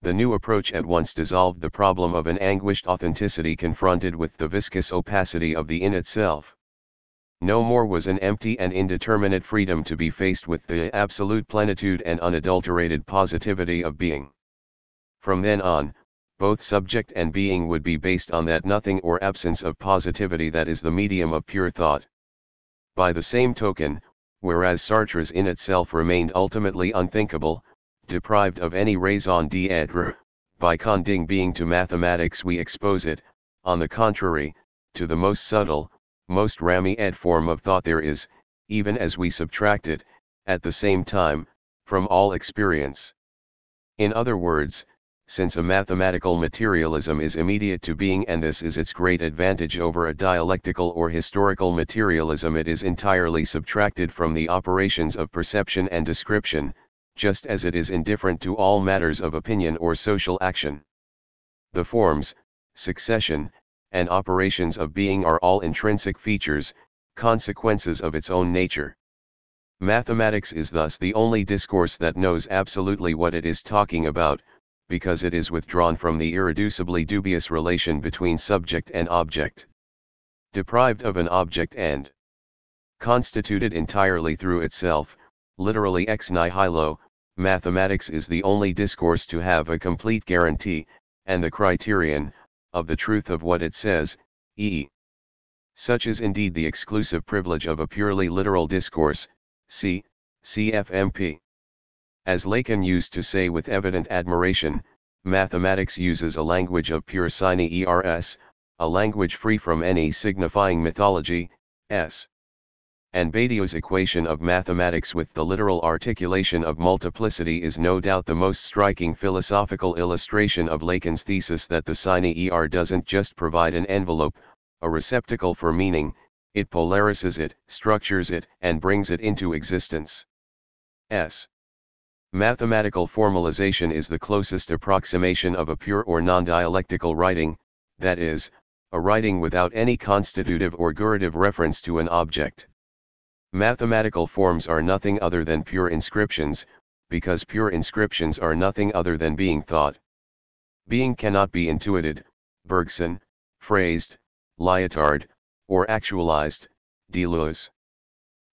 The new approach at once dissolved the problem of an anguished authenticity confronted with the viscous opacity of the in itself. No more was an empty and indeterminate freedom to be faced with the absolute plenitude and unadulterated positivity of being. From then on, both subject and being would be based on that nothing or absence of positivity that is the medium of pure thought. By the same token, whereas Sartre's in itself remained ultimately unthinkable, deprived of any raison d'être, by condemning being to mathematics we expose it, on the contrary, to the most subtle, most raمی form of thought there is, even as we subtract it, at the same time, from all experience. In other words, since a mathematical materialism is immediate to being and this is its great advantage over a dialectical or historical materialism, it is entirely subtracted from the operations of perception and description, just as it is indifferent to all matters of opinion or social action. The forms, succession, and operations of being are all intrinsic features, consequences of its own nature. Mathematics is thus the only discourse that knows absolutely what it is talking about, because it is withdrawn from the irreducibly dubious relation between subject and object. Deprived of an object and constituted entirely through itself, literally ex nihilo, mathematics is the only discourse to have a complete guarantee, and the criterion, of the truth of what it says, e.e. Such is indeed the exclusive privilege of a purely literal discourse, c. cfmp. As Lacan used to say with evident admiration, mathematics uses a language of pure sine-ers, a language free from any signifying mythology, s. And Badiou's equation of mathematics with the literal articulation of multiplicity is no doubt the most striking philosophical illustration of Lacan's thesis that the sine-er doesn't just provide an envelope, a receptacle for meaning, it polarizes it, structures it, and brings it into existence. S. Mathematical formalization is the closest approximation of a pure or non-dialectical writing, that is, a writing without any constitutive or gurative reference to an object. Mathematical forms are nothing other than pure inscriptions, because pure inscriptions are nothing other than being thought. Being cannot be intuited, Bergson, phrased, Lyotard, or actualized, Deleuze.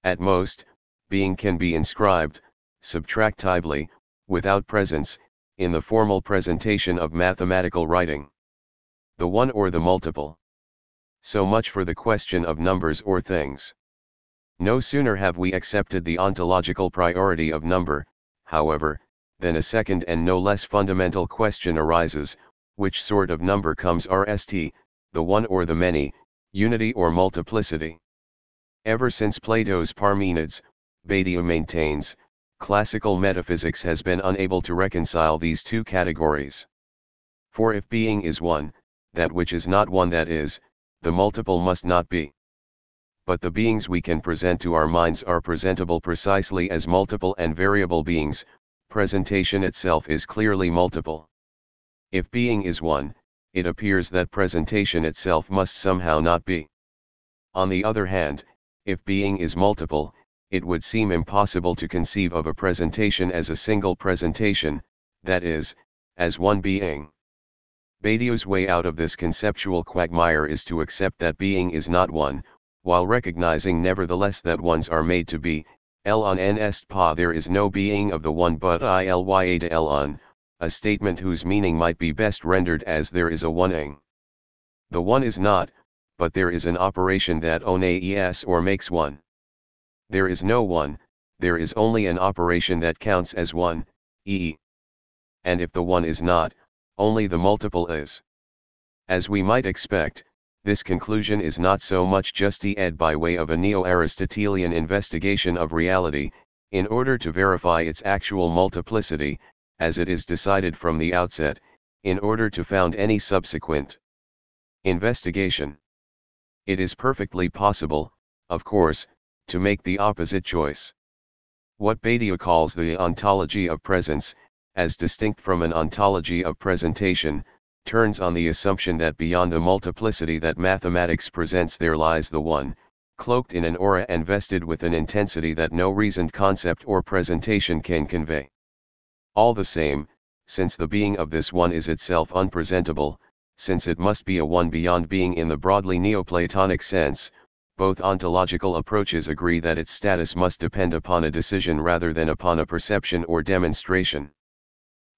At most, being can be inscribed, subtractively, without presence, in the formal presentation of mathematical writing. The one or the multiple. So much for the question of numbers or things. No sooner have we accepted the ontological priority of number, however, than a second and no less fundamental question arises: which sort of number comes rst, the one or the many, unity or multiplicity. Ever since Plato's Parmenides, Badiou maintains, classical metaphysics has been unable to reconcile these two categories. For if being is one, that which is not one, that is, the multiple must not be. But the beings we can present to our minds are presentable precisely as multiple and variable beings. Presentation itself is clearly multiple. If being is one, it appears that presentation itself must somehow not be. On the other hand, if being is multiple, it would seem impossible to conceive of a presentation as a single presentation, that is, as one being. Badiou's way out of this conceptual quagmire is to accept that being is not one, while recognizing nevertheless that ones are made to be. El on en est pas, there is no being of the one but ilya de el on, a statement whose meaning might be best rendered as there is a one-ing. The one is not, but there is an operation that ones or makes one. There is no one, there is only an operation that counts as one, e. And if the one is not, only the multiple is. As we might expect, this conclusion is not so much justified by way of a neo-Aristotelian investigation of reality, in order to verify its actual multiplicity, as it is decided from the outset, in order to found any subsequent investigation. It is perfectly possible, of course, to make the opposite choice. What Badiou calls the ontology of presence, as distinct from an ontology of presentation, turns on the assumption that beyond the multiplicity that mathematics presents there lies the one, cloaked in an aura and vested with an intensity that no reasoned concept or presentation can convey. All the same, since the being of this one is itself unpresentable, since it must be a one beyond being in the broadly Neoplatonic sense, both ontological approaches agree that its status must depend upon a decision rather than upon a perception or demonstration.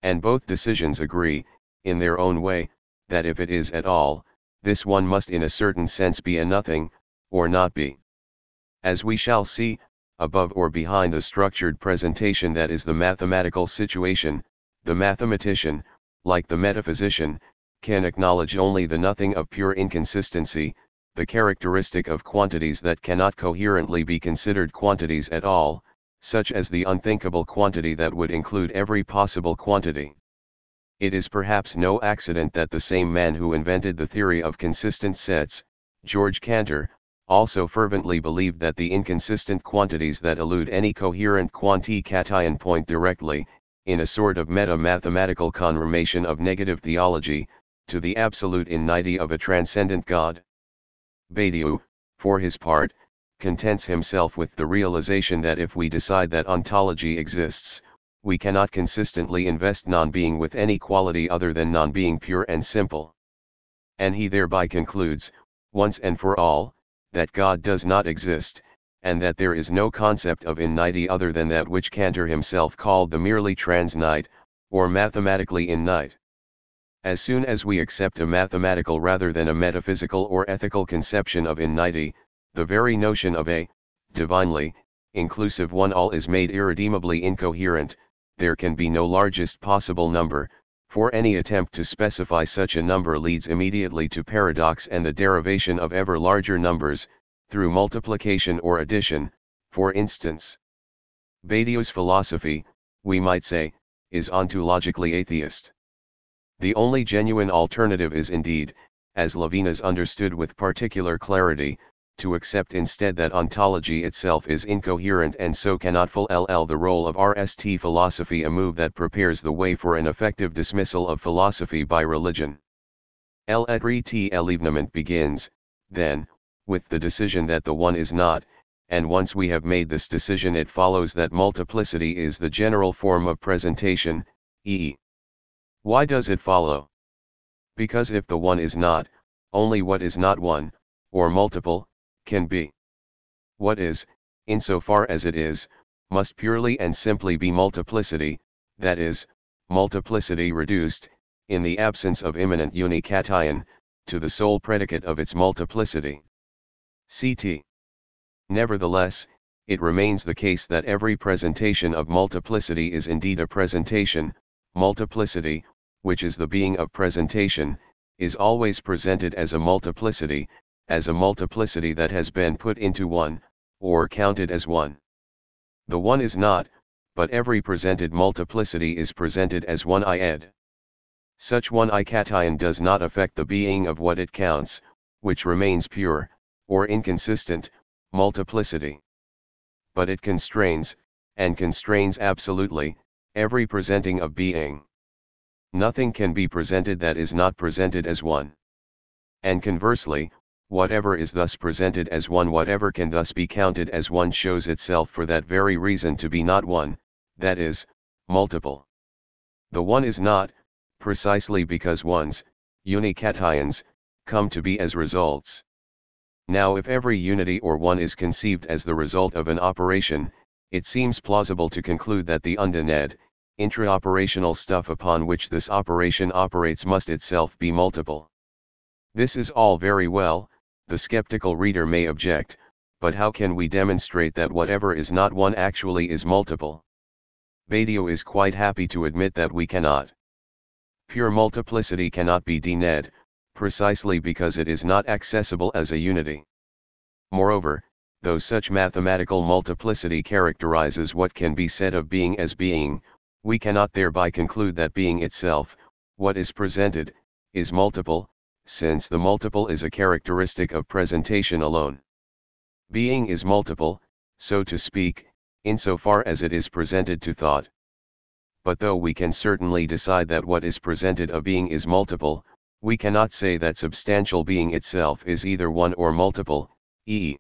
And both decisions agree, in their own way, that if it is at all, this one must in a certain sense be a nothing, or not be. As we shall see, above or behind the structured presentation that is the mathematical situation, the mathematician, like the metaphysician, can acknowledge only the nothing of pure inconsistency, the characteristic of quantities that cannot coherently be considered quantities at all, such as the unthinkable quantity that would include every possible quantity. It is perhaps no accident that the same man who invented the theory of consistent sets, George Cantor, also fervently believed that the inconsistent quantities that elude any coherent quanti-cation point directly, in a sort of meta-mathematical confirmation of negative theology, to the absolute infinity of a transcendent God. Badiou, for his part, contents himself with the realization that if we decide that ontology exists, we cannot consistently invest non-being with any quality other than non-being pure and simple. And he thereby concludes, once and for all, that God does not exist, and that there is no concept of infinity other than that which Cantor himself called the merely transnite, or mathematically innite. As soon as we accept a mathematical rather than a metaphysical or ethical conception of infinity, the very notion of a divinely inclusive one all is made irredeemably incoherent. There can be no largest possible number, for any attempt to specify such a number leads immediately to paradox and the derivation of ever larger numbers, through multiplication or addition. For instance, Badiou's philosophy, we might say, is ontologically atheist. The only genuine alternative is indeed, as Levinas understood with particular clarity, to accept instead that ontology itself is incoherent and so cannot fulfill the role of RST philosophy, a move that prepares the way for an effective dismissal of philosophy by religion. L'evenement begins, then, with the decision that the one is not, and once we have made this decision it follows that multiplicity is the general form of presentation, e.e. Why does it follow? Because if the one is not, only what is not one, or multiple, can be. What is, insofar as it is, must purely and simply be multiplicity, that is, multiplicity reduced, in the absence of immanent unication, to the sole predicate of its multiplicity. Ct. Nevertheless, it remains the case that every presentation of multiplicity is indeed a presentation. Multiplicity, which is the being of presentation, is always presented as a multiplicity that has been put into one, or counted as one. The one is not, but every presented multiplicity is presented as one id. Such one cation does not affect the being of what it counts, which remains pure, or inconsistent, multiplicity. But it constrains, and constrains absolutely, every presenting of being. Nothing can be presented that is not presented as one. And conversely, whatever is thus presented as one, whatever can thus be counted as one, shows itself for that very reason to be not one, that is, multiple. The one is not, precisely because ones, unications, come to be as results. Now if every unity or one is conceived as the result of an operation, it seems plausible to conclude that the undenied, intra-operational stuff upon which this operation operates must itself be multiple. This is all very well, the skeptical reader may object, but how can we demonstrate that whatever is not one actually is multiple? Badiou is quite happy to admit that we cannot. Pure multiplicity cannot be dened, precisely because it is not accessible as a unity. Moreover, though such mathematical multiplicity characterizes what can be said of being as being, we cannot thereby conclude that being itself, what is presented, is multiple, since the multiple is a characteristic of presentation alone. Being is multiple, so to speak, insofar as it is presented to thought. But though we can certainly decide that what is presented of being is multiple, we cannot say that substantial being itself is either one or multiple, e.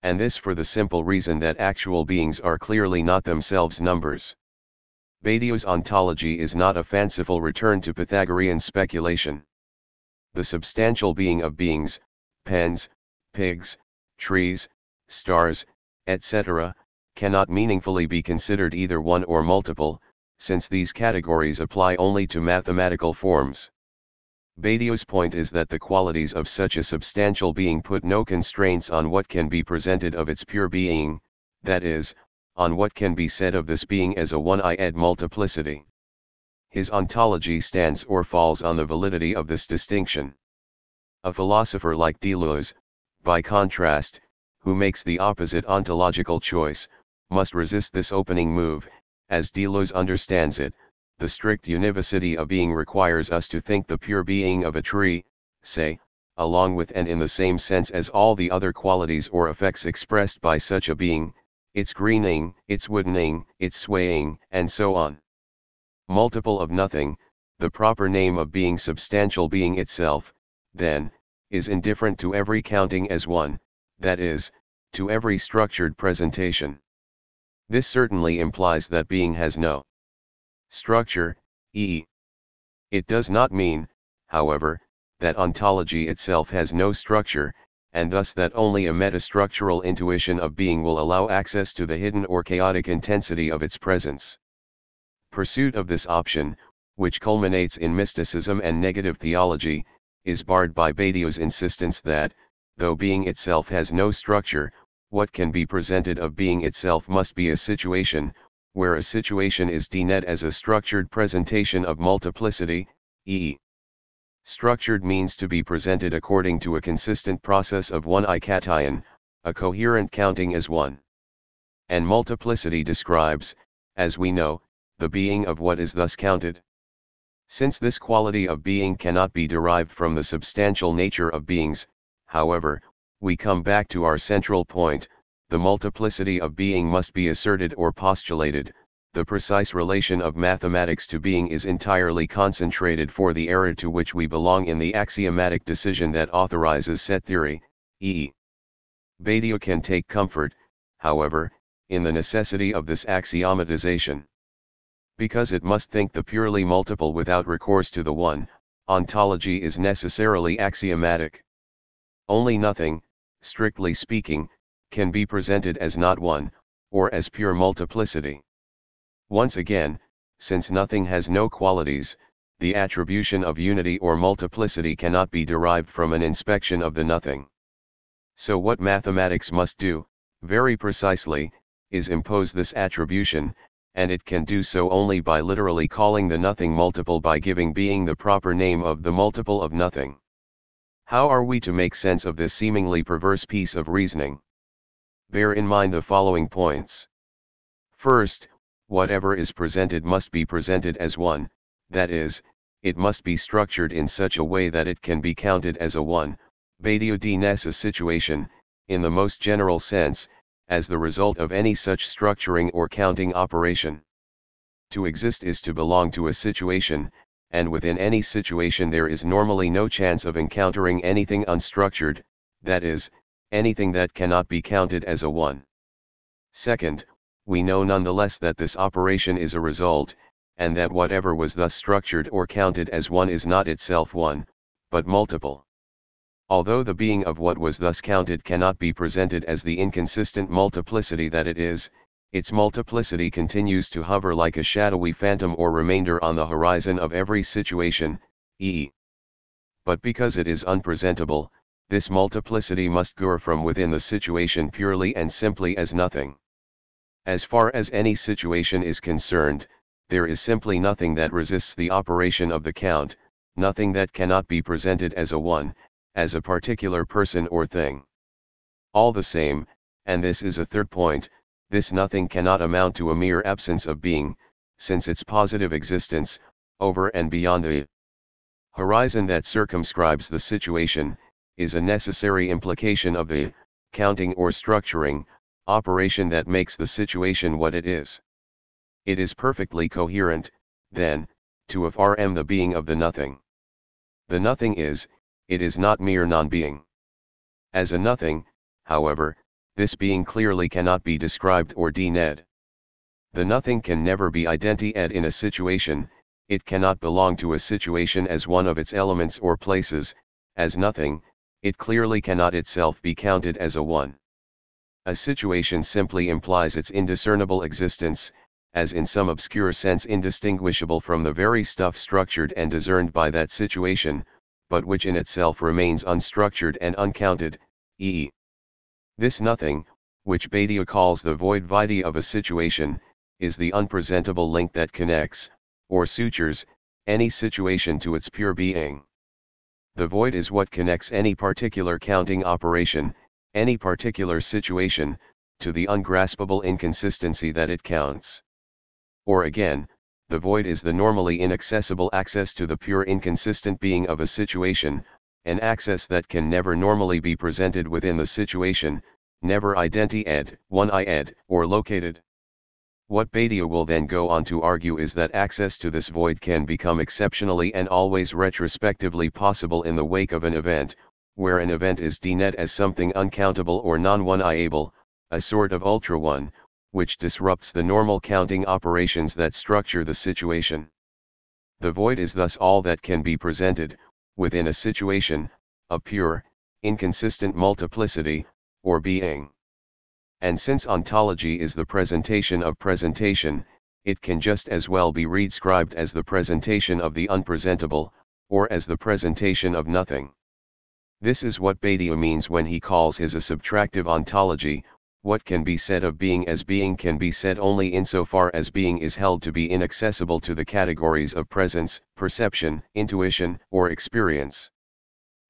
And this for the simple reason that actual beings are clearly not themselves numbers. Badiou's ontology is not a fanciful return to Pythagorean speculation. The substantial being of beings, pens, pigs, trees, stars, etc., cannot meaningfully be considered either one or multiple, since these categories apply only to mathematical forms. Badiou's point is that the qualities of such a substantial being put no constraints on what can be presented of its pure being, that is, on what can be said of this being as a one-id multiplicity. His ontology stands or falls on the validity of this distinction. A philosopher like Deleuze, by contrast, who makes the opposite ontological choice, must resist this opening move. As Deleuze understands it, the strict univocity of being requires us to think the pure being of a tree, say, along with and in the same sense as all the other qualities or effects expressed by such a being, its greening, its woodening, its swaying, and so on. Multiple of nothing, the proper name of being substantial being itself, then, is indifferent to every counting as one, that is, to every structured presentation. This certainly implies that being has no structure, e. It does not mean, however, that ontology itself has no structure, and thus that only a metastructural intuition of being will allow access to the hidden or chaotic intensity of its presence. Pursuit of this option, which culminates in mysticism and negative theology, is barred by Badiou's insistence that, though being itself has no structure, what can be presented of being itself must be a situation, where a situation is dened as a structured presentation of multiplicity, e. Structured means to be presented according to a consistent process of one cation, a coherent counting as one. And multiplicity describes, as we know, the being of what is thus counted. Since this quality of being cannot be derived from the substantial nature of beings, however, we come back to our central point: the multiplicity of being must be asserted or postulated. The precise relation of mathematics to being is entirely concentrated for the era to which we belong in the axiomatic decision that authorizes set theory, e. Badiou can take comfort, however, in the necessity of this axiomatization. Because it must think the purely multiple without recourse to the one, ontology is necessarily axiomatic. Only nothing, strictly speaking, can be presented as not one, or as pure multiplicity. Once again, since nothing has no qualities, the attribution of unity or multiplicity cannot be derived from an inspection of the nothing. So what mathematics must do, very precisely, is impose this attribution, and it can do so only by literally calling the nothing multiple by giving being the proper name of the multiple of nothing. How are we to make sense of this seemingly perverse piece of reasoning? Bear in mind the following points. First, whatever is presented must be presented as one, that is, it must be structured in such a way that it can be counted as a one, Badiou de Nessa situation, in the most general sense, as the result of any such structuring or counting operation. To exist is to belong to a situation, and within any situation there is normally no chance of encountering anything unstructured, that is, anything that cannot be counted as a one. Second, we know nonetheless that this operation is a result, and that whatever was thus structured or counted as one is not itself one, but multiple. Although the being of what was thus counted cannot be presented as the inconsistent multiplicity that it is, its multiplicity continues to hover like a shadowy phantom or remainder on the horizon of every situation, e.e. But because it is unpresentable, this multiplicity must grow from within the situation purely and simply as nothing. As far as any situation is concerned, there is simply nothing that resists the operation of the count, nothing that cannot be presented as a one, as a particular person or thing. All the same, and this is a third point, this nothing cannot amount to a mere absence of being, since its positive existence, over and beyond the horizon that circumscribes the situation, is a necessary implication of the counting or structuring operation that makes the situation what it is. It is perfectly coherent, then, to affirm the being of the nothing. The nothing is, it is not mere non-being. As a nothing, however, this being clearly cannot be described or denied. The nothing can never be identified in a situation, it cannot belong to a situation as one of its elements or places, as nothing, it clearly cannot itself be counted as a one. A situation simply implies its indiscernible existence, as in some obscure sense indistinguishable from the very stuff structured and discerned by that situation, but which in itself remains unstructured and uncounted, e.e. This nothing, which Badiou calls the void vitae of a situation, is the unpresentable link that connects, or sutures, any situation to its pure being. The void is what connects any particular counting operation, any particular situation, to the ungraspable inconsistency that it counts. Or again, the void is the normally inaccessible access to the pure inconsistent being of a situation, an access that can never normally be presented within the situation, never identified, one-eyed, or located. What Badiou will then go on to argue is that access to this void can become exceptionally and always retrospectively possible in the wake of an event, where an event is denied as something uncountable or non-one-eyable, a sort of ultra-one, which disrupts the normal counting operations that structure the situation. The void is thus all that can be presented, within a situation, a pure, inconsistent multiplicity, or being. And since ontology is the presentation of presentation, it can just as well be described as the presentation of the unpresentable, or as the presentation of nothing. This is what Badiou means when he calls his a subtractive ontology. What can be said of being as being can be said only insofar as being is held to be inaccessible to the categories of presence, perception, intuition, or experience.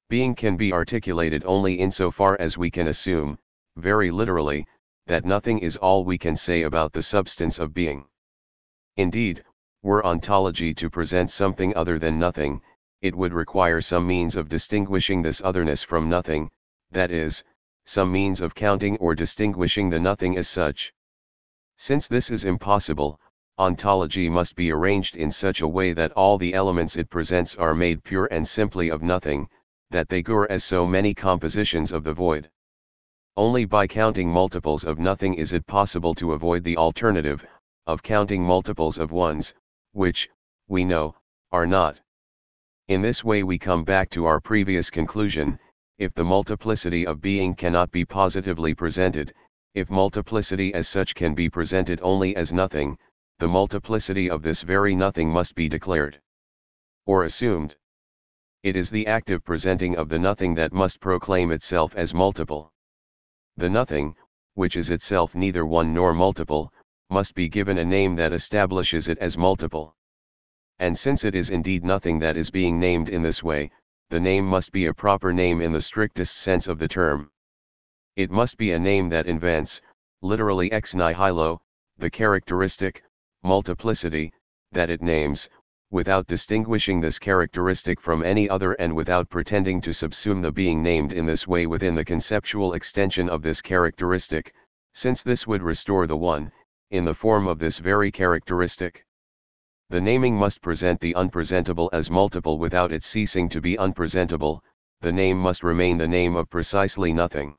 Being can be articulated only insofar as we can assume, very literally, that nothing is all we can say about the substance of being. Indeed, were ontology to present something other than nothing, it would require some means of distinguishing this otherness from nothing, that is, some means of counting or distinguishing the nothing as such. Since this is impossible, ontology must be arranged in such a way that all the elements it presents are made pure and simply of nothing, that they grow as so many compositions of the void. Only by counting multiples of nothing is it possible to avoid the alternative, of counting multiples of ones, which, we know, are not. In this way we come back to our previous conclusion. If the multiplicity of being cannot be positively presented, if multiplicity as such can be presented only as nothing, the multiplicity of this very nothing must be declared. Or assumed. It is the active presenting of the nothing that must proclaim itself as multiple. The nothing, which is itself neither one nor multiple, must be given a name that establishes it as multiple. And since it is indeed nothing that is being named in this way, the name must be a proper name in the strictest sense of the term. It must be a name that invents, literally ex nihilo, the characteristic, multiplicity, that it names, without distinguishing this characteristic from any other and without pretending to subsume the being named in this way within the conceptual extension of this characteristic, since this would restore the one, in the form of this very characteristic. The naming must present the unpresentable as multiple without it ceasing to be unpresentable, the name must remain the name of precisely nothing.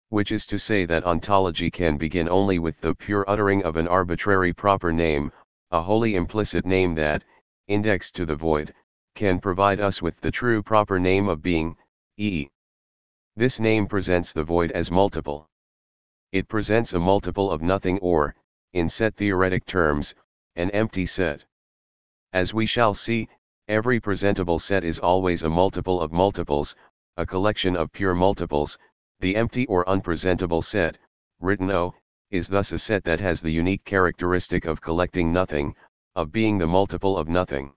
Which is to say that ontology can begin only with the pure uttering of an arbitrary proper name, a wholly implicit name that, indexed to the void, can provide us with the true proper name of being, e.e. This name presents the void as multiple. It presents a multiple of nothing or, in set theoretic terms, an empty set. As we shall see, every presentable set is always a multiple of multiples, a collection of pure multiples. The empty or unpresentable set, written O, is thus a set that has the unique characteristic of collecting nothing, of being the multiple of nothing.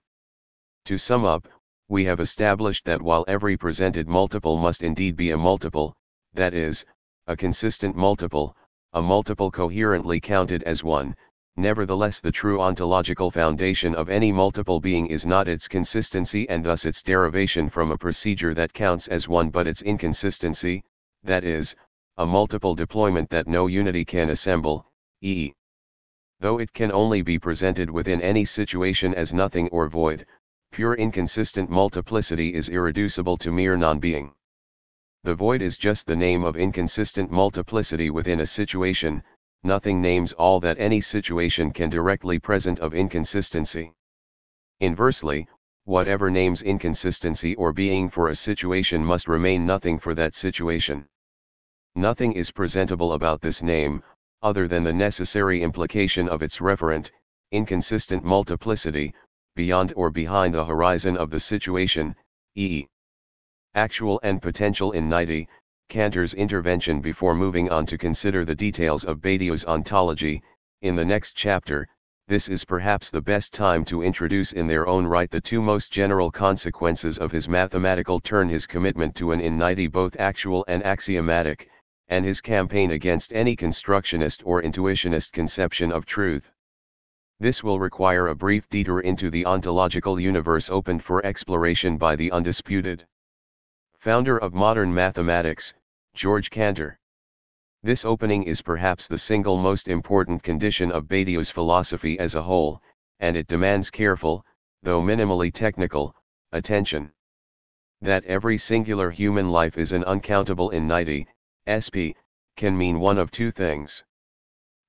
To sum up, we have established that while every presented multiple must indeed be a multiple, that is, a consistent multiple, a multiple coherently counted as one, nevertheless the true ontological foundation of any multiple being is not its consistency and thus its derivation from a procedure that counts as one but its inconsistency, that is, a multiple deployment that no unity can assemble, e.e. Though it can only be presented within any situation as nothing or void, pure inconsistent multiplicity is irreducible to mere non-being. The void is just the name of inconsistent multiplicity within a situation, nothing names all that any situation can directly present of inconsistency. Inversely, whatever names inconsistency or being for a situation must remain nothing for that situation. Nothing is presentable about this name, other than the necessary implication of its referent, inconsistent multiplicity, beyond or behind the horizon of the situation, e.e. Actual and potential in 90, Cantor's intervention before moving on to consider the details of Badiou's ontology. In the next chapter, this is perhaps the best time to introduce in their own right the two most general consequences of his mathematical turn: his commitment to an in 90 both actual and axiomatic, and his campaign against any constructionist or intuitionist conception of truth. This will require a brief detour into the ontological universe opened for exploration by the undisputed founder of modern mathematics, George Cantor. This opening is perhaps the single most important condition of Badiou's philosophy as a whole, and it demands careful, though minimally technical, attention. That every singular human life is an uncountable in 90, sp, can mean one of two things.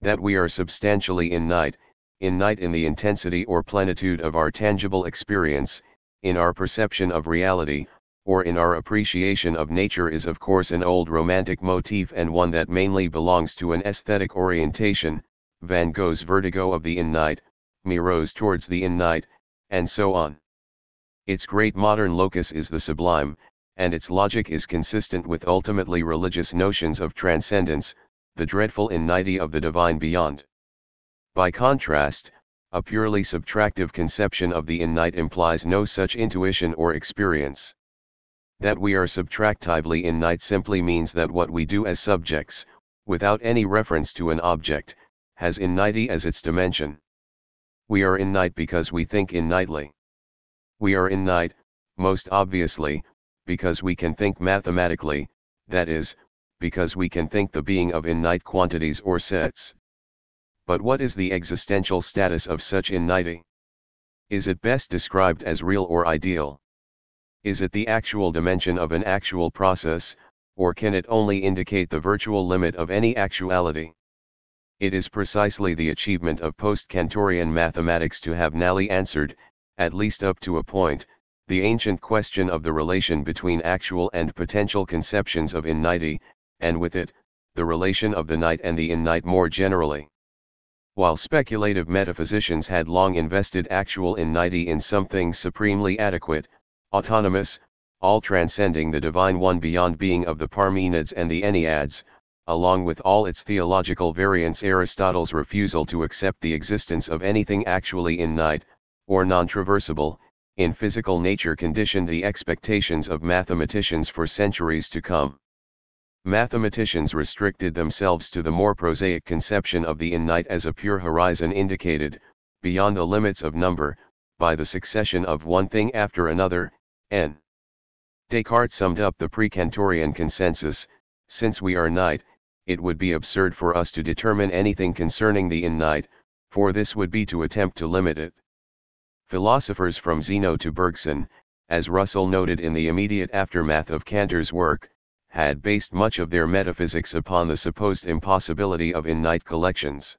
That we are substantially in night in the intensity or plenitude of our tangible experience, in our perception of reality, or in our appreciation of nature is of course an old romantic motif and one that mainly belongs to an aesthetic orientation, Van Gogh's vertigo of the in-night, Miraut's towards the in-night, and so on. Its great modern locus is the sublime, and its logic is consistent with ultimately religious notions of transcendence, the dreadful in-nighty of the divine beyond. By contrast, a purely subtractive conception of the in-night implies no such intuition or experience. That we are subtractively in night simply means that what we do as subjects, without any reference to an object, has in nighty as its dimension. We are in night because we think in nightly. We are in night, most obviously, because we can think mathematically, that is, because we can think the being of in night quantities or sets. But what is the existential status of such in nighty? Is it best described as real or ideal? Is it the actual dimension of an actual process, or can it only indicate the virtual limit of any actuality? It is precisely the achievement of post-Cantorian mathematics to have nally answered, at least up to a point, the ancient question of the relation between actual and potential conceptions of in nighty, and with it, the relation of the night and the in night more generally. While speculative metaphysicians had long invested actual in nighty in something supremely adequate, autonomous, all-transcending the divine one beyond being of the Parmenids and the Enneads, along with all its theological variants. Aristotle's refusal to accept the existence of anything actually innate, or non-traversable, in physical nature conditioned the expectations of mathematicians for centuries to come. Mathematicians restricted themselves to the more prosaic conception of the innate as a pure horizon indicated, beyond the limits of number, by the succession of one thing after another, n. Descartes summed up the pre-Cantorian consensus: since we are innate, it would be absurd for us to determine anything concerning the innate, for this would be to attempt to limit it. Philosophers from Zeno to Bergson, as Russell noted in the immediate aftermath of Cantor's work, had based much of their metaphysics upon the supposed impossibility of innate collections.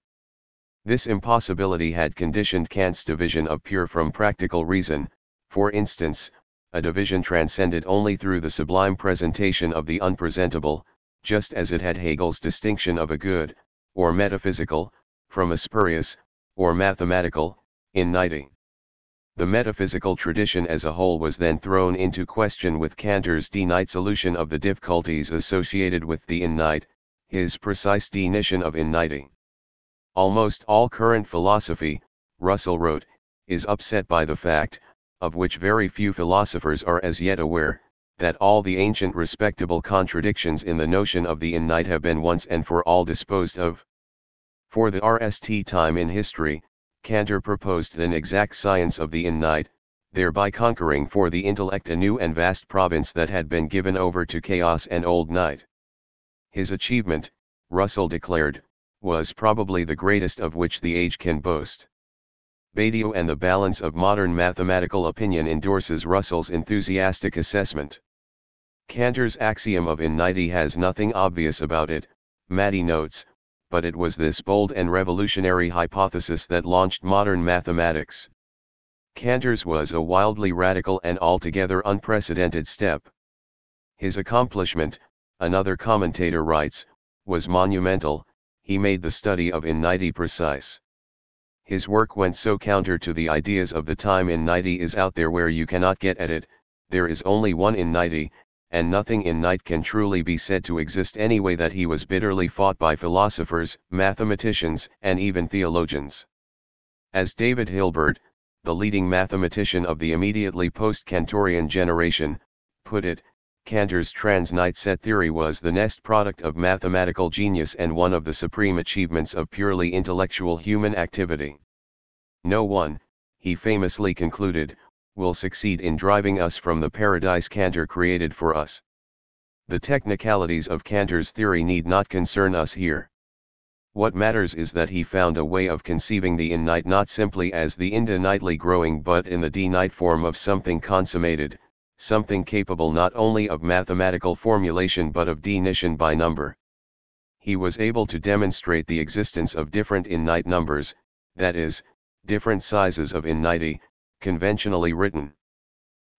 This impossibility had conditioned Kant's division of pure from practical reason, for instance, a division transcended only through the sublime presentation of the unpresentable, just as it had Hegel's distinction of a good, or metaphysical, from a spurious, or mathematical, innate. The metaphysical tradition as a whole was then thrown into question with Cantor's de-nite solution of the difficulties associated with the innate, his precise definition of innate. Almost all current philosophy, Russell wrote, is upset by the fact, of which very few philosophers are as yet aware, that all the ancient respectable contradictions in the notion of the innate have been once and for all disposed of. For the first time in history, Cantor proposed an exact science of the innate, thereby conquering for the intellect a new and vast province that had been given over to chaos and old night. His achievement, Russell declared, was probably the greatest of which the age can boast. Badiou and the Balance of Modern Mathematical Opinion endorses Russell's enthusiastic assessment. Cantor's axiom of innate has nothing obvious about it, Maddie notes, but it was this bold and revolutionary hypothesis that launched modern mathematics. Cantor's was a wildly radical and altogether unprecedented step. His accomplishment, another commentator writes, was monumental. He made the study of innate precise. His work went so counter to the ideas of the time. Innate is out there where you cannot get at it, there is only one innate, and nothing innate can truly be said to exist anyway, that he was bitterly fought by philosophers, mathematicians, and even theologians. As David Hilbert, the leading mathematician of the immediately post-Cantorian generation, put it, Cantor's trans-nite set theory was the nest product of mathematical genius and one of the supreme achievements of purely intellectual human activity. No one, he famously concluded, will succeed in driving us from the paradise Cantor created for us. The technicalities of Cantor's theory need not concern us here. What matters is that he found a way of conceiving the innate not simply as the indinately growing but in the denite form of something consummated, something capable not only of mathematical formulation but of definition by number. He was able to demonstrate the existence of different innate numbers, that is, different sizes of innate, conventionally written.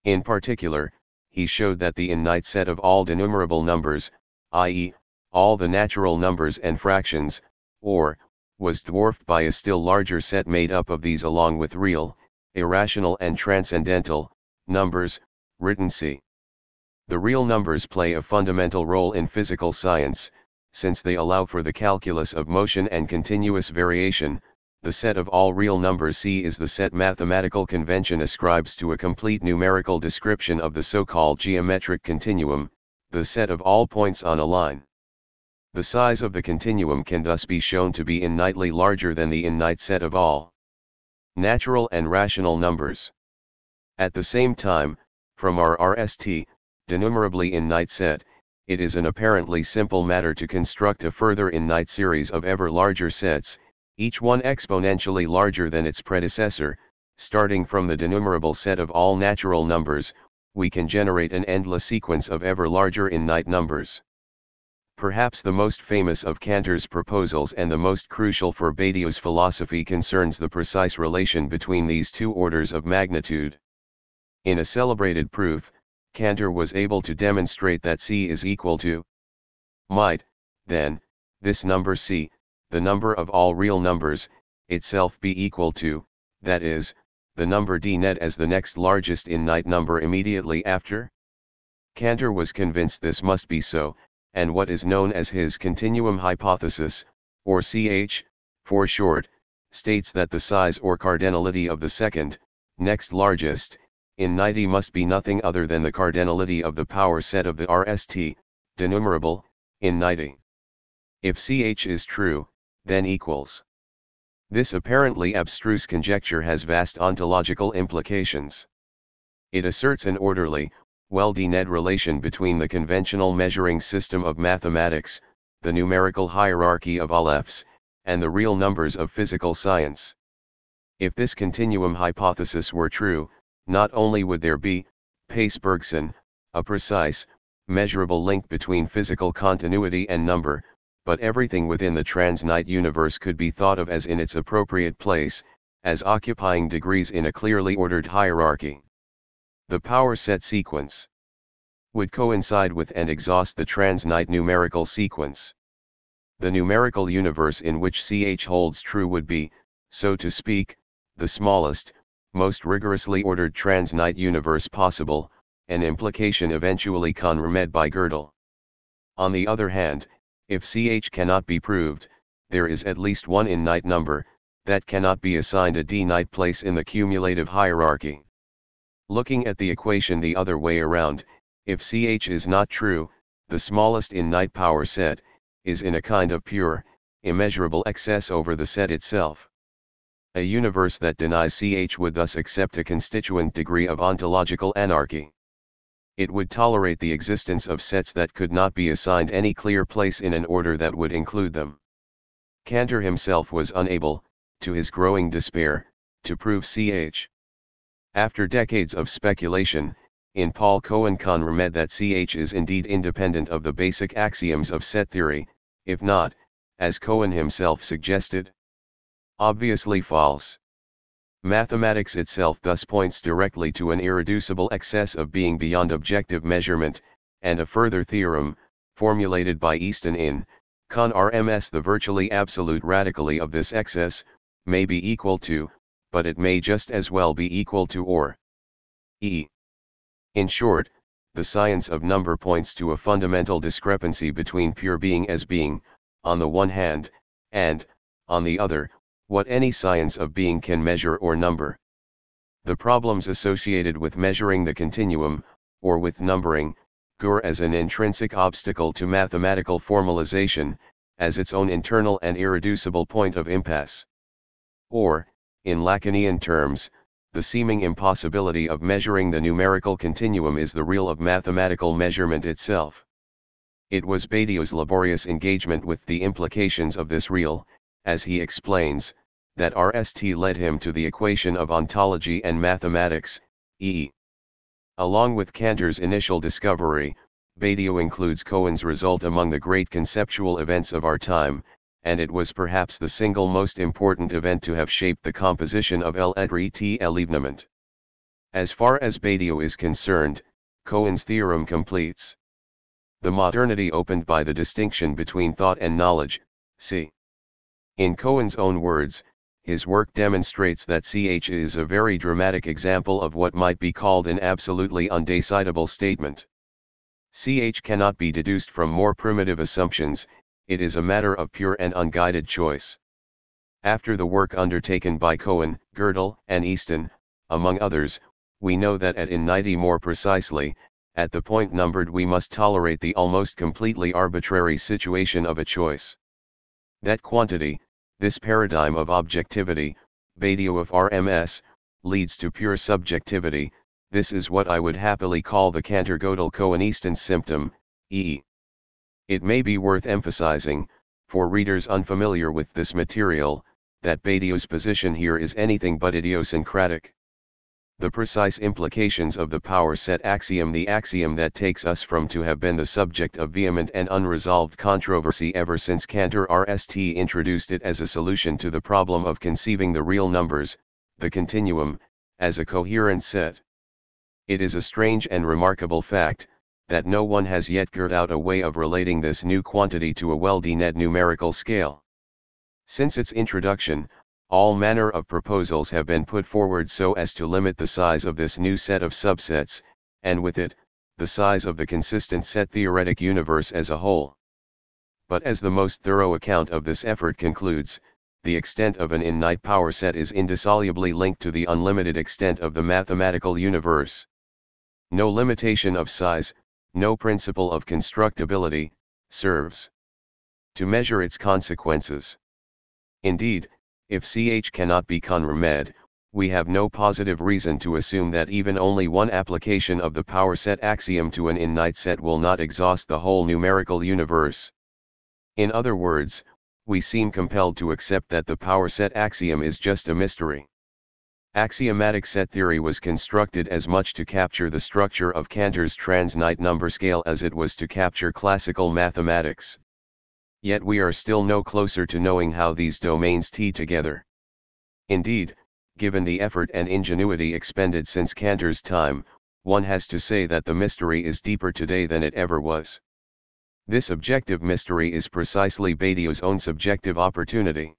In particular, he showed that the innate set of all denumerable numbers, i.e., all the natural numbers and fractions, was dwarfed by a still larger set made up of these along with real, irrational and transcendental, numbers, written c. The real numbers play a fundamental role in physical science, since they allow for the calculus of motion and continuous variation. The set of all real numbers C is the set mathematical convention ascribes to a complete numerical description of the so-called geometric continuum, the set of all points on a line. The size of the continuum can thus be shown to be innately larger than the innate set of all natural and rational numbers. At the same time, from our RST, denumerably innate set, it is an apparently simple matter to construct a further innate series of ever larger sets, each one exponentially larger than its predecessor. Starting from the denumerable set of all natural numbers, we can generate an endless sequence of ever larger innate numbers. Perhaps the most famous of Cantor's proposals and the most crucial for Badiou's philosophy concerns the precise relation between these two orders of magnitude. In a celebrated proof, Cantor was able to demonstrate that C is equal to might, then, this number C, the number of all real numbers, itself be equal to, that is, the number d net as the next largest innate number immediately after? Cantor was convinced this must be so, and what is known as his continuum hypothesis, or CH, for short, states that the size or cardinality of the second, next largest, in 90 must be nothing other than the cardinality of the power set of the RST, denumerable, in 90. If CH is true, then equals. This apparently abstruse conjecture has vast ontological implications. It asserts an orderly, well-defined relation between the conventional measuring system of mathematics, the numerical hierarchy of Alephs, and the real numbers of physical science. If this continuum hypothesis were true, not only would there be, pace Bergson, a precise, measurable link between physical continuity and number, but everything within the transnite universe could be thought of as in its appropriate place, as occupying degrees in a clearly ordered hierarchy. The power set sequence would coincide with and exhaust the transnite numerical sequence. The numerical universe in which CH holds true would be, so to speak, the smallest, most rigorously ordered transnite universe possible, an implication eventually confirmed by Gödel. On the other hand, if CH cannot be proved, there is at least one in-night number, that cannot be assigned a d-night place in the cumulative hierarchy. Looking at the equation the other way around, if CH is not true, the smallest in-night power set, is in a kind of pure, immeasurable excess over the set itself. A universe that denies CH would thus accept a constituent degree of ontological anarchy. It would tolerate the existence of sets that could not be assigned any clear place in an order that would include them. Cantor himself was unable, to his growing despair, to prove CH. After decades of speculation, in Paul Cohen confirmed that CH is indeed independent of the basic axioms of set theory, if not, as Cohen himself suggested, obviously false. Mathematics itself thus points directly to an irreducible excess of being beyond objective measurement, and a further theorem, formulated by Easton in Con RMS, the virtually absolute radically of this excess, may be equal to, but it may just as well be equal to or E. In short, the science of number points to a fundamental discrepancy between pure being as being, on the one hand, and, on the other, what any science of being can measure or number. The problems associated with measuring the continuum, or with numbering, occur as an intrinsic obstacle to mathematical formalization, as its own internal and irreducible point of impasse. Or, in Lacanian terms, the seeming impossibility of measuring the numerical continuum is the real of mathematical measurement itself. It was Badiou's laborious engagement with the implications of this real, as he explains, that RST led him to the equation of ontology and mathematics, e. Along with Cantor's initial discovery, Badiou includes Cohen's result among the great conceptual events of our time, and it was perhaps the single most important event to have shaped the composition of l'evénement. As far as Badiou is concerned, Cohen's theorem completes the modernity opened by the distinction between thought and knowledge, c. In Cohen's own words, his work demonstrates that CH is a very dramatic example of what might be called an absolutely undecidable statement. CH cannot be deduced from more primitive assumptions, it is a matter of pure and unguided choice. After the work undertaken by Cohen, Gödel, and Easton, among others, we know that at in 90 more precisely, at the point numbered we must tolerate the almost completely arbitrary situation of a choice. That quantity, this paradigm of objectivity, Badiou of RMS, leads to pure subjectivity. This is what I would happily call the Cantor-Gödel-Cohen-Easton symptom, e. It may be worth emphasizing, for readers unfamiliar with this material, that Badiou's position here is anything but idiosyncratic. The precise implications of the power set axiom, the axiom that takes us from to have been the subject of vehement and unresolved controversy ever since Cantor RST introduced it as a solution to the problem of conceiving the real numbers, the continuum, as a coherent set. It is a strange and remarkable fact, that no one has yet girt out a way of relating this new quantity to a well-defined numerical scale. Since its introduction, all manner of proposals have been put forward so as to limit the size of this new set of subsets, and with it, the size of the consistent set-theoretic universe as a whole. But as the most thorough account of this effort concludes, the extent of an innate power set is indissolubly linked to the unlimited extent of the mathematical universe. No limitation of size, no principle of constructibility, serves to measure its consequences. Indeed, if CH cannot be conremed, we have no positive reason to assume that even only one application of the power set axiom to an innate set will not exhaust the whole numerical universe. In other words, we seem compelled to accept that the power set axiom is just a mystery. Axiomatic set theory was constructed as much to capture the structure of Cantor's transnite number scale as it was to capture classical mathematics. Yet we are still no closer to knowing how these domains tie together. Indeed, given the effort and ingenuity expended since Cantor's time, one has to say that the mystery is deeper today than it ever was. This objective mystery is precisely Badiou's own subjective opportunity.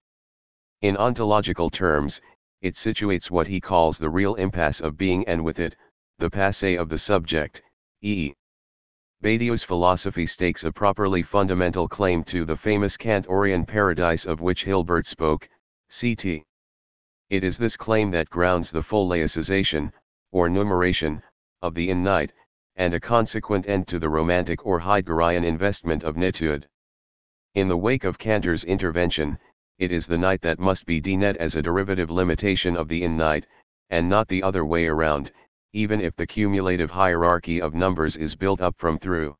In ontological terms, it situates what he calls the real impasse of being and with it, the passé of the subject, e.e. Badiou's philosophy stakes a properly fundamental claim to the famous Kantorian paradise of which Hilbert spoke, ct. It is this claim that grounds the full laicization, or numeration, of the innate, and a consequent end to the romantic or Heideggerian investment of nitude. In the wake of Cantor's intervention, it is the night that must be denet as a derivative limitation of the innate, and not the other way around, even if the cumulative hierarchy of numbers is built up from through.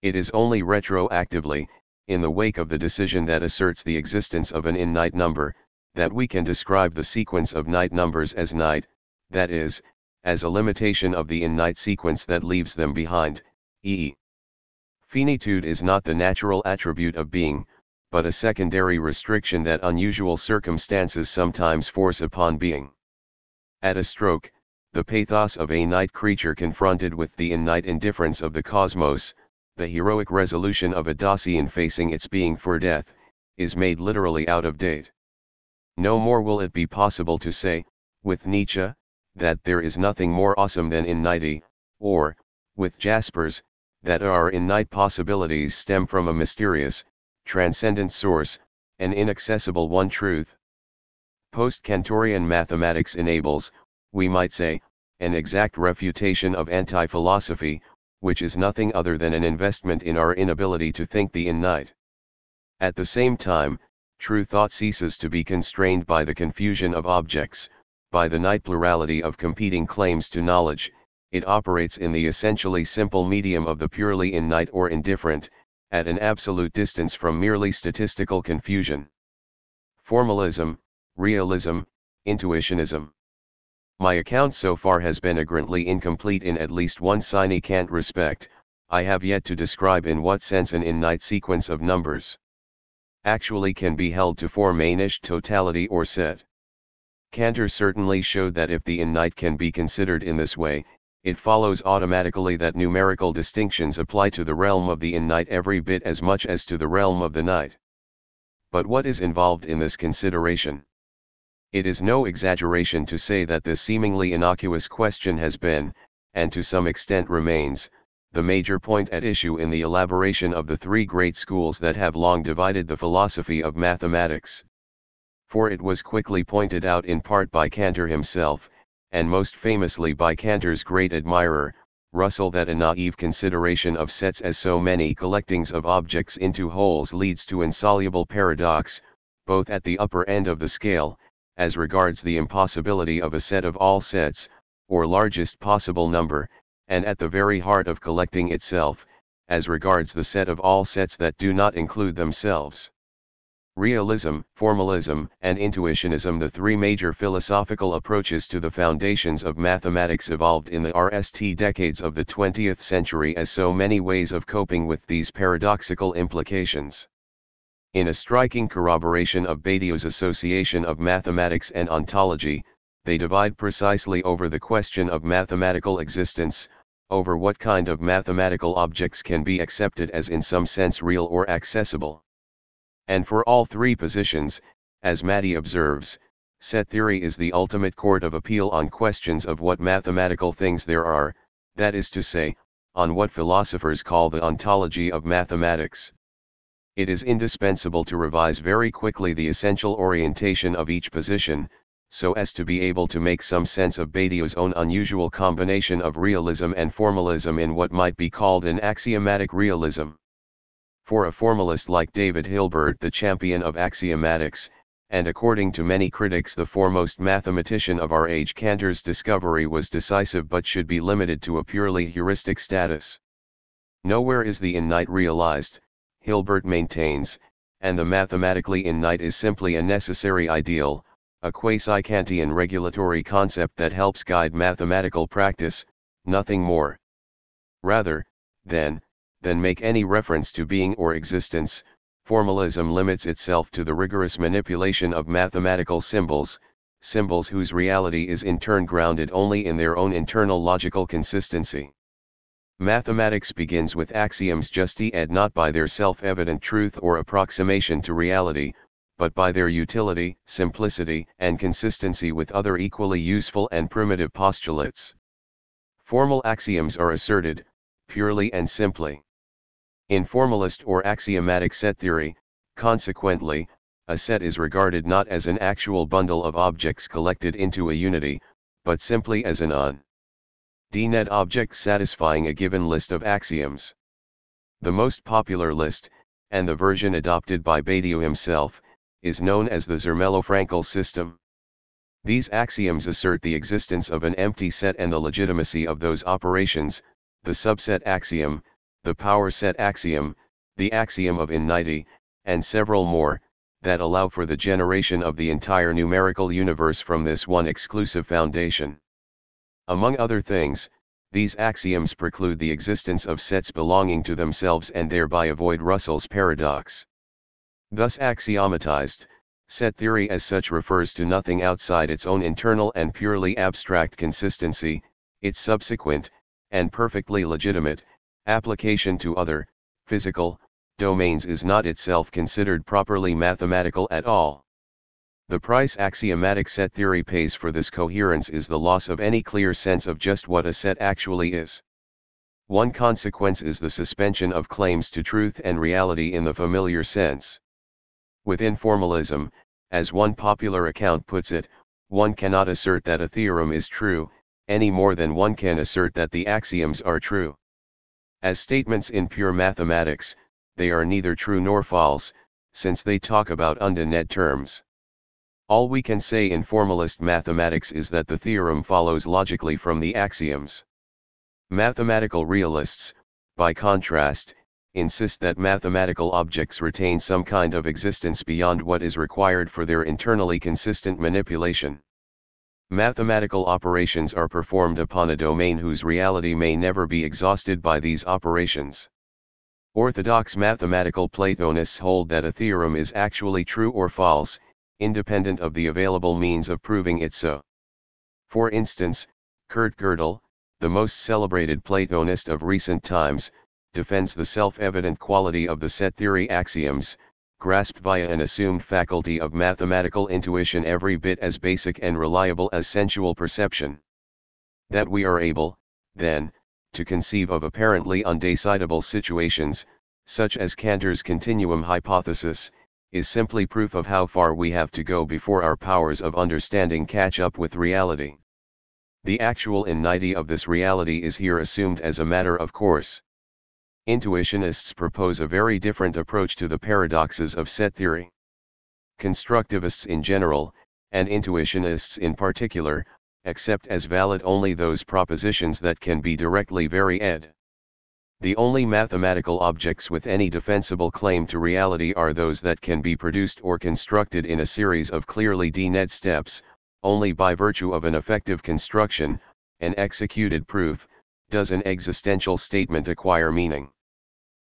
It is only retroactively, in the wake of the decision that asserts the existence of an innate number, that we can describe the sequence of night numbers as night, that is, as a limitation of the innate sequence that leaves them behind, e.e. Finitude is not the natural attribute of being, but a secondary restriction that unusual circumstances sometimes force upon being. At a stroke, the pathos of a night creature confronted with the innate indifference of the cosmos, the heroic resolution of a Dacian facing its being for death, is made literally out of date. No more will it be possible to say, with Nietzsche, that there is nothing more awesome than innate, or, with Jaspers, that our innate possibilities stem from a mysterious, transcendent source, an inaccessible one truth. Post-Kantorian mathematics enables, we might say, an exact refutation of anti-philosophy, which is nothing other than an investment in our inability to think the innate. At the same time, true thought ceases to be constrained by the confusion of objects, by the night plurality of competing claims to knowledge. It operates in the essentially simple medium of the purely innate or indifferent, at an absolute distance from merely statistical confusion. Formalism, realism, intuitionism. My account so far has been egregiously incomplete in at least one sine qua respect. I have yet to describe in what sense an innate sequence of numbers actually can be held to form a niche totality or set. Cantor certainly showed that if the innate can be considered in this way, it follows automatically that numerical distinctions apply to the realm of the innate every bit as much as to the realm of the night. But what is involved in this consideration? It is no exaggeration to say that this seemingly innocuous question has been, and to some extent remains, the major point at issue in the elaboration of the three great schools that have long divided the philosophy of mathematics. For it was quickly pointed out in part by Cantor himself, and most famously by Cantor's great admirer, Russell, that a naive consideration of sets as so many collectings of objects into wholes leads to insoluble paradox, both at the upper end of the scale, as regards the impossibility of a set of all sets, or largest possible number, and at the very heart of collecting itself, as regards the set of all sets that do not include themselves. Realism, formalism, and intuitionism, the three major philosophical approaches to the foundations of mathematics, evolved in the RST decades of the 20th century as so many ways of coping with these paradoxical implications. In a striking corroboration of Badiou's association of mathematics and ontology, they divide precisely over the question of mathematical existence, over what kind of mathematical objects can be accepted as in some sense real or accessible. And for all three positions, as Matty observes, set theory is the ultimate court of appeal on questions of what mathematical things there are, that is to say, on what philosophers call the ontology of mathematics. It is indispensable to revise very quickly the essential orientation of each position, so as to be able to make some sense of Badiou's own unusual combination of realism and formalism in what might be called an axiomatic realism. For a formalist like David Hilbert, the champion of axiomatics, and according to many critics the foremost mathematician of our age, Cantor's discovery was decisive but should be limited to a purely heuristic status. Nowhere is the innate realized, Hilbert maintains, and the mathematically innate is simply a necessary ideal, a quasi-Kantian regulatory concept that helps guide mathematical practice, nothing more. Rather, than make any reference to being or existence, formalism limits itself to the rigorous manipulation of mathematical symbols, symbols whose reality is in turn grounded only in their own internal logical consistency. Mathematics begins with axioms justi et not by their self-evident truth or approximation to reality, but by their utility, simplicity, and consistency with other equally useful and primitive postulates. Formal axioms are asserted, purely and simply. In formalist or axiomatic set theory, consequently, a set is regarded not as an actual bundle of objects collected into a unity, but simply as an on-D-net object satisfying a given list of axioms. The most popular list, and the version adopted by Badiou himself, is known as the Zermelo-Fraenkel system. These axioms assert the existence of an empty set and the legitimacy of those operations, the subset axiom, the power set axiom, the axiom of innity, and several more, that allow for the generation of the entire numerical universe from this one exclusive foundation. Among other things, these axioms preclude the existence of sets belonging to themselves and thereby avoid Russell's paradox. Thus axiomatized, set theory as such refers to nothing outside its own internal and purely abstract consistency, its subsequent, and perfectly legitimate, application to other, physical, domains is not itself considered properly mathematical at all. The price axiomatic set theory pays for this coherence is the loss of any clear sense of just what a set actually is. One consequence is the suspension of claims to truth and reality in the familiar sense. Within formalism, as one popular account puts it, one cannot assert that a theorem is true, any more than one can assert that the axioms are true. As statements in pure mathematics, they are neither true nor false, since they talk about undefined terms. All we can say in formalist mathematics is that the theorem follows logically from the axioms. Mathematical realists, by contrast, insist that mathematical objects retain some kind of existence beyond what is required for their internally consistent manipulation. Mathematical operations are performed upon a domain whose reality may never be exhausted by these operations. Orthodox mathematical Platonists hold that a theorem is actually true or false, independent of the available means of proving it so. For instance, Kurt Gödel, the most celebrated Platonist of recent times, defends the self-evident quality of the set theory axioms, grasped via an assumed faculty of mathematical intuition every bit as basic and reliable as sensual perception. That we are able, then, to conceive of apparently undecidable situations, such as Cantor's continuum hypothesis, is simply proof of how far we have to go before our powers of understanding catch up with reality. The actual innity of this reality is here assumed as a matter of course. Intuitionists propose a very different approach to the paradoxes of set theory. Constructivists in general, and intuitionists in particular, accept as valid only those propositions that can be directly verified. The only mathematical objects with any defensible claim to reality are those that can be produced or constructed in a series of clearly defined steps. Only by virtue of an effective construction, an executed proof, does an existential statement acquire meaning.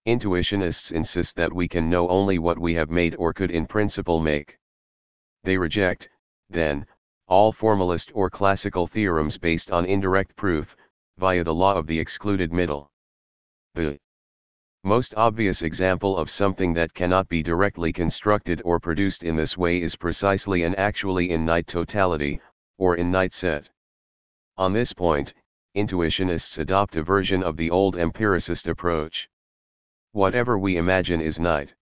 Intuitionists insist that we can know only what we have made or could in principle make. They reject, then, all formalist or classical theorems based on indirect proof, via the law of the excluded middle. The most obvious example of something that cannot be directly constructed or produced in this way is precisely an actually innate totality, or innate set. On this point, intuitionists adopt a version of the old empiricist approach. Whatever we imagine is night.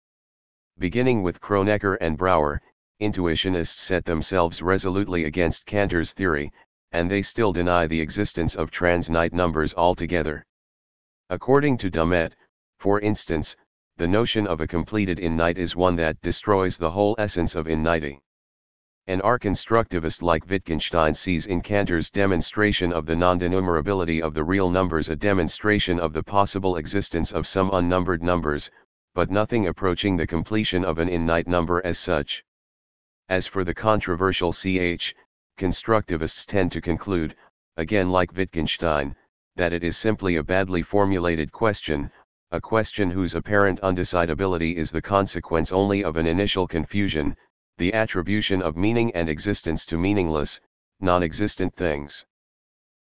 Beginning with Kronecker and Brouwer, intuitionists set themselves resolutely against Cantor's theory, and they still deny the existence of trans-night numbers altogether. According to Dumet, for instance, the notion of a completed in-night is one that destroys the whole essence of in-nighting. An art-constructivist like Wittgenstein sees in Cantor's demonstration of the non-denumerability of the real numbers a demonstration of the possible existence of some unnumbered numbers, but nothing approaching the completion of an in-night number as such. As for the controversial constructivists tend to conclude, again like Wittgenstein, that it is simply a badly formulated question, a question whose apparent undecidability is the consequence only of an initial confusion, the attribution of meaning and existence to meaningless, non-existent things.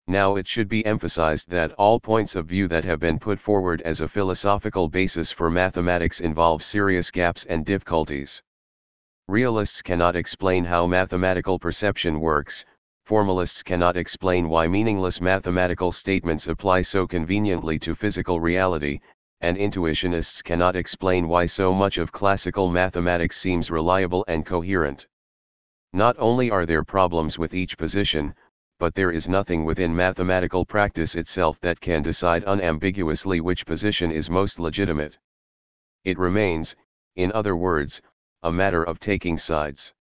Now it should be emphasized that all points of view that have been put forward as a philosophical basis for mathematics involve serious gaps and difficulties. Realists cannot explain how mathematical perception works, formalists cannot explain why meaningless mathematical statements apply so conveniently to physical reality, and intuitionists cannot explain why so much of classical mathematics seems reliable and coherent. Not only are there problems with each position, but there is nothing within mathematical practice itself that can decide unambiguously which position is most legitimate. It remains, in other words, a matter of taking sides.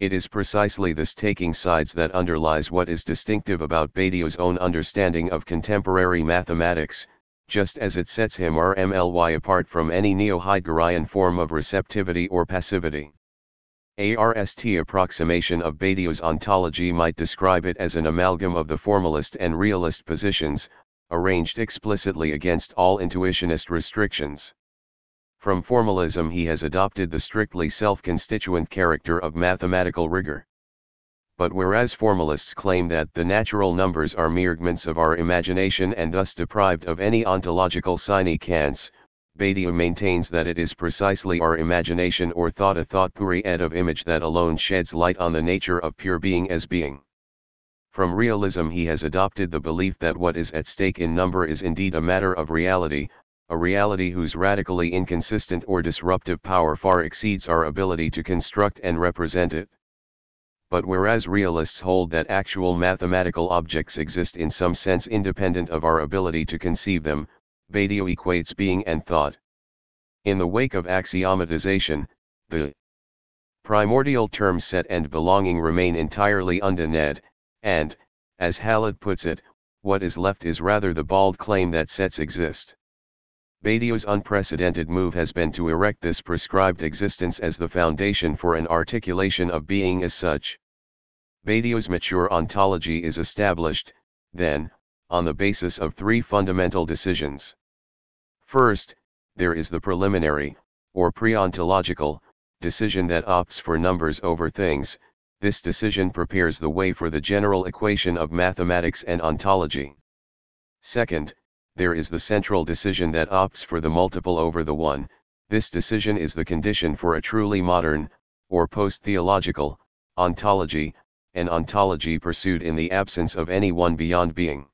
It is precisely this taking sides that underlies what is distinctive about Badiou's own understanding of contemporary mathematics, just as it sets him RMLY apart from any neo-Heideggerian form of receptivity or passivity. ARST approximation of Badiou's ontology might describe it as an amalgam of the formalist and realist positions, arranged explicitly against all intuitionist restrictions. From formalism he has adopted the strictly self-constituent character of mathematical rigor. But whereas formalists claim that the natural numbers are mergments of our imagination and thus deprived of any ontological significance, Badiou maintains that it is precisely our imagination or thought, a thought puri ed of image, that alone sheds light on the nature of pure being as being. From realism he has adopted the belief that what is at stake in number is indeed a matter of reality, a reality whose radically inconsistent or disruptive power far exceeds our ability to construct and represent it. But whereas realists hold that actual mathematical objects exist in some sense independent of our ability to conceive them, Badiou equates being and thought. In the wake of axiomatization, the primordial terms set and belonging remain entirely undenied, and, as Hallward puts it, what is left is rather the bald claim that sets exist. Badiou's unprecedented move has been to erect this prescribed existence as the foundation for an articulation of being as such. Badiou's mature ontology is established, then, on the basis of three fundamental decisions. First, there is the preliminary, or pre-ontological, decision that opts for numbers over things. This decision prepares the way for the general equation of mathematics and ontology. Second, there is the central decision that opts for the multiple over the one. This decision is the condition for a truly modern, or post-theological, ontology, an ontology pursued in the absence of any one beyond being.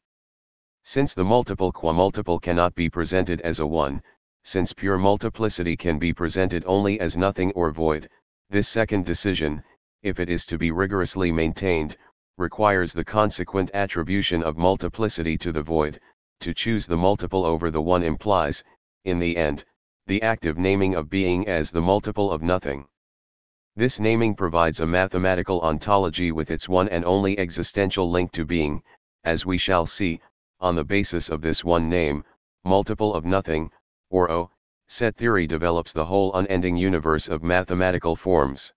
Since the multiple qua multiple cannot be presented as a one, since pure multiplicity can be presented only as nothing or void, this second decision, if it is to be rigorously maintained, requires the consequent attribution of multiplicity to the void. To choose the multiple over the one implies, in the end, the active naming of being as the multiple of nothing. This naming provides a mathematical ontology with its one and only existential link to being, as we shall see, on the basis of this one name, multiple of nothing, or O, set theory develops the whole unending universe of mathematical forms.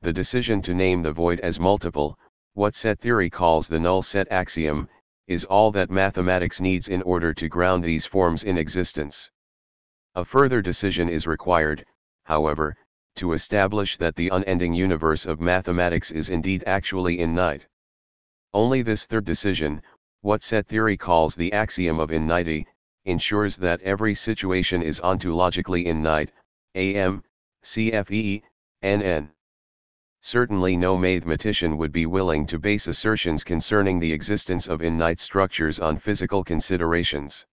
The decision to name the void as multiple, what set theory calls the null set axiom, is all that mathematics needs in order to ground these forms in existence. A further decision is required, however, to establish that the unending universe of mathematics is indeed actually in-night. Only this third decision, what set theory calls the axiom of in-nighty, ensures that every situation is ontologically in-night, am, cfe, nn. Certainly no mathematician would be willing to base assertions concerning the existence of innate structures on physical considerations.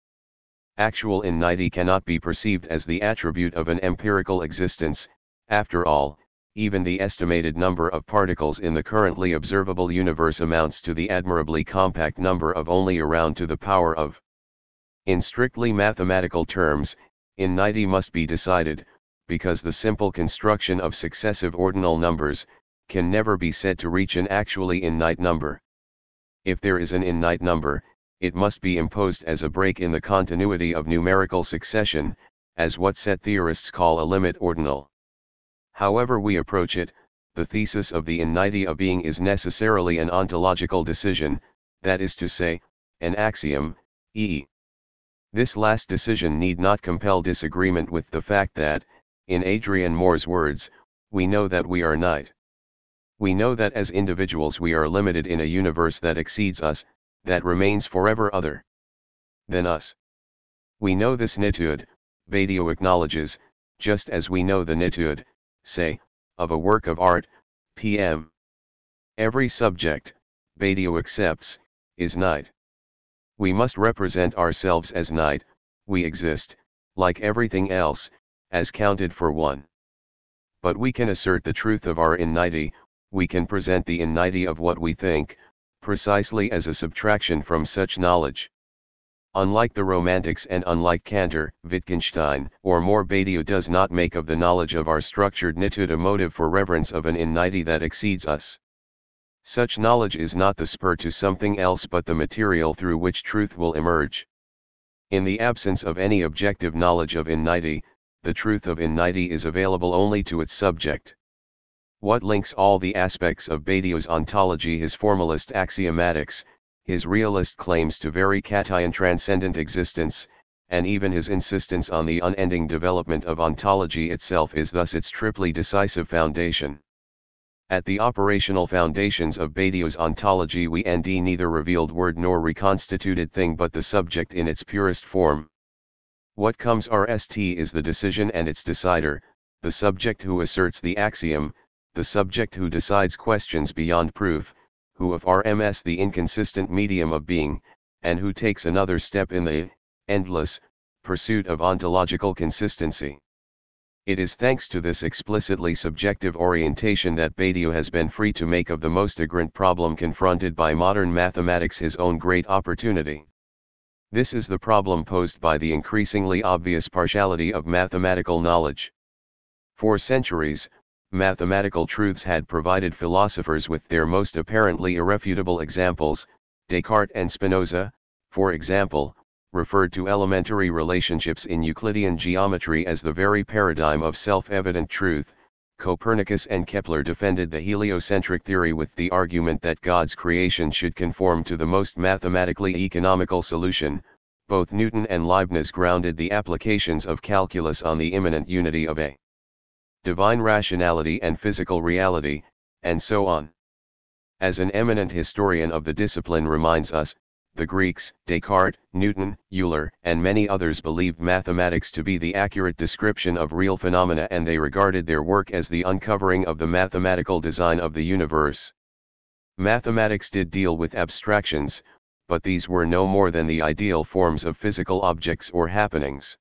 Actual innate cannot be perceived as the attribute of an empirical existence. After all, even the estimated number of particles in the currently observable universe amounts to the admirably compact number of only around to the power of. In strictly mathematical terms, innate must be decided, because the simple construction of successive ordinal numbers can never be said to reach an actually innate number. If there is an innate number, it must be imposed as a break in the continuity of numerical succession, as what set theorists call a limit ordinal. However we approach it, the thesis of the innate of being is necessarily an ontological decision, that is to say, an axiom, e.e. This last decision need not compel disagreement with the fact that, in Adrian Moore's words, we know that we are innate. We know that as individuals we are limited in a universe that exceeds us, that remains forever other than us. We know this nitude, Badiou acknowledges, just as we know the nitude, say, of a work of art, p.m. Every subject, Badiou accepts, is innate. We must represent ourselves as innate, we exist, like everything else, as counted for one. But we can assert the truth of our innate, we can present the innate of what we think, precisely as a subtraction from such knowledge. Unlike the Romantics and unlike Cantor, Wittgenstein, or Moore, Badiou does not make of the knowledge of our structured nitude a motive for reverence of an innate that exceeds us. Such knowledge is not the spur to something else but the material through which truth will emerge. In the absence of any objective knowledge of innate, the truth of innate is available only to its subject. What links all the aspects of Badiou's ontology, his formalist axiomatics, his realist claims to very cation transcendent existence, and even his insistence on the unending development of ontology itself is thus its triply decisive foundation. At the operational foundations of Badiou's ontology we find neither revealed word nor reconstituted thing but the subject in its purest form. What comes RST is the decision and its decider, the subject who asserts the axiom, the subject who decides questions beyond proof, who of RMS the inconsistent medium of being, and who takes another step in the endless pursuit of ontological consistency. It is thanks to this explicitly subjective orientation that Badiou has been free to make of the most urgent problem confronted by modern mathematics his own great opportunity. This is the problem posed by the increasingly obvious partiality of mathematical knowledge. For centuries, mathematical truths had provided philosophers with their most apparently irrefutable examples. Descartes and Spinoza, for example, referred to elementary relationships in Euclidean geometry as the very paradigm of self-evident truth. Copernicus and Kepler defended the heliocentric theory with the argument that God's creation should conform to the most mathematically economical solution. Both Newton and Leibniz grounded the applications of calculus on the immanent unity of a divine rationality and physical reality, and so on. As an eminent historian of the discipline reminds us, the Greeks, Descartes, Newton, Euler, and many others believed mathematics to be the accurate description of real phenomena, and they regarded their work as the uncovering of the mathematical design of the universe. Mathematics did deal with abstractions, but these were no more than the ideal forms of physical objects or happenings.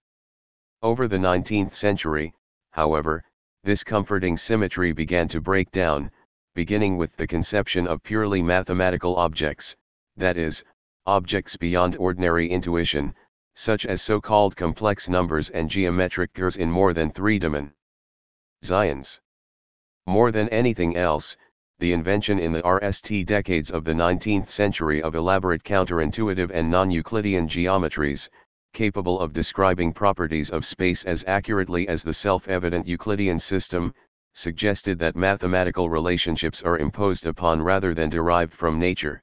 Over the 19th century, however, this comforting symmetry began to break down, beginning with the conception of purely mathematical objects, that is, objects beyond ordinary intuition, such as so-called complex numbers and geometric figures in more than 3 dimensions. More than anything else, the invention in the RST decades of the 19th century of elaborate counterintuitive and non-Euclidean geometries, capable of describing properties of space as accurately as the self-evident Euclidean system, suggested that mathematical relationships are imposed upon rather than derived from nature.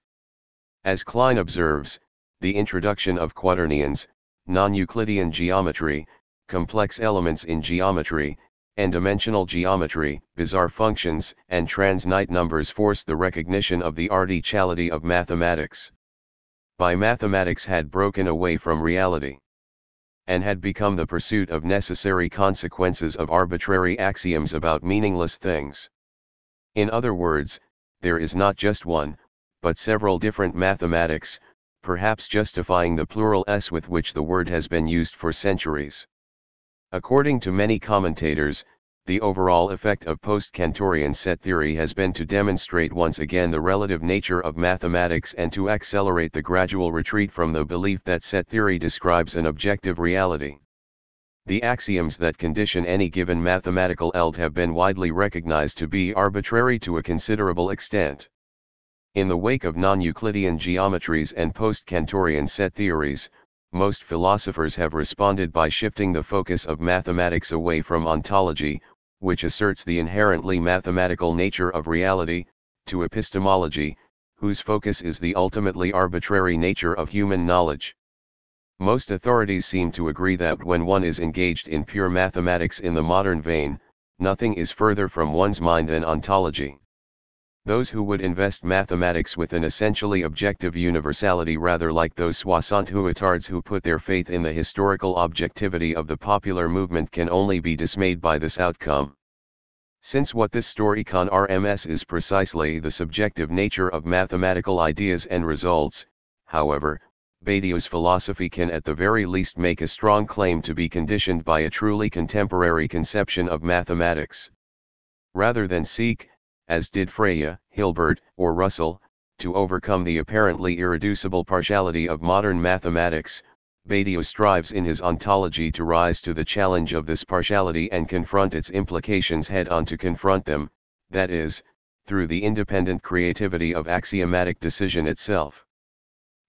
As Klein observes, the introduction of quaternions, non-Euclidean geometry, complex elements in geometry, n-dimensional geometry, bizarre functions, and transnite numbers forced the recognition of the artificiality of mathematics. By mathematics had broken away from reality, and had become the pursuit of necessary consequences of arbitrary axioms about meaningless things. In other words, there is not just one, but several different mathematics, perhaps justifying the plural s with which the word has been used for centuries. According to many commentators, the overall effect of post-Cantorian set theory has been to demonstrate once again the relative nature of mathematics and to accelerate the gradual retreat from the belief that set theory describes an objective reality. The axioms that condition any given mathematical eld have been widely recognized to be arbitrary to a considerable extent. In the wake of non-Euclidean geometries and post-Cantorian set theories, most philosophers have responded by shifting the focus of mathematics away from ontology, which asserts the inherently mathematical nature of reality, to epistemology, whose focus is the ultimately arbitrary nature of human knowledge. Most authorities seem to agree that when one is engaged in pure mathematics in the modern vein, nothing is further from one's mind than ontology. Those who would invest mathematics with an essentially objective universality, rather like those soixante-huitards who put their faith in the historical objectivity of the popular movement, can only be dismayed by this outcome. Since what this story con RMS is precisely the subjective nature of mathematical ideas and results, however, Badiou's philosophy can at the very least make a strong claim to be conditioned by a truly contemporary conception of mathematics. Rather than seek, as did Freya, Hilbert, or Russell, to overcome the apparently irreducible partiality of modern mathematics, Badiou strives in his ontology to rise to the challenge of this partiality and confront its implications head-on, to confront them, that is, through the independent creativity of axiomatic decision itself.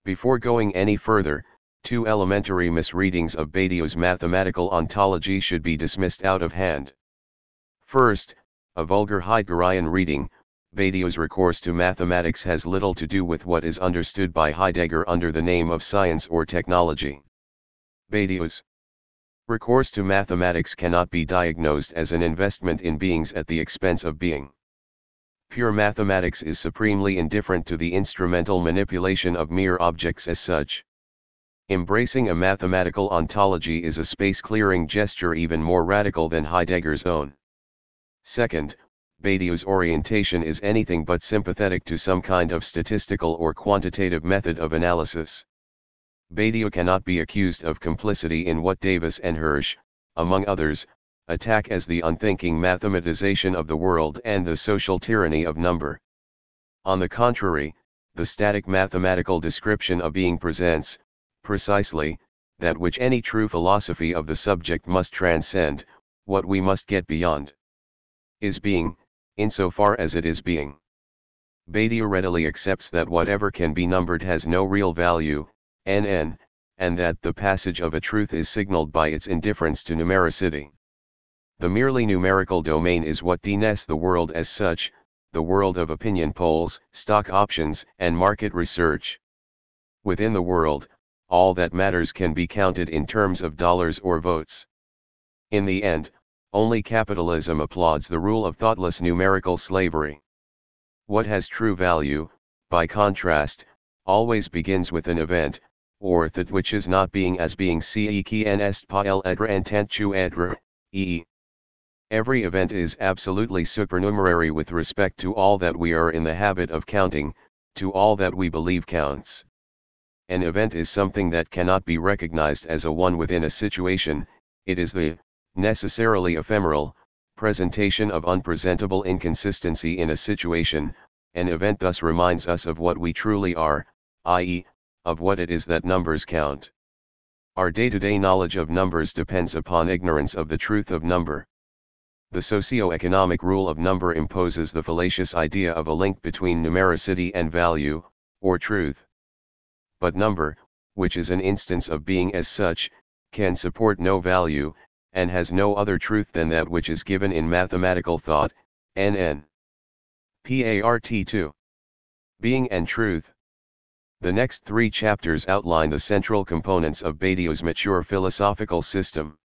Before going any further, two elementary misreadings of Badiou's mathematical ontology should be dismissed out of hand. First, a vulgar Heideggerian reading. Badiou's recourse to mathematics has little to do with what is understood by Heidegger under the name of science or technology. Badiou's recourse to mathematics cannot be diagnosed as an investment in beings at the expense of being. Pure mathematics is supremely indifferent to the instrumental manipulation of mere objects as such. Embracing a mathematical ontology is a space-clearing gesture even more radical than Heidegger's own. Second, Badiou's orientation is anything but sympathetic to some kind of statistical or quantitative method of analysis. Badiou cannot be accused of complicity in what Davis and Hirsch, among others, attack as the unthinking mathematization of the world and the social tyranny of number. On the contrary, the static mathematical description of being presents, precisely, that which any true philosophy of the subject must transcend, what we must get beyond. Is being, insofar as it is being. Badiou readily accepts that whatever can be numbered has no real value, NN, and that the passage of a truth is signaled by its indifference to numericity. The merely numerical domain is what denotes the world as such, the world of opinion polls, stock options, and market research. Within the world, all that matters can be counted in terms of dollars or votes. In the end, only capitalism applauds the rule of thoughtless numerical slavery. What has true value, by contrast, always begins with an event, or that which is not being as being ce qui en est pas l'être en tant qu'être, e. Every event is absolutely supernumerary with respect to all that we are in the habit of counting, to all that we believe counts. An event is something that cannot be recognized as a one within a situation, it is the necessarily ephemeral presentation of unpresentable inconsistency in a situation. An event thus reminds us of what we truly are, i.e., of what it is that numbers count. Our day-to-day knowledge of numbers depends upon ignorance of the truth of number. The socio-economic rule of number imposes the fallacious idea of a link between numericity and value, or truth. But number, which is an instance of being as such, can support no value, and has no other truth than that which is given in mathematical thought, NN. Part 2. Being and Truth. The next three chapters outline the central components of Badiou's mature philosophical system.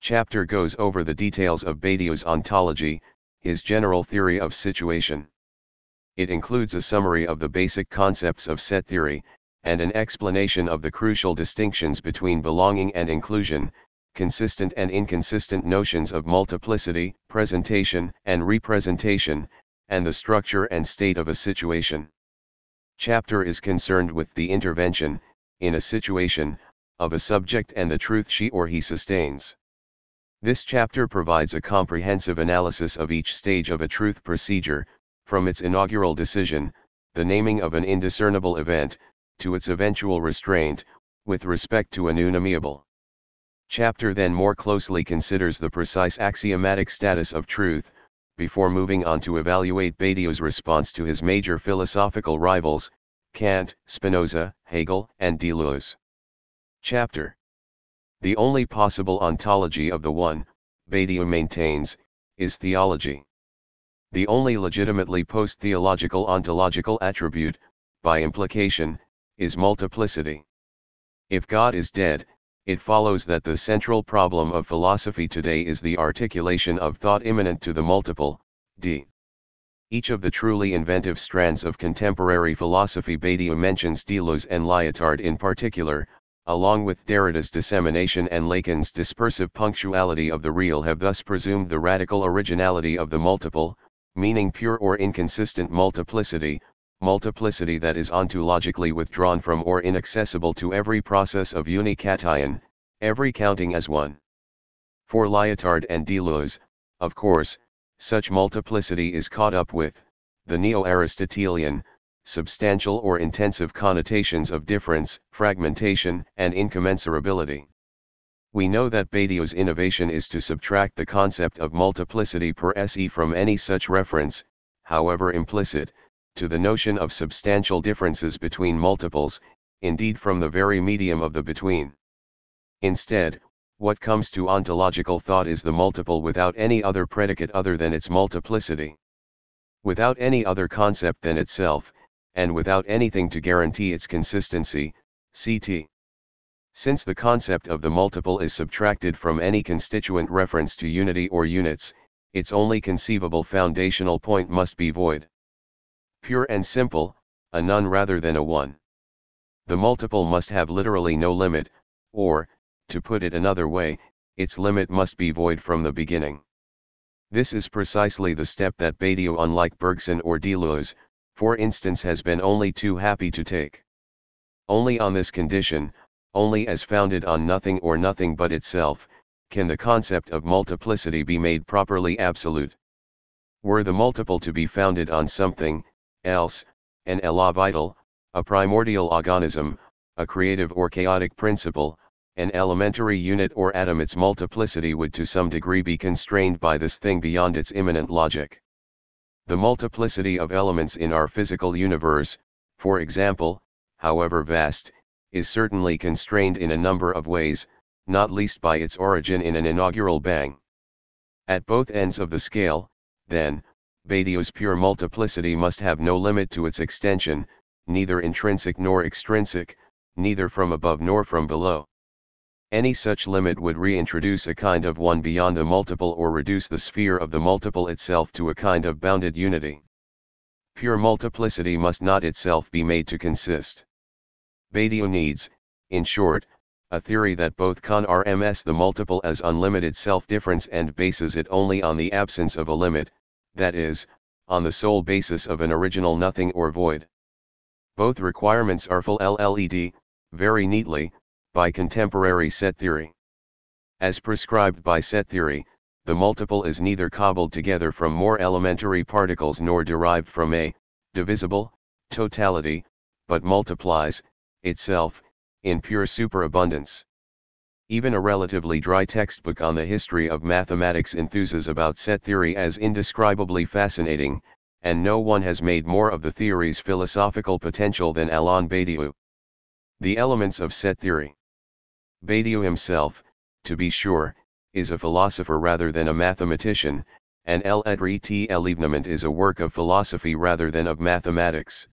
Chapter goes over the details of Badiou's ontology, his general theory of situation. It includes a summary of the basic concepts of set theory, and an explanation of the crucial distinctions between belonging and inclusion, consistent and inconsistent notions of multiplicity, presentation and representation, and the structure and state of a situation. Chapter is concerned with the intervention, in a situation, of a subject and the truth she or he sustains. This chapter provides a comprehensive analysis of each stage of a truth procedure, from its inaugural decision, the naming of an indiscernible event, to its eventual restraint, with respect to a new nameable. Chapter then more closely considers the precise axiomatic status of truth, before moving on to evaluate Badiou's response to his major philosophical rivals, Kant, Spinoza, Hegel, and Deleuze. Chapter: The only possible ontology of the one, Badiou maintains, is theology. The only legitimately post-theological ontological attribute, by implication, is multiplicity. If God is dead, it follows that the central problem of philosophy today is the articulation of thought immanent to the multiple, d. Each of the truly inventive strands of contemporary philosophy, Badiou mentions Deleuze and Lyotard in particular, along with Derrida's dissemination and Lacan's dispersive punctuality of the real, have thus presumed the radical originality of the multiple, meaning pure or inconsistent multiplicity, multiplicity that is ontologically withdrawn from or inaccessible to every process of unication, every counting as one. For Lyotard and Deleuze, of course, such multiplicity is caught up with the neo-Aristotelian, substantial or intensive connotations of difference, fragmentation, and incommensurability. We know that Badiou's innovation is to subtract the concept of multiplicity per se from any such reference, however implicit, to the notion of substantial differences between multiples, indeed from the very medium of the between. Instead, what comes to ontological thought is the multiple without any other predicate other than its multiplicity. Without any other concept than itself, and without anything to guarantee its consistency, ct. Since the concept of the multiple is subtracted from any constituent reference to unity or units, its only conceivable foundational point must be void. Pure and simple, a none rather than a one. The multiple must have literally no limit, or, to put it another way, its limit must be void from the beginning. This is precisely the step that Badiou, unlike Bergson or Deleuze, for instance, has been only too happy to take. Only on this condition, only as founded on nothing or nothing but itself, can the concept of multiplicity be made properly absolute. Were the multiple to be founded on something else, an élan vital, a primordial organism, a creative or chaotic principle, an elementary unit or atom, its multiplicity would to some degree be constrained by this thing beyond its immanent logic. The multiplicity of elements in our physical universe, for example, however vast, is certainly constrained in a number of ways, not least by its origin in an inaugural bang. At both ends of the scale, then, Badiou's pure multiplicity must have no limit to its extension, neither intrinsic nor extrinsic, neither from above nor from below. Any such limit would reintroduce a kind of one beyond the multiple or reduce the sphere of the multiple itself to a kind of bounded unity. Pure multiplicity must not itself be made to consist. Badiou needs, in short, a theory that both confirms the multiple as unlimited self-difference and bases it only on the absence of a limit, that is, on the sole basis of an original nothing or void. Both requirements are fulfilled, very neatly, by contemporary set theory. As prescribed by set theory, the multiple is neither cobbled together from more elementary particles nor derived from a divisible totality, but multiplies itself in pure superabundance. Even a relatively dry textbook on the history of mathematics enthuses about set theory as indescribably fascinating, and no one has made more of the theory's philosophical potential than Alain Badiou. The elements of set theory. Badiou himself, to be sure, is a philosopher rather than a mathematician, and l'événement is a work of philosophy rather than of mathematics.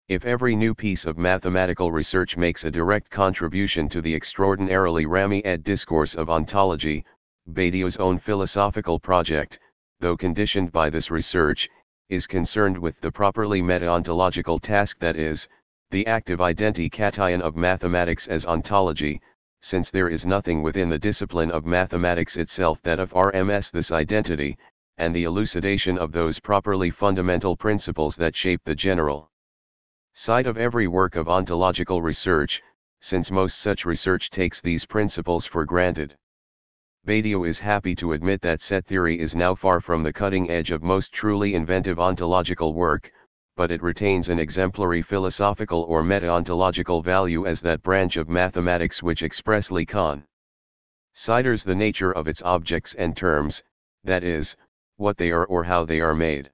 If every new piece of mathematical research makes a direct contribution to the extraordinarily rami-ed discourse of ontology, Badiou's own philosophical project, though conditioned by this research, is concerned with the properly meta-ontological task, that is, the active identification of mathematics as ontology, since there is nothing within the discipline of mathematics itself that affirms this identity, and the elucidation of those properly fundamental principles that shape the general side of every work of ontological research, since most such research takes these principles for granted. Badiou is happy to admit that set theory is now far from the cutting edge of most truly inventive ontological work, but it retains an exemplary philosophical or meta-ontological value as that branch of mathematics which expressly considers the nature of its objects and terms, that is, what they are or how they are made.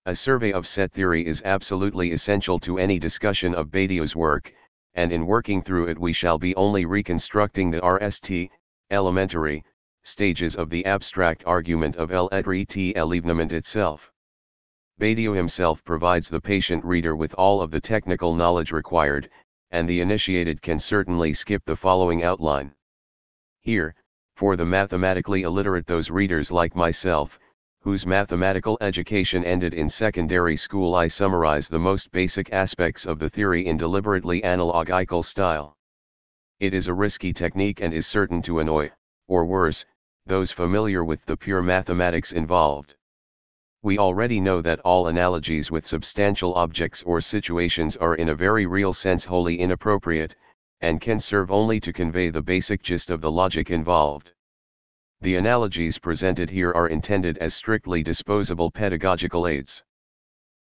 A survey of set theory is absolutely essential to any discussion of Badiou's work, and in working through it we shall be only reconstructing the elementary stages of the abstract argument of l'événement itself. Badiou himself provides the patient reader with all of the technical knowledge required, and the initiated can certainly skip the following outline. Here, for the mathematically illiterate, those readers like myself, whose mathematical education ended in secondary school, I summarize the most basic aspects of the theory in deliberately analogical style. It is a risky technique and is certain to annoy, or worse, those familiar with the pure mathematics involved. We already know that all analogies with substantial objects or situations are in a very real sense wholly inappropriate, and can serve only to convey the basic gist of the logic involved. The analogies presented here are intended as strictly disposable pedagogical aids.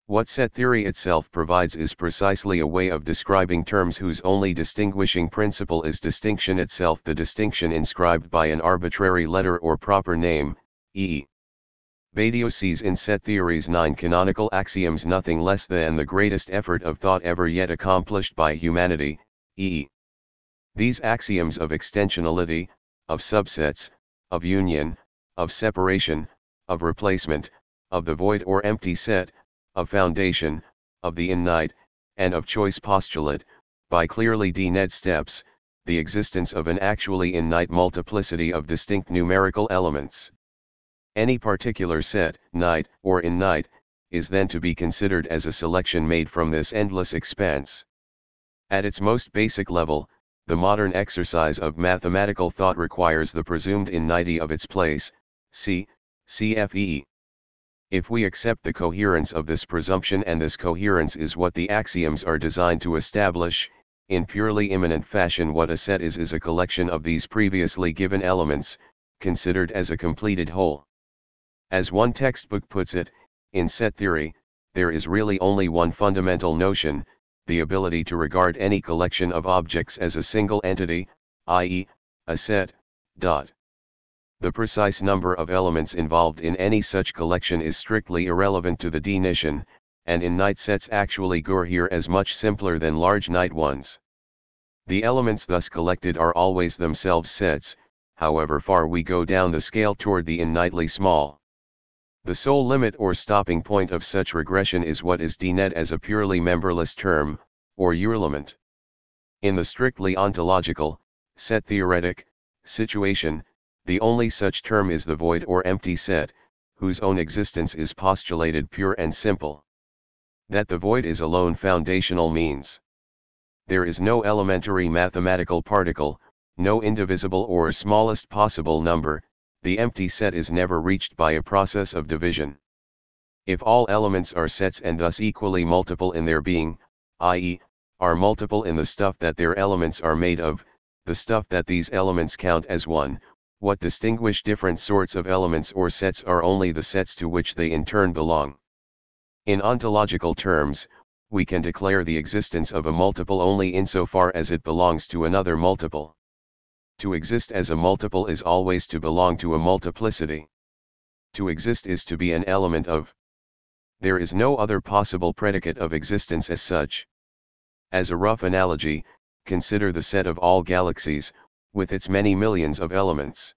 What set theory itself provides is precisely a way of describing terms whose only distinguishing principle is distinction itself, the distinction inscribed by an arbitrary letter or proper name, e.g. Badiou sees in set theory's 9 canonical axioms nothing less than the greatest effort of thought ever yet accomplished by humanity, e.g. These axioms of extensionality, of subsets, of union, of separation, of replacement, of the void or empty set, of foundation, of the innate, and of choice postulate, by clearly denoted steps, the existence of an actually innate multiplicity of distinct numerical elements. Any particular set, nite, or innate, is then to be considered as a selection made from this endless expanse. At its most basic level, the modern exercise of mathematical thought requires the presumed innate of its place, cfe. If we accept the coherence of this presumption, and this coherence is what the axioms are designed to establish, in purely immanent fashion what a set is a collection of these previously given elements, considered as a completed whole. As one textbook puts it, in set theory, there is really only one fundamental notion, the ability to regard any collection of objects as a single entity, i.e., a set. The precise number of elements involved in any such collection is strictly irrelevant to the definition, and innate sets actually occur here as much simpler than large innate ones. The elements thus collected are always themselves sets, however far we go down the scale toward the innately small. The sole limit or stopping point of such regression is what is denoted as a purely memberless term, or element. In the strictly ontological, set theoretic, situation, the only such term is the void or empty set, whose own existence is postulated pure and simple. That the void is alone foundational means there is no elementary mathematical particle, no indivisible or smallest possible number. The empty set is never reached by a process of division. If all elements are sets and thus equally multiple in their being, i.e., are multiple in the stuff that their elements are made of, the stuff that these elements count as one, what distinguish different sorts of elements or sets are only the sets to which they in turn belong. In ontological terms, we can declare the existence of a multiple only insofar as it belongs to another multiple. To exist as a multiple is always to belong to a multiplicity. To exist is to be an element of. There is no other possible predicate of existence as such. As a rough analogy, consider the set of all galaxies, with its many millions of elements.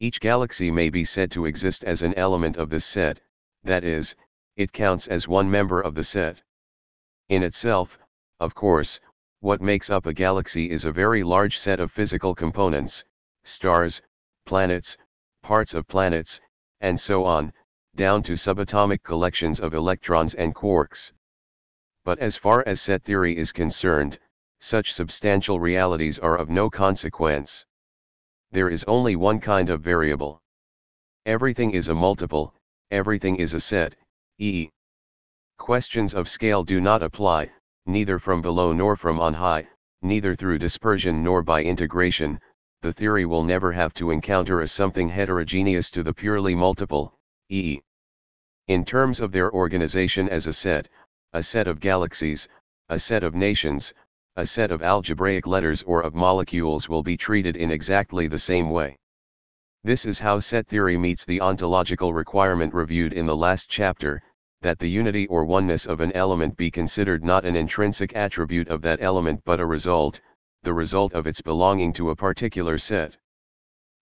Each galaxy may be said to exist as an element of this set, that is, it counts as one member of the set. In itself, of course, what makes up a galaxy is a very large set of physical components, stars, planets, parts of planets, and so on, down to subatomic collections of electrons and quarks. But as far as set theory is concerned, such substantial realities are of no consequence. There is only one kind of variable. Everything is a multiple, everything is a set, e.e. Questions of scale do not apply, neither from below nor from on high, neither through dispersion nor by integration. The theory will never have to encounter a something heterogeneous to the purely multiple, e.e. In terms of their organization as a set of galaxies, a set of nations, a set of algebraic letters or of molecules will be treated in exactly the same way. This is how set theory meets the ontological requirement reviewed in the last chapter, that the unity or oneness of an element be considered not an intrinsic attribute of that element but a result, the result of its belonging to a particular set.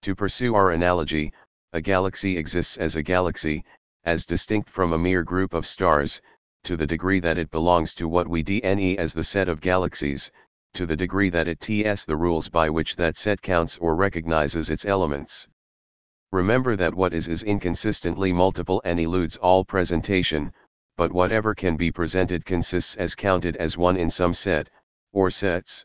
To pursue our analogy, a galaxy exists as a galaxy, as distinct from a mere group of stars, to the degree that it belongs to what we dne as the set of galaxies, to the degree that it ts the rules by which that set counts or recognizes its elements. Remember that what is inconsistently multiple and eludes all presentation, but whatever can be presented consists as counted as one in some set, or sets.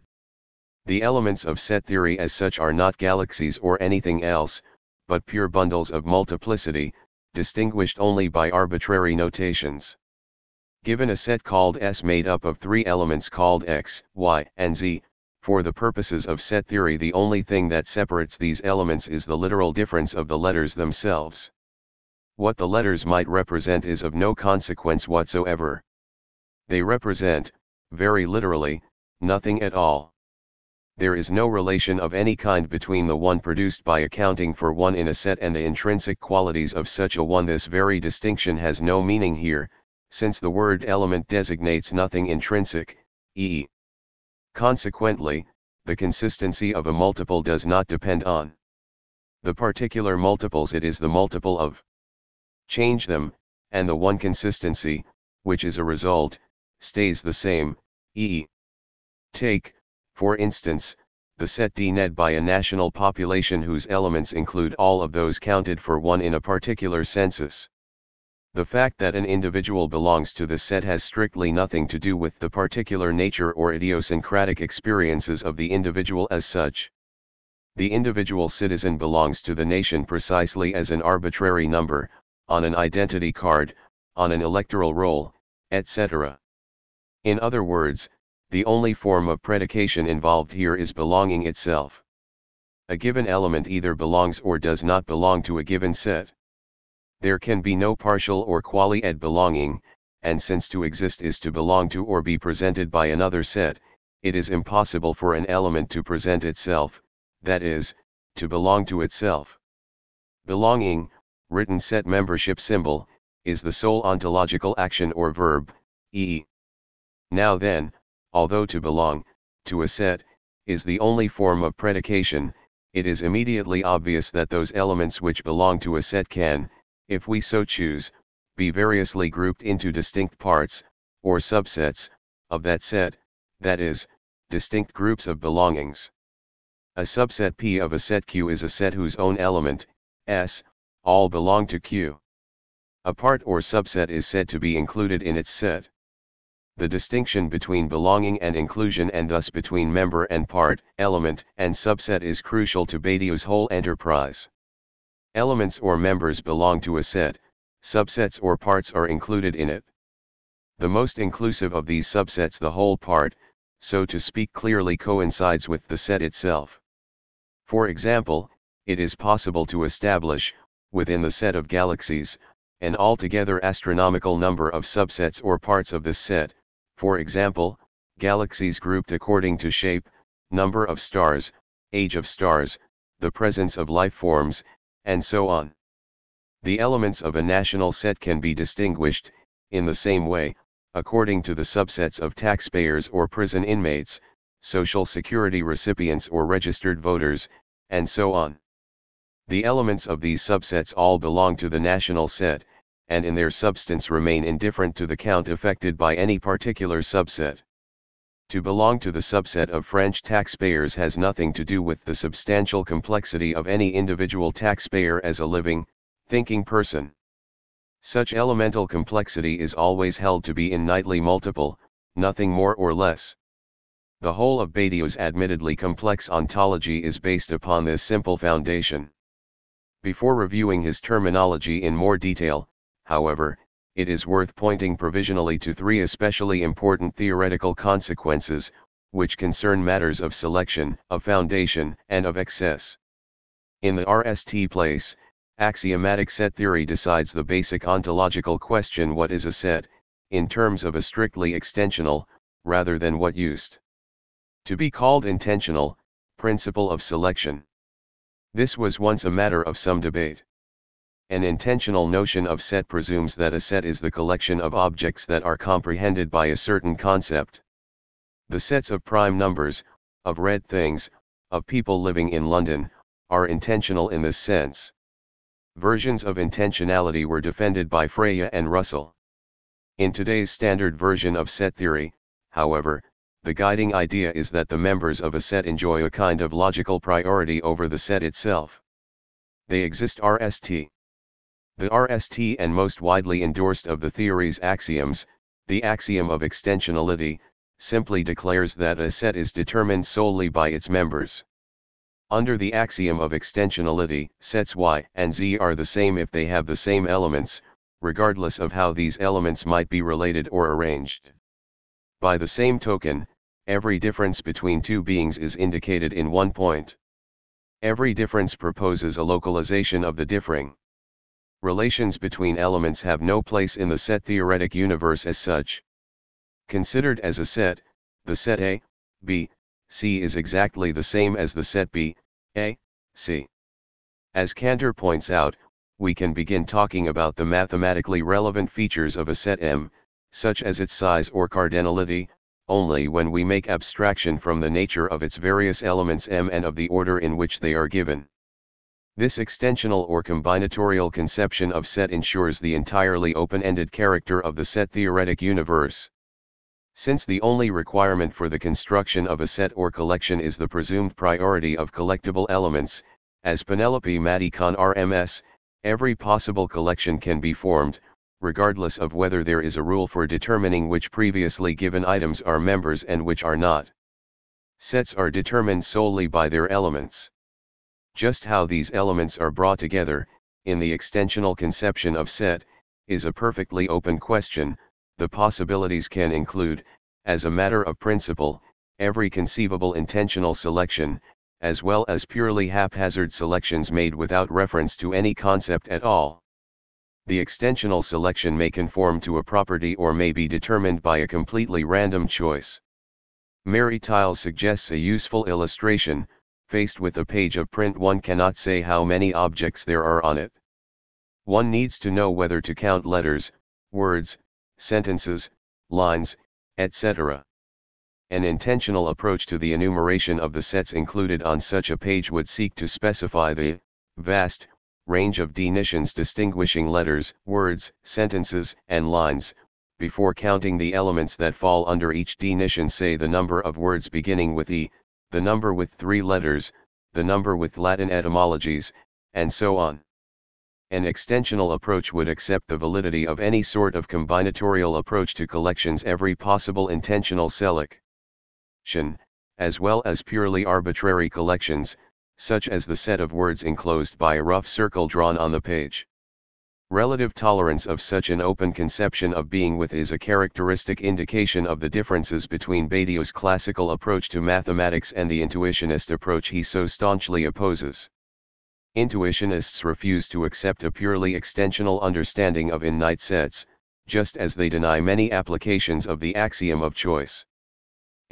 The elements of set theory as such are not galaxies or anything else, but pure bundles of multiplicity, distinguished only by arbitrary notations. Given a set called S made up of three elements called X, Y, and Z, for the purposes of set theory the only thing that separates these elements is the literal difference of the letters themselves. What the letters might represent is of no consequence whatsoever. They represent, very literally, nothing at all. There is no relation of any kind between the one produced by accounting for one in a set and the intrinsic qualities of such a one. This very distinction has no meaning here, since the word element designates nothing intrinsic, e.e. Consequently, the consistency of a multiple does not depend on the particular multiples, it is the multiple of. Change them, and the one consistency, which is a result, stays the same, e.e. Take, for instance, the set dned by a national population whose elements include all of those counted for one in a particular census. The fact that an individual belongs to the set has strictly nothing to do with the particular nature or idiosyncratic experiences of the individual as such. The individual citizen belongs to the nation precisely as an arbitrary number, on an identity card, on an electoral roll, etc. In other words, the only form of predication involved here is belonging itself. A given element either belongs or does not belong to a given set. There can be no partial or quali-ed belonging, and since to exist is to belong to or be presented by another set, it is impossible for an element to present itself, that is, to belong to itself. Belonging, written set membership symbol, is the sole ontological action or verb, e.e. Now then, although to belong, to a set, is the only form of predication, it is immediately obvious that those elements which belong to a set can, if we so choose, be variously grouped into distinct parts, or subsets, of that set, that is, distinct groups of belongings. A subset P of a set Q is a set whose own element, S, all belong to Q. A part or subset is said to be included in its set. The distinction between belonging and inclusion and thus between member and part, element and subset is crucial to Badiou's whole enterprise. Elements or members belong to a set, subsets or parts are included in it. The most inclusive of these subsets, the whole part, so to speak, clearly coincides with the set itself. For example, it is possible to establish, within the set of galaxies, an altogether astronomical number of subsets or parts of this set, for example, galaxies grouped according to shape, number of stars, age of stars, the presence of life forms, and so on. The elements of a national set can be distinguished, in the same way, according to the subsets of taxpayers or prison inmates, social security recipients or registered voters, and so on. The elements of these subsets all belong to the national set, and in their substance remain indifferent to the count effected by any particular subset. To belong to the subset of French taxpayers has nothing to do with the substantial complexity of any individual taxpayer as a living, thinking person. Such elemental complexity is always held to be innately multiple, nothing more or less. The whole of Badiou's admittedly complex ontology is based upon this simple foundation. Before reviewing his terminology in more detail, however, it is worth pointing provisionally to three especially important theoretical consequences, which concern matters of selection, of foundation, and of excess. In the RST place, axiomatic set theory decides the basic ontological question: what is a set, in terms of a strictly extensional, rather than what used to be called intensional, principle of selection. This was once a matter of some debate. An intentional notion of set presumes that a set is the collection of objects that are comprehended by a certain concept. The sets of prime numbers, of red things, of people living in London, are intentional in this sense. Versions of intentionality were defended by Freya and Russell. In today's standard version of set theory, however, the guiding idea is that the members of a set enjoy a kind of logical priority over the set itself. They exist RST. The RST and most widely endorsed of the theory's axioms, the axiom of extensionality, simply declares that a set is determined solely by its members. Under the axiom of extensionality, sets Y and Z are the same if they have the same elements, regardless of how these elements might be related or arranged. By the same token, every difference between two beings is indicated in one point. Every difference proposes a localization of the differing. Relations between elements have no place in the set theoretic universe as such. Considered as a set, the set A, B, C is exactly the same as the set B, A, C. As Cantor points out, we can begin talking about the mathematically relevant features of a set M, such as its size or cardinality, only when we make abstraction from the nature of its various elements M and of the order in which they are given. This extensional or combinatorial conception of set ensures the entirely open-ended character of the set theoretic universe. Since the only requirement for the construction of a set or collection is the presumed priority of collectible elements, as Penelope Madicon RMS, every possible collection can be formed, regardless of whether there is a rule for determining which previously given items are members and which are not. Sets are determined solely by their elements. Just how these elements are brought together, in the extensional conception of set, is a perfectly open question. The possibilities can include, as a matter of principle, every conceivable intentional selection, as well as purely haphazard selections made without reference to any concept at all. The extensional selection may conform to a property or may be determined by a completely random choice. Mary Tiles suggests a useful illustration: faced with a page of print, one cannot say how many objects there are on it. One needs to know whether to count letters, words, sentences, lines, etc. An intentional approach to the enumeration of the sets included on such a page would seek to specify the vast range of definitions distinguishing letters, words, sentences, and lines, before counting the elements that fall under each definition, say the number of words beginning with E, the number with 3 letters, the number with Latin etymologies, and so on. An extensional approach would accept the validity of any sort of combinatorial approach to collections, every possible intentional selection, as well as purely arbitrary collections, such as the set of words enclosed by a rough circle drawn on the page. Relative tolerance of such an open conception of being with is a characteristic indication of the differences between Badiou's classical approach to mathematics and the intuitionist approach he so staunchly opposes. Intuitionists refuse to accept a purely extensional understanding of innate sets, just as they deny many applications of the axiom of choice.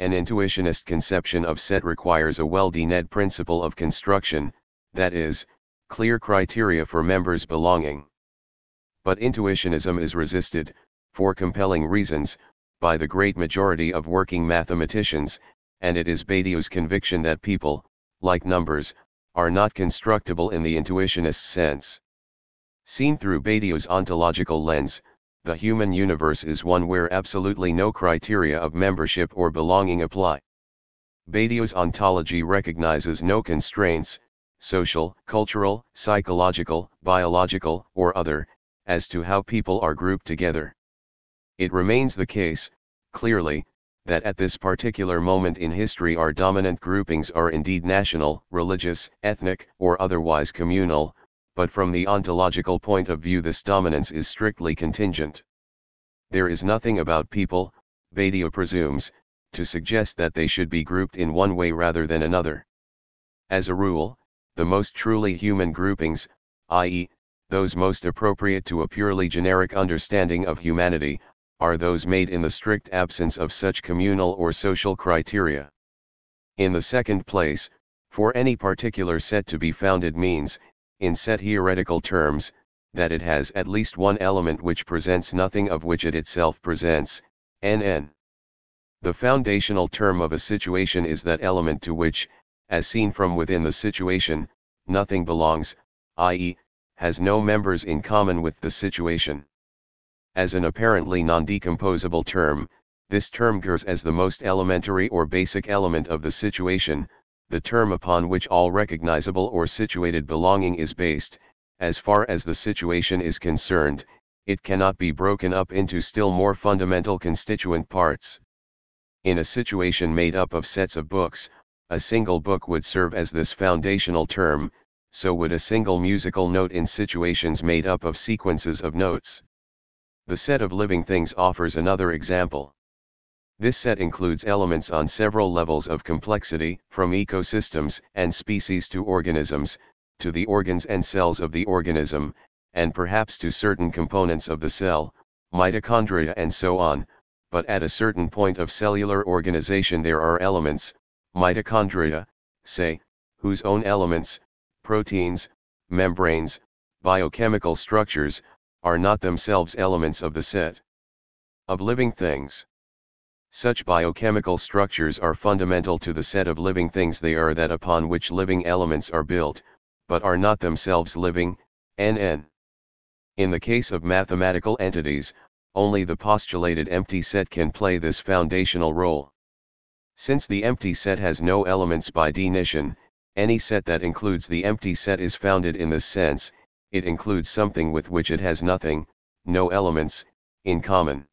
An intuitionist conception of set requires a well-defined principle of construction, that is, clear criteria for members belonging. But intuitionism is resisted, for compelling reasons, by the great majority of working mathematicians, and it is Badiou's conviction that people, like numbers, are not constructible in the intuitionist sense. Seen through Badiou's ontological lens, the human universe is one where absolutely no criteria of membership or belonging apply. Badiou's ontology recognizes no constraints, social, cultural, psychological, biological, or other, as to how people are grouped together. It remains the case, clearly, that at this particular moment in history our dominant groupings are indeed national, religious, ethnic, or otherwise communal, but from the ontological point of view this dominance is strictly contingent. There is nothing about people, Badiou presumes, to suggest that they should be grouped in one way rather than another. As a rule, the most truly human groupings, i.e., those most appropriate to a purely generic understanding of humanity, are those made in the strict absence of such communal or social criteria. In the second place, for any particular set to be founded means, in set theoretical terms, that it has at least one element which presents nothing of which it itself presents, NN. The foundational term of a situation is that element to which, as seen from within the situation, nothing belongs, i.e., has no members in common with the situation. As an apparently non-decomposable term, this term occurs as the most elementary or basic element of the situation, the term upon which all recognizable or situated belonging is based. As far as the situation is concerned, it cannot be broken up into still more fundamental constituent parts. In a situation made up of sets of books, a single book would serve as this foundational term, so would a single musical note in situations made up of sequences of notes. The set of living things offers another example. This set includes elements on several levels of complexity, from ecosystems and species to organisms, to the organs and cells of the organism, and perhaps to certain components of the cell, mitochondria and so on, but at a certain point of cellular organization there are elements, mitochondria, say, whose own elements, proteins, membranes, biochemical structures, are not themselves elements of the set of living things. Such biochemical structures are fundamental to the set of living things, they are that upon which living elements are built, but are not themselves living, NN. In the case of mathematical entities, only the postulated empty set can play this foundational role. Since the empty set has no elements by definition, any set that includes the empty set is founded in this sense, it includes something with which it has nothing, no elements, in common.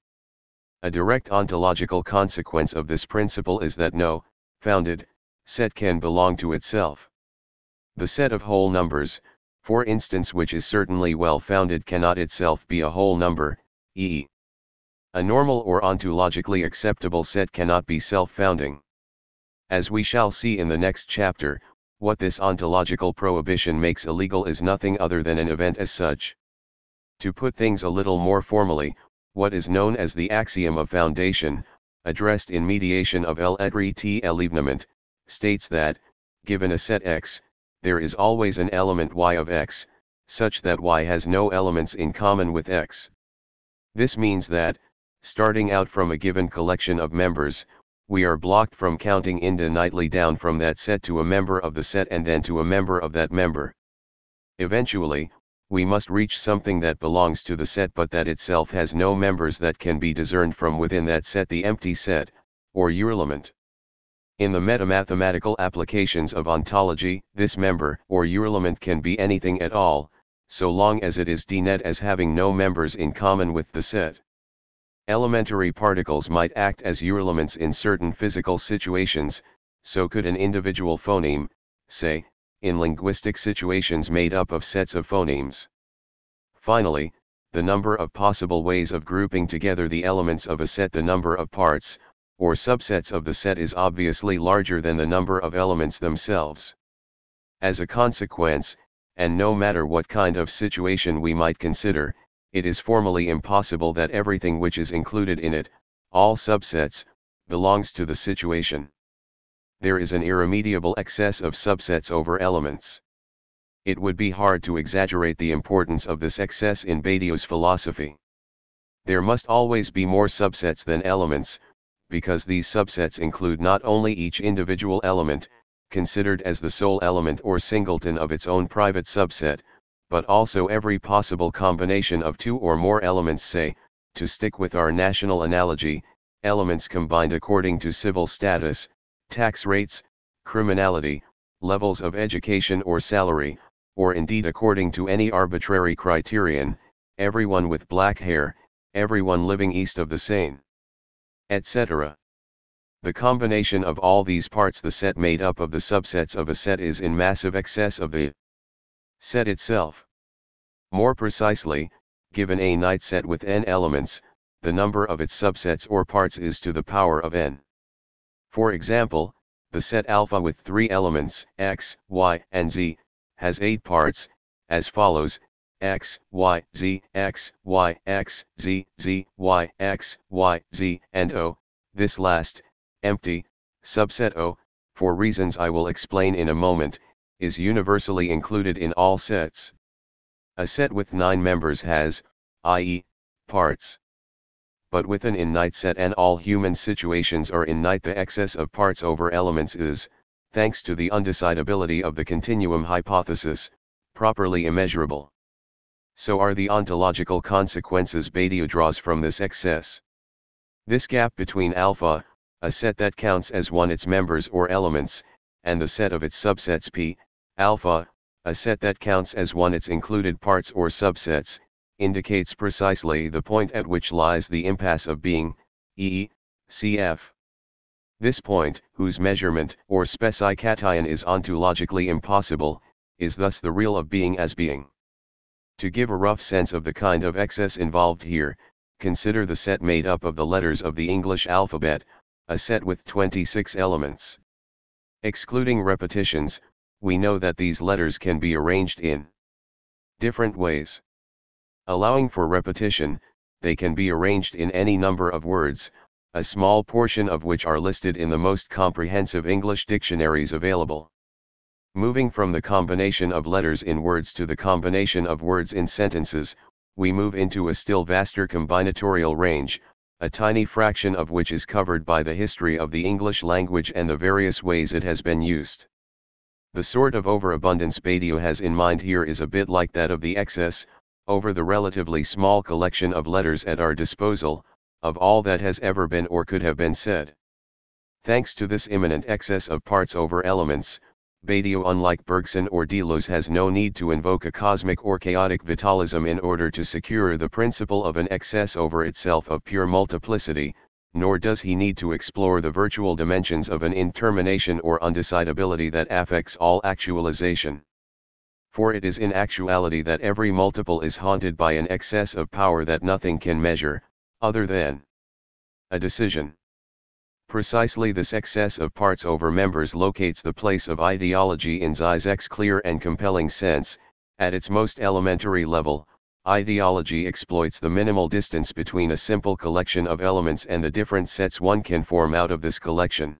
A direct ontological consequence of this principle is that no founded set can belong to itself. The set of whole numbers, for instance, which is certainly well founded, cannot itself be a whole number, e.g. a normal or ontologically acceptable set cannot be self-founding. As we shall see in the next chapter, what this ontological prohibition makes illegal is nothing other than an event as such. To put things a little more formally, what is known as the axiom of foundation, addressed in mediation of l'événement, states that, given a set X, there is always an element Y of X, such that Y has no elements in common with X. This means that, starting out from a given collection of members, we are blocked from counting indefinitely down from that set to a member of the set and then to a member of that member. Eventually, we must reach something that belongs to the set but that itself has no members that can be discerned from within that set, the empty set, or element. In the metamathematical applications of ontology, this member or element can be anything at all, so long as it is defined as having no members in common with the set. Elementary particles might act as elements in certain physical situations, so could an individual phoneme, say, in linguistic situations made up of sets of phonemes. Finally, the number of possible ways of grouping together the elements of a set, the number of parts, or subsets of the set, is obviously larger than the number of elements themselves. As a consequence, and no matter what kind of situation we might consider, it is formally impossible that everything which is included in it, all subsets, belongs to the situation. There is an irremediable excess of subsets over elements. It would be hard to exaggerate the importance of this excess in Badiou's philosophy. There must always be more subsets than elements, because these subsets include not only each individual element, considered as the sole element or singleton of its own private subset, but also every possible combination of two or more elements, say, to stick with our national analogy, elements combined according to civil status, tax rates, criminality, levels of education or salary, or indeed according to any arbitrary criterion, everyone with black hair, everyone living east of the Seine, etc. The combination of all these parts, the set made up of the subsets of a set, is in massive excess of the set itself. More precisely, given a night set with n elements, the number of its subsets or parts is to the power of n. For example, the set alpha with 3 elements, x, y, and z, has 8 parts, as follows: x, y, z, x, y, x, z, z, y, x, y, z, and o, this last, empty, subset O, for reasons I will explain in a moment, is universally included in all sets. A set with 9 members has, i.e., parts. But with an in-night set and all human situations are in-night, the excess of parts over elements is, thanks to the undecidability of the continuum hypothesis, properly immeasurable. So are the ontological consequences Badiou draws from this excess. This gap between alpha, a set that counts as one its members or elements, and the set of its subsets p, alpha, a set that counts as one its included parts or subsets, indicates precisely the point at which lies the impasse of being, e.e., cf. This point, whose measurement or specification is ontologically impossible, is thus the real of being as being. To give a rough sense of the kind of excess involved here, consider the set made up of the letters of the English alphabet, a set with 26 elements. Excluding repetitions, we know that these letters can be arranged in different ways. Allowing for repetition, they can be arranged in any number of words, a small portion of which are listed in the most comprehensive English dictionaries available. Moving from the combination of letters in words to the combination of words in sentences, we move into a still vaster combinatorial range, a tiny fraction of which is covered by the history of the English language and the various ways it has been used. The sort of overabundance Badiou has in mind here is a bit like that of the excess, over the relatively small collection of letters at our disposal, of all that has ever been or could have been said. Thanks to this imminent excess of parts over elements, Badiou, unlike Bergson or Deleuze, has no need to invoke a cosmic or chaotic vitalism in order to secure the principle of an excess over itself of pure multiplicity, nor does he need to explore the virtual dimensions of an intermination or undecidability that affects all actualization. For it is in actuality that every multiple is haunted by an excess of power that nothing can measure, other than a decision. Precisely this excess of parts over members locates the place of ideology in Zizek's clear and compelling sense. At its most elementary level, ideology exploits the minimal distance between a simple collection of elements and the different sets one can form out of this collection.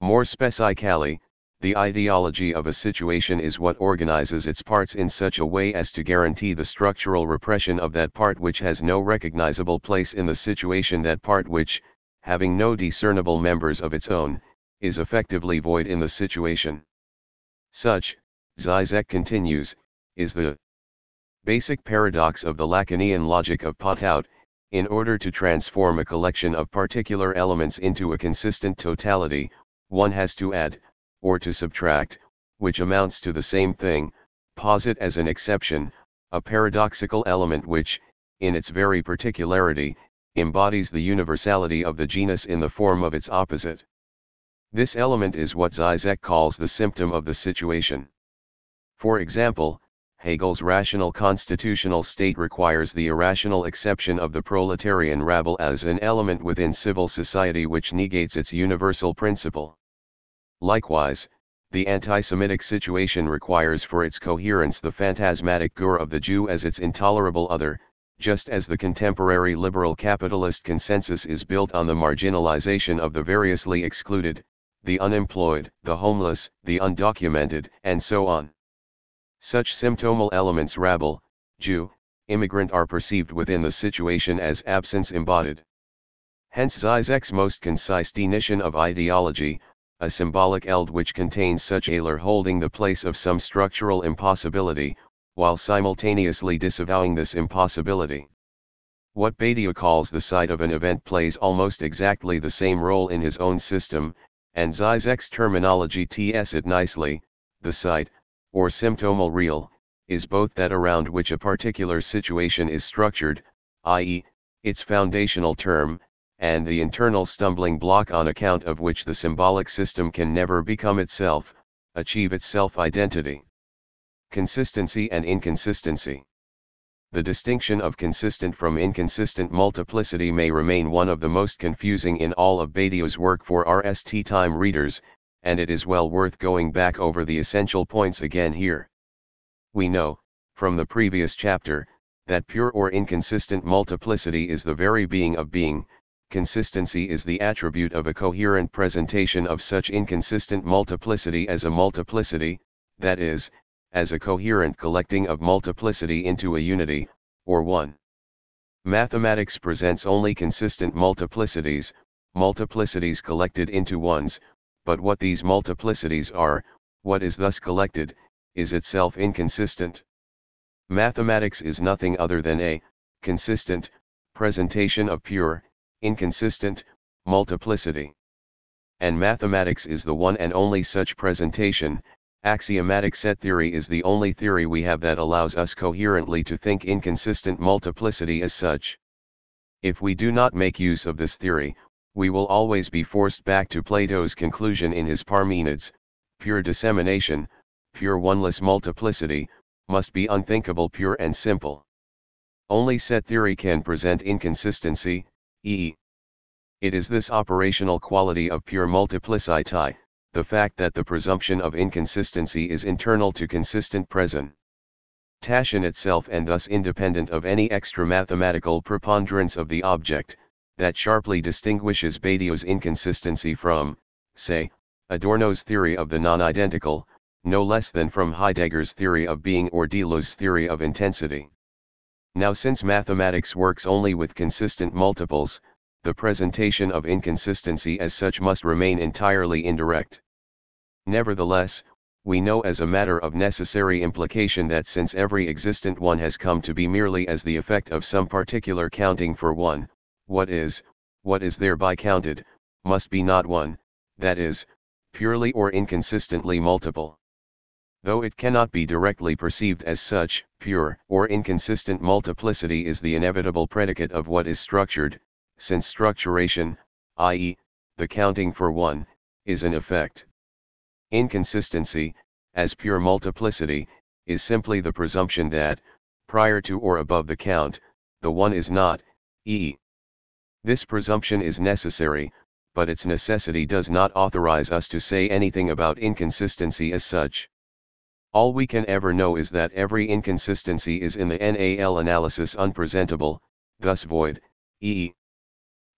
More specifically, the ideology of a situation is what organizes its parts in such a way as to guarantee the structural repression of that part which has no recognizable place in the situation, that part which, having no discernible members of its own, is effectively void in the situation. Such, Zizek continues, is the basic paradox of the Lacanian logic of Potout. In order to transform a collection of particular elements into a consistent totality, one has to add, or to subtract, which amounts to the same thing, posit as an exception, a paradoxical element which, in its very particularity, embodies the universality of the genus in the form of its opposite. This element is what Zizek calls the symptom of the situation. For example, Hegel's rational constitutional state requires the irrational exception of the proletarian rabble as an element within civil society which negates its universal principle. Likewise, the anti-Semitic situation requires for its coherence the phantasmatic gur of the Jew as its intolerable other, just as the contemporary liberal capitalist consensus is built on the marginalization of the variously excluded, the unemployed, the homeless, the undocumented, and so on. Such symptomal elements, rabble, Jew, immigrant, are perceived within the situation as absence embodied. Hence Zizek's most concise definition of ideology, a symbolic eld which contains such a ler holding the place of some structural impossibility, while simultaneously disavowing this impossibility. What Badiou calls the site of an event plays almost exactly the same role in his own system, and Zizek's terminology ts it nicely. The site, or symptomal real, is both that around which a particular situation is structured, i.e., its foundational term, and the internal stumbling block on account of which the symbolic system can never become itself, achieve its self-identity. Consistency and inconsistency. The distinction of consistent from inconsistent multiplicity may remain one of the most confusing in all of Badiou's work for RST time readers, and it is well worth going back over the essential points again here. We know, from the previous chapter, that pure or inconsistent multiplicity is the very being of being. Consistency is the attribute of a coherent presentation of such inconsistent multiplicity as a multiplicity, that is, as a coherent collecting of multiplicity into a unity, or one. Mathematics presents only consistent multiplicities, multiplicities collected into ones, but what these multiplicities are, what is thus collected, is itself inconsistent. Mathematics is nothing other than a consistent presentation of pure, inconsistent multiplicity. And mathematics is the one and only such presentation. Axiomatic set theory is the only theory we have that allows us coherently to think inconsistent multiplicity as such. If we do not make use of this theory, we will always be forced back to Plato's conclusion in his Parmenides: pure dissemination, pure oneless multiplicity, must be unthinkable pure and simple. Only set theory can present inconsistency, e.e. It is this operational quality of pure multiplicity, the fact that the presumption of inconsistency is internal to consistent presentation itself and thus independent of any extra mathematical preponderance of the object, that sharply distinguishes Badiou's inconsistency from, say, Adorno's theory of the non-identical, no less than from Heidegger's theory of being or Deleuze's theory of intensity. Now, since mathematics works only with consistent multiples, the presentation of inconsistency as such must remain entirely indirect. Nevertheless, we know as a matter of necessary implication that since every existent one has come to be merely as the effect of some particular counting for one, what is thereby counted, must be not one, that is, purely or inconsistently multiple. Though it cannot be directly perceived as such, pure or inconsistent multiplicity is the inevitable predicate of what is structured, since structuration, i.e., the counting for one, is an effect. Inconsistency, as pure multiplicity, is simply the presumption that, prior to or above the count, the one is not, e.e. This presumption is necessary, but its necessity does not authorize us to say anything about inconsistency as such. All we can ever know is that every inconsistency is in the NAL analysis unpresentable, thus void, e.e.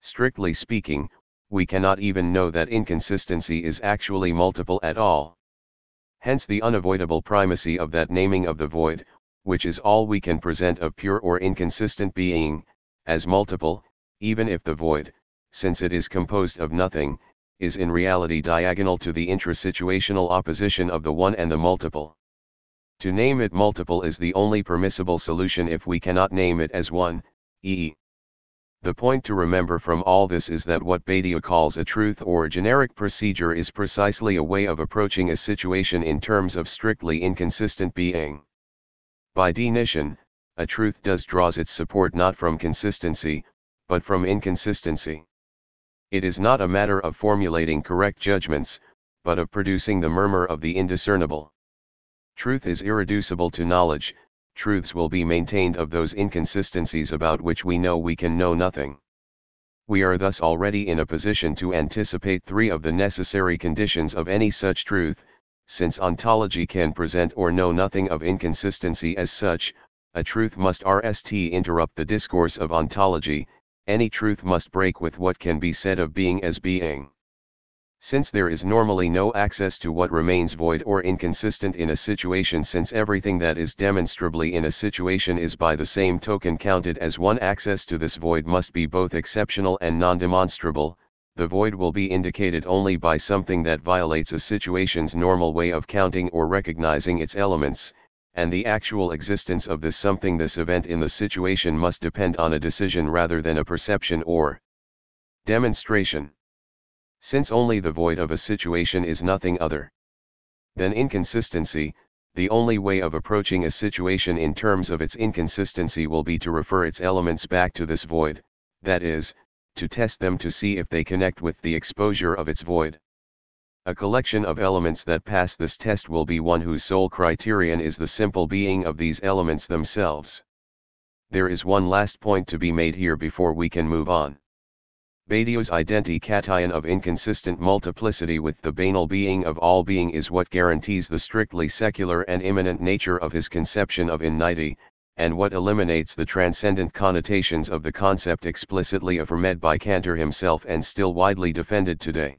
Strictly speaking, we cannot even know that inconsistency is actually multiple at all. Hence the unavoidable primacy of that naming of the void, which is all we can present of pure or inconsistent being, as multiple, even if the void, since it is composed of nothing, is in reality diagonal to the intrasituational opposition of the one and the multiple. To name it multiple is the only permissible solution if we cannot name it as one, e.e. The point to remember from all this is that what Badiou calls a truth or generic procedure is precisely a way of approaching a situation in terms of strictly inconsistent being. By definition, a truth draws its support not from consistency, but from inconsistency. It is not a matter of formulating correct judgments, but of producing the murmur of the indiscernible. Truth is irreducible to knowledge. Truths will be maintained of those inconsistencies about which we know we can know nothing. We are thus already in a position to anticipate three of the necessary conditions of any such truth. Since ontology can present or know nothing of inconsistency as such, a truth must interrupt the discourse of ontology. Any truth must break with what can be said of being as being. Since there is normally no access to what remains void or inconsistent in a situation, since everything that is demonstrably in a situation is by the same token counted as one, access to this void must be both exceptional and non-demonstrable. The void will be indicated only by something that violates a situation's normal way of counting or recognizing its elements, and the actual existence of this something, this event in the situation, must depend on a decision rather than a perception or demonstration. Since only the void of a situation is nothing other than inconsistency, the only way of approaching a situation in terms of its inconsistency will be to refer its elements back to this void, that is, to test them to see if they connect with the exposure of its void. A collection of elements that pass this test will be one whose sole criterion is the simple being of these elements themselves. There is one last point to be made here before we can move on. Badiou's identity-cation of inconsistent multiplicity with the banal being of all being is what guarantees the strictly secular and immanent nature of his conception of innity, and what eliminates the transcendent connotations of the concept explicitly affirmed by Cantor himself and still widely defended today.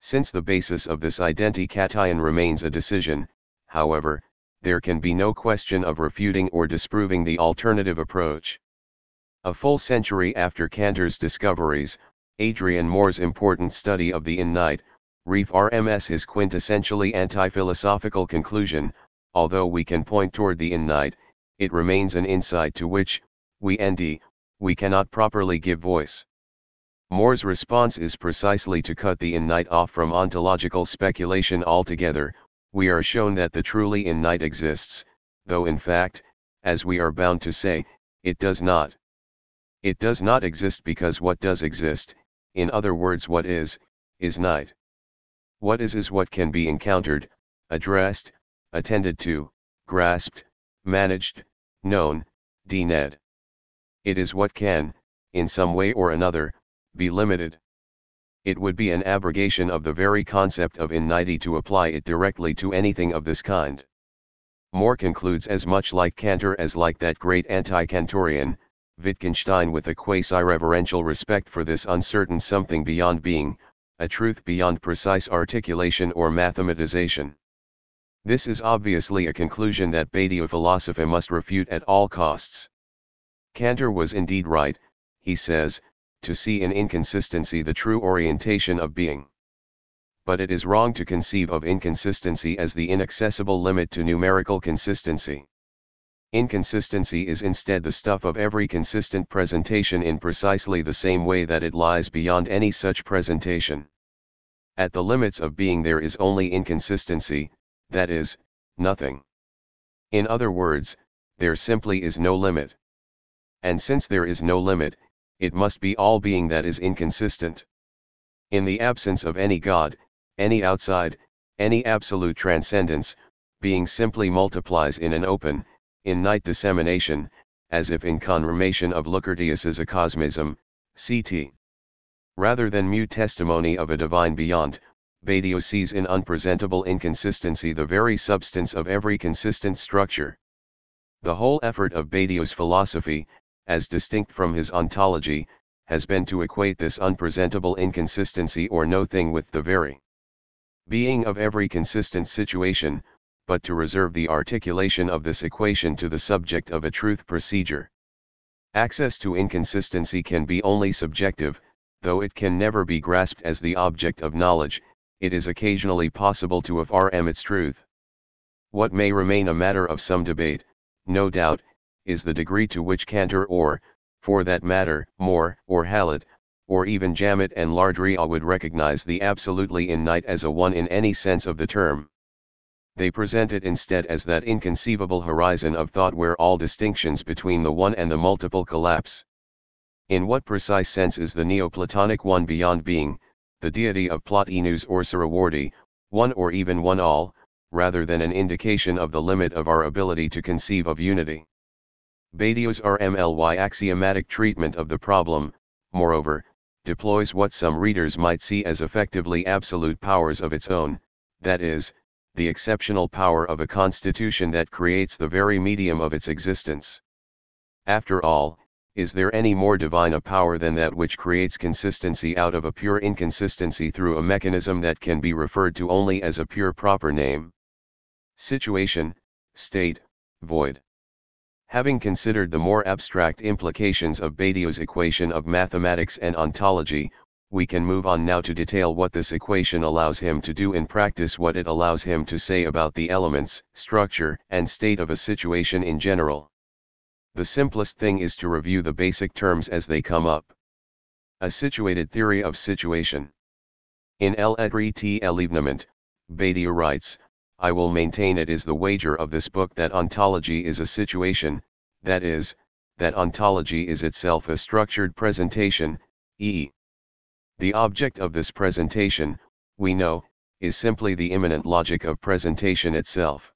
Since the basis of this identity-cation remains a decision, however, there can be no question of refuting or disproving the alternative approach. A full century after Cantor's discoveries, Adrian Moore's important study of the innate, RMS his quintessentially anti-philosophical conclusion, although we can point toward the innate, it remains an insight to which, we cannot properly give voice. Moore's response is precisely to cut the innate off from ontological speculation altogether. We are shown that the truly innate exists, though in fact, as we are bound to say, it does not. It does not exist because what does exist, in other words what is innate. What is what can be encountered, addressed, attended to, grasped, managed, known, dened. It is what can, in some way or another, be limited. It would be an abrogation of the very concept of innate to apply it directly to anything of this kind. Moore concludes as much like Cantor as like that great anti-Cantorian, Wittgenstein, with a quasi-reverential respect for this uncertain something beyond being, a truth beyond precise articulation or mathematization. This is obviously a conclusion that Badiou philosophy must refute at all costs. Cantor was indeed right, he says, to see in inconsistency the true orientation of being. But it is wrong to conceive of inconsistency as the inaccessible limit to numerical consistency. Inconsistency is instead the stuff of every consistent presentation in precisely the same way that it lies beyond any such presentation. At the limits of being there is only inconsistency, that is, nothing. In other words, there simply is no limit. And since there is no limit, it must be all being that is inconsistent. In the absence of any God, any outside, any absolute transcendence, being simply multiplies in an open, innate dissemination, as if in confirmation of Lucretius's acosmism, ct. Rather than mute testimony of a divine beyond, Badiou sees in unpresentable inconsistency the very substance of every consistent structure. The whole effort of Badiou's philosophy, as distinct from his ontology, has been to equate this unpresentable inconsistency or no thing with the very being of every consistent situation, but to reserve the articulation of this equation to the subject of a truth procedure. Access to inconsistency can be only subjective, though it can never be grasped as the object of knowledge. It is occasionally possible to affirm its truth. What may remain a matter of some debate, no doubt, is the degree to which Cantor or, for that matter, Moore or Hallward, or even Jamet and Lardria would recognize the absolutely innate as a one in any sense of the term. They present it instead as that inconceivable horizon of thought where all distinctions between the one and the multiple collapse. In what precise sense is the Neoplatonic one beyond being, the deity of Plotinus or Sarawardi, one or even one all, rather than an indication of the limit of our ability to conceive of unity? Badiou's RMLY axiomatic treatment of the problem, moreover, deploys what some readers might see as effectively absolute powers of its own, that is, the exceptional power of a constitution that creates the very medium of its existence. After all, is there any more divine a power than that which creates consistency out of a pure inconsistency through a mechanism that can be referred to only as a pure proper name? Situation, state, void. Having considered the more abstract implications of Badiou's equation of mathematics and ontology, we can move on now to detail what this equation allows him to do in practice, what it allows him to say about the elements, structure, and state of a situation in general. The simplest thing is to review the basic terms as they come up. A situated theory of situation. In L'être l'événement, Badiou writes, I will maintain it is the wager of this book that ontology is a situation, that is, that ontology is itself a structured presentation, e. The object of this presentation, we know, is simply the immanent logic of presentation itself.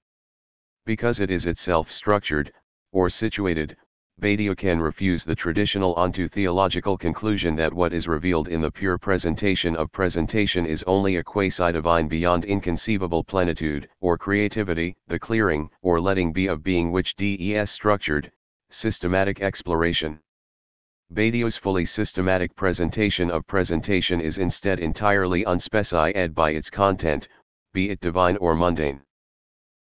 Because it is itself structured, or situated, Badiou can refuse the traditional onto-theological conclusion that what is revealed in the pure presentation of presentation is only a quasi-divine beyond inconceivable plenitude or creativity, the clearing or letting be of being which des structured, systematic exploration. Badiou's fully systematic presentation of presentation is instead entirely unspecified by its content, be it divine or mundane.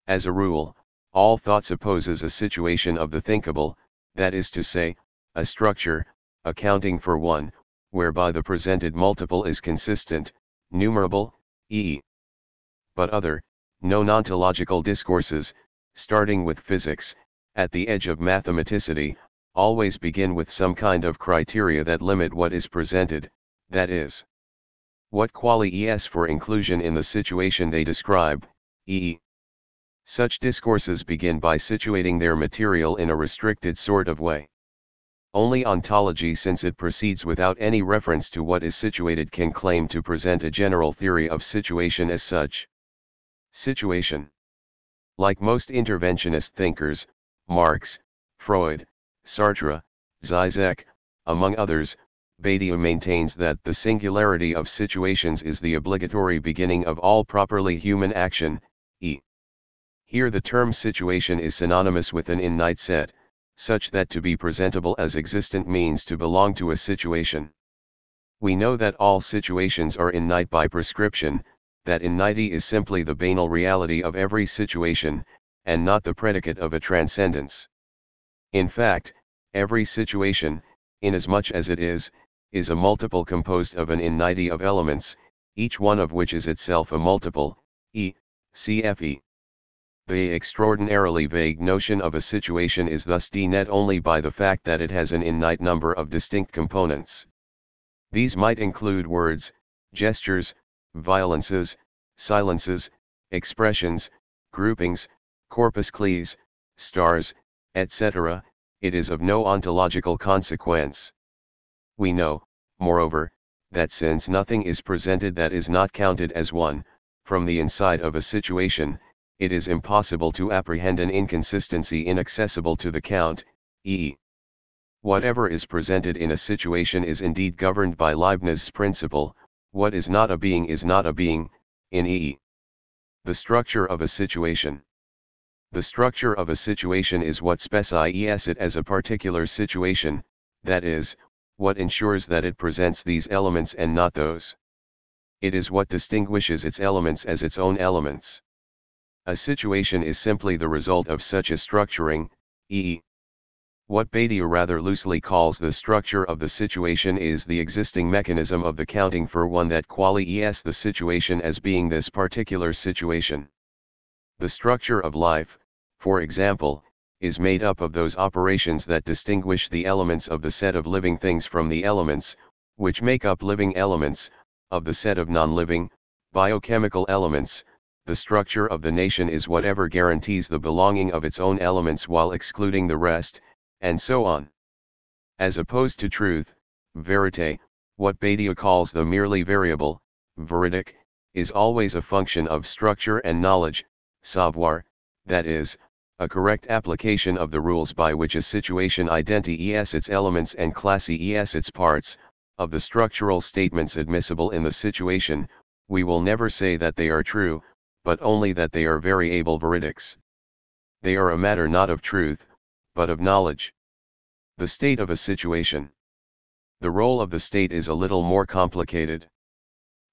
As a rule, all thought supposes a situation of the thinkable, that is to say, a structure, accounting for one, whereby the presented multiple is consistent, numerable, e. But other, non-ontological discourses, starting with physics, at the edge of mathematicity, always begin with some kind of criteria that limit what is presented, that is, what qualities for inclusion in the situation they describe, e. Such discourses begin by situating their material in a restricted sort of way. Only ontology, since it proceeds without any reference to what is situated, can claim to present a general theory of situation as such. Situation. Like most interventionist thinkers, Marx, Freud, Sartre, Zizek, among others, Badiou maintains that the singularity of situations is the obligatory beginning of all properly human action, e. Here the term situation is synonymous with an innate set, such that to be presentable as existent means to belong to a situation. We know that all situations are innate by prescription, that innate is simply the banal reality of every situation, and not the predicate of a transcendence. In fact, every situation, inasmuch as it is a multiple composed of an innate of elements, each one of which is itself a multiple, cfe. The extraordinarily vague notion of a situation is thus denoted only by the fact that it has an innate number of distinct components. These might include words, gestures, violences, silences, expressions, groupings, corpuscles, stars, etc. It is of no ontological consequence. We know, moreover, that since nothing is presented that is not counted as one, from the inside of a situation, it is impossible to apprehend an inconsistency inaccessible to the count, e. Whatever is presented in a situation is indeed governed by Leibniz's principle, what is not a being is not a being, in e. The structure of a situation. The structure of a situation is what specifies it as a particular situation, that is, what ensures that it presents these elements and not those. It is what distinguishes its elements as its own elements. A situation is simply the result of such a structuring, e. What Badiou rather loosely calls the structure of the situation is the existing mechanism of the counting for one that qualifies the situation as being this particular situation. The structure of life, for example, is made up of those operations that distinguish the elements of the set of living things from the elements, which make up living elements, of the set of non-living, biochemical elements. The structure of the nation is whatever guarantees the belonging of its own elements while excluding the rest, and so on. As opposed to truth, vérité, what Badiou calls the merely variable, veridic, is always a function of structure and knowledge, savoir, that is, a correct application of the rules by which a situation identifies its elements and classifies its parts. Of the structural statements admissible in the situation, we will never say that they are true, but only that they are variable veridics. They are a matter not of truth, but of knowledge. The state of a situation. The role of the state is a little more complicated.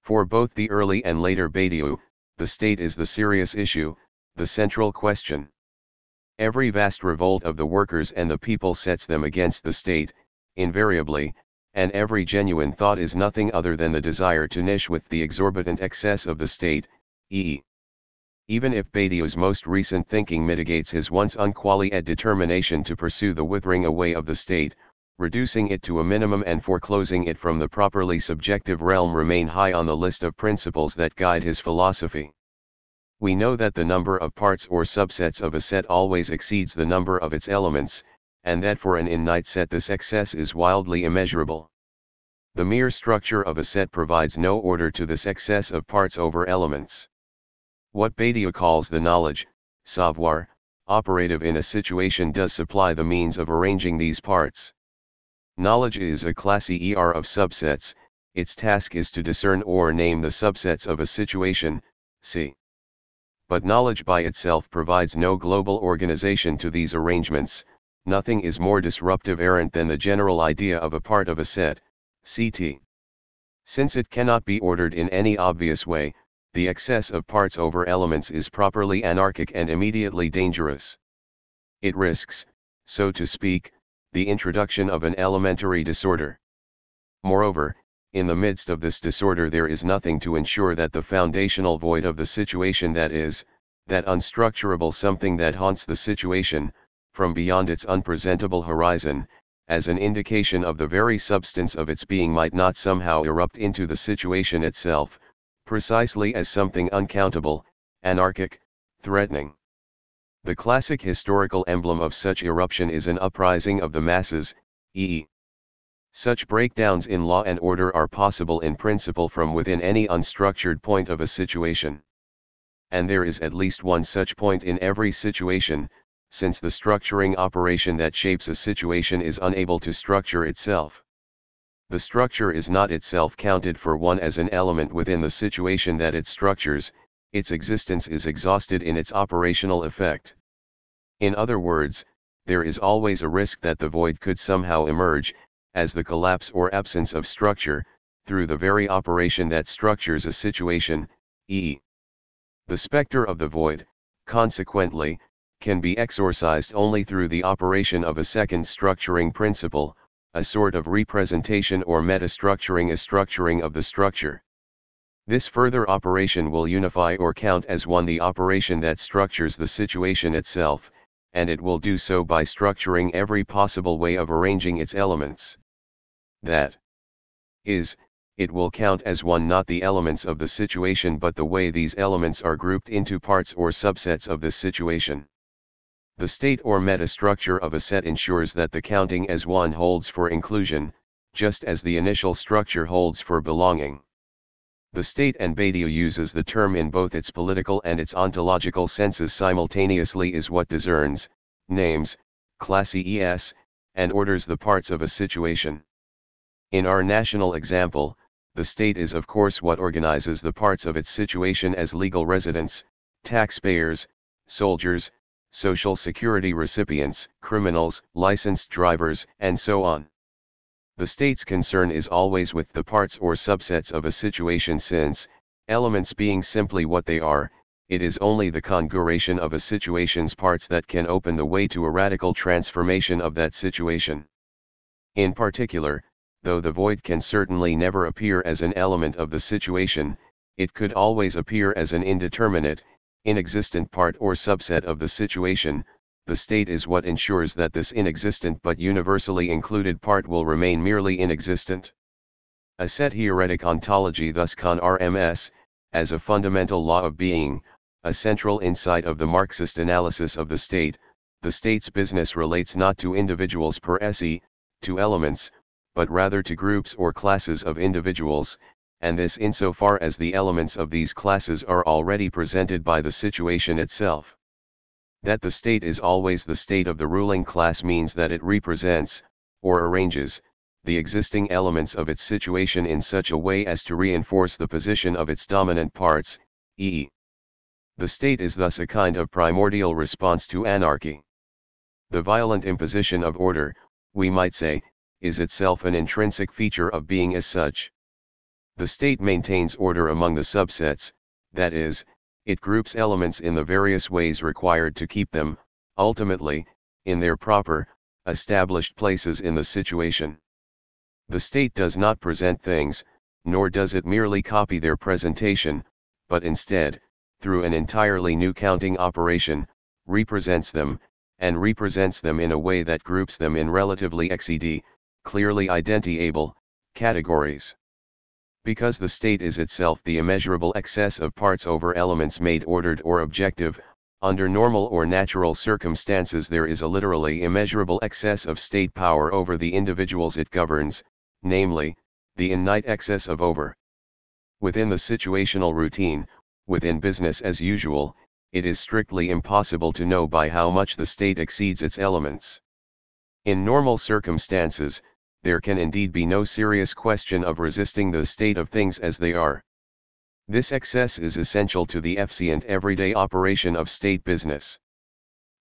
For both the early and later Badiou, the state is the serious issue, the central question. Every vast revolt of the workers and the people sets them against the state, invariably, and every genuine thought is nothing other than the desire to niche with the exorbitant excess of the state, e. Even if Badiou's most recent thinking mitigates his once unqualified determination to pursue the withering away of the state, reducing it to a minimum and foreclosing it from the properly subjective realm remain high on the list of principles that guide his philosophy. We know that the number of parts or subsets of a set always exceeds the number of its elements, and that for an innate set this excess is wildly immeasurable. The mere structure of a set provides no order to this excess of parts over elements. What Badiou calls the knowledge, savoir, operative in a situation does supply the means of arranging these parts. Knowledge is a class of subsets, its task is to discern or name the subsets of a situation, c. But knowledge by itself provides no global organization to these arrangements. Nothing is more disruptive errant than the general idea of a part of a set, ct. Since it cannot be ordered in any obvious way, the excess of parts over elements is properly anarchic and immediately dangerous. It risks, so to speak, the introduction of an elementary disorder. Moreover, in the midst of this disorder there is nothing to ensure that the foundational void of the situation, that is, that unstructurable something that haunts the situation, from beyond its unpresentable horizon, as an indication of the very substance of its being, might not somehow erupt into the situation itself, precisely as something uncountable, anarchic, threatening. The classic historical emblem of such eruption is an uprising of the masses, e.e. Such breakdowns in law and order are possible in principle from within any unstructured point of a situation. And there is at least one such point in every situation, since the structuring operation that shapes a situation is unable to structure itself. The structure is not itself counted for one as an element within the situation that it structures, its existence is exhausted in its operational effect. In other words, there is always a risk that the void could somehow emerge, as the collapse or absence of structure, through the very operation that structures a situation, e.e. The specter of the void, consequently, can be exorcised only through the operation of a second structuring principle, a sort of representation or metastructuring, a structuring of the structure. This further operation will unify or count as one the operation that structures the situation itself, and it will do so by structuring every possible way of arranging its elements. That is, it will count as one not the elements of the situation but the way these elements are grouped into parts or subsets of this situation. The state or metastructure of a set ensures that the counting as one holds for inclusion, just as the initial structure holds for belonging. The state, and Badiou uses the term in both its political and its ontological senses simultaneously, is what discerns, names, classes, and orders the parts of a situation. In our national example, the state is of course what organizes the parts of its situation as legal residents, taxpayers, soldiers, social security recipients, criminals, licensed drivers, and so on. The state's concern is always with the parts or subsets of a situation, since, elements being simply what they are, it is only the congruation of a situation's parts that can open the way to a radical transformation of that situation. In particular, though the void can certainly never appear as an element of the situation, it could always appear as an indeterminate, inexistent part or subset of the situation. The state is what ensures that this inexistent but universally included part will remain merely inexistent. A set theoretic ontology thus con RMS, as a fundamental law of being, a central insight of the Marxist analysis of the state's business relates not to individuals per se, to elements, but rather to groups or classes of individuals, and this insofar as the elements of these classes are already presented by the situation itself. That the state is always the state of the ruling class means that it represents, or arranges, the existing elements of its situation in such a way as to reinforce the position of its dominant parts, e.e. The state is thus a kind of primordial response to anarchy. The violent imposition of order, we might say, is itself an intrinsic feature of being as such. The state maintains order among the subsets, that is, it groups elements in the various ways required to keep them, ultimately, in their proper, established places in the situation. The state does not present things, nor does it merely copy their presentation, but instead, through an entirely new counting operation, represents them, and represents them in a way that groups them in relatively clearly identifiable, categories. Because the state is itself the immeasurable excess of parts over elements made ordered or objective, under normal or natural circumstances there is a literally immeasurable excess of state power over the individuals it governs, namely, the innate excess of over. Within the situational routine, within business as usual, it is strictly impossible to know by how much the state exceeds its elements. In normal circumstances, there can indeed be no serious question of resisting the state of things as they are. This excess is essential to the efficient everyday operation of state business.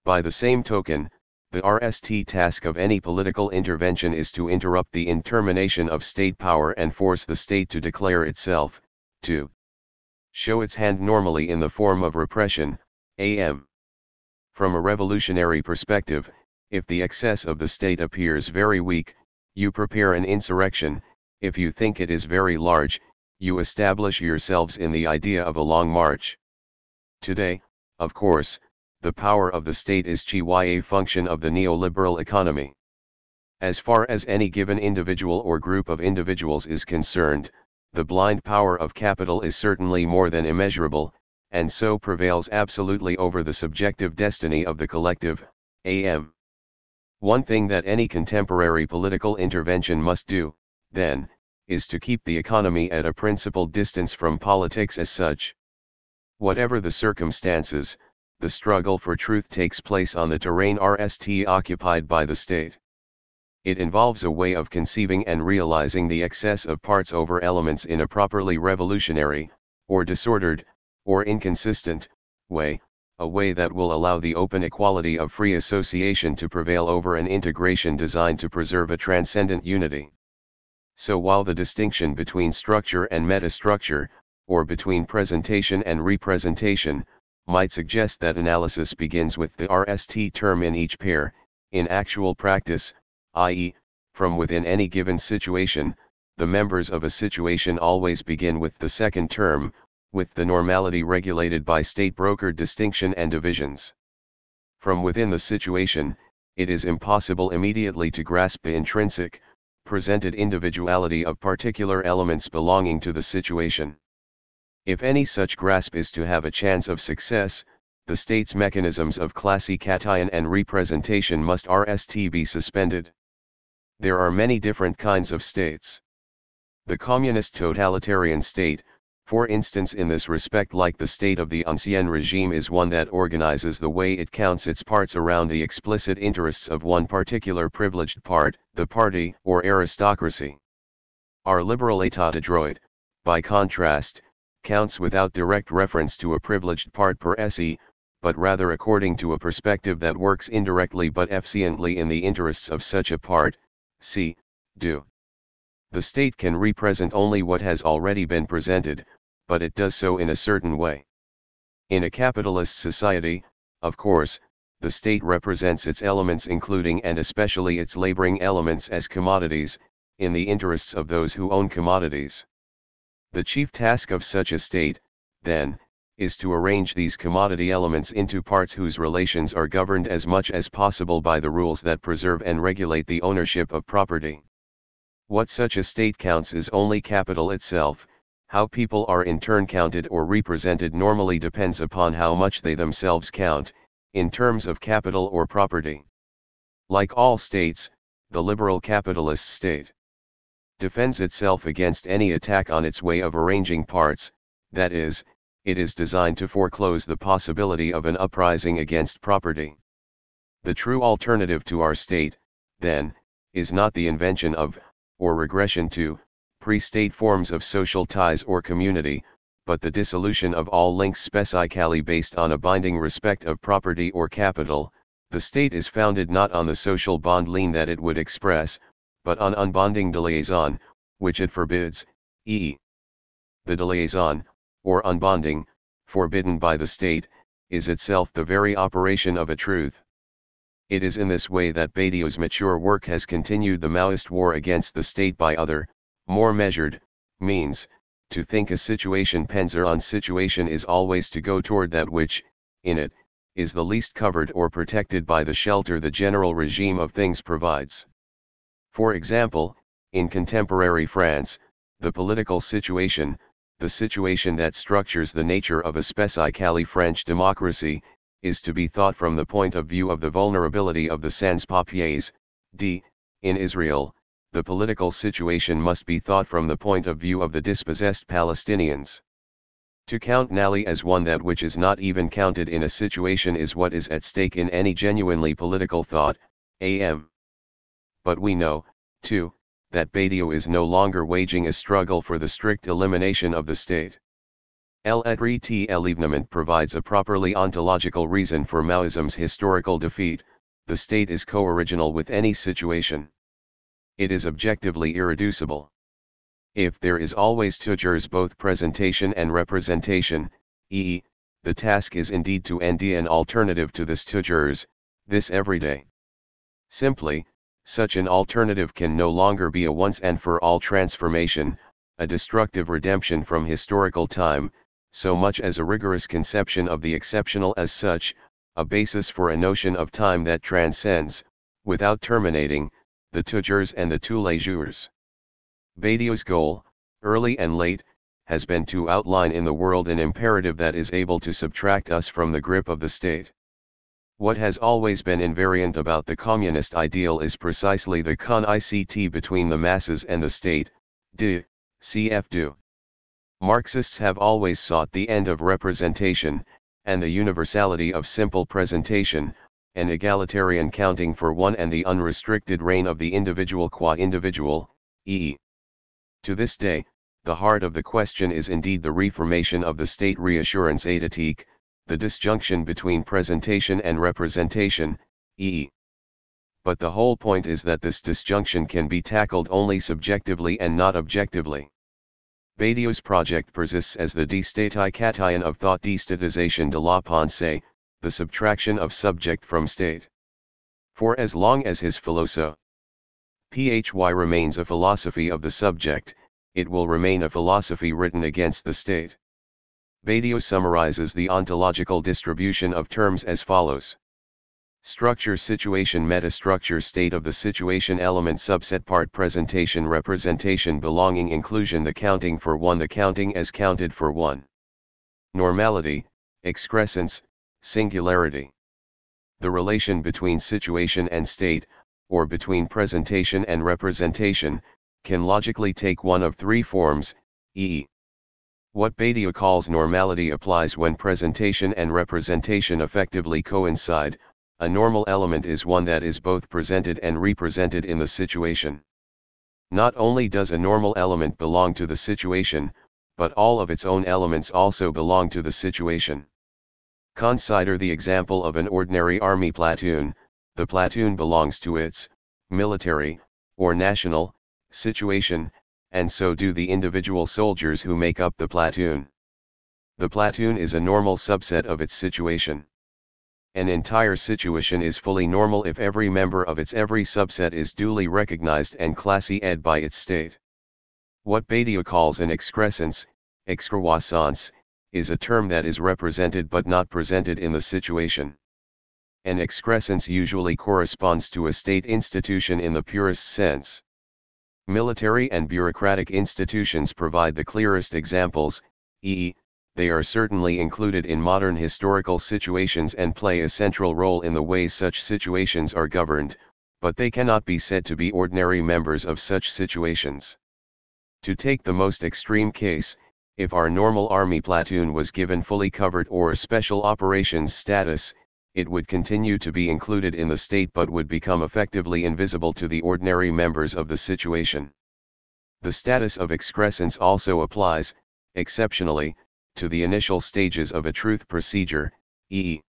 By the same token, the RST task of any political intervention is to interrupt the intermination of state power and force the state to declare itself, to show its hand normally in the form of repression, am. From a revolutionary perspective, if the excess of the state appears very weak, you prepare an insurrection. If you think it is very large, you establish yourselves in the idea of a long march. Today, of course, the power of the state is chiefly a function of the neoliberal economy. As far as any given individual or group of individuals is concerned, the blind power of capital is certainly more than immeasurable, and so prevails absolutely over the subjective destiny of the collective, am. One thing that any contemporary political intervention must do, then, is to keep the economy at a principled distance from politics as such. Whatever the circumstances, the struggle for truth takes place on the terrain RST occupied by the state. It involves a way of conceiving and realizing the excess of parts over elements in a properly revolutionary, or disordered, or inconsistent, way, a way that will allow the open equality of free association to prevail over an integration designed to preserve a transcendent unity. So while the distinction between structure and metastructure, or between presentation and representation, might suggest that analysis begins with the RST term in each pair, in actual practice, i.e., from within any given situation, the members of a situation always begin with the second term, with the normality regulated by state-brokered distinction and divisions. From within the situation, it is impossible immediately to grasp the intrinsic, presented individuality of particular elements belonging to the situation. If any such grasp is to have a chance of success, the state's mechanisms of classification and representation must be suspended. There are many different kinds of states. The communist totalitarian state, for instance, in this respect, like the state of the Ancien regime, is one that organizes the way it counts its parts around the explicit interests of one particular privileged part, the party or aristocracy. Our liberal État de droit, by contrast, counts without direct reference to a privileged part per se, but rather according to a perspective that works indirectly but efficiently in the interests of such a part, see, do. The state can represent only what has already been presented, but it does so in a certain way. In a capitalist society, of course, the state represents its elements, including and especially its laboring elements, as commodities, in the interests of those who own commodities. The chief task of such a state, then, is to arrange these commodity elements into parts whose relations are governed as much as possible by the rules that preserve and regulate the ownership of property. What such a state counts is only capital itself. How people are in turn counted or represented normally depends upon how much they themselves count, in terms of capital or property. Like all states, the liberal capitalist state defends itself against any attack on its way of arranging parts, that is, it is designed to foreclose the possibility of an uprising against property. The true alternative to our state, then, is not the invention of, or regression to, pre-state forms of social ties or community, but the dissolution of all links specifically based on a binding respect of property or capital. The state is founded not on the social bond lien that it would express, but on unbonding de liaison, which it forbids, e.e. The de liaison, or unbonding, forbidden by the state, is itself the very operation of a truth. It is in this way that Badiou's mature work has continued the Maoist war against the state by other, more measured, means. To think a situation penser on situation is always to go toward that which, in it, is the least covered or protected by the shelter the general regime of things provides. For example, in contemporary France, the political situation, the situation that structures the nature of a specifically French democracy, is to be thought from the point of view of the vulnerability of the sans-papiers. In Israel, the political situation must be thought from the point of view of the dispossessed Palestinians. To count nally as one that which is not even counted in a situation is what is at stake in any genuinely political thought, am. But we know, too, that Badiou is no longer waging a struggle for the strict elimination of the state. L'evenement provides a properly ontological reason for Maoism's historical defeat. The state is co-original with any situation. It is objectively irreducible. If there is always toujours both presentation and representation, e.e., the task is indeed to end an alternative to this toujours, this everyday. Simply, such an alternative can no longer be a once and for all transformation, a destructive redemption from historical time, so much as a rigorous conception of the exceptional as such, a basis for a notion of time that transcends, without terminating, the toujours and the tous les jours. Badiou's goal, early and late, has been to outline in the world an imperative that is able to subtract us from the grip of the state. What has always been invariant about the communist ideal is precisely the connivity between the masses and the state, cf. do. Marxists have always sought the end of representation, and the universality of simple presentation, an egalitarian counting for one and the unrestricted reign of the individual qua individual, e.e. To this day, the heart of the question is indeed the reformation of the state reassurance étatique, the disjunction between presentation and representation, e.e. But the whole point is that this disjunction can be tackled only subjectively and not objectively. Badiou's project persists as the destatication of thought, destatization de la pensée, the subtraction of subject from state. For as long as his philosophie remains a philosophy of the subject, it will remain a philosophy written against the state. Badiou summarizes the ontological distribution of terms as follows. Structure, situation, metastructure, state of the situation, element, subset, part, presentation, representation, belonging, inclusion, the counting for one, the counting as counted for one. Normality, excrescence, singularity. The relation between situation and state, or between presentation and representation, can logically take one of three forms, e.e. What Badiou calls normality applies when presentation and representation effectively coincide. A normal element is one that is both presented and represented in the situation. Not only does a normal element belong to the situation, but all of its own elements also belong to the situation. Consider the example of an ordinary army platoon. The platoon belongs to its military, or national, situation, and so do the individual soldiers who make up the platoon. The platoon is a normal subset of its situation. An entire situation is fully normal if every member of its every subset is duly recognized and classé by its state. What Badiou calls an excrescence, excroissance, is a term that is represented but not presented in the situation. An excrescence usually corresponds to a state institution in the purest sense. Military and bureaucratic institutions provide the clearest examples, e.e., they are certainly included in modern historical situations and play a central role in the way such situations are governed, but they cannot be said to be ordinary members of such situations. To take the most extreme case, if our normal army platoon was given fully covered or special operations status, it would continue to be included in the state but would become effectively invisible to the ordinary members of the situation. The status of excrescence also applies, exceptionally, to the initial stages of a truth procedure, e.e.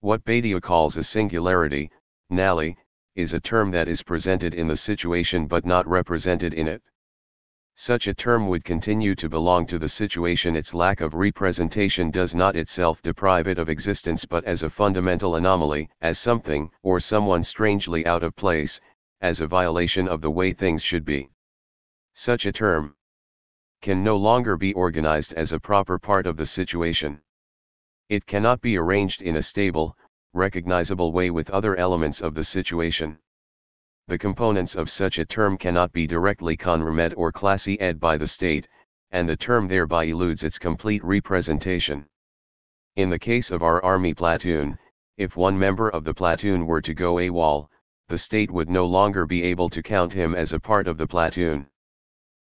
What Badiou calls a singularity, nally, is a term that is presented in the situation but not represented in it. Such a term would continue to belong to the situation. Its lack of representation does not itself deprive it of existence but as a fundamental anomaly, as something or someone strangely out of place, as a violation of the way things should be. Such a term can no longer be organized as a proper part of the situation. It cannot be arranged in a stable, recognizable way with other elements of the situation. The components of such a term cannot be directly conremed or classé by the state, and the term thereby eludes its complete representation. In the case of our army platoon, if one member of the platoon were to go AWOL, the state would no longer be able to count him as a part of the platoon.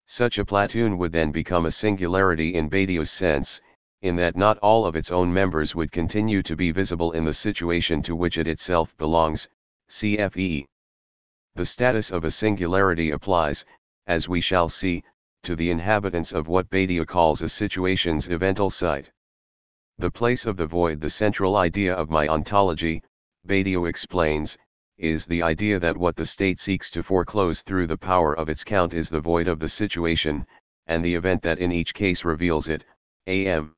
Such a platoon would then become a singularity in Badiou's sense, in that not all of its own members would continue to be visible in the situation to which it itself belongs, cf. The status of a singularity applies, as we shall see, to the inhabitants of what Badiou calls a situation's evental site. The place of the void, the central idea of my ontology, Badiou explains, is the idea that what the state seeks to foreclose through the power of its count is the void of the situation, and the event that in each case reveals it, am.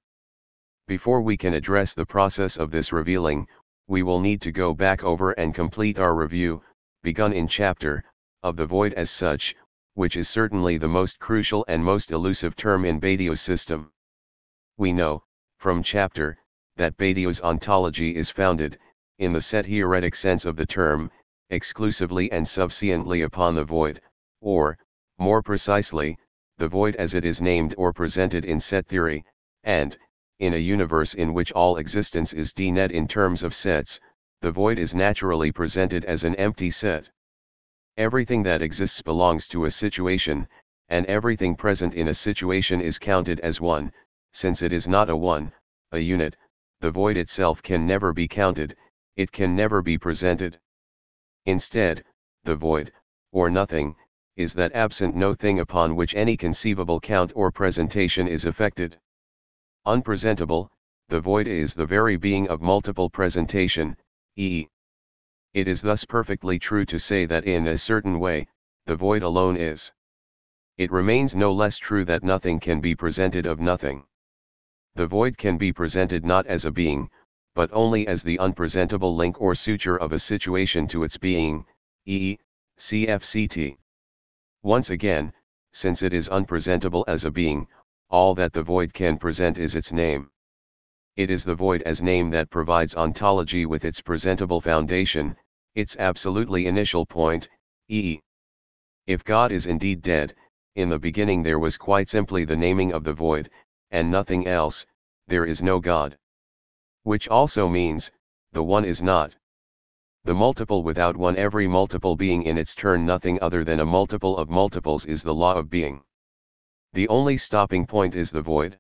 Before we can address the process of this revealing, we will need to go back over and complete our review, begun in chapter, of the void as such, which is certainly the most crucial and most elusive term in Badiou's system. We know, from chapter, that Badiou's ontology is founded, in the set theoretic sense of the term, exclusively and subsequently upon the void, or, more precisely, the void as it is named or presented in set theory, and, in a universe in which all existence is d-net in terms of sets, the void is naturally presented as an empty set. Everything that exists belongs to a situation, and everything present in a situation is counted as one. Since it is not a one, a unit, the void itself can never be counted, it can never be presented. Instead, the void, or nothing, is that absent no thing upon which any conceivable count or presentation is effected. Unpresentable, the void is the very being of multiple presentation, e. It is thus perfectly true to say that in a certain way, the void alone is. It remains no less true that nothing can be presented of nothing. The void can be presented not as a being, but only as the unpresentable link or suture of a situation to its being, e. cfct. Once again, since it is unpresentable as a being, all that the void can present is its name. It is the void as name that provides ontology with its presentable foundation, its absolutely initial point, e. If God is indeed dead, in the beginning there was quite simply the naming of the void, and nothing else, there is no God. Which also means, the one is not. The multiple without one, every multiple being in its turn nothing other than a multiple of multiples, is the law of being. The only stopping point is the void.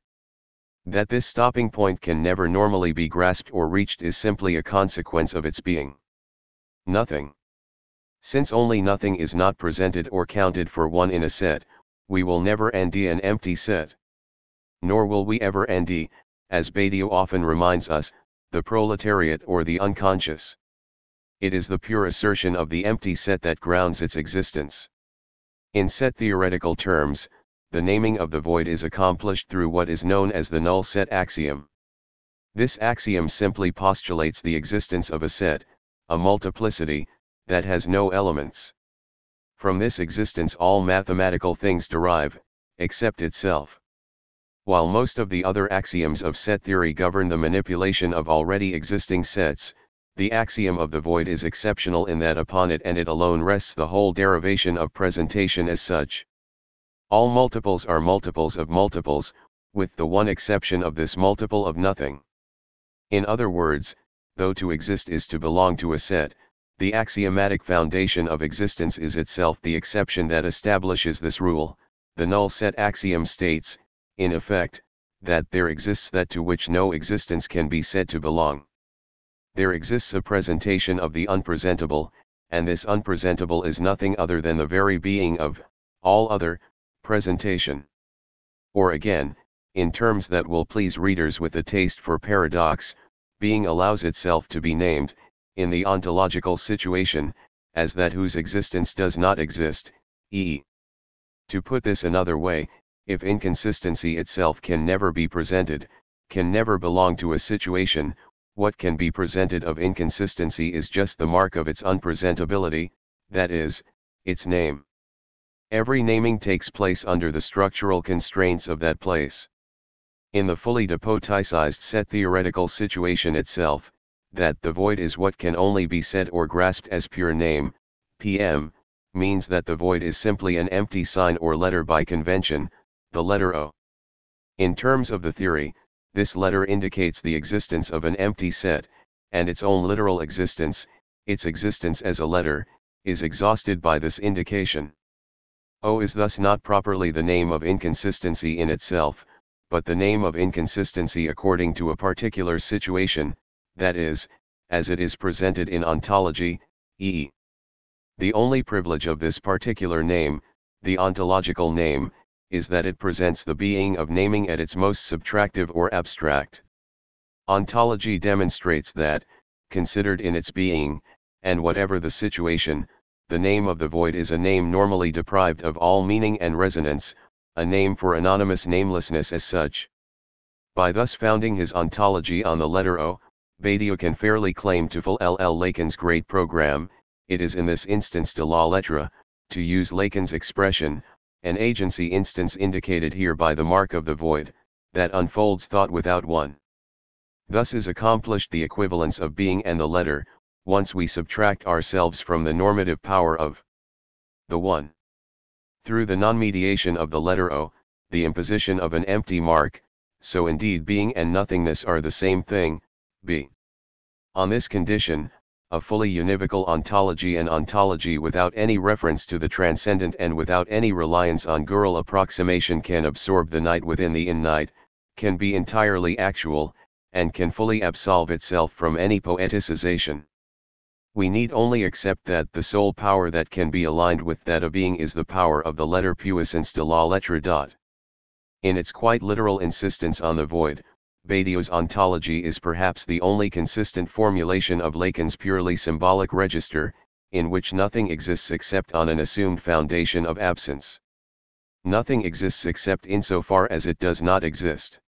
That this stopping point can never normally be grasped or reached is simply a consequence of its being nothing. Since only nothing is not presented or counted for one in a set, we will never nd an empty set. Nor will we ever nd, as Badiou often reminds us, the proletariat or the unconscious. It is the pure assertion of the empty set that grounds its existence. In set theoretical terms, the naming of the void is accomplished through what is known as the null set axiom. This axiom simply postulates the existence of a set, a multiplicity, that has no elements. From this existence all mathematical things derive, except itself. While most of the other axioms of set theory govern the manipulation of already existing sets, the axiom of the void is exceptional in that upon it and it alone rests the whole derivation of presentation as such. All multiples are multiples of multiples, with the one exception of this multiple of nothing. In other words, though to exist is to belong to a set, the axiomatic foundation of existence is itself the exception that establishes this rule. The null set axiom states, in effect, that there exists that to which no existence can be said to belong. There exists a presentation of the unpresentable, and this unpresentable is nothing other than the very being of all other presentation. Or again, in terms that will please readers with a taste for paradox, being allows itself to be named, in the ontological situation, as that whose existence does not exist, e. To put this another way, if inconsistency itself can never be presented, can never belong to a situation, what can be presented of inconsistency is just the mark of its unpresentability, that is, its name. Every naming takes place under the structural constraints of that place. In the fully depoticized set theoretical situation itself, that the void is what can only be said or grasped as pure name, PM, means that the void is simply an empty sign or letter by convention, the letter O. In terms of the theory, this letter indicates the existence of an empty set, and its own literal existence, its existence as a letter, is exhausted by this indication. O is thus not properly the name of inconsistency in itself, but the name of inconsistency according to a particular situation, that is, as it is presented in ontology, e.e. The only privilege of this particular name, the ontological name, is that it presents the being of naming at its most subtractive or abstract. Ontology demonstrates that, considered in its being, and whatever the situation, the name of the void is a name normally deprived of all meaning and resonance, a name for anonymous namelessness as such. By thus founding his ontology on the letter O, Badiou can fairly claim to fulfill Lacan's great program. It is in this instance de la lettre, to use Lacan's expression, an agency instance indicated here by the mark of the void, that unfolds thought without one. Thus is accomplished the equivalence of being and the letter, once we subtract ourselves from the normative power of the one. Through the non-mediation of the letter O, the imposition of an empty mark, so indeed being and nothingness are the same thing, b. On this condition, a fully univocal ontology, an ontology without any reference to the transcendent and without any reliance on girl approximation, can absorb the night within the in-night, can be entirely actual, and can fully absolve itself from any poeticization. We need only accept that the sole power that can be aligned with that of being is the power of the letter puissance de la lettre. In its quite literal insistence on the void, Badiou's ontology is perhaps the only consistent formulation of Lacan's purely symbolic register, in which nothing exists except on an assumed foundation of absence. Nothing exists except insofar as it does not exist.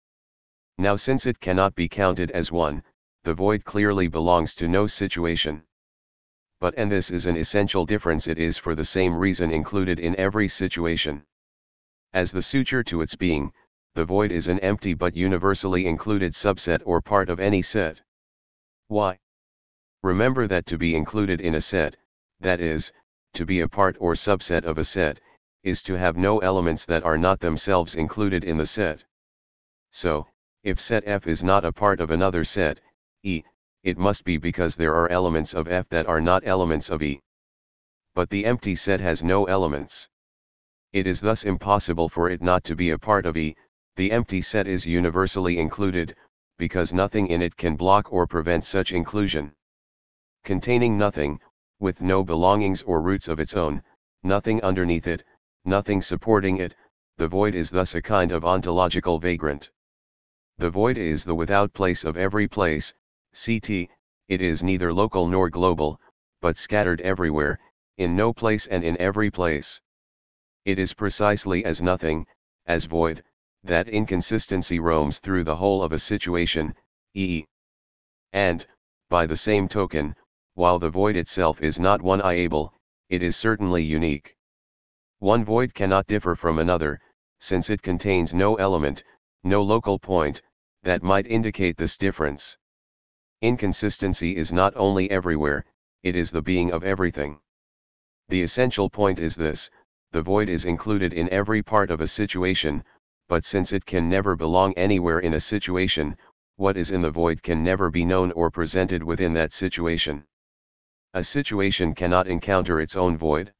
Now, since it cannot be counted as one, the void clearly belongs to no situation. But, and this is an essential difference, it is for the same reason included in every situation. As the suture to its being, the void is an empty but universally included subset or part of any set. Why? Remember that to be included in a set, that is, to be a part or subset of a set, is to have no elements that are not themselves included in the set. So, if set F is not a part of another set, E, it must be because there are elements of F that are not elements of E. But the empty set has no elements. It is thus impossible for it not to be a part of E. The empty set is universally included, because nothing in it can block or prevent such inclusion. Containing nothing, with no belongings or roots of its own, nothing underneath it, nothing supporting it, the void is thus a kind of ontological vagrant. The void is the without place of every place, ct, it is neither local nor global, but scattered everywhere, in no place and in every place. It is precisely as nothing, as void, that inconsistency roams through the whole of a situation, e.e. And, by the same token, while the void itself is not one iable, it is certainly unique. One void cannot differ from another, since it contains no element, no local point, that might indicate this difference. Inconsistency is not only everywhere, it is the being of everything. The essential point is this: the void is included in every part of a situation, but since it can never belong anywhere in a situation, what is in the void can never be known or presented within that situation. A situation cannot encounter its own void.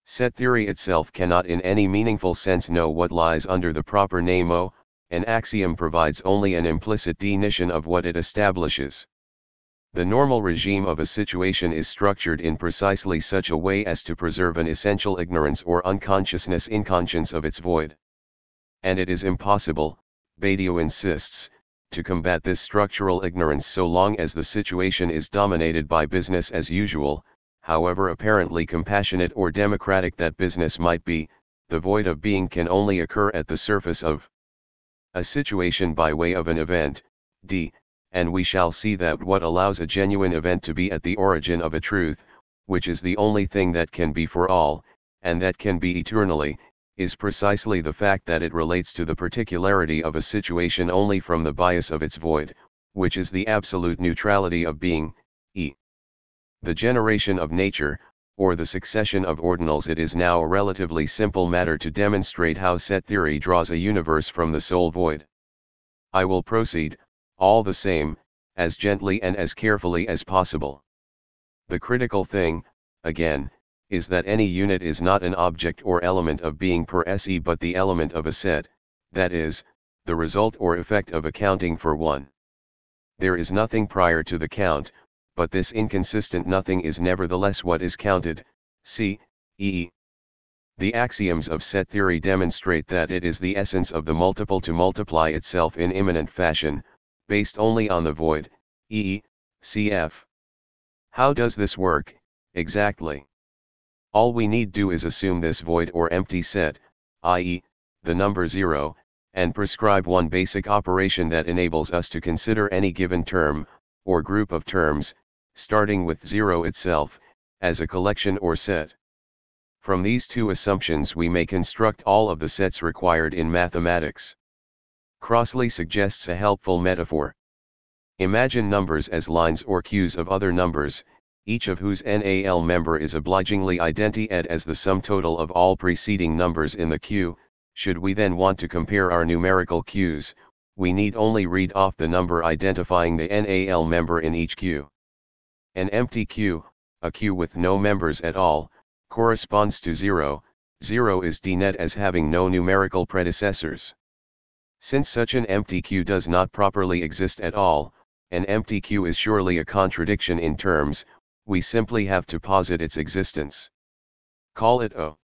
Set theory itself cannot in any meaningful sense know what lies under the proper name O. An axiom provides only an implicit definition of what it establishes. The normal regime of a situation is structured in precisely such a way as to preserve an essential ignorance or unconsciousness inconscience of its void. And it is impossible, Badiou insists, to combat this structural ignorance so long as the situation is dominated by business as usual, however apparently compassionate or democratic that business might be. The void of being can only occur at the surface of a situation by way of an event, d, and we shall see that what allows a genuine event to be at the origin of a truth, which is the only thing that can be for all, and that can be eternally, is precisely the fact that it relates to the particularity of a situation only from the bias of its void, which is the absolute neutrality of being, e. The generation of nature, or the succession of ordinals. It is now a relatively simple matter to demonstrate how set theory draws a universe from the sole void. I will proceed, all the same, as gently and as carefully as possible. The critical thing, again, is that any unit is not an object or element of being per se but the element of a set, that is, the result or effect of accounting for one. There is nothing prior to the count, but this inconsistent nothing is nevertheless what is counted, c. e. The axioms of set theory demonstrate that it is the essence of the multiple to multiply itself in immanent fashion, based only on the void, e. cf. How does this work, exactly? All we need do is assume this void or empty set, i.e., the number 0, and prescribe one basic operation that enables us to consider any given term, or group of terms, starting with 0 itself, as a collection or set. From these two assumptions we may construct all of the sets required in mathematics. Crossley suggests a helpful metaphor. Imagine numbers as lines or queues of other numbers, each of whose NAL member is obligingly identi-ed as the sum total of all preceding numbers in the queue. Should we then want to compare our numerical queues, we need only read off the number identifying the NAL member in each queue. An empty queue, a queue with no members at all, corresponds to 0, 0 is denoted as having no numerical predecessors. Since such an empty queue does not properly exist at all, an empty queue is surely a contradiction in terms, we simply have to posit its existence. Call it O.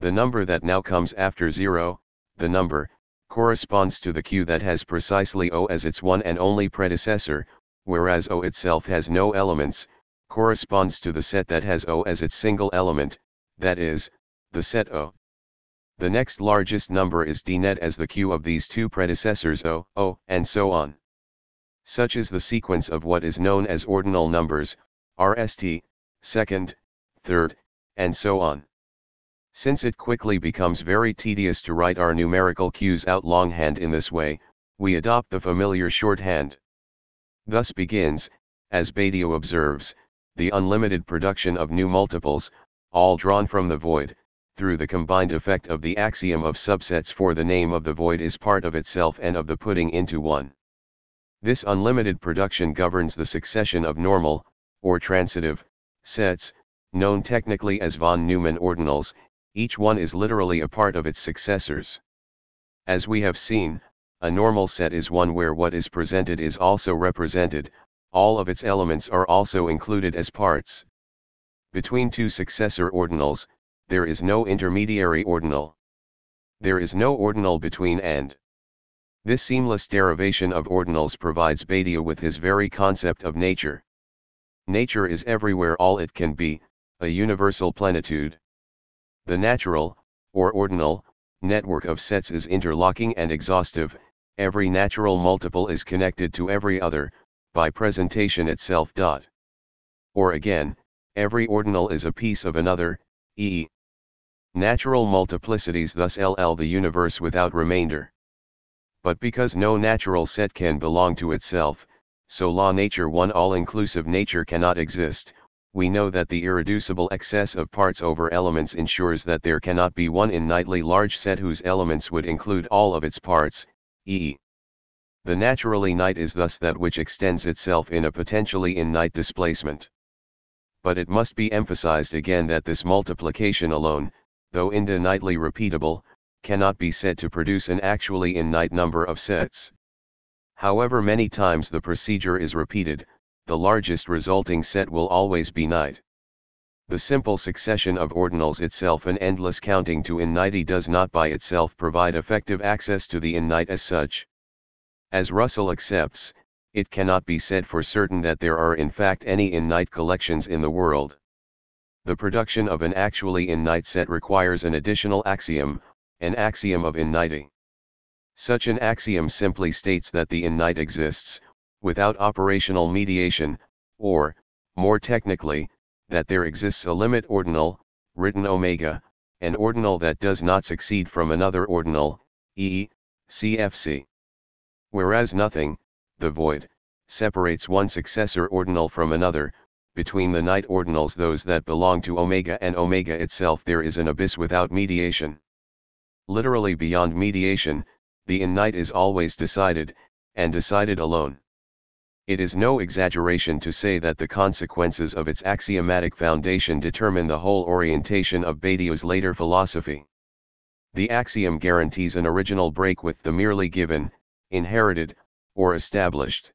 The number that now comes after 0, the number, corresponds to the queue that has precisely O as its one and only predecessor, whereas O itself has no elements, corresponds to the set that has O as its single element, that is, the set O. The next largest number is denoted as the queue of these two predecessors O, O, and so on. Such is the sequence of what is known as ordinal numbers, RST, second, third, and so on. Since it quickly becomes very tedious to write our numerical queues out longhand in this way, we adopt the familiar shorthand. Thus begins, as Badiou observes, the unlimited production of new multiples, all drawn from the void, through the combined effect of the axiom of subsets, for the name of the void is part of itself and of the putting into one. This unlimited production governs the succession of normal, or transitive, sets, known technically as von Neumann ordinals. Each one is literally a part of its successors. As we have seen, a normal set is one where what is presented is also represented, all of its elements are also included as parts. Between two successor ordinals, there is no intermediary ordinal. There is no ordinal between and. This seamless derivation of ordinals provides Badiou with his very concept of nature. Nature is everywhere all it can be, a universal plenitude. The natural, or ordinal, network of sets is interlocking and exhaustive. Every natural multiple is connected to every other, by presentation itself. Or again, every ordinal is a piece of another, e. Natural multiplicities thus LL the universe without remainder. But because no natural set can belong to itself, so law nature one all-inclusive nature cannot exist, we know that the irreducible excess of parts over elements ensures that there cannot be one innately large set whose elements would include all of its parts, e. The naturally innate is thus that which extends itself in a potentially innate displacement. But it must be emphasized again that this multiplication alone, though infinitely repeatable, cannot be said to produce an actually innate number of sets. However many times the procedure is repeated, the largest resulting set will always be innate. The simple succession of ordinals itself and endless counting to innate does not by itself provide effective access to the innate as such. As Russell accepts, it cannot be said for certain that there are in fact any innate collections in the world. The production of an actually innate set requires an additional axiom, an axiom of innate. Such an axiom simply states that the innate exists, without operational mediation, or, more technically, that there exists a limit ordinal, written omega, an ordinal that does not succeed from another ordinal, e. cfc. Whereas nothing, the void, separates one successor ordinal from another. Between the innate ordinals those that belong to omega and omega itself there is an abyss without mediation. Literally beyond mediation, the innate is always decided, and decided alone. It is no exaggeration to say that the consequences of its axiomatic foundation determine the whole orientation of Badiou's later philosophy. The axiom guarantees an original break with the merely given, inherited, or established.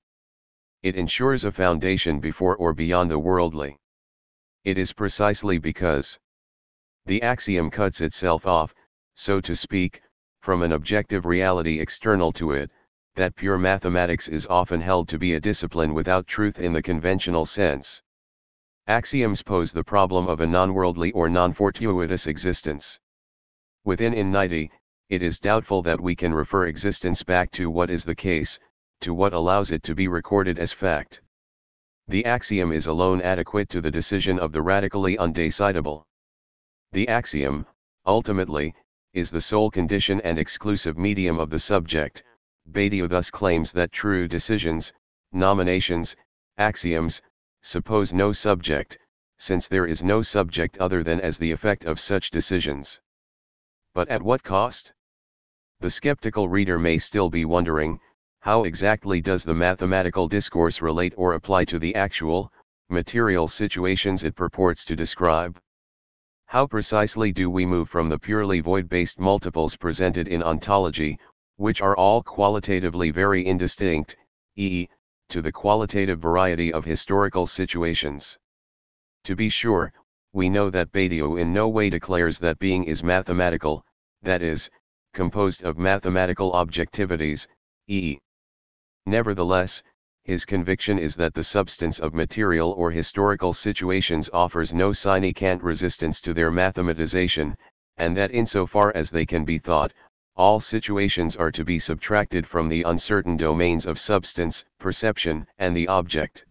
It ensures a foundation before or beyond the worldly. It is precisely because the axiom cuts itself off, so to speak, from an objective reality external to it, that pure mathematics is often held to be a discipline without truth in the conventional sense. Axioms pose the problem of a non-worldly or non-fortuitous existence. Within innity, it is doubtful that we can refer existence back to what is the case, to what allows it to be recorded as fact. The axiom is alone adequate to the decision of the radically undecidable. The axiom, ultimately, is the sole condition and exclusive medium of the subject. Badiou thus claims that true decisions, nominations, axioms, suppose no subject, since there is no subject other than as the effect of such decisions. But at what cost? The skeptical reader may still be wondering, how exactly does the mathematical discourse relate or apply to the actual, material situations it purports to describe? How precisely do we move from the purely void-based multiples presented in ontology, which are all qualitatively very indistinct, to the qualitative variety of historical situations? To be sure, we know that Badiou in no way declares that being is mathematical, that is, composed of mathematical objectivities, e.e. Nevertheless, his conviction is that the substance of material or historical situations offers no sine qua non resistance to their mathematization, and that insofar as they can be thought, all situations are to be subtracted from the uncertain domains of substance, perception, and the object.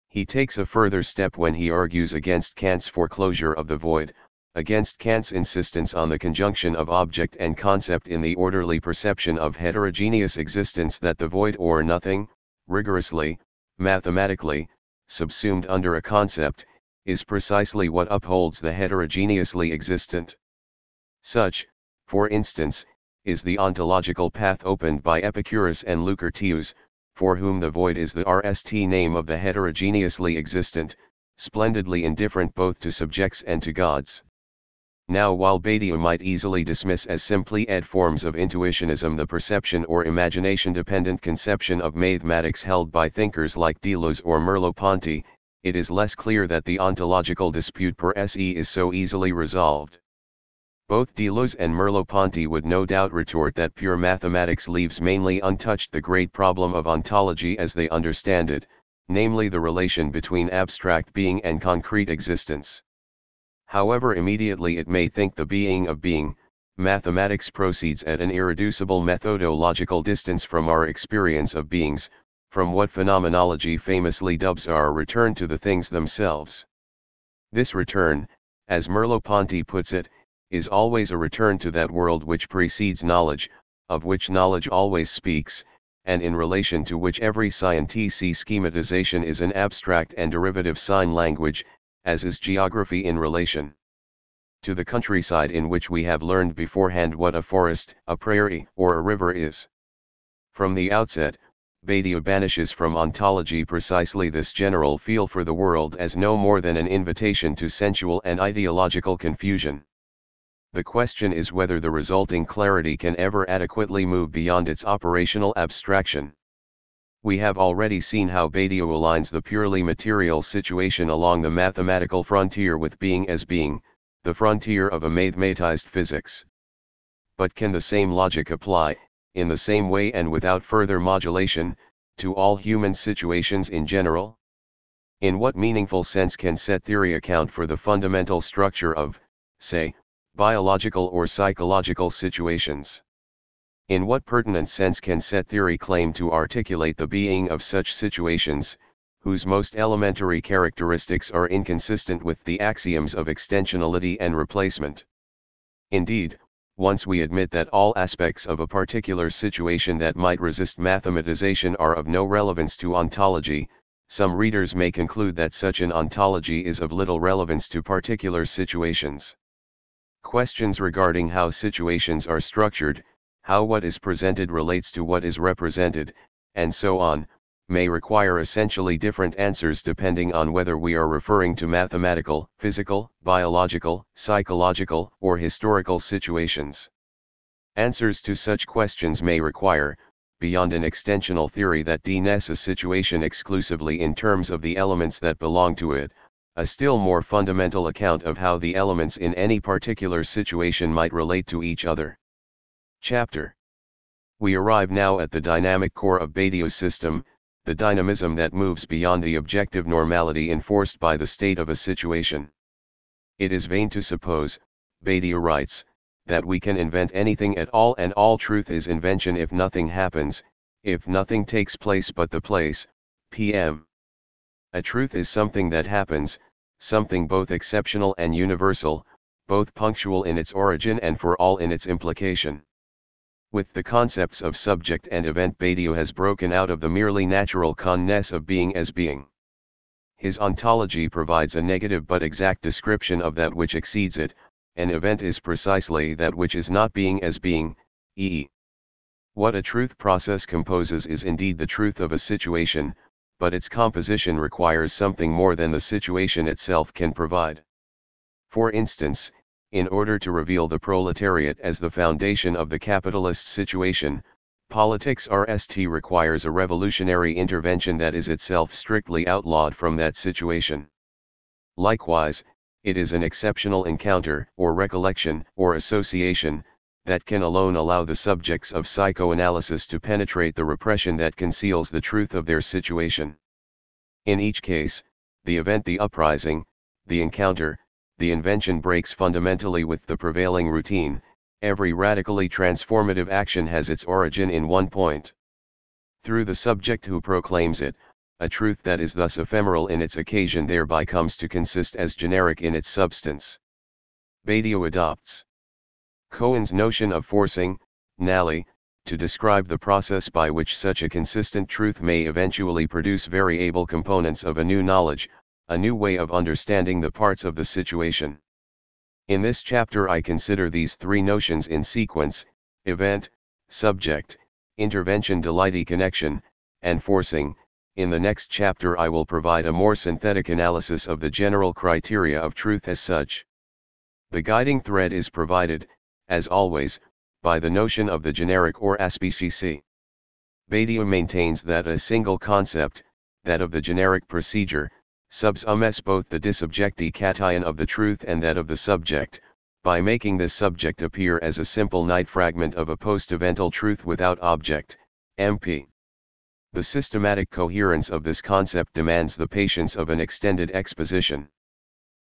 He takes a further step when he argues against Kant's foreclosure of the void, against Kant's insistence on the conjunction of object and concept in the orderly perception of heterogeneous existence, that the void or nothing, rigorously, mathematically, subsumed under a concept, is precisely what upholds the heterogeneously existent. Such, for instance, is the ontological path opened by Epicurus and Lucretius, for whom the void is the RST name of the heterogeneously existent, splendidly indifferent both to subjects and to gods. Now, while Badiou might easily dismiss as simply forms of intuitionism the perception or imagination-dependent conception of mathematics held by thinkers like Deleuze or Merleau-Ponty, it is less clear that the ontological dispute per se is so easily resolved. Both Deleuze and Merleau-Ponty would no doubt retort that pure mathematics leaves mainly untouched the great problem of ontology as they understand it, namely the relation between abstract being and concrete existence. However immediately it may think the being of being, mathematics proceeds at an irreducible methodological distance from our experience of beings, from what phenomenology famously dubs our return to the things themselves. This return, as Merleau-Ponty puts it, is always a return to that world which precedes knowledge, of which knowledge always speaks, and in relation to which every scientific schematization is an abstract and derivative sign language, as is geography in relation to the countryside in which we have learned beforehand what a forest, a prairie, or a river is. From the outset, Badiou banishes from ontology precisely this general feel for the world as no more than an invitation to sensual and ideological confusion. The question is whether the resulting clarity can ever adequately move beyond its operational abstraction. We have already seen how Badiou aligns the purely material situation along the mathematical frontier with being as being, the frontier of a mathematized physics. But can the same logic apply, in the same way and without further modulation, to all human situations in general? In what meaningful sense can set theory account for the fundamental structure of, say, biological or psychological situations? In what pertinent sense can set theory claim to articulate the being of such situations, whose most elementary characteristics are inconsistent with the axioms of extensionality and replacement? Indeed, once we admit that all aspects of a particular situation that might resist mathematization are of no relevance to ontology, some readers may conclude that such an ontology is of little relevance to particular situations. Questions regarding how situations are structured, how what is presented relates to what is represented, and so on, may require essentially different answers depending on whether we are referring to mathematical, physical, biological, psychological, or historical situations. Answers to such questions may require, beyond an extensional theory that denies a situation exclusively in terms of the elements that belong to it, a still more fundamental account of how the elements in any particular situation might relate to each other. Chapter. We arrive now at the dynamic core of Badiou's system, the dynamism that moves beyond the objective normality enforced by the state of a situation. It is vain to suppose, Badiou writes, that we can invent anything at all, and all truth is invention if nothing happens, if nothing takes place but the place, p.m. A truth is something that happens, something both exceptional and universal, both punctual in its origin and for all in its implication. With the concepts of subject and event, Badiou has broken out of the merely natural con-ness of being as being. His ontology provides a negative but exact description of that which exceeds it. An event is precisely that which is not being as being, e.e. What a truth process composes is indeed the truth of a situation, but its composition requires something more than the situation itself can provide. For instance, in order to reveal the proletariat as the foundation of the capitalist situation, politics RST requires a revolutionary intervention that is itself strictly outlawed from that situation. Likewise, it is an exceptional encounter, or recollection, or association, that can alone allow the subjects of psychoanalysis to penetrate the repression that conceals the truth of their situation. In each case, the event, the uprising, the encounter, the invention breaks fundamentally with the prevailing routine. Every radically transformative action has its origin in one point. Through the subject who proclaims it, a truth that is thus ephemeral in its occasion thereby comes to consist as generic in its substance. Badiou adopts Cohen's notion of forcing, Nally, to describe the process by which such a consistent truth may eventually produce very able components of a new knowledge, a new way of understanding the parts of the situation. In this chapter I consider these three notions in sequence: event, subject, intervention, delighty connection, and forcing. In the next chapter I will provide a more synthetic analysis of the general criteria of truth as such. The guiding thread is provided, as always, by the notion of the generic or aspecic. Badiou maintains that a single concept, that of the generic procedure, subsumes both the disubjecti-cation of the truth and that of the subject, by making this subject appear as a simple night fragment of a post-evental truth without object, MP. The systematic coherence of this concept demands the patience of an extended exposition.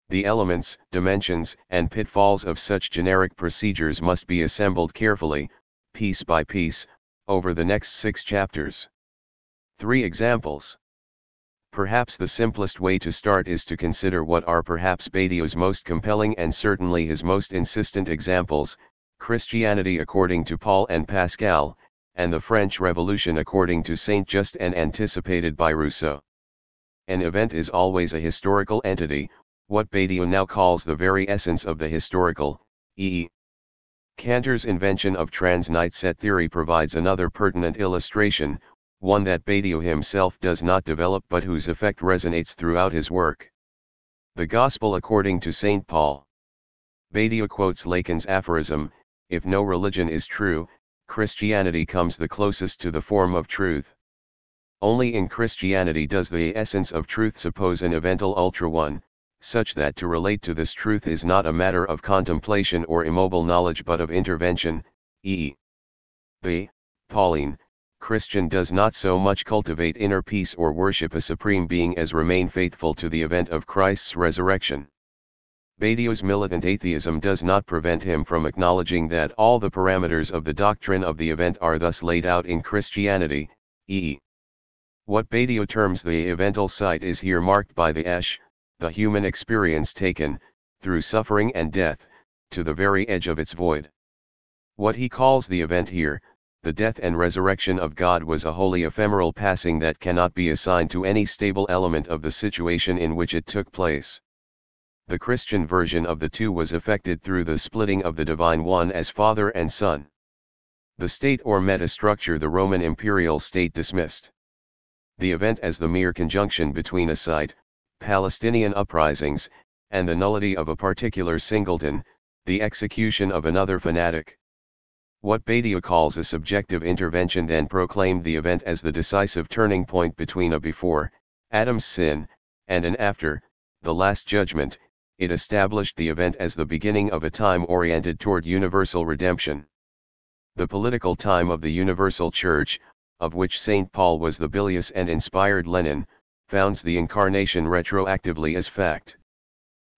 The elements, dimensions, and pitfalls of such generic procedures must be assembled carefully, piece by piece, over the next 6 chapters. 3 examples. Perhaps the simplest way to start is to consider what are perhaps Badiou's most compelling and certainly his most insistent examples: Christianity according to Paul and Pascal, and the French Revolution according to Saint-Just and anticipated by Rousseau. An event is always a historical entity, what Badiou now calls the very essence of the historical, e.e. Cantor's invention of trans-night set theory provides another pertinent illustration, one that Badiou himself does not develop but whose effect resonates throughout his work. The Gospel according to St. Paul. Badiou quotes Lacan's aphorism, "If no religion is true, Christianity comes the closest to the form of truth." Only in Christianity does the essence of truth suppose an evental ultra one, such that to relate to this truth is not a matter of contemplation or immobile knowledge but of intervention, e.e. The Pauline Christian does not so much cultivate inner peace or worship a supreme being as remain faithful to the event of Christ's resurrection. Badiou's militant atheism does not prevent him from acknowledging that all the parameters of the doctrine of the event are thus laid out in Christianity, e.e. What Badiou terms the evental site is here marked by the esh, the human experience taken, through suffering and death, to the very edge of its void. What he calls the event here, the death and resurrection of God, was a wholly ephemeral passing that cannot be assigned to any stable element of the situation in which it took place. The Christian version of the two was effected through the splitting of the divine one as Father and Son. The state or metastructure the Roman imperial state dismissed. The event as the mere conjunction between a site, Palestinian uprisings, and the nullity of a particular singleton, the execution of another fanatic. What Badiou calls a subjective intervention then proclaimed the event as the decisive turning point between a before, Adam's sin, and an after, the Last Judgment. It established the event as the beginning of a time oriented toward universal redemption. The political time of the Universal Church, of which St. Paul was the bilious and inspired Lenin, founds the Incarnation retroactively as fact.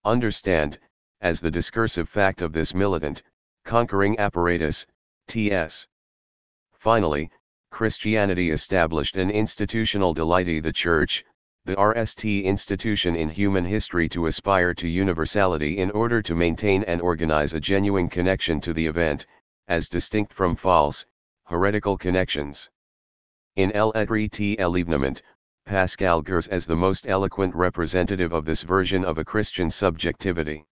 Understand, as the discursive fact of this militant, conquering apparatus, T.S. Finally, Christianity established an institutional deity, the Church, the RST institution in human history, to aspire to universality in order to maintain and organize a genuine connection to the event, as distinct from false, heretical connections. In El Etre l'Evenement, Pascal gers as the most eloquent representative of this version of a Christian subjectivity.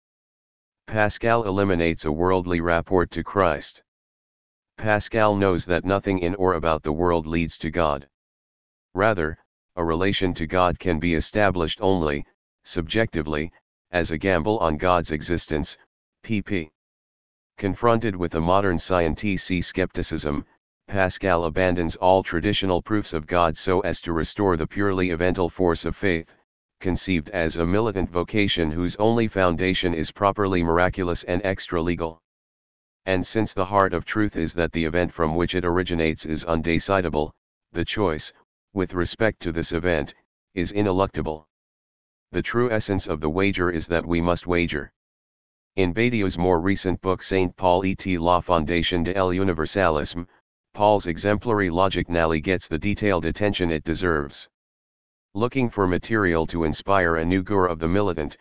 Pascal eliminates a worldly rapport to Christ. Pascal knows that nothing in or about the world leads to God. Rather, a relation to God can be established only, subjectively, as a gamble on God's existence, pp. Confronted with a modern scientific skepticism, Pascal abandons all traditional proofs of God so as to restore the purely evental force of faith, conceived as a militant vocation whose only foundation is properly miraculous and extra-legal. And since the heart of truth is that the event from which it originates is undecidable, the choice, with respect to this event, is ineluctable. The true essence of the wager is that we must wager. In Badiou's more recent book Saint Paul et la Fondation de l'Universalisme, Paul's exemplary logic nally gets the detailed attention it deserves. Looking for material to inspire a new gur of the militant,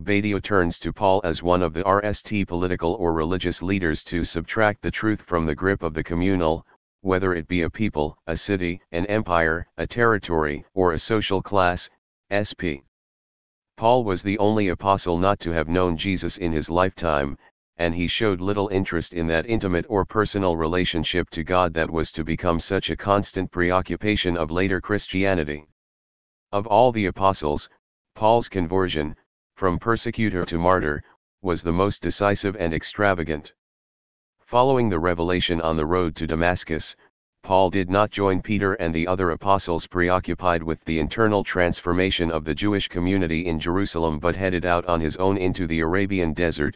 Badiou turns to Paul as one of the RST political or religious leaders to subtract the truth from the grip of the communal, whether it be a people, a city, an empire, a territory, or a social class, sp. Paul was the only apostle not to have known Jesus in his lifetime, and he showed little interest in that intimate or personal relationship to God that was to become such a constant preoccupation of later Christianity. Of all the apostles, Paul's conversion, from persecutor to martyr, was the most decisive and extravagant. Following the revelation on the road to Damascus, Paul did not join Peter and the other apostles preoccupied with the internal transformation of the Jewish community in Jerusalem, but headed out on his own into the Arabian desert,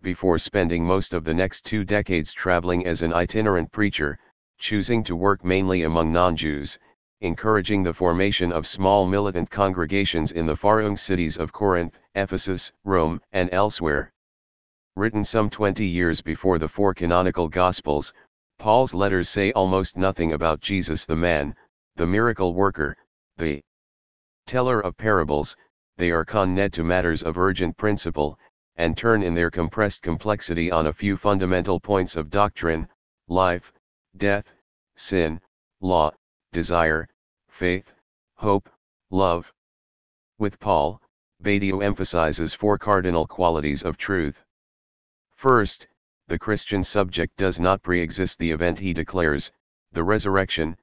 before spending most of the next 2 decades traveling as an itinerant preacher, choosing to work mainly among non-Jews, encouraging the formation of small militant congregations in the faraway cities of Corinth, Ephesus, Rome, and elsewhere. Written some 20 years before the 4 canonical Gospels, Paul's letters say almost nothing about Jesus the man, the miracle worker, the teller of parables. They are conned to matters of urgent principle, and turn in their compressed complexity on a few fundamental points of doctrine: life, death, sin, law, desire, faith, hope, love. With Paul, Badiou emphasizes 4 cardinal qualities of truth. First, the Christian subject does not pre-exist the event he declares, the resurrection.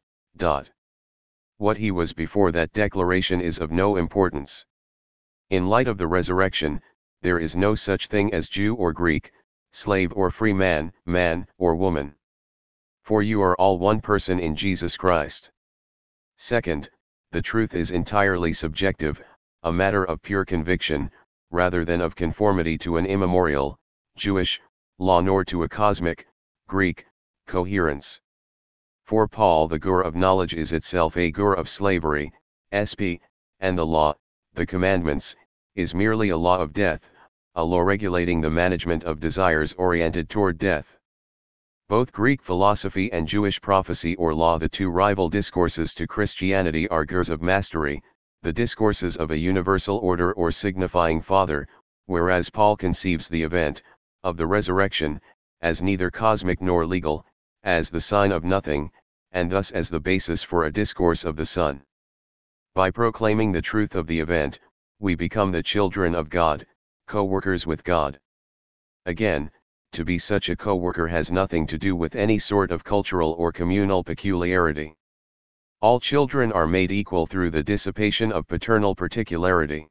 What he was before that declaration is of no importance. In light of the resurrection, there is no such thing as Jew or Greek, slave or free man, man or woman. For you are all one person in Jesus Christ. Second, the truth is entirely subjective, a matter of pure conviction, rather than of conformity to an immemorial, Jewish, law nor to a cosmic, Greek, coherence. For Paul the gur of knowledge is itself a gur of slavery, sp. and the law, the commandments, is merely a law of death, a law regulating the management of desires oriented toward death. Both Greek philosophy and Jewish prophecy or law, the 2 rival discourses to Christianity, are gurs of mastery, the discourses of a universal order or signifying Father, whereas Paul conceives the event, of the resurrection, as neither cosmic nor legal, as the sign of nothing, and thus as the basis for a discourse of the Son. By proclaiming the truth of the event, we become the children of God, co-workers with God. Again, to be such a co-worker has nothing to do with any sort of cultural or communal peculiarity. All children are made equal through the dissipation of paternal particularity.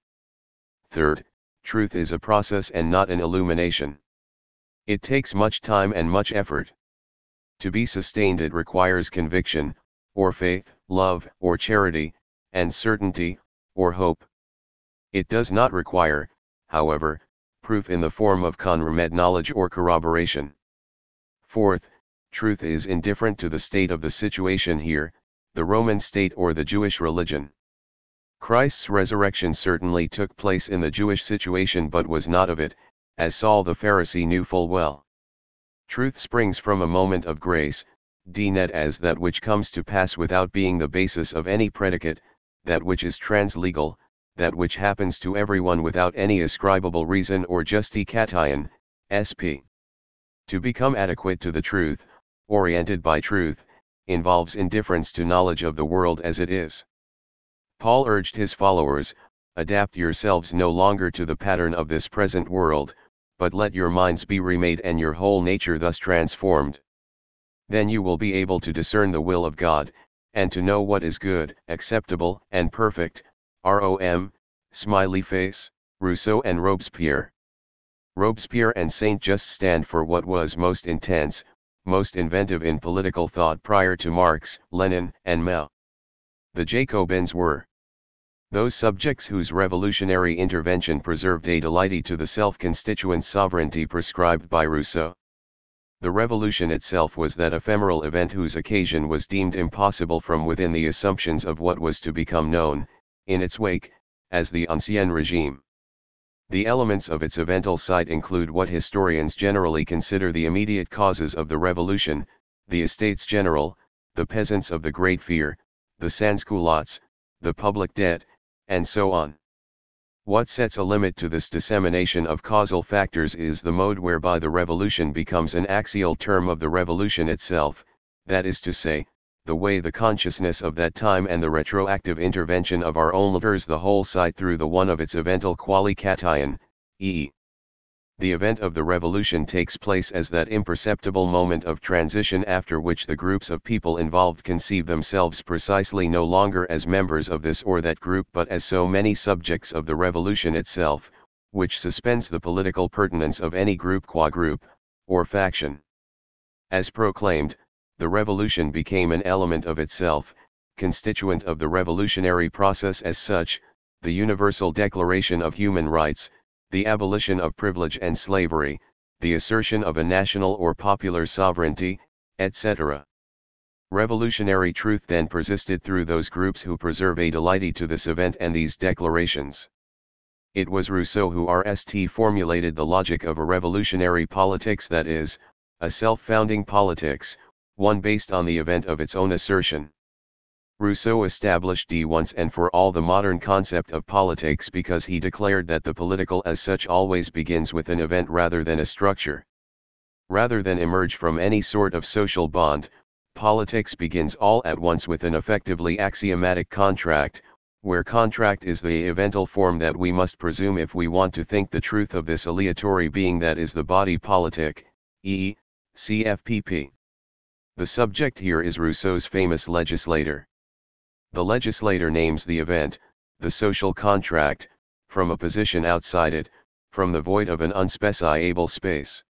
Third, truth is a process and not an illumination. It takes much time and much effort. To be sustained it requires conviction, or faith, love, or charity, and certainty, or hope. It does not require, however, proof in the form of conremed knowledge or corroboration. Fourth, truth is indifferent to the state of the situation here, the Roman state or the Jewish religion. Christ's resurrection certainly took place in the Jewish situation but was not of it, as Saul the Pharisee knew full well. Truth springs from a moment of grace, deemed as that which comes to pass without being the basis of any predicate, that which is translegal, that which happens to everyone without any ascribable reason or justification, sp. To become adequate to the truth, oriented by truth, involves indifference to knowledge of the world as it is. Paul urged his followers, adapt yourselves no longer to the pattern of this present world, but let your minds be remade and your whole nature thus transformed. Then you will be able to discern the will of God, and to know what is good, acceptable, and perfect. Rom, smiley face, Rousseau and Robespierre. Robespierre and Saint-Just stand for what was most intense, most inventive in political thought prior to Marx, Lenin, and Mao. The Jacobins were those subjects whose revolutionary intervention preserved a delight to the self-constituent sovereignty prescribed by Rousseau. The revolution itself was that ephemeral event whose occasion was deemed impossible from within the assumptions of what was to become known, in its wake, as the Ancien Régime. The elements of its evental site include what historians generally consider the immediate causes of the revolution, the Estates General, the peasants of the Great Fear, the sans-culottes, the public debt, and so on. What sets a limit to this dissemination of causal factors is the mode whereby the revolution becomes an axial term of the revolution itself, that is to say, the way the consciousness of that time and the retroactive intervention of our own alters the whole site through the one of its evental qualication, e.e. The event of the revolution takes place as that imperceptible moment of transition after which the groups of people involved conceive themselves precisely no longer as members of this or that group but as so many subjects of the revolution itself, which suspends the political pertinence of any group qua group, or faction. As proclaimed, the revolution became an element of itself, constituent of the revolutionary process as such, the universal declaration of human rights, the abolition of privilege and slavery, the assertion of a national or popular sovereignty, etc. Revolutionary truth then persisted through those groups who preserve a delight to this event and these declarations. It was Rousseau who formulated the logic of a revolutionary politics, that is, a self-founding politics, one based on the event of its own assertion. Rousseau established once and for all the modern concept of politics because he declared that the political as such always begins with an event rather than a structure. Rather than emerge from any sort of social bond, politics begins all at once with an effectively axiomatic contract, where contract is the evental form that we must presume if we want to think the truth of this aleatory being that is the body politic, e.e., CFPP. The subject here is Rousseau's famous legislator. The legislator names the event, the social contract, from a position outside it, from the void of an unspecifiable space.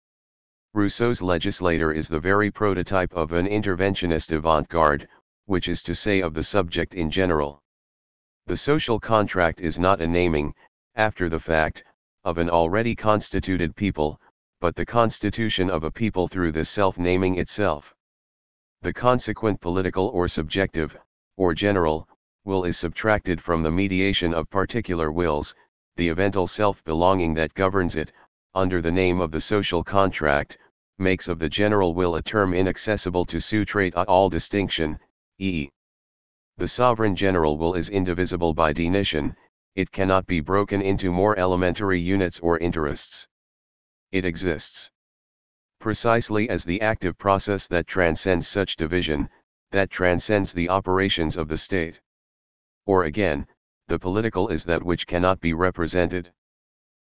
Rousseau's legislator is the very prototype of an interventionist avant-garde, which is to say of the subject in general. The social contract is not a naming, after the fact, of an already constituted people, but the constitution of a people through this self-naming itself. The consequent political or subjective, or general, will is subtracted from the mediation of particular wills, the evental self-belonging that governs it, under the name of the social contract, makes of the general will a term inaccessible to soustrate all distinction, e.e. The sovereign general will is indivisible by definition, it cannot be broken into more elementary units or interests. It exists precisely as the active process that transcends such division, that transcends the operations of the state. Or again, the political is that which cannot be represented.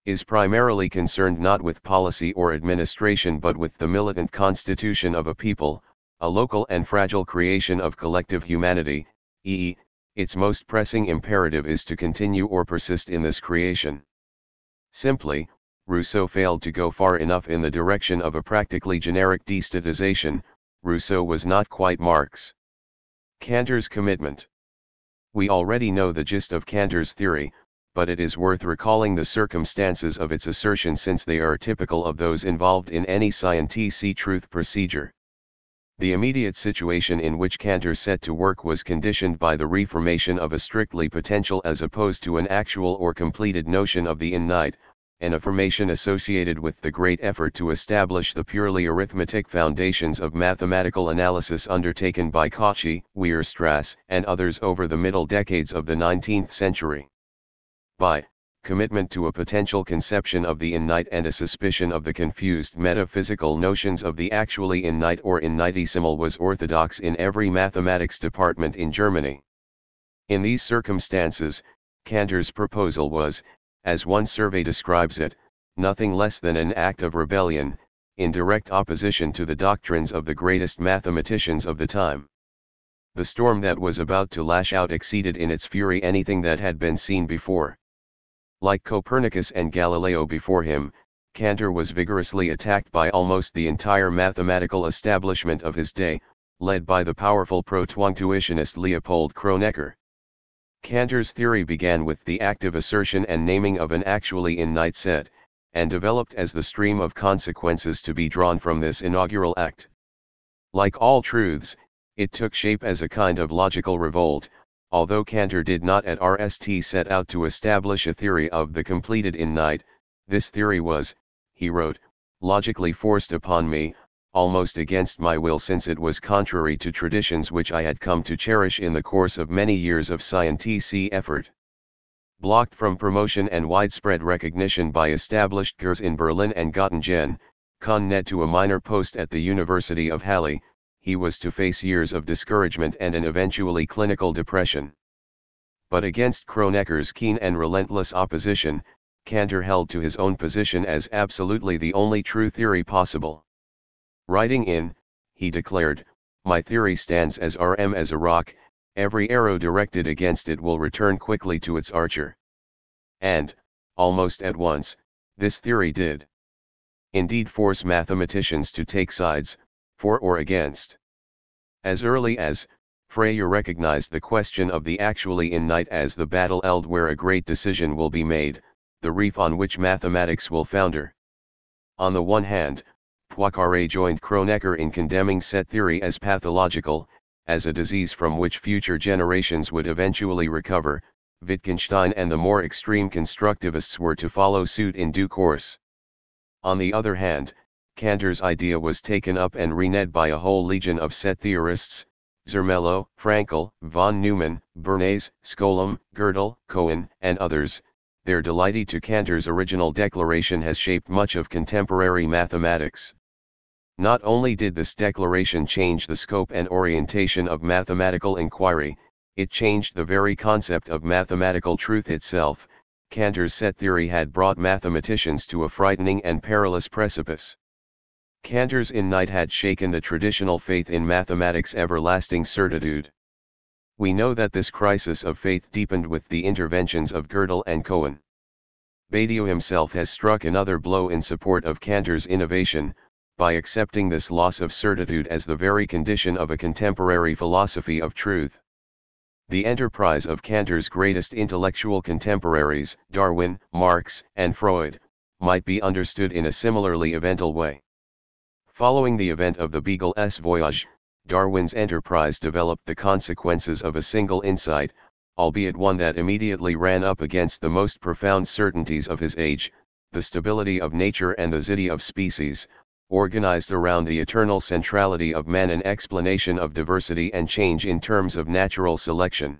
Is primarily concerned not with policy or administration but with the militant constitution of a people, a local and fragile creation of collective humanity, e.e., its most pressing imperative is to continue or persist in this creation. Simply, Rousseau failed to go far enough in the direction of a practically generic destatization, Rousseau was not quite Marx. Cantor's commitment. We already know the gist of Cantor's theory, but it is worth recalling the circumstances of its assertion since they are typical of those involved in any scientific truth procedure. The immediate situation in which Cantor set to work was conditioned by the reformation of a strictly potential as opposed to an actual or completed notion of the innate, an affirmation associated with the great effort to establish the purely arithmetic foundations of mathematical analysis undertaken by Cauchy, Weierstrass, and others over the middle decades of the 19th century. By commitment to a potential conception of the innate and a suspicion of the confused metaphysical notions of the actually innate or innatesimal was orthodox in every mathematics department in Germany. In these circumstances, Cantor's proposal was, as one survey describes it, nothing less than an act of rebellion, in direct opposition to the doctrines of the greatest mathematicians of the time. The storm that was about to lash out exceeded in its fury anything that had been seen before. Like Copernicus and Galileo before him, Cantor was vigorously attacked by almost the entire mathematical establishment of his day, led by the powerful proto-intuitionist Leopold Kronecker. Cantor's theory began with the active assertion and naming of an actually innate set, and developed as the stream of consequences to be drawn from this inaugural act. Like all truths, it took shape as a kind of logical revolt, although Cantor did not at RST set out to establish a theory of the completed innate. This theory was, he wrote, logically forced upon me, almost against my will, since it was contrary to traditions which I had come to cherish in the course of many years of scientific effort. Blocked from promotion and widespread recognition by established Gers in Berlin and Göttingen, condemned to a minor post at the University of Halle, he was to face years of discouragement and an eventually clinical depression. But against Kronecker's keen and relentless opposition, Cantor held to his own position as absolutely the only true theory possible. Writing in, he declared, "My theory stands as firm as a rock, every arrow directed against it will return quickly to its archer." And, almost at once, this theory did indeed force mathematicians to take sides, for or against. As early as, Frege recognized the question of the actually innate as the battle-eld where a great decision will be made, the reef on which mathematics will founder. On the one hand, Poincaré joined Kronecker in condemning set theory as pathological, as a disease from which future generations would eventually recover. Wittgenstein and the more extreme constructivists were to follow suit in due course. On the other hand, Cantor's idea was taken up and reneged by a whole legion of set theorists: Zermelo, Fraenkel, von Neumann, Bernays, Skolem, Gödel, Cohen, and others. Their delight to Cantor's original declaration has shaped much of contemporary mathematics. Not only did this declaration change the scope and orientation of mathematical inquiry, it changed the very concept of mathematical truth itself. Cantor's set theory had brought mathematicians to a frightening and perilous precipice. Cantor's innate had shaken the traditional faith in mathematics' everlasting certitude. We know that this crisis of faith deepened with the interventions of Gödel and Cohen. Badiou himself has struck another blow in support of Cantor's innovation, by accepting this loss of certitude as the very condition of a contemporary philosophy of truth. The enterprise of Cantor's greatest intellectual contemporaries, Darwin, Marx, and Freud, might be understood in a similarly eventual way. Following the event of the Beagle's voyage, Darwin's enterprise developed the consequences of a single insight, albeit one that immediately ran up against the most profound certainties of his age: the stability of nature and the zity of species, organized around the eternal centrality of man, an explanation of diversity and change in terms of natural selection.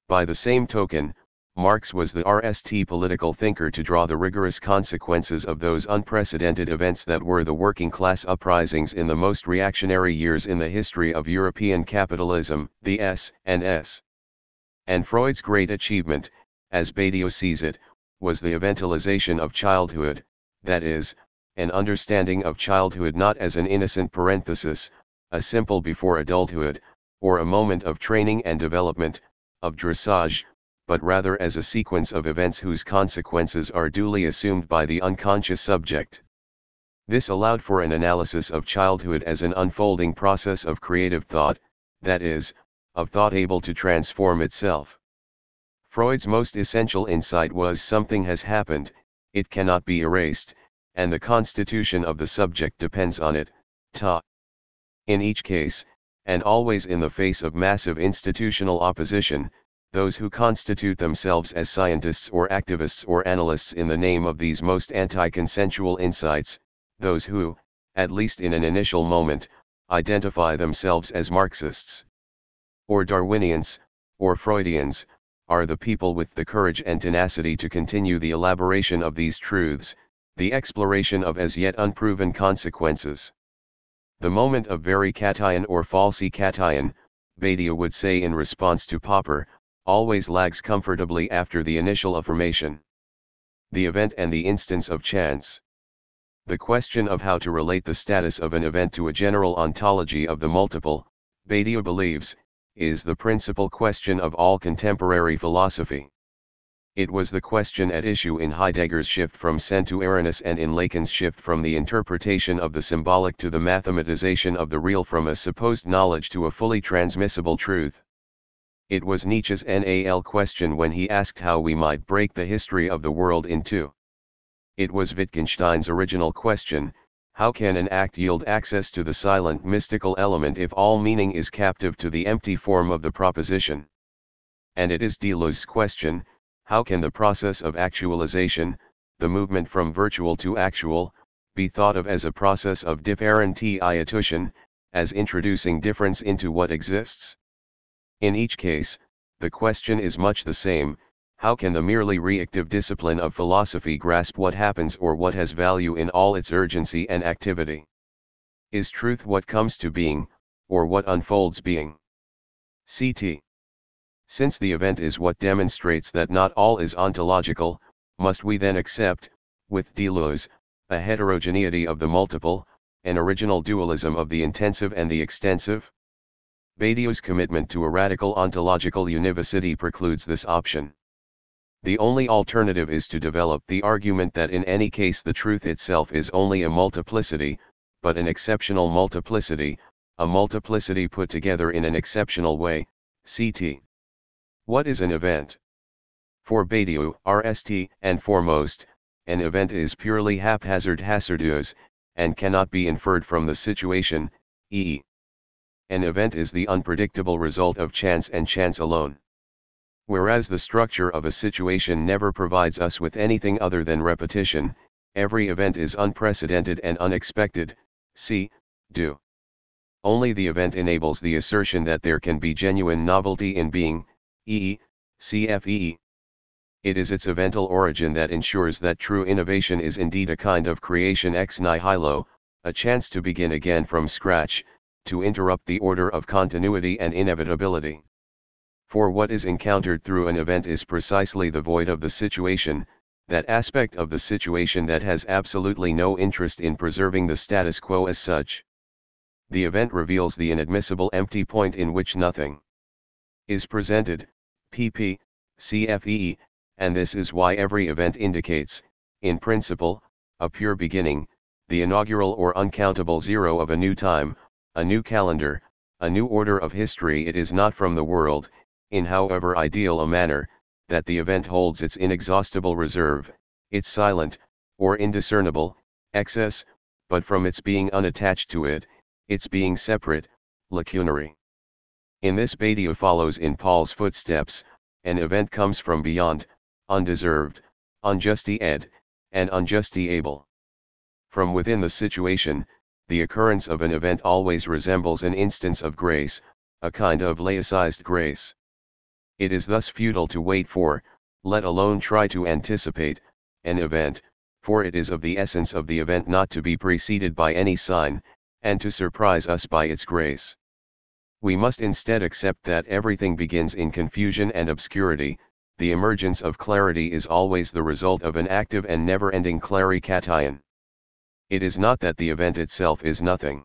By the same token, Marx was the RST political thinker to draw the rigorous consequences of those unprecedented events that were the working class uprisings in the most reactionary years in the history of European capitalism, the S&S. And Freud's great achievement, as Badiou sees it, was the eventualization of childhood, that is, an understanding of childhood not as an innocent parenthesis, a simple before adulthood, or a moment of training and development, of dressage, but rather as a sequence of events whose consequences are duly assumed by the unconscious subject. This allowed for an analysis of childhood as an unfolding process of creative thought, that is, of thought able to transform itself. Freud's most essential insight was something has happened, it cannot be erased, and the constitution of the subject depends on it, In each case, and always in the face of massive institutional opposition, those who constitute themselves as scientists or activists or analysts in the name of these most anti-consensual insights, those who, at least in an initial moment, identify themselves as Marxists, or Darwinians, or Freudians, are the people with the courage and tenacity to continue the elaboration of these truths, the exploration of as yet unproven consequences. The moment of very cation or falsy cation, Badiou would say in response to Popper, always lags comfortably after the initial affirmation. The event and the instance of chance. The question of how to relate the status of an event to a general ontology of the multiple, Badiou believes, is the principal question of all contemporary philosophy. It was the question at issue in Heidegger's shift from sen to awareness and in Lacan's shift from the interpretation of the symbolic to the mathematization of the real, from a supposed knowledge to a fully transmissible truth. It was Nietzsche's NAL question when he asked how we might break the history of the world in two. It was Wittgenstein's original question, how can an act yield access to the silent mystical element if all meaning is captive to the empty form of the proposition? And it is Deleuze's question, how can the process of actualization, the movement from virtual to actual, be thought of as a process of Differentiation, as introducing difference into what exists? In each case, the question is much the same, how can the merely reactive discipline of philosophy grasp what happens or what has value in all its urgency and activity? Is truth what comes to being, or what unfolds being? Ct. Since the event is what demonstrates that not all is ontological, must we then accept, with Deleuze, a heterogeneity of the multiple, an original dualism of the intensive and the extensive? Badiou's commitment to a radical ontological univocity precludes this option. The only alternative is to develop the argument that in any case the truth itself is only a multiplicity, but an exceptional multiplicity, a multiplicity put together in an exceptional way, ct. What is an event? For Badiou, RST, and foremost, an event is purely hazardous, and cannot be inferred from the situation, e.e. An event is the unpredictable result of chance and chance alone. Whereas the structure of a situation never provides us with anything other than repetition, every event is unprecedented and unexpected, do. Only the event enables the assertion that there can be genuine novelty in being, cfe. It is its evental origin that ensures that true innovation is indeed a kind of creation ex nihilo, a chance to begin again from scratch, to interrupt the order of continuity and inevitability. For what is encountered through an event is precisely the void of the situation, that aspect of the situation that has absolutely no interest in preserving the status quo as such. The event reveals the inadmissible empty point in which nothing is presented, pp. cfe, and this is why every event indicates, in principle, a pure beginning, the inaugural or uncountable zero of a new time, a new calendar, a new order of history. It is not from the world, in however ideal a manner, that the event holds its inexhaustible reserve, its silent, or indiscernible, excess, but from its being unattached to it, its being separate, lacunary. In this Badiou follows in Paul's footsteps, an event comes from beyond, undeserved, unjustly ed, and unjustly able. From within the situation, the occurrence of an event always resembles an instance of grace, a kind of laicized grace. It is thus futile to wait for, let alone try to anticipate, an event, for it is of the essence of the event not to be preceded by any sign, and to surprise us by its grace. We must instead accept that everything begins in confusion and obscurity. The emergence of clarity is always the result of an active and never-ending clarication. It is not that the event itself is nothing.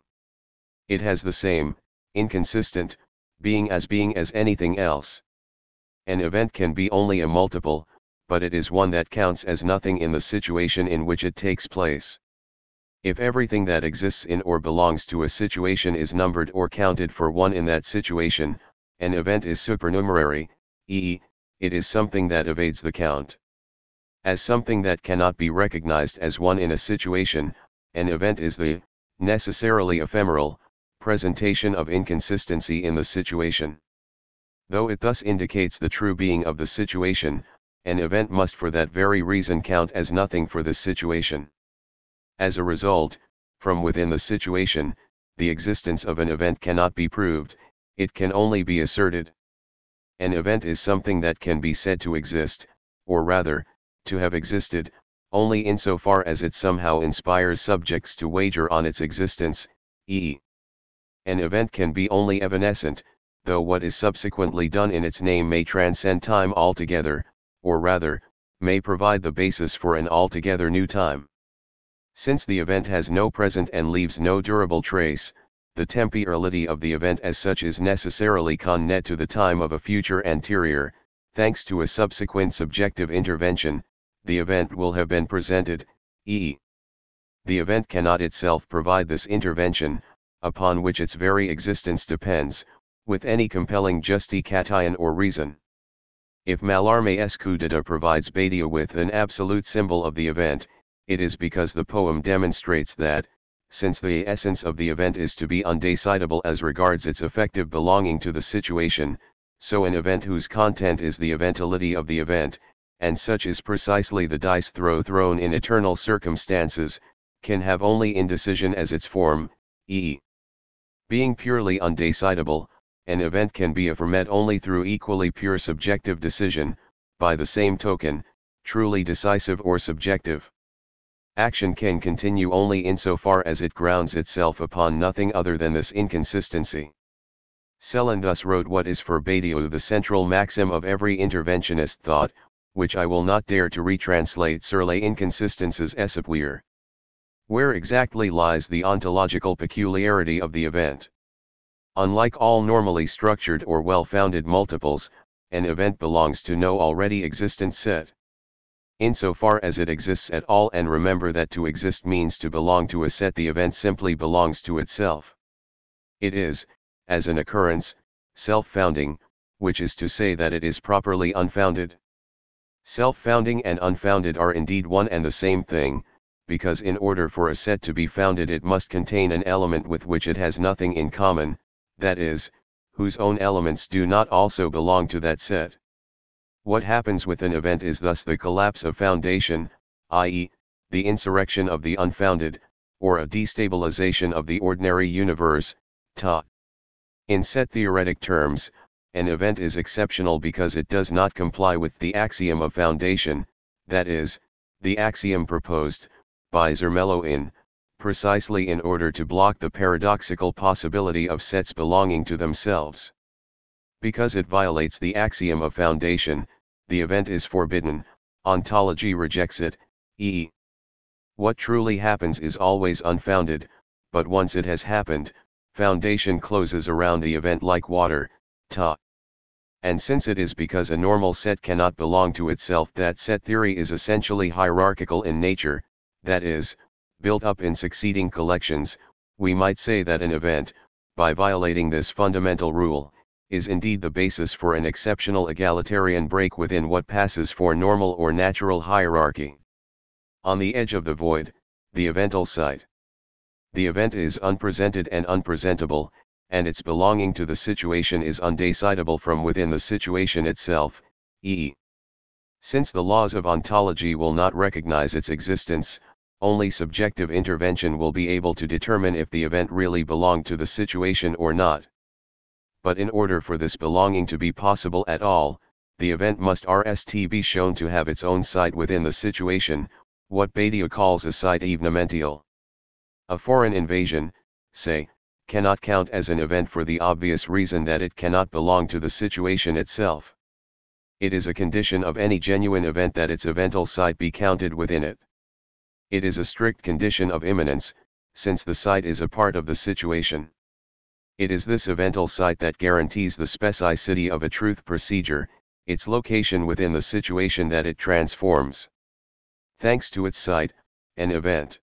It has the same, inconsistent, being as anything else. An event can be only a multiple, but it is one that counts as nothing in the situation in which it takes place. If everything that exists in or belongs to a situation is numbered or counted for one in that situation, an event is supernumerary, i.e., it is something that evades the count. As something that cannot be recognized as one in a situation, an event is the, necessarily ephemeral, presentation of inconsistency in the situation. Though it thus indicates the true being of the situation, an event must for that very reason count as nothing for this situation. As a result, from within the situation, the existence of an event cannot be proved, it can only be asserted. An event is something that can be said to exist, or rather, to have existed, only insofar as it somehow inspires subjects to wager on its existence, e.g. An event can be only evanescent, though what is subsequently done in its name may transcend time altogether, or rather, may provide the basis for an altogether new time. Since the event has no present and leaves no durable trace, the temporality of the event as such is necessarily connected to the time of a future anterior. Thanks to a subsequent subjective intervention, the event will have been presented, e.g. The event cannot itself provide this intervention, upon which its very existence depends, with any compelling justification or reason. If Mallarmé's coup d'état provides Badiou with an absolute symbol of the event, it is because the poem demonstrates that, since the essence of the event is to be undecidable as regards its effective belonging to the situation, so an event whose content is the eventuality of the event, and such is precisely the dice thrown in eternal circumstances, can have only indecision as its form, e.g. Being purely undecidable, an event can be affirmed only through equally pure subjective decision, by the same token, truly decisive or subjective. Action can continue only insofar as it grounds itself upon nothing other than this inconsistency. Celan thus wrote what is for Badiou the central maxim of every interventionist thought, which I will not dare to retranslate sur les inconsistances esapouir. Where exactly lies the ontological peculiarity of the event? Unlike all normally structured or well-founded multiples, an event belongs to no already existent set. Insofar as it exists at all, and remember that to exist means to belong to a set, the event simply belongs to itself. It is, as an occurrence, self-founding, which is to say that it is properly unfounded. Self-founding and unfounded are indeed one and the same thing, because in order for a set to be founded it must contain an element with which it has nothing in common, that is, whose own elements do not also belong to that set. What happens with an event is thus the collapse of foundation, i.e., the insurrection of the unfounded, or a destabilization of the ordinary universe, ta. In set theoretic terms, an event is exceptional because it does not comply with the axiom of foundation, that is, the axiom proposed by Zermelo precisely in order to block the paradoxical possibility of sets belonging to themselves. Because it violates the axiom of foundation, the event is forbidden, ontology rejects it, e.g. What truly happens is always unfounded, but once it has happened, foundation closes around the event like water, ta. And since it is because a normal set cannot belong to itself that set theory is essentially hierarchical in nature, that is, built up in succeeding collections, we might say that an event, by violating this fundamental rule, is indeed the basis for an exceptional egalitarian break within what passes for normal or natural hierarchy. On the edge of the void, the evental site. The event is unpresented and unpresentable, and its belonging to the situation is undecidable from within the situation itself, e.g. Since the laws of ontology will not recognize its existence, only subjective intervention will be able to determine if the event really belonged to the situation or not. But in order for this belonging to be possible at all, the event must be shown to have its own site within the situation, what Badiou calls a site evenemential. A foreign invasion, say, cannot count as an event for the obvious reason that it cannot belong to the situation itself. It is a condition of any genuine event that its evental site be counted within it. It is a strict condition of immanence, since the site is a part of the situation. It is this evental site that guarantees the specificity of a truth procedure, its location within the situation that it transforms. Thanks to its site, an event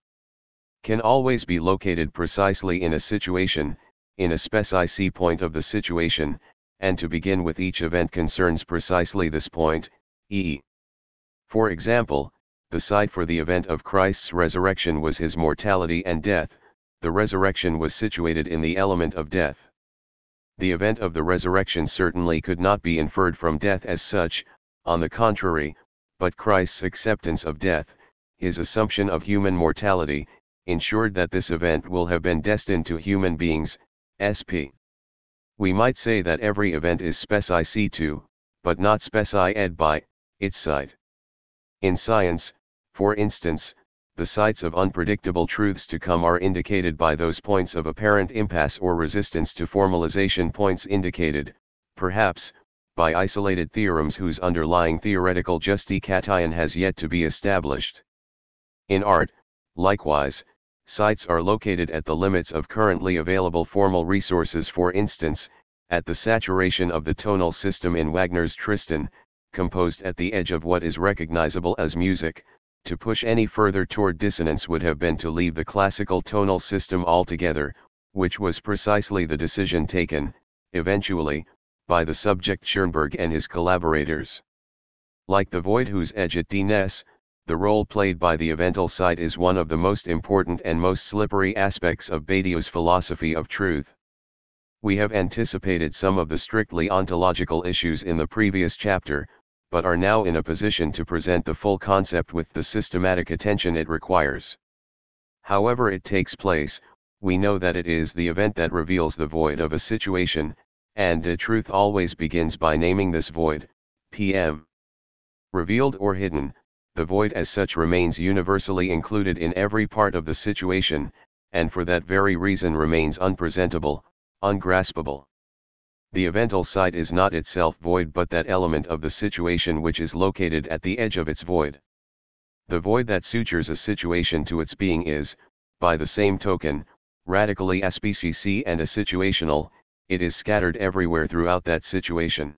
can always be located precisely in a situation, in a speci point of the situation, and to begin with each event concerns precisely this point, e.e. For example, the site for the event of Christ's resurrection was his mortality and death. The resurrection was situated in the element of death. The event of the resurrection certainly could not be inferred from death as such, on the contrary, but Christ's acceptance of death, his assumption of human mortality, ensured that this event will have been destined to human beings, sp. We might say that every event is speci to, but not speci by, its site. In science, for instance, the sites of unpredictable truths to come are indicated by those points of apparent impasse or resistance to formalization, points indicated, perhaps, by isolated theorems whose underlying theoretical justification has yet to be established. In art, likewise, sites are located at the limits of currently available formal resources, for instance, at the saturation of the tonal system in Wagner's Tristan, composed at the edge of what is recognizable as music. To push any further toward dissonance would have been to leave the classical tonal system altogether, which was precisely the decision taken, eventually, by the subject Schoenberg and his collaborators. Like the void whose edge it denies, the role played by the evental site is one of the most important and most slippery aspects of Badiou's philosophy of truth. We have anticipated some of the strictly ontological issues in the previous chapter, but are now in a position to present the full concept with the systematic attention it requires. However it takes place, we know that it is the event that reveals the void of a situation, and a truth always begins by naming this void, pm. Revealed or hidden, the void as such remains universally included in every part of the situation, and for that very reason remains unpresentable, ungraspable. The evental site is not itself void but that element of the situation which is located at the edge of its void. The void that sutures a situation to its being is, by the same token, radically aspecific and a-situational, it is scattered everywhere throughout that situation.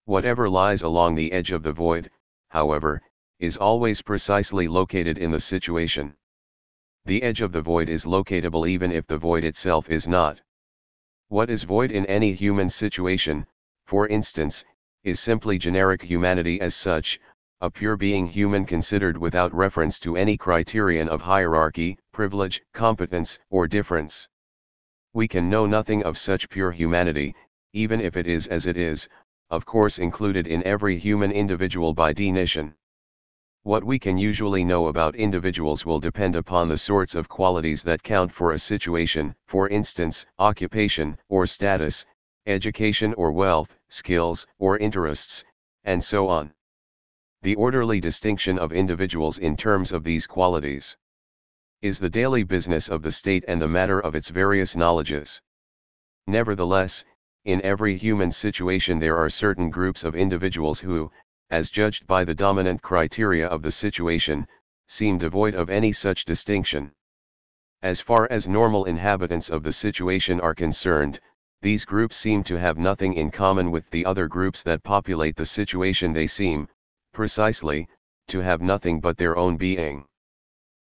Whatever lies along the edge of the void, however, is always precisely located in the situation. The edge of the void is locatable even if the void itself is not. What is void in any human situation, for instance, is simply generic humanity as such, a pure being human considered without reference to any criterion of hierarchy, privilege, competence, or difference. We can know nothing of such pure humanity, even if it is as it is, of course included in every human individual by definition. What we can usually know about individuals will depend upon the sorts of qualities that count for a situation, for instance, occupation or status, education or wealth, skills or interests, and so on. The orderly distinction of individuals in terms of these qualities is the daily business of the state and the matter of its various knowledges. Nevertheless, in every human situation there are certain groups of individuals who, as judged by the dominant criteria of the situation, seem devoid of any such distinction. As far as normal inhabitants of the situation are concerned, these groups seem to have nothing in common with the other groups that populate the situation. They seem, precisely, to have nothing but their own being.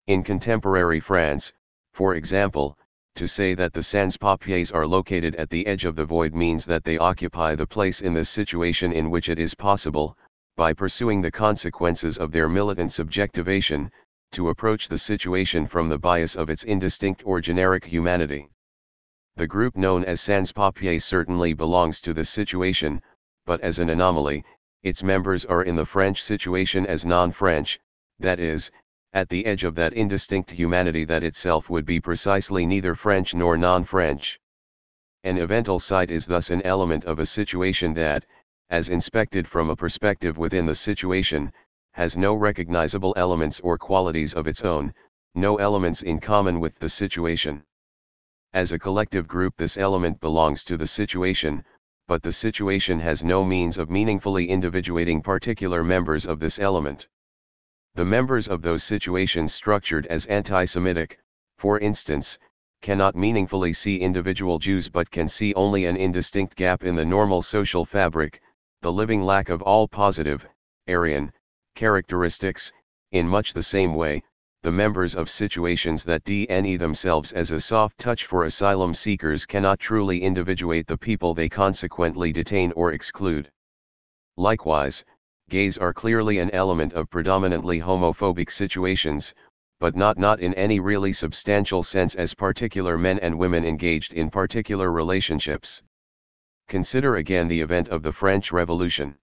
In contemporary France, for example, to say that the sans-papiers are located at the edge of the void means that they occupy the place in this situation in which it is possible, by pursuing the consequences of their militant subjectivation, to approach the situation from the bias of its indistinct or generic humanity. The group known as sans-papiers certainly belongs to the situation, but as an anomaly, its members are in the French situation as non-French, that is, at the edge of that indistinct humanity that itself would be precisely neither French nor non-French. An evental site is thus an element of a situation that, as inspected from a perspective within the situation, has no recognizable elements or qualities of its own, no elements in common with the situation. As a collective group this element belongs to the situation, but the situation has no means of meaningfully individuating particular members of this element. The members of those situations structured as anti-Semitic, for instance, cannot meaningfully see individual Jews but can see only an indistinct gap in the normal social fabric, the living lack of all positive, Aryan, characteristics. In much the same way, the members of situations that DNE themselves as a soft touch for asylum seekers cannot truly individuate the people they consequently detain or exclude. Likewise, gays are clearly an element of predominantly homophobic situations, but not in any really substantial sense as particular men and women engaged in particular relationships. Consider again the event of the French Revolution.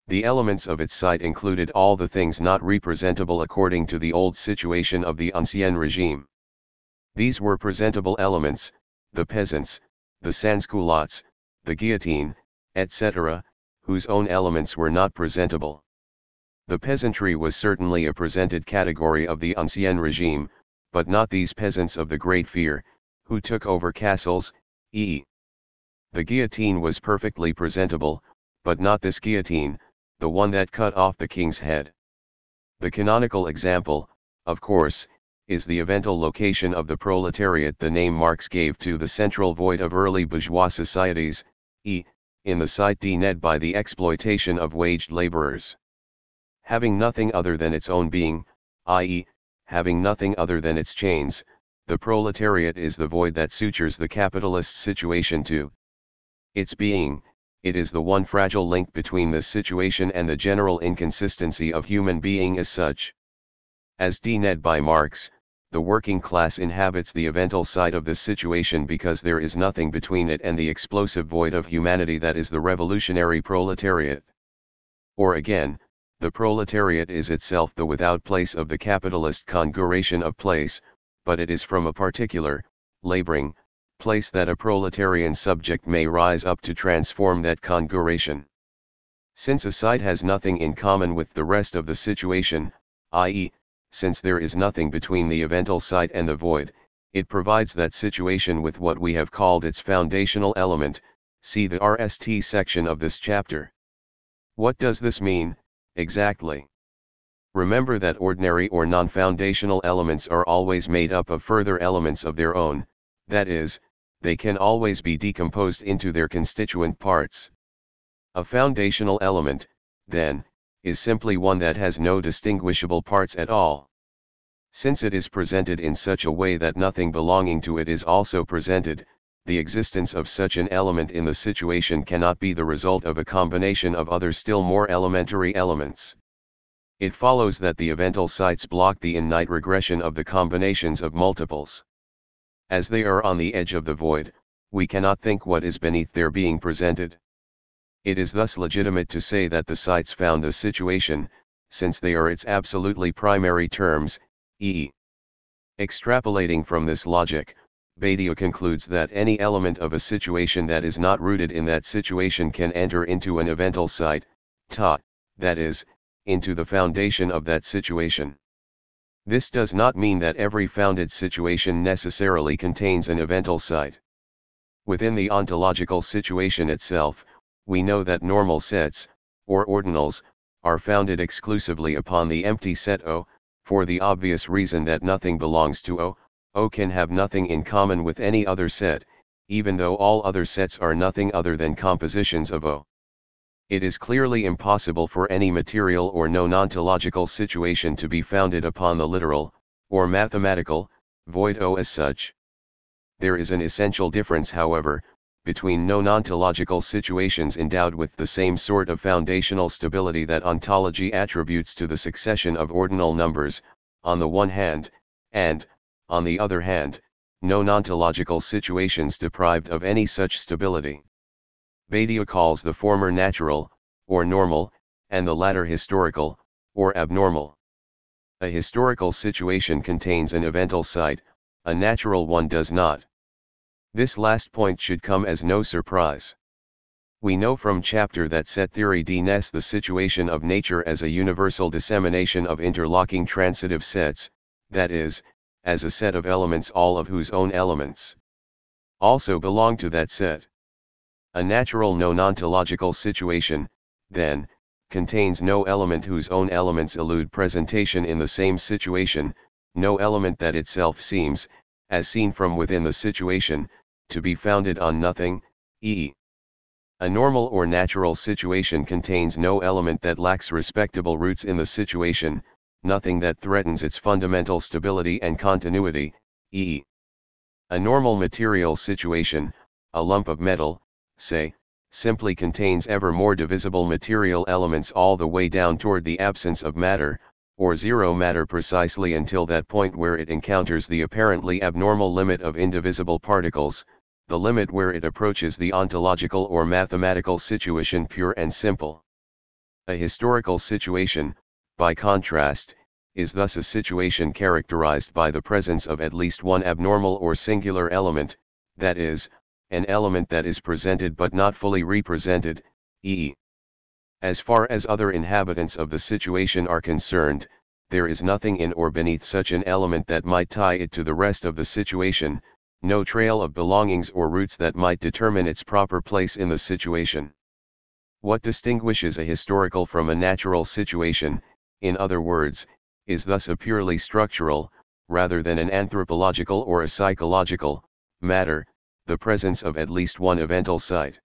The elements of its site included all the things not representable according to the old situation of the Ancien Regime. These were presentable elements, the peasants, the sans-culottes, the guillotine, etc., whose own elements were not presentable. The peasantry was certainly a presented category of the Ancien Regime, but not these peasants of the Great Fear, who took over castles, e.e. The guillotine was perfectly presentable, but not this guillotine, the one that cut off the king's head. The canonical example, of course, is the eventual location of the proletariat the name Marx gave to the central void of early bourgeois societies, in the site denuded by the exploitation of waged laborers. Having nothing other than its own being, i.e., having nothing other than its chains, the proletariat is the void that sutures the capitalist situation to its being. It is the one fragile link between this situation and the general inconsistency of human being as such. As denuded by Marx, the working class inhabits the eventual side of this situation because there is nothing between it and the explosive void of humanity that is the revolutionary proletariat. Or again, the proletariat is itself the without place of the capitalist conjuration of place, but it is from a particular, laboring, place that a proletarian subject may rise up to transform that conjuration. Since a site has nothing in common with the rest of the situation, i.e., since there is nothing between the eventual site and the void, it provides that situation with what we have called its foundational element. See the RST section of this chapter. What does this mean, exactly? Remember that ordinary or non-foundational elements are always made up of further elements of their own, that is, they can always be decomposed into their constituent parts. A foundational element, then, is simply one that has no distinguishable parts at all. Since it is presented in such a way that nothing belonging to it is also presented, the existence of such an element in the situation cannot be the result of a combination of other still more elementary elements. It follows that the eventual sites block the innate regression of the combinations of multiples. As they are on the edge of the void, we cannot think what is beneath their being presented. It is thus legitimate to say that the sites found the situation, since they are its absolutely primary terms, e.e. Extrapolating from this logic, Badiou concludes that any element of a situation that is not rooted in that situation can enter into an eventual site, that is, into the foundation of that situation. This does not mean that every founded situation necessarily contains an eventual site. Within the ontological situation itself, we know that normal sets, or ordinals, are founded exclusively upon the empty set O, for the obvious reason that nothing belongs to O. O can have nothing in common with any other set, even though all other sets are nothing other than compositions of O. It is clearly impossible for any material or non-ontological situation to be founded upon the literal, or mathematical, void O as such. There is an essential difference, however, between non-ontological situations endowed with the same sort of foundational stability that ontology attributes to the succession of ordinal numbers, on the one hand, and, on the other hand, non-ontological situations deprived of any such stability. Badiou calls the former natural, or normal, and the latter historical, or abnormal. A historical situation contains an eventual site, a natural one does not. This last point should come as no surprise. We know from chapter that set theory denies the situation of nature as a universal dissemination of interlocking transitive sets, that is, as a set of elements all of whose own elements also belong to that set. A natural non-ontological situation, then, contains no element whose own elements elude presentation in the same situation, no element that itself seems, as seen from within the situation, to be founded on nothing, e.e. A normal or natural situation contains no element that lacks respectable roots in the situation, nothing that threatens its fundamental stability and continuity, e.e. A normal material situation, a lump of metal, say, simply contains ever more divisible material elements all the way down toward the absence of matter, or zero matter precisely until that point where it encounters the apparently abnormal limit of indivisible particles, the limit where it approaches the ontological or mathematical situation pure and simple. A historical situation, by contrast, is thus a situation characterized by the presence of at least one abnormal or singular element, that is, an element that is presented but not fully represented, e.e. As far as other inhabitants of the situation are concerned, there is nothing in or beneath such an element that might tie it to the rest of the situation, no trail of belongings or roots that might determine its proper place in the situation. What distinguishes a historical from a natural situation, in other words, is thus a purely structural, rather than an anthropological or a psychological, matter, the presence of at least one evental site.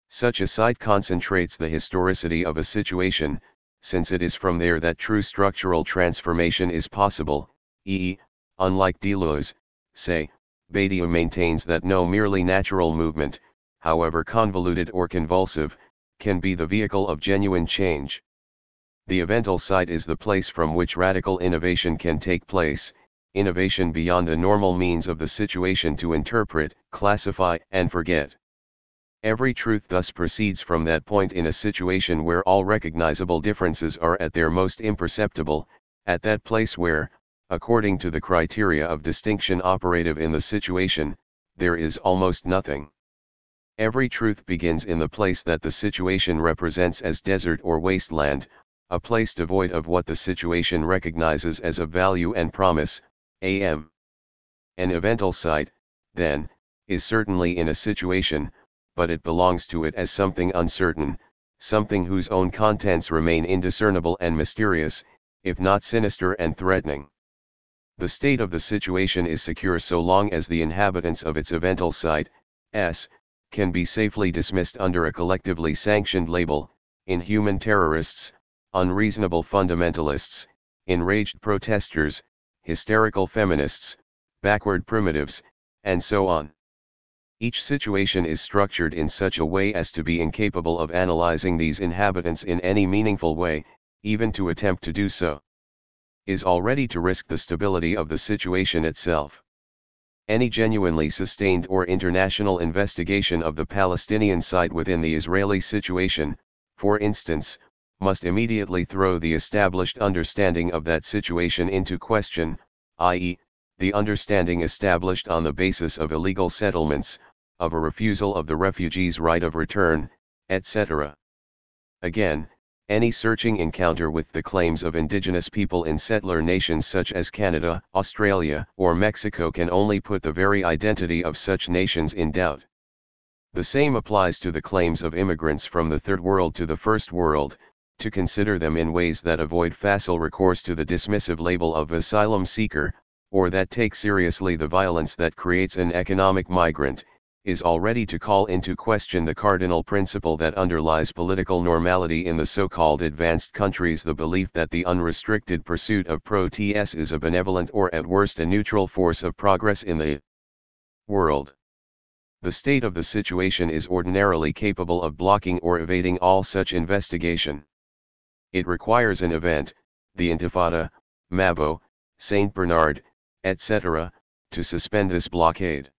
Such a site concentrates the historicity of a situation, since it is from there that true structural transformation is possible, e.e., unlike Deleuze, say, Badiou maintains that no merely natural movement, however convoluted or convulsive, can be the vehicle of genuine change. The evental site is the place from which radical innovation can take place, innovation beyond the normal means of the situation to interpret, classify, and forget. Every truth thus proceeds from that point in a situation where all recognizable differences are at their most imperceptible, at that place where, according to the criteria of distinction operative in the situation, there is almost nothing. Every truth begins in the place that the situation represents as desert or wasteland, a place devoid of what the situation recognizes as of value and promise, am. An evental site, then, is certainly in a situation, but it belongs to it as something uncertain, something whose own contents remain indiscernible and mysterious, if not sinister and threatening. The state of the situation is secure so long as the inhabitants of its evental site, s, can be safely dismissed under a collectively sanctioned label, inhuman terrorists, unreasonable fundamentalists, enraged protesters, hysterical feminists, backward primitives, and so on. Each situation is structured in such a way as to be incapable of analyzing these inhabitants in any meaningful way, even to attempt to do so is already to risk the stability of the situation itself. Any genuinely sustained or international investigation of the Palestinian site within the Israeli situation, for instance, must immediately throw the established understanding of that situation into question, i.e., the understanding established on the basis of illegal settlements, of a refusal of the refugees' right of return, etc. Again, any searching encounter with the claims of indigenous people in settler nations such as Canada, Australia, or Mexico can only put the very identity of such nations in doubt. The same applies to the claims of immigrants from the Third World to the First World, to consider them in ways that avoid facile recourse to the dismissive label of asylum seeker, or that take seriously the violence that creates an economic migrant, is already to call into question the cardinal principle that underlies political normality in the so-called advanced countries, the belief that the unrestricted pursuit of progress is a benevolent or at worst a neutral force of progress in the world. The state of the situation is ordinarily capable of blocking or evading all such investigation. It requires an event, the Intifada, Mabo, Saint Bernard, etc., to suspend this blockade.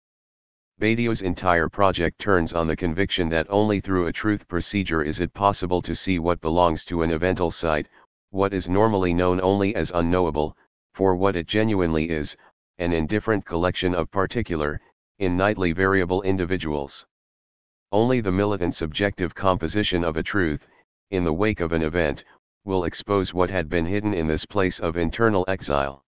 Badiou's entire project turns on the conviction that only through a truth procedure is it possible to see what belongs to an evental site, what is normally known only as unknowable, for what it genuinely is, an indifferent collection of particular, innately variable individuals. Only the militant subjective composition of a truth, in the wake of an event, will expose what had been hidden in this place of internal exile.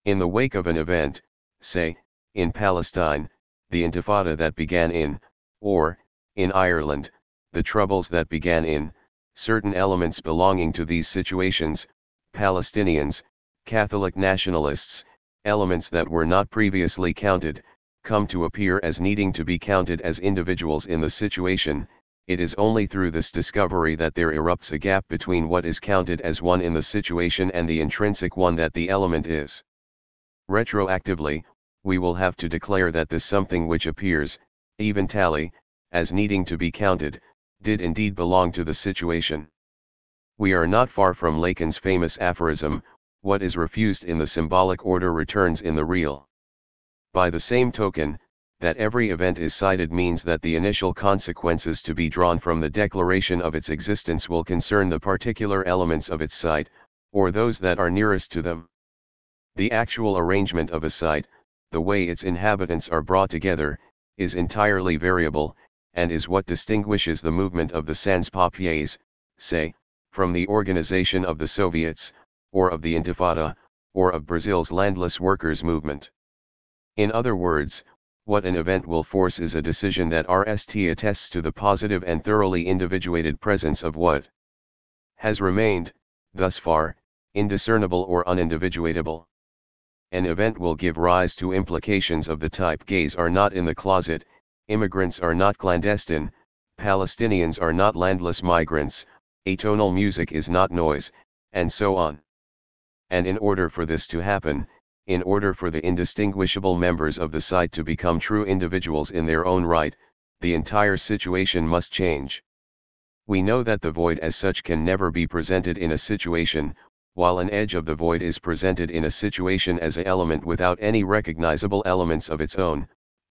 In the wake of an event, say, in Palestine, the Intifada that began in, or, in Ireland, the troubles that began in, certain elements belonging to these situations, Palestinians, Catholic nationalists, elements that were not previously counted, come to appear as needing to be counted as individuals in the situation, It is only through this discovery that there erupts a gap between what is counted as one in the situation and the intrinsic one that the element is. Retroactively, we will have to declare that this something which appears, even tally, as needing to be counted, did indeed belong to the situation. We are not far from Lacan's famous aphorism, what is refused in the symbolic order returns in the real. By the same token, that every event is cited means that the initial consequences to be drawn from the declaration of its existence will concern the particular elements of its site, or those that are nearest to them. The actual arrangement of a site, the way its inhabitants are brought together, is entirely variable, and is what distinguishes the movement of the sans-papiers, say, from the organization of the Soviets, or of the Intifada, or of Brazil's landless workers' movement. In other words, what an event will force is a decision that RST attests to the positive and thoroughly individuated presence of what has remained, thus far, indiscernible or unindividuatable. An event will give rise to implications of the type gays are not in the closet, immigrants are not clandestine, Palestinians are not landless migrants, atonal music is not noise, and so on. And in order for this to happen, in order for the indistinguishable members of the site to become true individuals in their own right, the entire situation must change. We know that the void as such can never be presented in a situation, while an edge of the void is presented in a situation as an element without any recognizable elements of its own.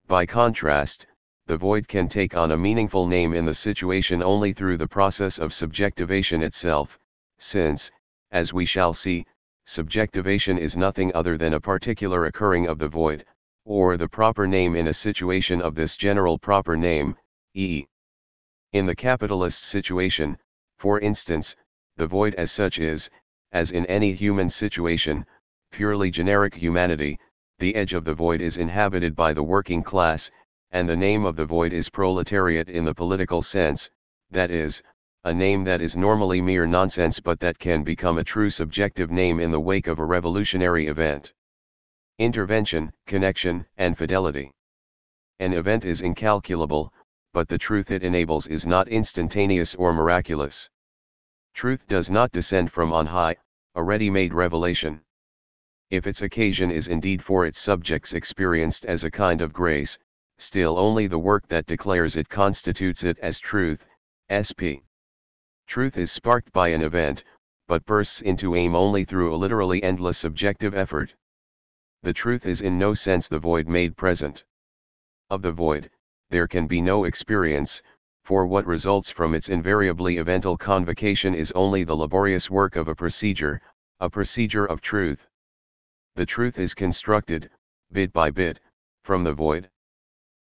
By contrast, the void can take on a meaningful name in the situation only through the process of subjectivation itself, since, as we shall see, subjectivation is nothing other than a particular occurring of the void, or the proper name in a situation of this general proper name, e.e. In the capitalist situation, for instance, the void as such is, as in any human situation, purely generic humanity, the edge of the void is inhabited by the working class, and the name of the void is proletariat in the political sense, that is, a name that is normally mere nonsense but that can become a true subjective name in the wake of a revolutionary event. Intervention, connection, and fidelity. An event is incalculable, but the truth it enables is not instantaneous or miraculous. Truth does not descend from on high, a ready-made revelation. If its occasion is indeed for its subjects experienced as a kind of grace, still only the work that declares it constitutes it as truth, sp. Truth is sparked by an event, but bursts into aim only through a literally endless subjective effort. The truth is in no sense the void made present. Of the void, there can be no experience, for what results from its invariably evental convocation is only the laborious work of a procedure of truth. The truth is constructed, bit by bit, from the void.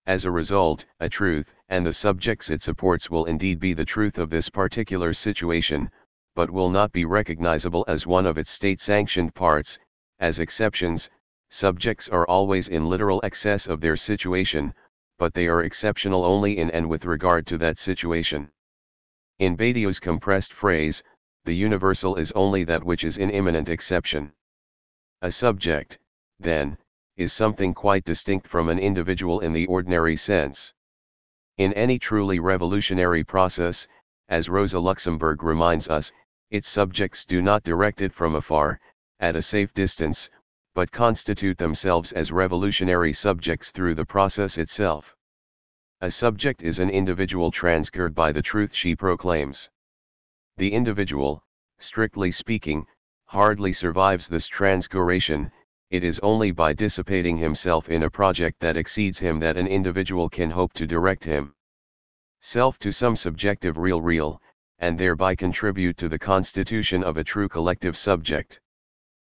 As a result, a truth, and the subjects it supports will indeed be the truth of this particular situation, but will not be recognizable as one of its state-sanctioned parts. As exceptions, subjects are always in literal excess of their situation, but they are exceptional only in and with regard to that situation. In Badiou's compressed phrase, the universal is only that which is in imminent exception. A subject, then, is something quite distinct from an individual in the ordinary sense. In any truly revolutionary process, as Rosa Luxemburg reminds us, its subjects do not direct it from afar, at a safe distance, but constitute themselves as revolutionary subjects through the process itself. A subject is an individual transgressed by the truth she proclaims. The individual, strictly speaking, hardly survives this transgression. It is only by dissipating himself in a project that exceeds him that an individual can hope to direct him self to some subjective real, and thereby contribute to the constitution of a true collective subject.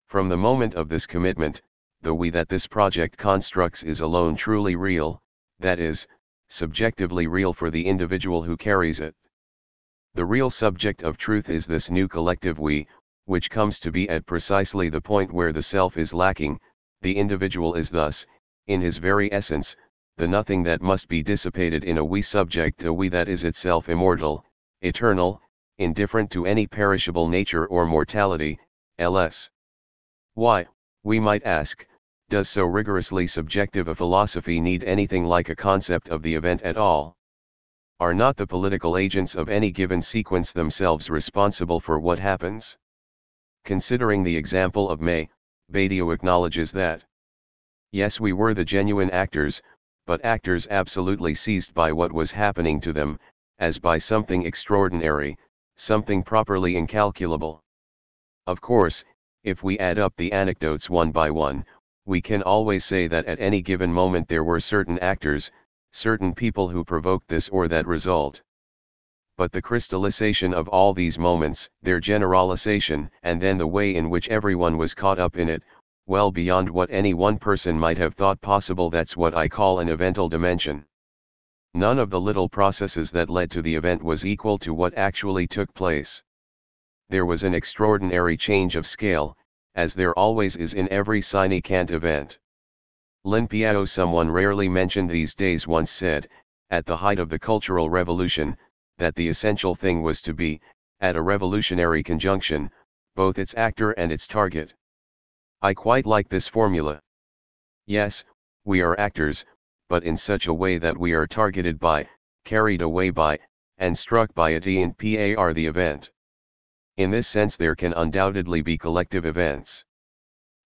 From the moment of this commitment, the we that this project constructs is alone truly real, that is, subjectively real for the individual who carries it. The real subject of truth is this new collective we, which comes to be at precisely the point where the self is lacking. The individual is thus, in his very essence, the nothing that must be dissipated in a we subject, a we that is itself immortal, eternal, indifferent to any perishable nature or mortality, ls. Why, we might ask, does so rigorously subjective a philosophy need anything like a concept of the event at all? Are not the political agents of any given sequence themselves responsible for what happens? Considering the example of May, Badiou acknowledges that, yes, we were the genuine actors, but actors absolutely seized by what was happening to them, as by something extraordinary, something properly incalculable. Of course, if we add up the anecdotes one by one, we can always say that at any given moment there were certain actors, certain people who provoked this or that result. But the crystallization of all these moments, their generalization, and then the way in which everyone was caught up in it, well beyond what any one person might have thought possible, that's what I call an evental dimension. None of the little processes that led to the event was equal to what actually took place. There was an extraordinary change of scale, as there always is in every sine quant event. Lin Piao, someone rarely mentioned these days, once said, at the height of the Cultural Revolution, that the essential thing was to be, at a revolutionary conjunction, both its actor and its target. I quite like this formula. Yes, we are actors, but in such a way that we are targeted by, carried away by, and struck by it and par the event. In this sense there can undoubtedly be collective events.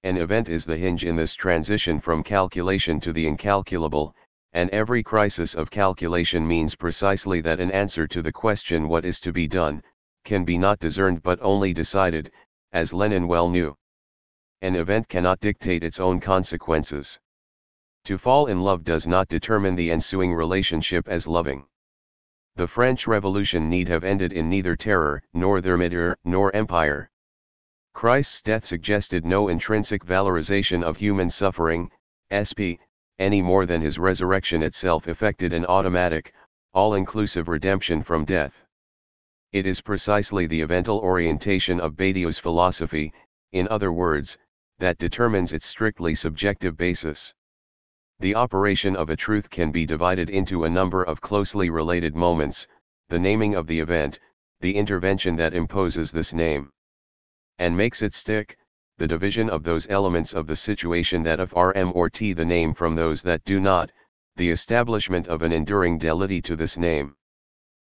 An event is the hinge in this transition from calculation to the incalculable, and every crisis of calculation means precisely that an answer to the question what is to be done, can be not discerned but only decided, as Lenin well knew. An event cannot dictate its own consequences. To fall in love does not determine the ensuing relationship as loving. The French Revolution need have ended in neither terror, nor thermidor, nor empire. Christ's death suggested no intrinsic valorization of human suffering, sp., any more than his resurrection itself effected an automatic, all-inclusive redemption from death. It is precisely the evental orientation of Badiou's philosophy, in other words, that determines its strictly subjective basis. The operation of a truth can be divided into a number of closely related moments: the naming of the event, the intervention that imposes this name and makes it stick, the division of those elements of the situation that affirm or t the name from those that do not, the establishment of an enduring delity to this name.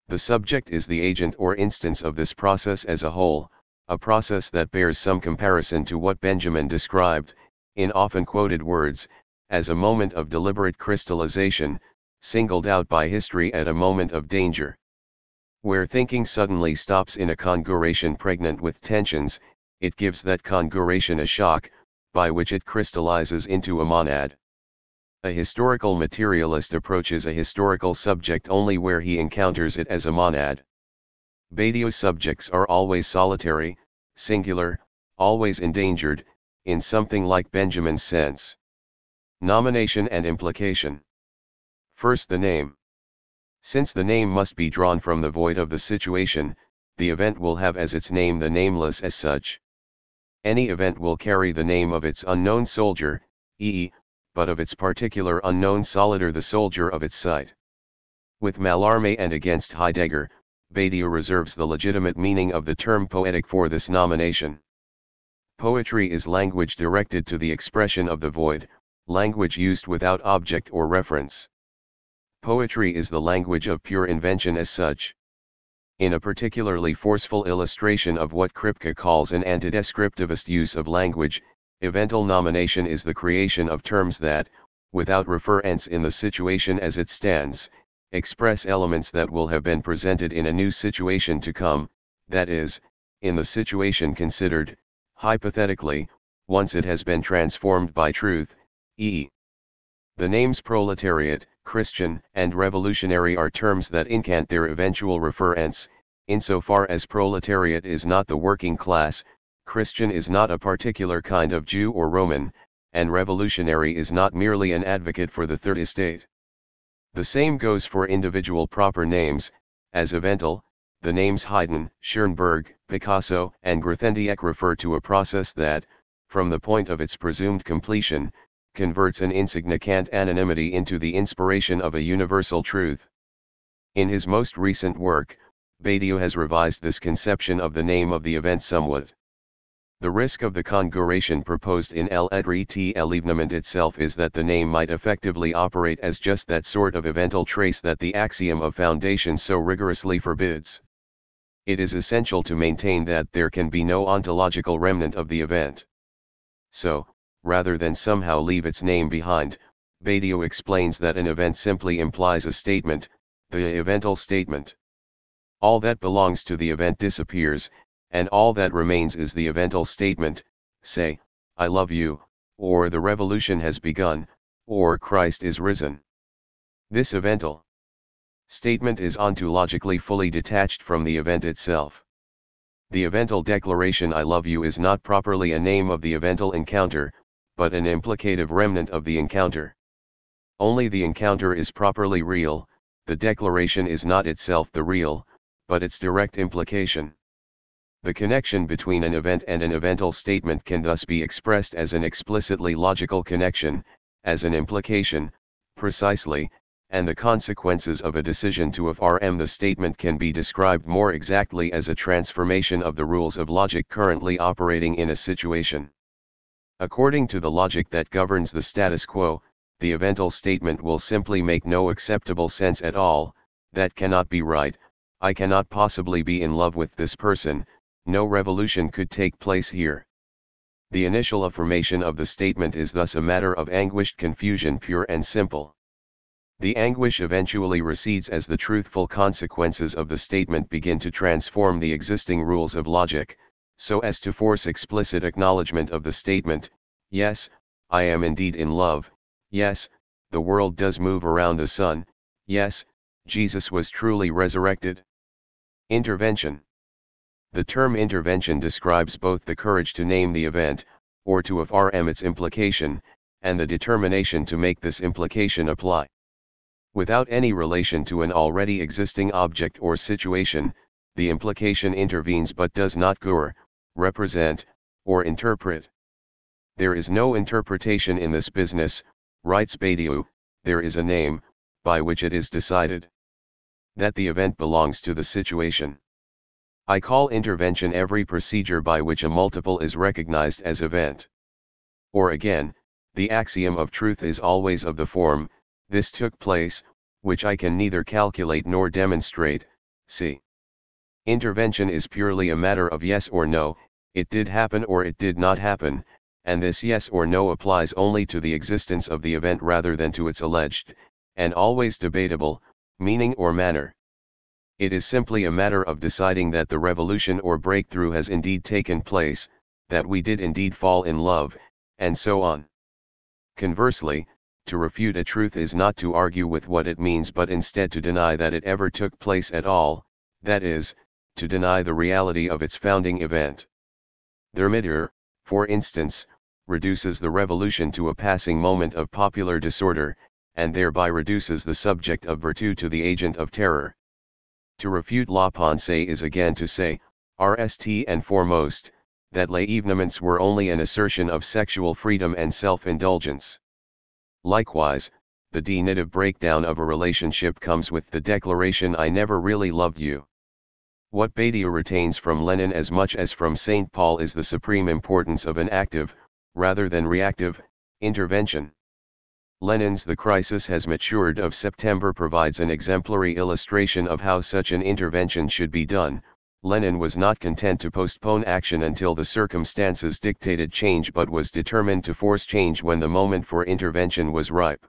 The subject is the agent or instance of this process as a whole, a process that bears some comparison to what Benjamin described, in often quoted words, as a moment of deliberate crystallization, singled out by history at a moment of danger. Where thinking suddenly stops in a conguration pregnant with tensions, it gives that conguration a shock, by which it crystallizes into a monad. A historical materialist approaches a historical subject only where he encounters it as a monad. Badiou's subjects are always solitary, singular, always endangered, in something like Benjamin's sense. Nomination and implication. First, the name. Since the name must be drawn from the void of the situation, the event will have as its name the nameless as such. Any event will carry the name of its unknown soldier, but of its particular unknown soldier, the soldier of its sight. With Mallarmé and against Heidegger, Badiou reserves the legitimate meaning of the term poetic for this nomination. Poetry is language directed to the expression of the void, language used without object or reference. Poetry is the language of pure invention as such. In a particularly forceful illustration of what Kripke calls an antidescriptivist use of language, evental nomination is the creation of terms that, without reference in the situation as it stands, express elements that will have been presented in a new situation to come, that is, in the situation considered, hypothetically, once it has been transformed by truth, e. The names proletariat, Christian, and revolutionary are terms that incant their eventual reference, insofar as proletariat is not the working class, Christian is not a particular kind of Jew or Roman, and revolutionary is not merely an advocate for the third estate. The same goes for individual proper names, as evental. The names Haydn, Schoenberg, Picasso, and Grothendieck refer to a process that, from the point of its presumed completion, converts an insignificant anonymity into the inspiration of a universal truth. In his most recent work, Badiou has revised this conception of the name of the event somewhat. The risk of the conjuration proposed in l'événement itself is that the name might effectively operate as just that sort of evental trace that the axiom of foundation so rigorously forbids. It is essential to maintain that there can be no ontological remnant of the event. So, rather than somehow leave its name behind, Badiou explains that an event simply implies a statement, the evental statement. All that belongs to the event disappears, and all that remains is the evental statement, say, I love you, or the revolution has begun, or Christ is risen. This evental statement is ontologically fully detached from the event itself. The evental declaration I love you is not properly a name of the evental encounter, but an implicative remnant of the encounter. Only the encounter is properly real, the declaration is not itself the real, but its direct implication. The connection between an event and an evental statement can thus be expressed as an explicitly logical connection, as an implication, precisely, and the consequences of a decision to affirm the statement can be described more exactly as a transformation of the rules of logic currently operating in a situation. According to the logic that governs the status quo, the evental statement will simply make no acceptable sense at all, that cannot be right, I cannot possibly be in love with this person, no revolution could take place here. The initial affirmation of the statement is thus a matter of anguished confusion pure and simple. The anguish eventually recedes as the truthful consequences of the statement begin to transform the existing rules of logic, so as to force explicit acknowledgement of the statement, yes, I am indeed in love, yes, the world does move around the sun, yes, Jesus was truly resurrected. Intervention. The term intervention describes both the courage to name the event, or to affirm its implication, and the determination to make this implication apply. Without any relation to an already existing object or situation, the implication intervenes but does not represent, or interpret. There is no interpretation in this business, writes Badiou, there is a name, by which it is decided that the event belongs to the situation. I call intervention every procedure by which a multiple is recognized as event. Or again, the axiom of truth is always of the form, this took place, which I can neither calculate nor demonstrate, see. Intervention is purely a matter of yes or no, it did happen or it did not happen, and this yes or no applies only to the existence of the event rather than to its alleged, and always debatable, meaning or manner. It is simply a matter of deciding that the revolution or breakthrough has indeed taken place, that we did indeed fall in love, and so on. Conversely, to refute a truth is not to argue with what it means but instead to deny that it ever took place at all, that is, to deny the reality of its founding event. Thermidor, for instance, reduces the revolution to a passing moment of popular disorder, and thereby reduces the subject of virtue to the agent of terror. To refute la pensée is again to say, rst and foremost, that les événements were only an assertion of sexual freedom and self-indulgence. Likewise, the definitive breakdown of a relationship comes with the declaration I never really loved you. What Badiou retains from Lenin as much as from St. Paul is the supreme importance of an active, rather than reactive, intervention. Lenin's The Crisis Has Matured of September provides an exemplary illustration of how such an intervention should be done. Lenin was not content to postpone action until the circumstances dictated change but was determined to force change when the moment for intervention was ripe.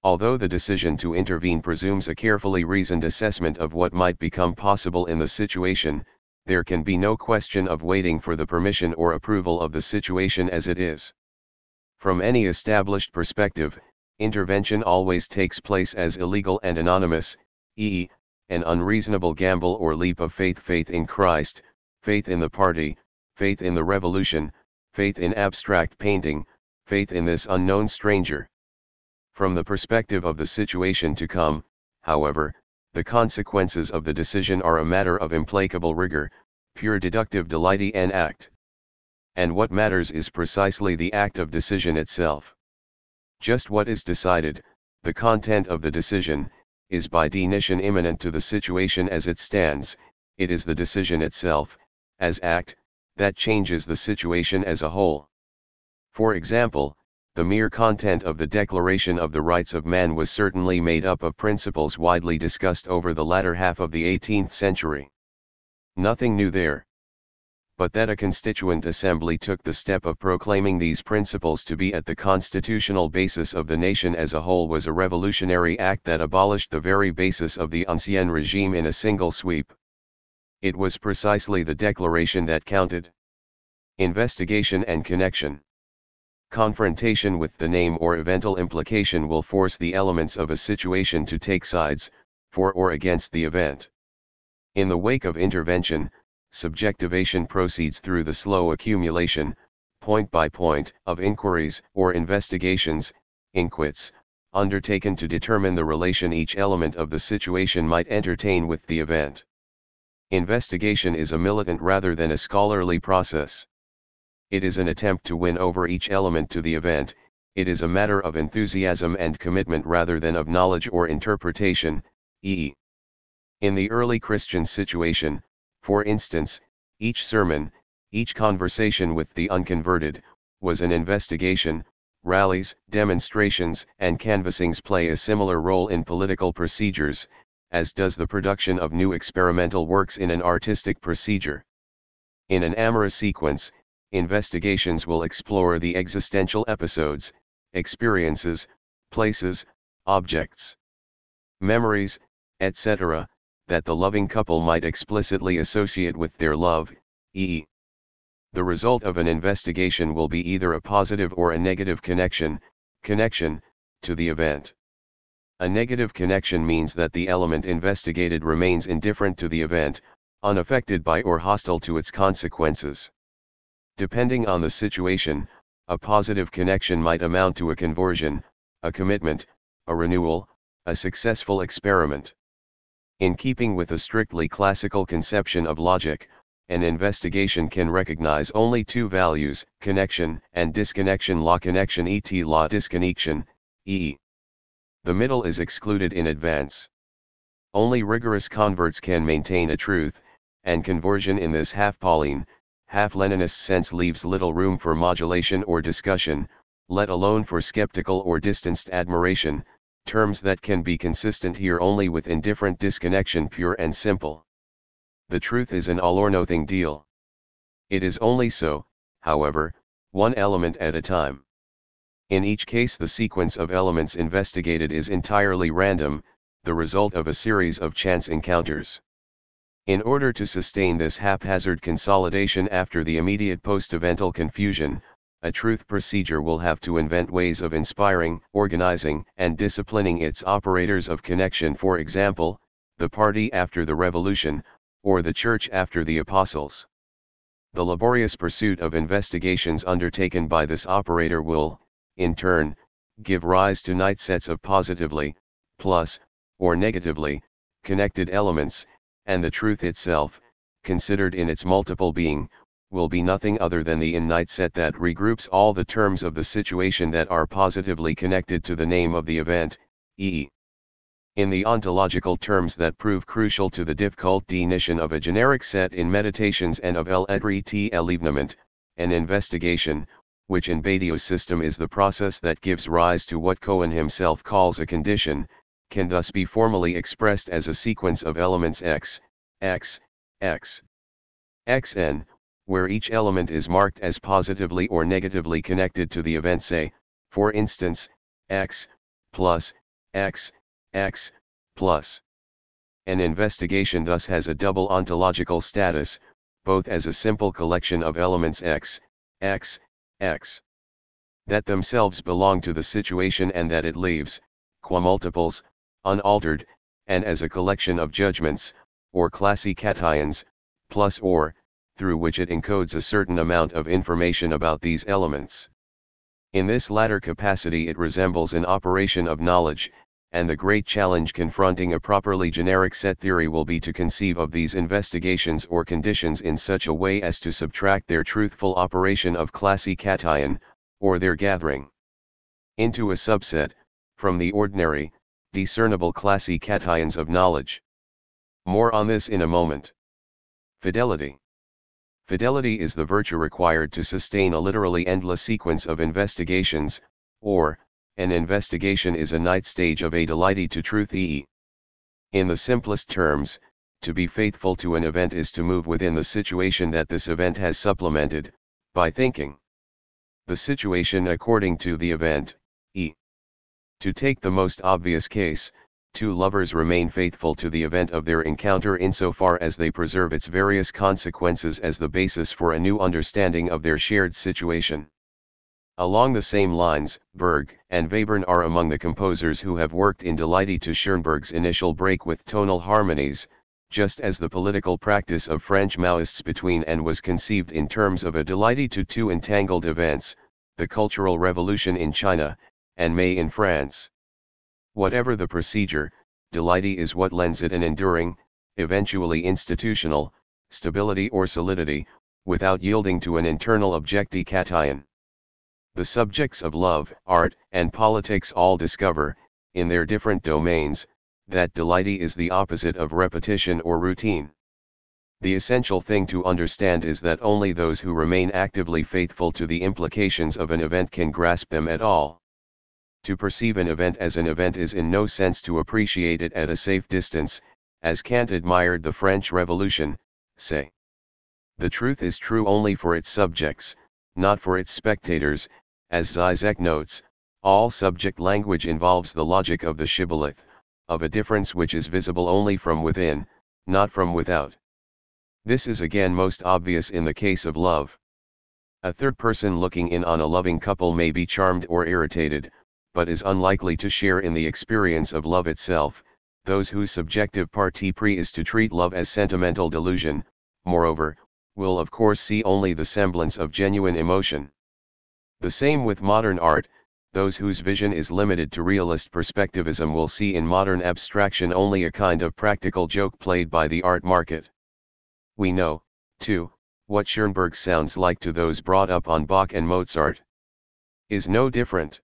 Although the decision to intervene presumes a carefully reasoned assessment of what might become possible in the situation, there can be no question of waiting for the permission or approval of the situation as it is. From any established perspective, intervention always takes place as illegal and anonymous, e.e., an unreasonable gamble or leap of faith, faith in Christ, faith in the party, faith in the revolution, faith in abstract painting, faith in this unknown stranger. From the perspective of the situation to come, however, the consequences of the decision are a matter of implacable rigor, pure deductive delight and act. And what matters is precisely the act of decision itself. Just what is decided, the content of the decision, is by definition immanent to the situation as it stands, it is the decision itself, as act, that changes the situation as a whole. For example, the mere content of the Declaration of the Rights of Man was certainly made up of principles widely discussed over the latter half of the 18th century. Nothing new there. But that a constituent assembly took the step of proclaiming these principles to be at the constitutional basis of the nation as a whole was a revolutionary act that abolished the very basis of the ancien regime in a single sweep. It was precisely the declaration that counted. Investigation and connection. Confrontation with the name or eventual implication will force the elements of a situation to take sides, for or against the event. In the wake of intervention, subjectivation proceeds through the slow accumulation, point by point, of inquiries or investigations, inquits, undertaken to determine the relation each element of the situation might entertain with the event. Investigation is a militant rather than a scholarly process. It is an attempt to win over each element to the event, it is a matter of enthusiasm and commitment rather than of knowledge or interpretation, e.e. In the early Christian situation, for instance, each sermon, each conversation with the unconverted, was an investigation. Rallies, demonstrations, and canvassings play a similar role in political procedures, as does the production of new experimental works in an artistic procedure. In an amorous sequence, investigations will explore the existential episodes, experiences, places, objects, memories, etc., that the loving couple might explicitly associate with their love, e.e. The result of an investigation will be either a positive or a negative connection, to the event. A negative connection means that the element investigated remains indifferent to the event, unaffected by or hostile to its consequences. Depending on the situation, a positive connection might amount to a conversion, a commitment, a renewal, a successful experiment. In keeping with a strictly classical conception of logic, an investigation can recognize only two values, connection and disconnection. La connection et la disconnection, e.e. The middle is excluded in advance. Only rigorous converts can maintain a truth, and conversion in this half-Pauline, half-Leninist sense leaves little room for modulation or discussion, let alone for skeptical or distanced admiration, terms that can be consistent here only with indifferent disconnection pure and simple. The truth is an all-or-nothing deal. It is only so, however, one element at a time. In each case the sequence of elements investigated is entirely random, the result of a series of chance encounters. In order to sustain this haphazard consolidation after the immediate post-evental confusion, a truth procedure will have to invent ways of inspiring, organizing, and disciplining its operators of connection. For example, the party after the revolution, or the church after the apostles. The laborious pursuit of investigations undertaken by this operator will, in turn, give rise to night sets of positively, plus, or negatively, connected elements, and the truth itself, considered in its multiple being, will be nothing other than the in-night set that regroups all the terms of the situation that are positively connected to the name of the event, e.e. in the ontological terms that prove crucial to the difficult definition of a generic set in Meditations and of l'être et l'événement, an investigation, which in Badiou's system is the process that gives rise to what Cohen himself calls a condition, can thus be formally expressed as a sequence of elements x, x, x, xn, where each element is marked as positively or negatively connected to the event, say, for instance, x, plus, x, x, plus. An investigation thus has a double ontological status, both as a simple collection of elements x, x, x, that themselves belong to the situation and that it leaves, qua multiples, unaltered, and as a collection of judgments, or classifications, plus or, through which it encodes a certain amount of information about these elements. In this latter capacity it resembles an operation of knowledge, and the great challenge confronting a properly generic set theory will be to conceive of these investigations or conditions in such a way as to subtract their truthful operation of classification, or their gathering into a subset, from the ordinary, discernible classifications of knowledge. More on this in a moment. Fidelity. Fidelity is the virtue required to sustain a literally endless sequence of investigations, or, an investigation is a night stage of a delighty to truth e. In the simplest terms, to be faithful to an event is to move within the situation that this event has supplemented, by thinking the situation according to the event, e. To take the most obvious case, two lovers remain faithful to the event of their encounter insofar as they preserve its various consequences as the basis for a new understanding of their shared situation. Along the same lines, Berg and Webern are among the composers who have worked in delighty to Schoenberg's initial break with tonal harmonies, just as the political practice of French Maoists between and was conceived in terms of a delighty to two entangled events, the Cultural Revolution in China, and May in France. Whatever the procedure, delighty is what lends it an enduring, eventually institutional, stability or solidity, without yielding to an internal objecti-cation. The subjects of love, art, and politics all discover, in their different domains, that delighty is the opposite of repetition or routine. The essential thing to understand is that only those who remain actively faithful to the implications of an event can grasp them at all. To perceive an event as an event is in no sense to appreciate it at a safe distance, as Kant admired the French Revolution, say. The truth is true only for its subjects, not for its spectators, as Zizek notes, all subject language involves the logic of the shibboleth, of a difference which is visible only from within, not from without. This is again most obvious in the case of love. A third person looking in on a loving couple may be charmed or irritated, but is unlikely to share in the experience of love itself. Those whose subjective parti pris is to treat love as sentimental delusion, moreover, will of course see only the semblance of genuine emotion. The same with modern art, those whose vision is limited to realist perspectivism will see in modern abstraction only a kind of practical joke played by the art market. We know, too, what Schoenberg sounds like to those brought up on Bach and Mozart. Is no different.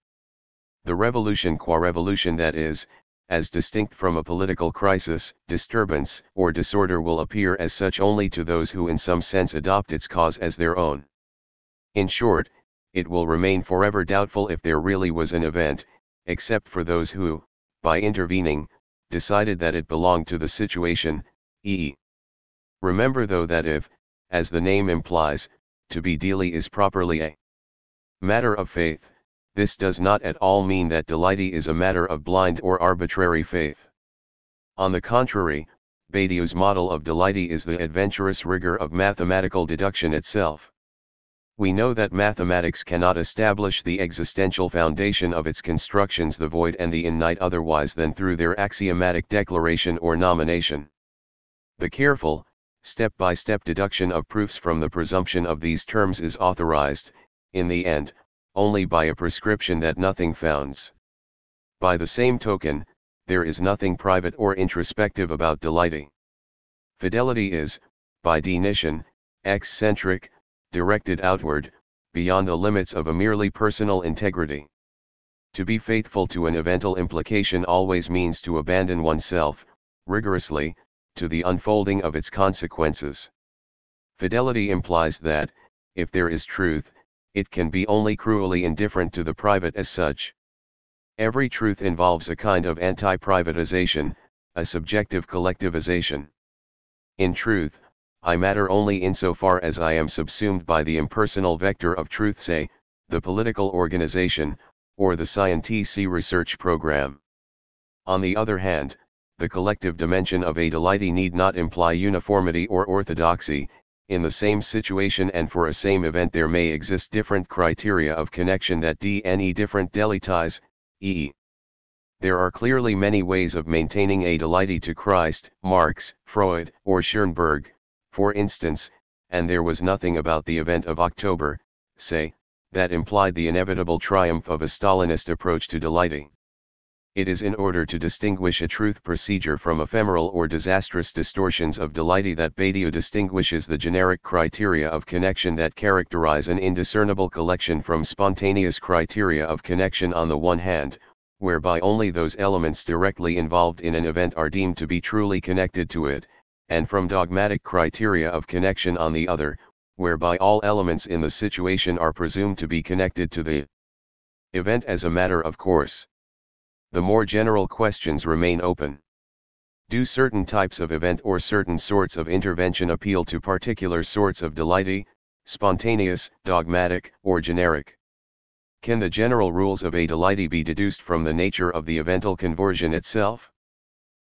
The revolution qua revolution, that is, as distinct from a political crisis, disturbance, or disorder, will appear as such only to those who in some sense adopt its cause as their own. In short, it will remain forever doubtful if there really was an event, except for those who, by intervening, decided that it belonged to the situation, e.e. Remember though that if, as the name implies, to be deli is properly a matter of faith, this does not at all mean that delighty is a matter of blind or arbitrary faith. On the contrary, Badiou's model of delighty is the adventurous rigor of mathematical deduction itself. We know that mathematics cannot establish the existential foundation of its constructions, the void and the in-night, otherwise than through their axiomatic declaration or nomination. The careful, step-by-step deduction of proofs from the presumption of these terms is authorized, in the end, only by a prescription that nothing founds. By the same token, there is nothing private or introspective about delighty. Fidelity is, by definition, eccentric, directed outward, beyond the limits of a merely personal integrity. To be faithful to an evental implication always means to abandon oneself, rigorously, to the unfolding of its consequences. Fidelity implies that, if there is truth, it can be only cruelly indifferent to the private as such. Every truth involves a kind of anti-privatization, a subjective collectivization. In truth, I matter only insofar as I am subsumed by the impersonal vector of truth, say, the political organization, or the scientific research program. On the other hand, the collective dimension of a delighty need not imply uniformity or orthodoxy. In the same situation and for a same event there may exist different criteria of connection that dne different delighties, e.e. There are clearly many ways of maintaining a delighty to Christ, Marx, Freud, or Schoenberg, for instance, and there was nothing about the event of October, say, that implied the inevitable triumph of a Stalinist approach to delighty. It is in order to distinguish a truth procedure from ephemeral or disastrous distortions of delighty that Badiou distinguishes the generic criteria of connection that characterize an indiscernible collection from spontaneous criteria of connection on the one hand, whereby only those elements directly involved in an event are deemed to be truly connected to it, and from dogmatic criteria of connection on the other, whereby all elements in the situation are presumed to be connected to the event as a matter of course. The more general questions remain open. Do certain types of event or certain sorts of intervention appeal to particular sorts of deity, spontaneous, dogmatic, or generic? Can the general rules of a deity be deduced from the nature of the evental conversion itself?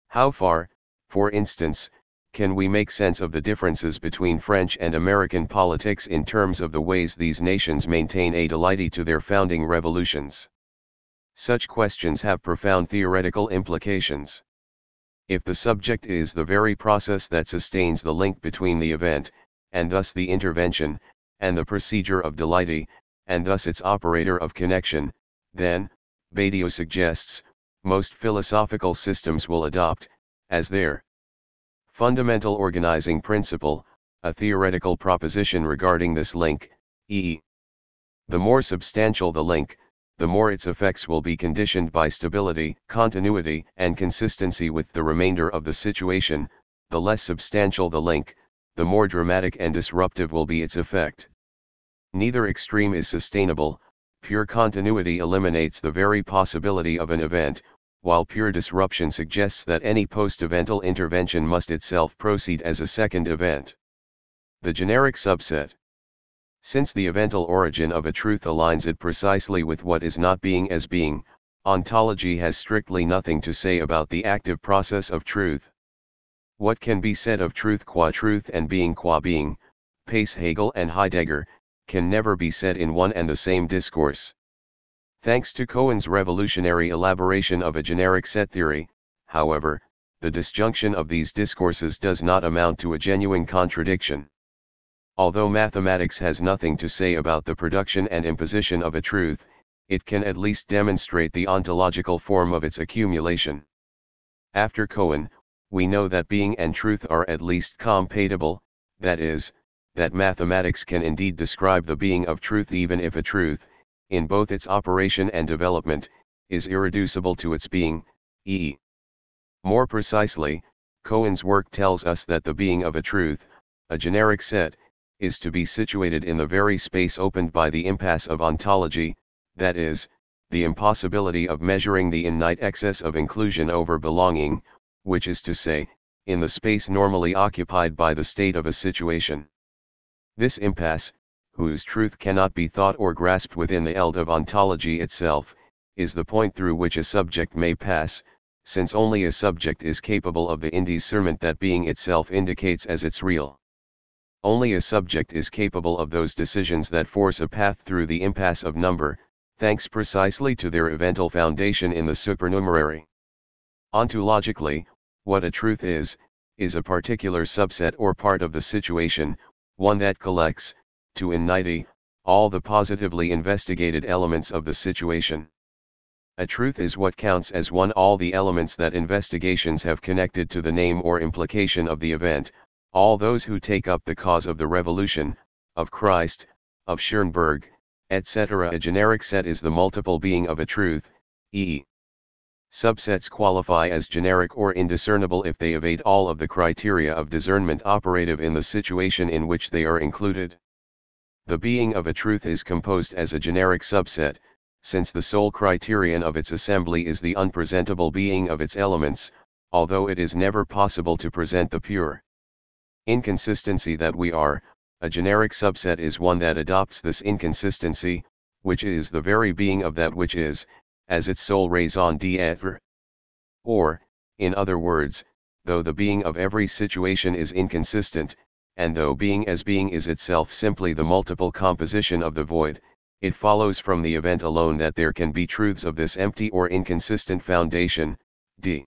How far, for instance, can we make sense of the differences between French and American politics in terms of the ways these nations maintain a deity to their founding revolutions? Such questions have profound theoretical implications. If the subject is the very process that sustains the link between the event, and thus the intervention, and the procedure of deity, and thus its operator of connection, then, Badiou suggests, most philosophical systems will adopt, as their fundamental organizing principle, a theoretical proposition regarding this link, e.e. the more substantial the link, the more its effects will be conditioned by stability, continuity, and consistency with the remainder of the situation, the less substantial the link, the more dramatic and disruptive will be its effect. Neither extreme is sustainable. Pure continuity eliminates the very possibility of an event, while pure disruption suggests that any post-evental intervention must itself proceed as a second event. The generic subset. Since the evental origin of a truth aligns it precisely with what is not being as being, ontology has strictly nothing to say about the active process of truth. What can be said of truth qua truth and being qua being, Pace Hegel and Heidegger, can never be said in one and the same discourse. Thanks to Cohen's revolutionary elaboration of a generic set theory, however, the disjunction of these discourses does not amount to a genuine contradiction. Although mathematics has nothing to say about the production and imposition of a truth, it can at least demonstrate the ontological form of its accumulation. After Cohen, we know that being and truth are at least compatible, that is, that mathematics can indeed describe the being of truth even if a truth, in both its operation and development, is irreducible to its being, e.e. More precisely, Cohen's work tells us that the being of a truth, a generic set, is to be situated in the very space opened by the impasse of ontology, that is, the impossibility of measuring the innate excess of inclusion over belonging, which is to say, in the space normally occupied by the state of a situation. This impasse, whose truth cannot be thought or grasped within the eld of ontology itself, is the point through which a subject may pass, since only a subject is capable of the indiscernment that being itself indicates as its real. Only a subject is capable of those decisions that force a path through the impasse of number, thanks precisely to their evental foundation in the supernumerary. Ontologically, what a truth is a particular subset or part of the situation, one that collects, to innity, all the positively investigated elements of the situation. A truth is what counts as one all the elements that investigations have connected to the name or implication of the event, all those who take up the cause of the revolution, of Christ, of Schoenberg, etc. A generic set is the multiple being of a truth, e.e. Subsets qualify as generic or indiscernible if they evade all of the criteria of discernment operative in the situation in which they are included. The being of a truth is composed as a generic subset, since the sole criterion of its assembly is the unpresentable being of its elements, although it is never possible to present the pure inconsistency that we are. A generic subset is one that adopts this inconsistency, which is the very being of that which is, as its sole raison d'être. Or, in other words, though the being of every situation is inconsistent, and though being as being is itself simply the multiple composition of the void, it follows from the event alone that there can be truths of this empty or inconsistent foundation, d.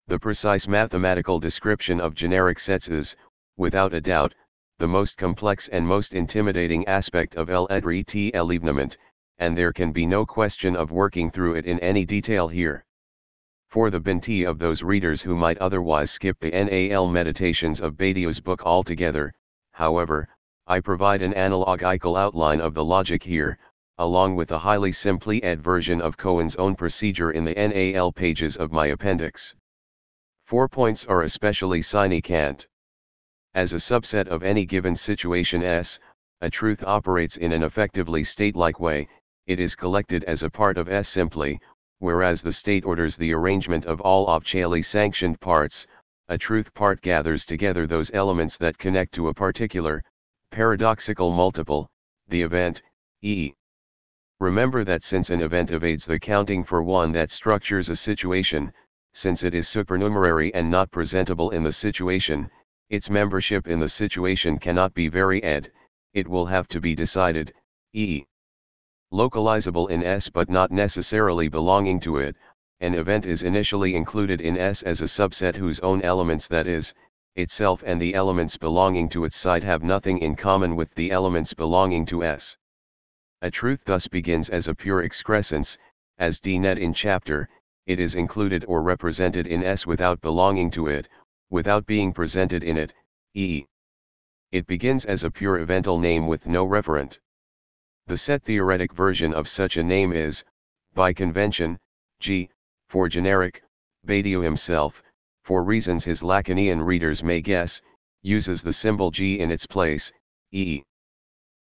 The precise mathematical description of generic sets is, without a doubt, the most complex and most intimidating aspect of l'événement, and there can be no question of working through it in any detail here. For the benefit of those readers who might otherwise skip the NAL meditations of Badiou's book altogether, however, I provide an analogical outline of the logic here, along with a highly simplified version of Cohen's own procedure in the NAL pages of my appendix. 4 points are especially significant. As a subset of any given situation S, a truth operates in an effectively state-like way, it is collected as a part of S simply, whereas the state orders the arrangement of all optionally sanctioned parts. A truth part gathers together those elements that connect to a particular, paradoxical multiple, the event, e.e. Remember that since an event evades the counting for one that structures a situation, since it is supernumerary and not presentable in the situation, its membership in the situation cannot be varied, it will have to be decided, e.e. localizable in S but not necessarily belonging to it. An event is initially included in S as a subset whose own elements, that is, itself and the elements belonging to its side, have nothing in common with the elements belonging to S. A truth thus begins as a pure excrescence, as dnet in chapter, it is included or represented in S without belonging to it, without being presented in it, e.e. It begins as a pure evental name with no referent. The set theoretic version of such a name is, by convention, G, for generic. Badiou himself, for reasons his Lacanian readers may guess, uses the symbol G in its place, e.e.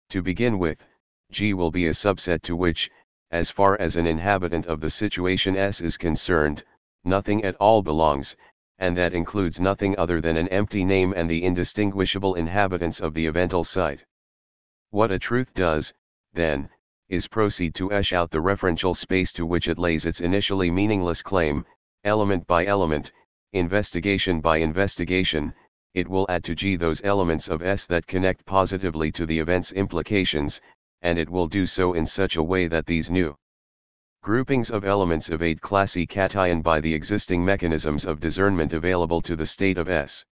To begin with, G will be a subset to which, as far as an inhabitant of the situation S is concerned, nothing at all belongs, and that includes nothing other than an empty name and the indistinguishable inhabitants of the evental site. What a truth does, then, is proceed to esh out the referential space to which it lays its initially meaningless claim, element by element, investigation by investigation. It will add to G those elements of S that connect positively to the event's implications, and it will do so in such a way that these new groupings of elements evade classification by the existing mechanisms of discernment available to the state of S.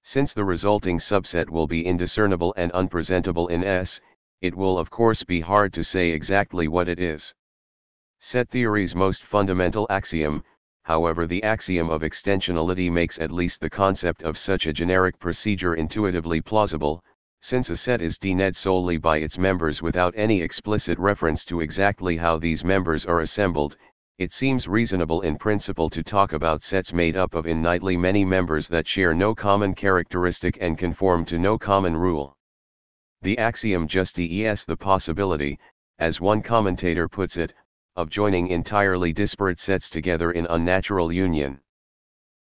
Since the resulting subset will be indiscernible and unpresentable in S, it will of course be hard to say exactly what it is. Set theory's most fundamental axiom, however, the axiom of extensionality, makes at least the concept of such a generic procedure intuitively plausible. Since a set is dnet solely by its members without any explicit reference to exactly how these members are assembled, it seems reasonable in principle to talk about sets made up of innately many members that share no common characteristic and conform to no common rule. The axiom justifies the possibility, as one commentator puts it, of joining entirely disparate sets together in unnatural union.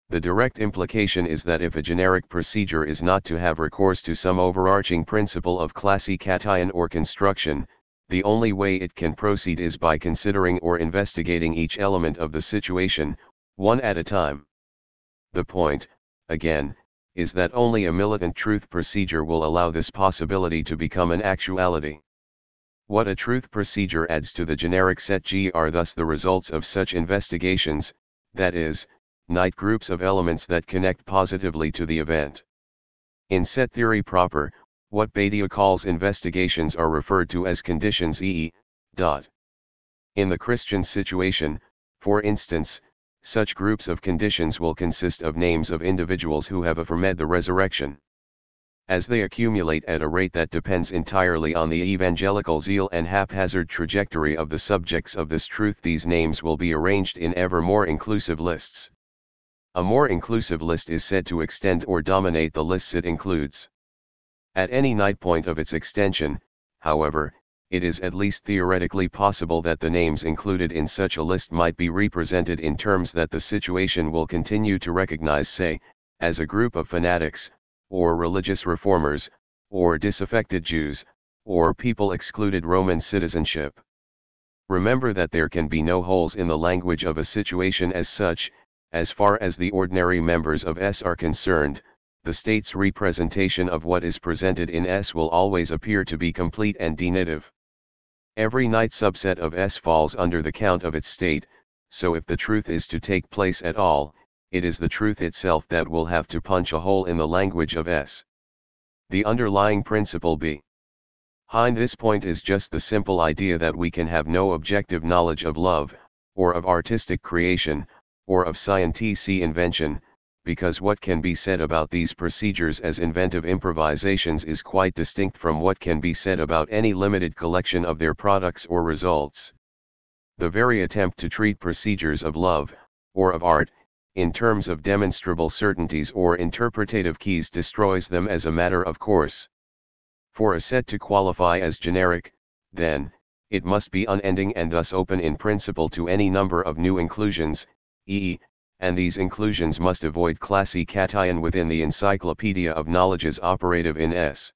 The direct implication is that if a generic procedure is not to have recourse to some overarching principle of classification or construction, the only way it can proceed is by considering or investigating each element of the situation, one at a time. The point, again, is that only a militant truth procedure will allow this possibility to become an actuality. What a truth procedure adds to the generic set G are thus the results of such investigations, that is, night groups of elements that connect positively to the event. In set theory proper, what Badiou calls investigations are referred to as conditions e.e. In the Christian situation, for instance, such groups of conditions will consist of names of individuals who have affirmed the resurrection. As they accumulate at a rate that depends entirely on the evangelical zeal and haphazard trajectory of the subjects of this truth, these names will be arranged in ever more inclusive lists. A more inclusive list is said to extend or dominate the lists it includes. At any night point of its extension, however, it is at least theoretically possible that the names included in such a list might be represented in terms that the situation will continue to recognize, say, as a group of fanatics, or religious reformers, or disaffected Jews, or people excluded Roman citizenship. Remember that there can be no holes in the language of a situation as such. As far as the ordinary members of S are concerned, the state's representation of what is presented in S will always appear to be complete and denitive. Every night subset of S falls under the count of its state, so if the truth is to take place at all, it is the truth itself that will have to punch a hole in the language of S. The underlying principle behind this point is just the simple idea that we can have no objective knowledge of love, or of artistic creation, or of scientific invention, because what can be said about these procedures as inventive improvisations is quite distinct from what can be said about any limited collection of their products or results. The very attempt to treat procedures of love, or of art, in terms of demonstrable certainties or interpretative keys, destroys them as a matter of course. For a set to qualify as generic, then, it must be unending and thus open in principle to any number of new inclusions, e.e., and these inclusions must avoid classication within the encyclopedia of knowledges operative in S.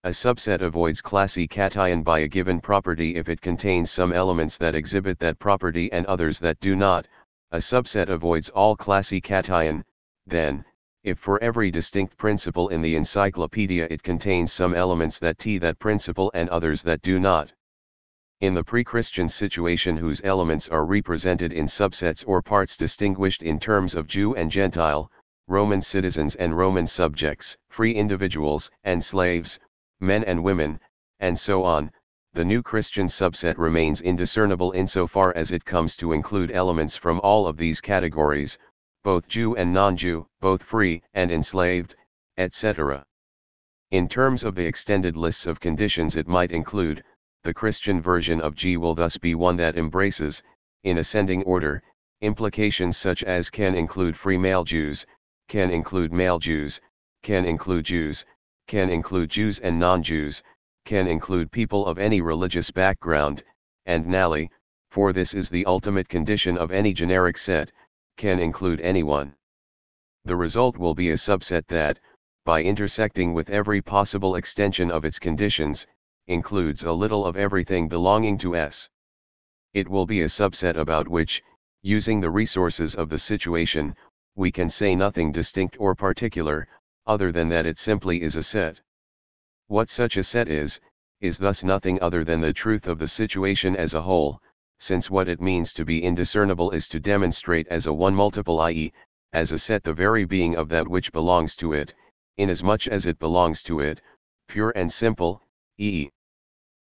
A subset avoids classication by a given property if it contains some elements that exhibit that property and others that do not. A subset avoids all classication, then, if for every distinct principle in the encyclopedia it contains some elements that that principle and others that do not. In the pre-Christian situation whose elements are represented in subsets or parts distinguished in terms of Jew and Gentile, Roman citizens and Roman subjects, free individuals and slaves, men and women, and so on, the new Christian subset remains indiscernible insofar as it comes to include elements from all of these categories, both Jew and non-Jew, both free and enslaved, etc. In terms of the extended lists of conditions it might include, the Christian version of G will thus be one that embraces, in ascending order, implications such as can include free male Jews, can include male Jews, can include Jews, can include Jews and non-Jews, can include people of any religious background, and nally, for this is the ultimate condition of any generic set, can include anyone. The result will be a subset that, by intersecting with every possible extension of its conditions, includes a little of everything belonging to S. It will be a subset about which, using the resources of the situation, we can say nothing distinct or particular, other than that it simply is a set. What such a set is thus nothing other than the truth of the situation as a whole, since what it means to be indiscernible is to demonstrate as a one multiple, i.e., as a set the very being of that which belongs to it, inasmuch as it belongs to it, pure and simple, e.e.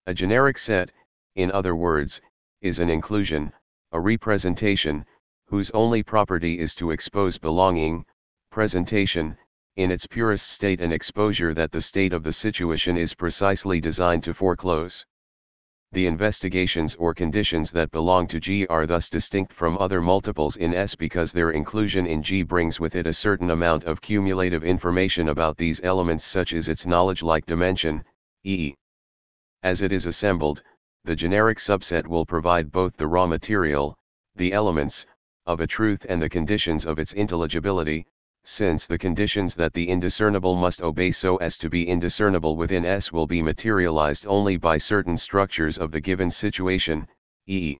A generic set, in other words, is an inclusion, a representation, whose only property is to expose belonging, presentation, in its purest state, an exposure that the state of the situation is precisely designed to foreclose. The investigations or conditions that belong to G are thus distinct from other multiples in S because their inclusion in G brings with it a certain amount of cumulative information about these elements, such as its knowledge-like dimension, e.e. As it is assembled, the generic subset will provide both the raw material, the elements, of a truth and the conditions of its intelligibility, since the conditions that the indiscernible must obey so as to be indiscernible within S will be materialized only by certain structures of the given situation, e.e.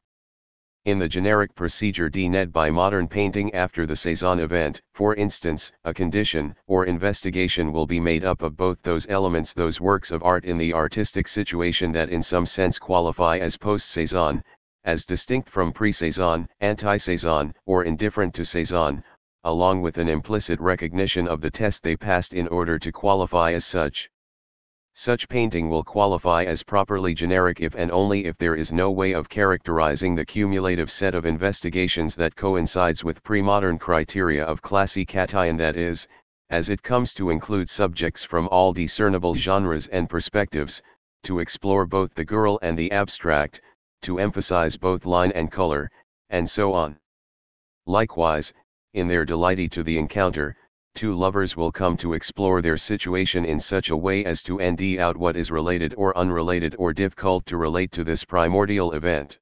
In the generic procedure dened by modern painting after the Cézanne event, for instance, a condition or investigation will be made up of both those elements, those works of art in the artistic situation that in some sense qualify as post-Cézanne, as distinct from pre-Cézanne, anti-Cézanne, or indifferent to Cézanne, along with an implicit recognition of the test they passed in order to qualify as such. Such painting will qualify as properly generic if and only if there is no way of characterizing the cumulative set of investigations that coincides with pre-modern criteria of classification, that is, as it comes to include subjects from all discernible genres and perspectives, to explore both the girl and the abstract, to emphasize both line and color, and so on. Likewise, in their delight to the encounter, two lovers will come to explore their situation in such a way as to end out what is related or unrelated or difficult to relate to this primordial event.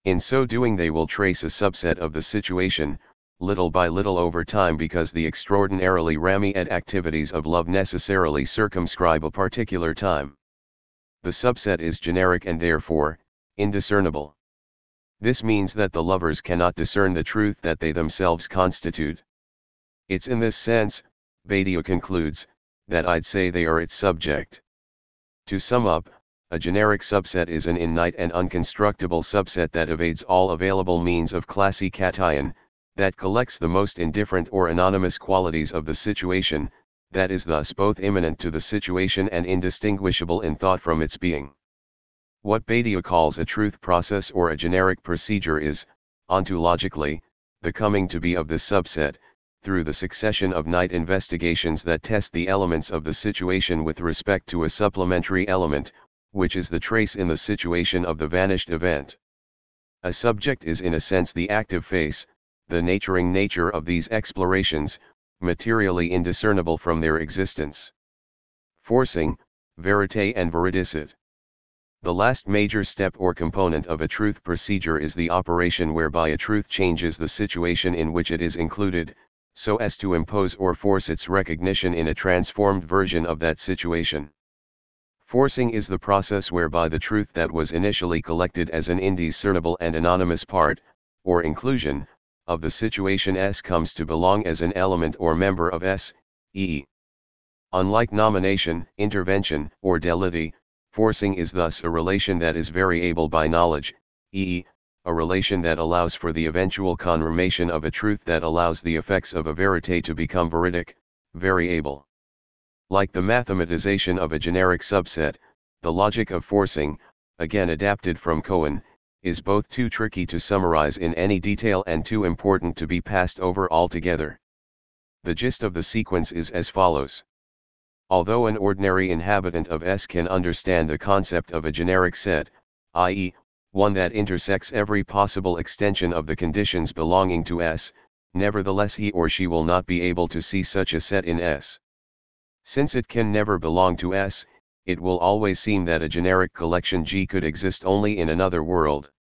In so doing they will trace a subset of the situation, little by little over time, because the extraordinarily rameate activities of love necessarily circumscribe a particular time. The subset is generic and therefore, indiscernible. This means that the lovers cannot discern the truth that they themselves constitute. It's in this sense, Badiou concludes, that I'd say they are its subject. To sum up, a generic subset is an innate and unconstructible subset that evades all available means of classification, that collects the most indifferent or anonymous qualities of the situation, that is thus both immanent to the situation and indistinguishable in thought from its being. What Badiou calls a truth process or a generic procedure is, ontologically, the coming to be of this subset, through the succession of night investigations that test the elements of the situation with respect to a supplementary element, which is the trace in the situation of the vanished event. A subject is in a sense the active face, the naturing nature of these explorations, materially indiscernible from their existence. Forcing, verite and veridicit. The last major step or component of a truth procedure is the operation whereby a truth changes the situation in which it is included, so as to impose or force its recognition in a transformed version of that situation. Forcing is the process whereby the truth that was initially collected as an indiscernible and anonymous part, or inclusion, of the situation S comes to belong as an element or member of S, e.e. Unlike nomination, intervention, or delity, forcing is thus a relation that is variable by knowledge, e.e., a relation that allows for the eventual confirmation of a truth that allows the effects of a verite to become veridic, variable. Like the mathematization of a generic subset, the logic of forcing, again adapted from Cohen, is both too tricky to summarize in any detail and too important to be passed over altogether. The gist of the sequence is as follows. Although an ordinary inhabitant of S can understand the concept of a generic set, i.e., one that intersects every possible extension of the conditions belonging to S, nevertheless he or she will not be able to see such a set in S. Since it can never belong to S, it will always seem that a generic collection G could exist only in another world.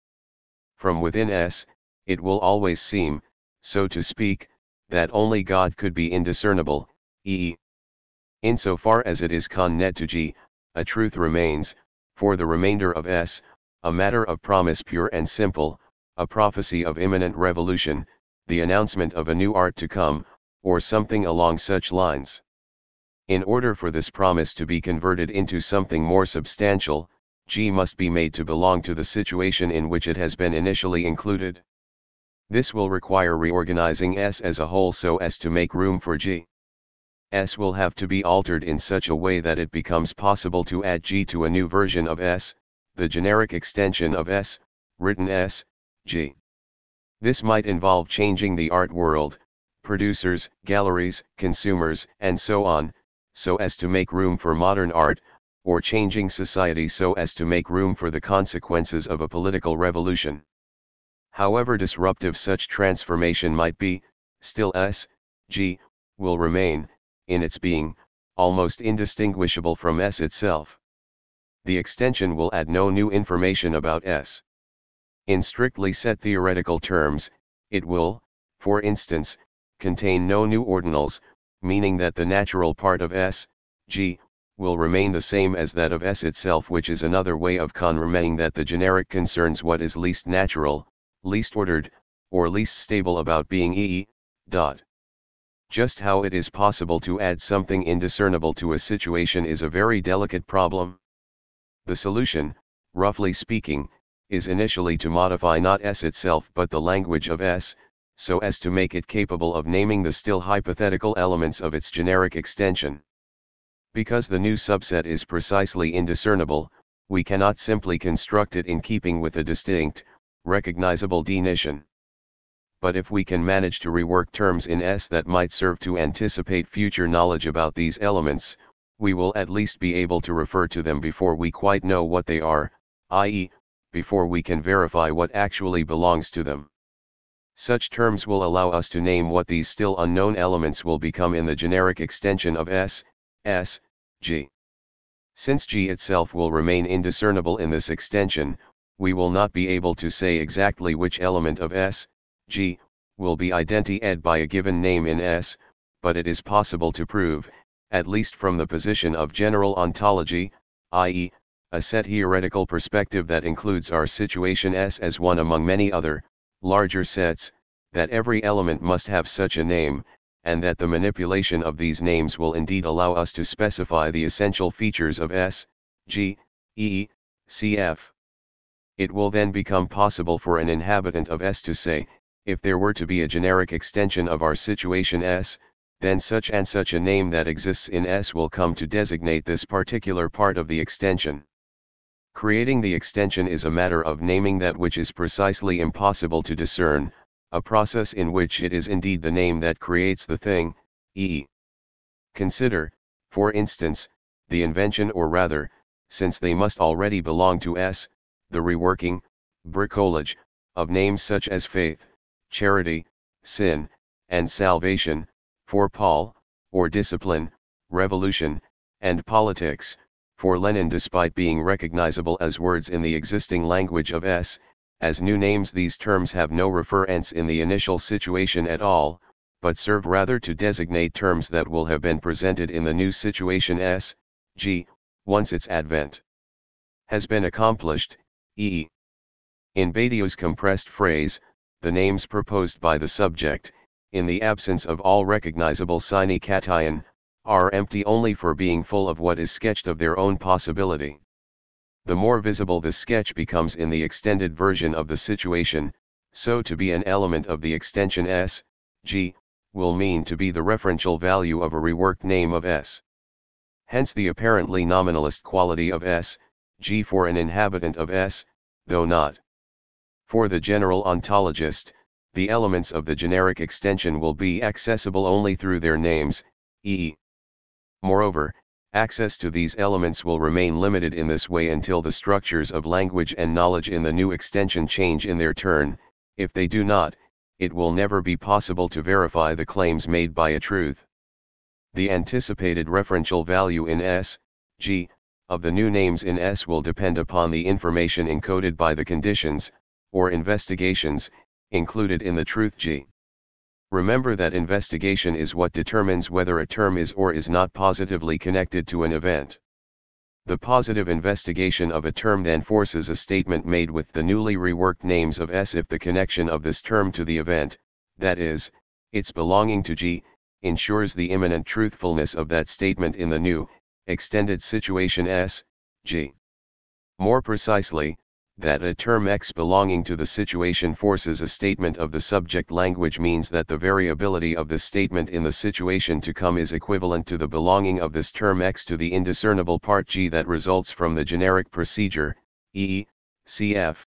From within S, it will always seem, so to speak, that only God could be indiscernible, e.e. Insofar as it is con net to G, a truth remains, for the remainder of S, a matter of promise pure and simple, a prophecy of imminent revolution, the announcement of a new art to come, or something along such lines. In order for this promise to be converted into something more substantial, G must be made to belong to the situation in which it has been initially included. This will require reorganizing S as a whole so as to make room for G. S will have to be altered in such a way that it becomes possible to add G to a new version of S, the generic extension of S, written S, G. This might involve changing the art world, producers, galleries, consumers, and so on, so as to make room for modern art, or changing society so as to make room for the consequences of a political revolution. However disruptive such transformation might be, still S, G, will remain, in its being, almost indistinguishable from S itself. The extension will add no new information about S. In strictly set theoretical terms, it will, for instance, contain no new ordinals, meaning that the natural part of S, G, will remain the same as that of S itself, which is another way of confirming that the generic concerns what is least natural, least ordered, or least stable about being e. Just how it is possible to add something indiscernible to a situation is a very delicate problem. The solution, roughly speaking, is initially to modify not S itself but the language of S, so as to make it capable of naming the still hypothetical elements of its generic extension. Because the new subset is precisely indiscernible, we cannot simply construct it in keeping with a distinct, recognizable definition. But if we can manage to rework terms in S that might serve to anticipate future knowledge about these elements, we will at least be able to refer to them before we quite know what they are, i.e., before we can verify what actually belongs to them. Such terms will allow us to name what these still unknown elements will become in the generic extension of S, G. Since G itself will remain indiscernible in this extension, we will not be able to say exactly which element of S, G, will be identi-ed by a given name in S, but it is possible to prove, at least from the position of general ontology, i.e., a set theoretical perspective that includes our situation S as one among many other, larger sets, that every element must have such a name, and that the manipulation of these names will indeed allow us to specify the essential features of S, G, E, cf. It will then become possible for an inhabitant of S to say, if there were to be a generic extension of our situation S, then such and such a name that exists in S will come to designate this particular part of the extension. Creating the extension is a matter of naming that which is precisely impossible to discern, a process in which it is indeed the name that creates the thing, e. Consider, for instance, the invention or rather, since they must already belong to S, the reworking, bricolage, of names such as faith, charity, sin, and salvation, for Paul, or discipline, revolution, and politics, for Lenin. Despite being recognizable as words in the existing language of S, as new names, these terms have no reference in the initial situation at all, but serve rather to designate terms that will have been presented in the new situation S, G, once its advent has been accomplished, e. In Badiou's compressed phrase, the names proposed by the subject, in the absence of all recognizable sine cation, are empty only for being full of what is sketched of their own possibility. The more visible the sketch becomes in the extended version of the situation, so to be an element of the extension S, G, will mean to be the referential value of a reworked name of S. Hence the apparently nominalist quality of S, G for an inhabitant of S, though not. For the general ontologist, the elements of the generic extension will be accessible only through their names, e. Moreover, access to these elements will remain limited in this way until the structures of language and knowledge in the new extension change in their turn. If they do not, it will never be possible to verify the claims made by a truth. The anticipated referential value in S, G, of the new names in S will depend upon the information encoded by the conditions, or investigations, included in the truth G. Remember that investigation is what determines whether a term is or is not positively connected to an event. The positive investigation of a term then forces a statement made with the newly reworked names of S if the connection of this term to the event, that is, its belonging to G, ensures the imminent truthfulness of that statement in the new, extended situation S, G. More precisely, that a term X belonging to the situation forces a statement of the subject language means that the variability of the statement in the situation to come is equivalent to the belonging of this term X to the indiscernible part G that results from the generic procedure, e. cf.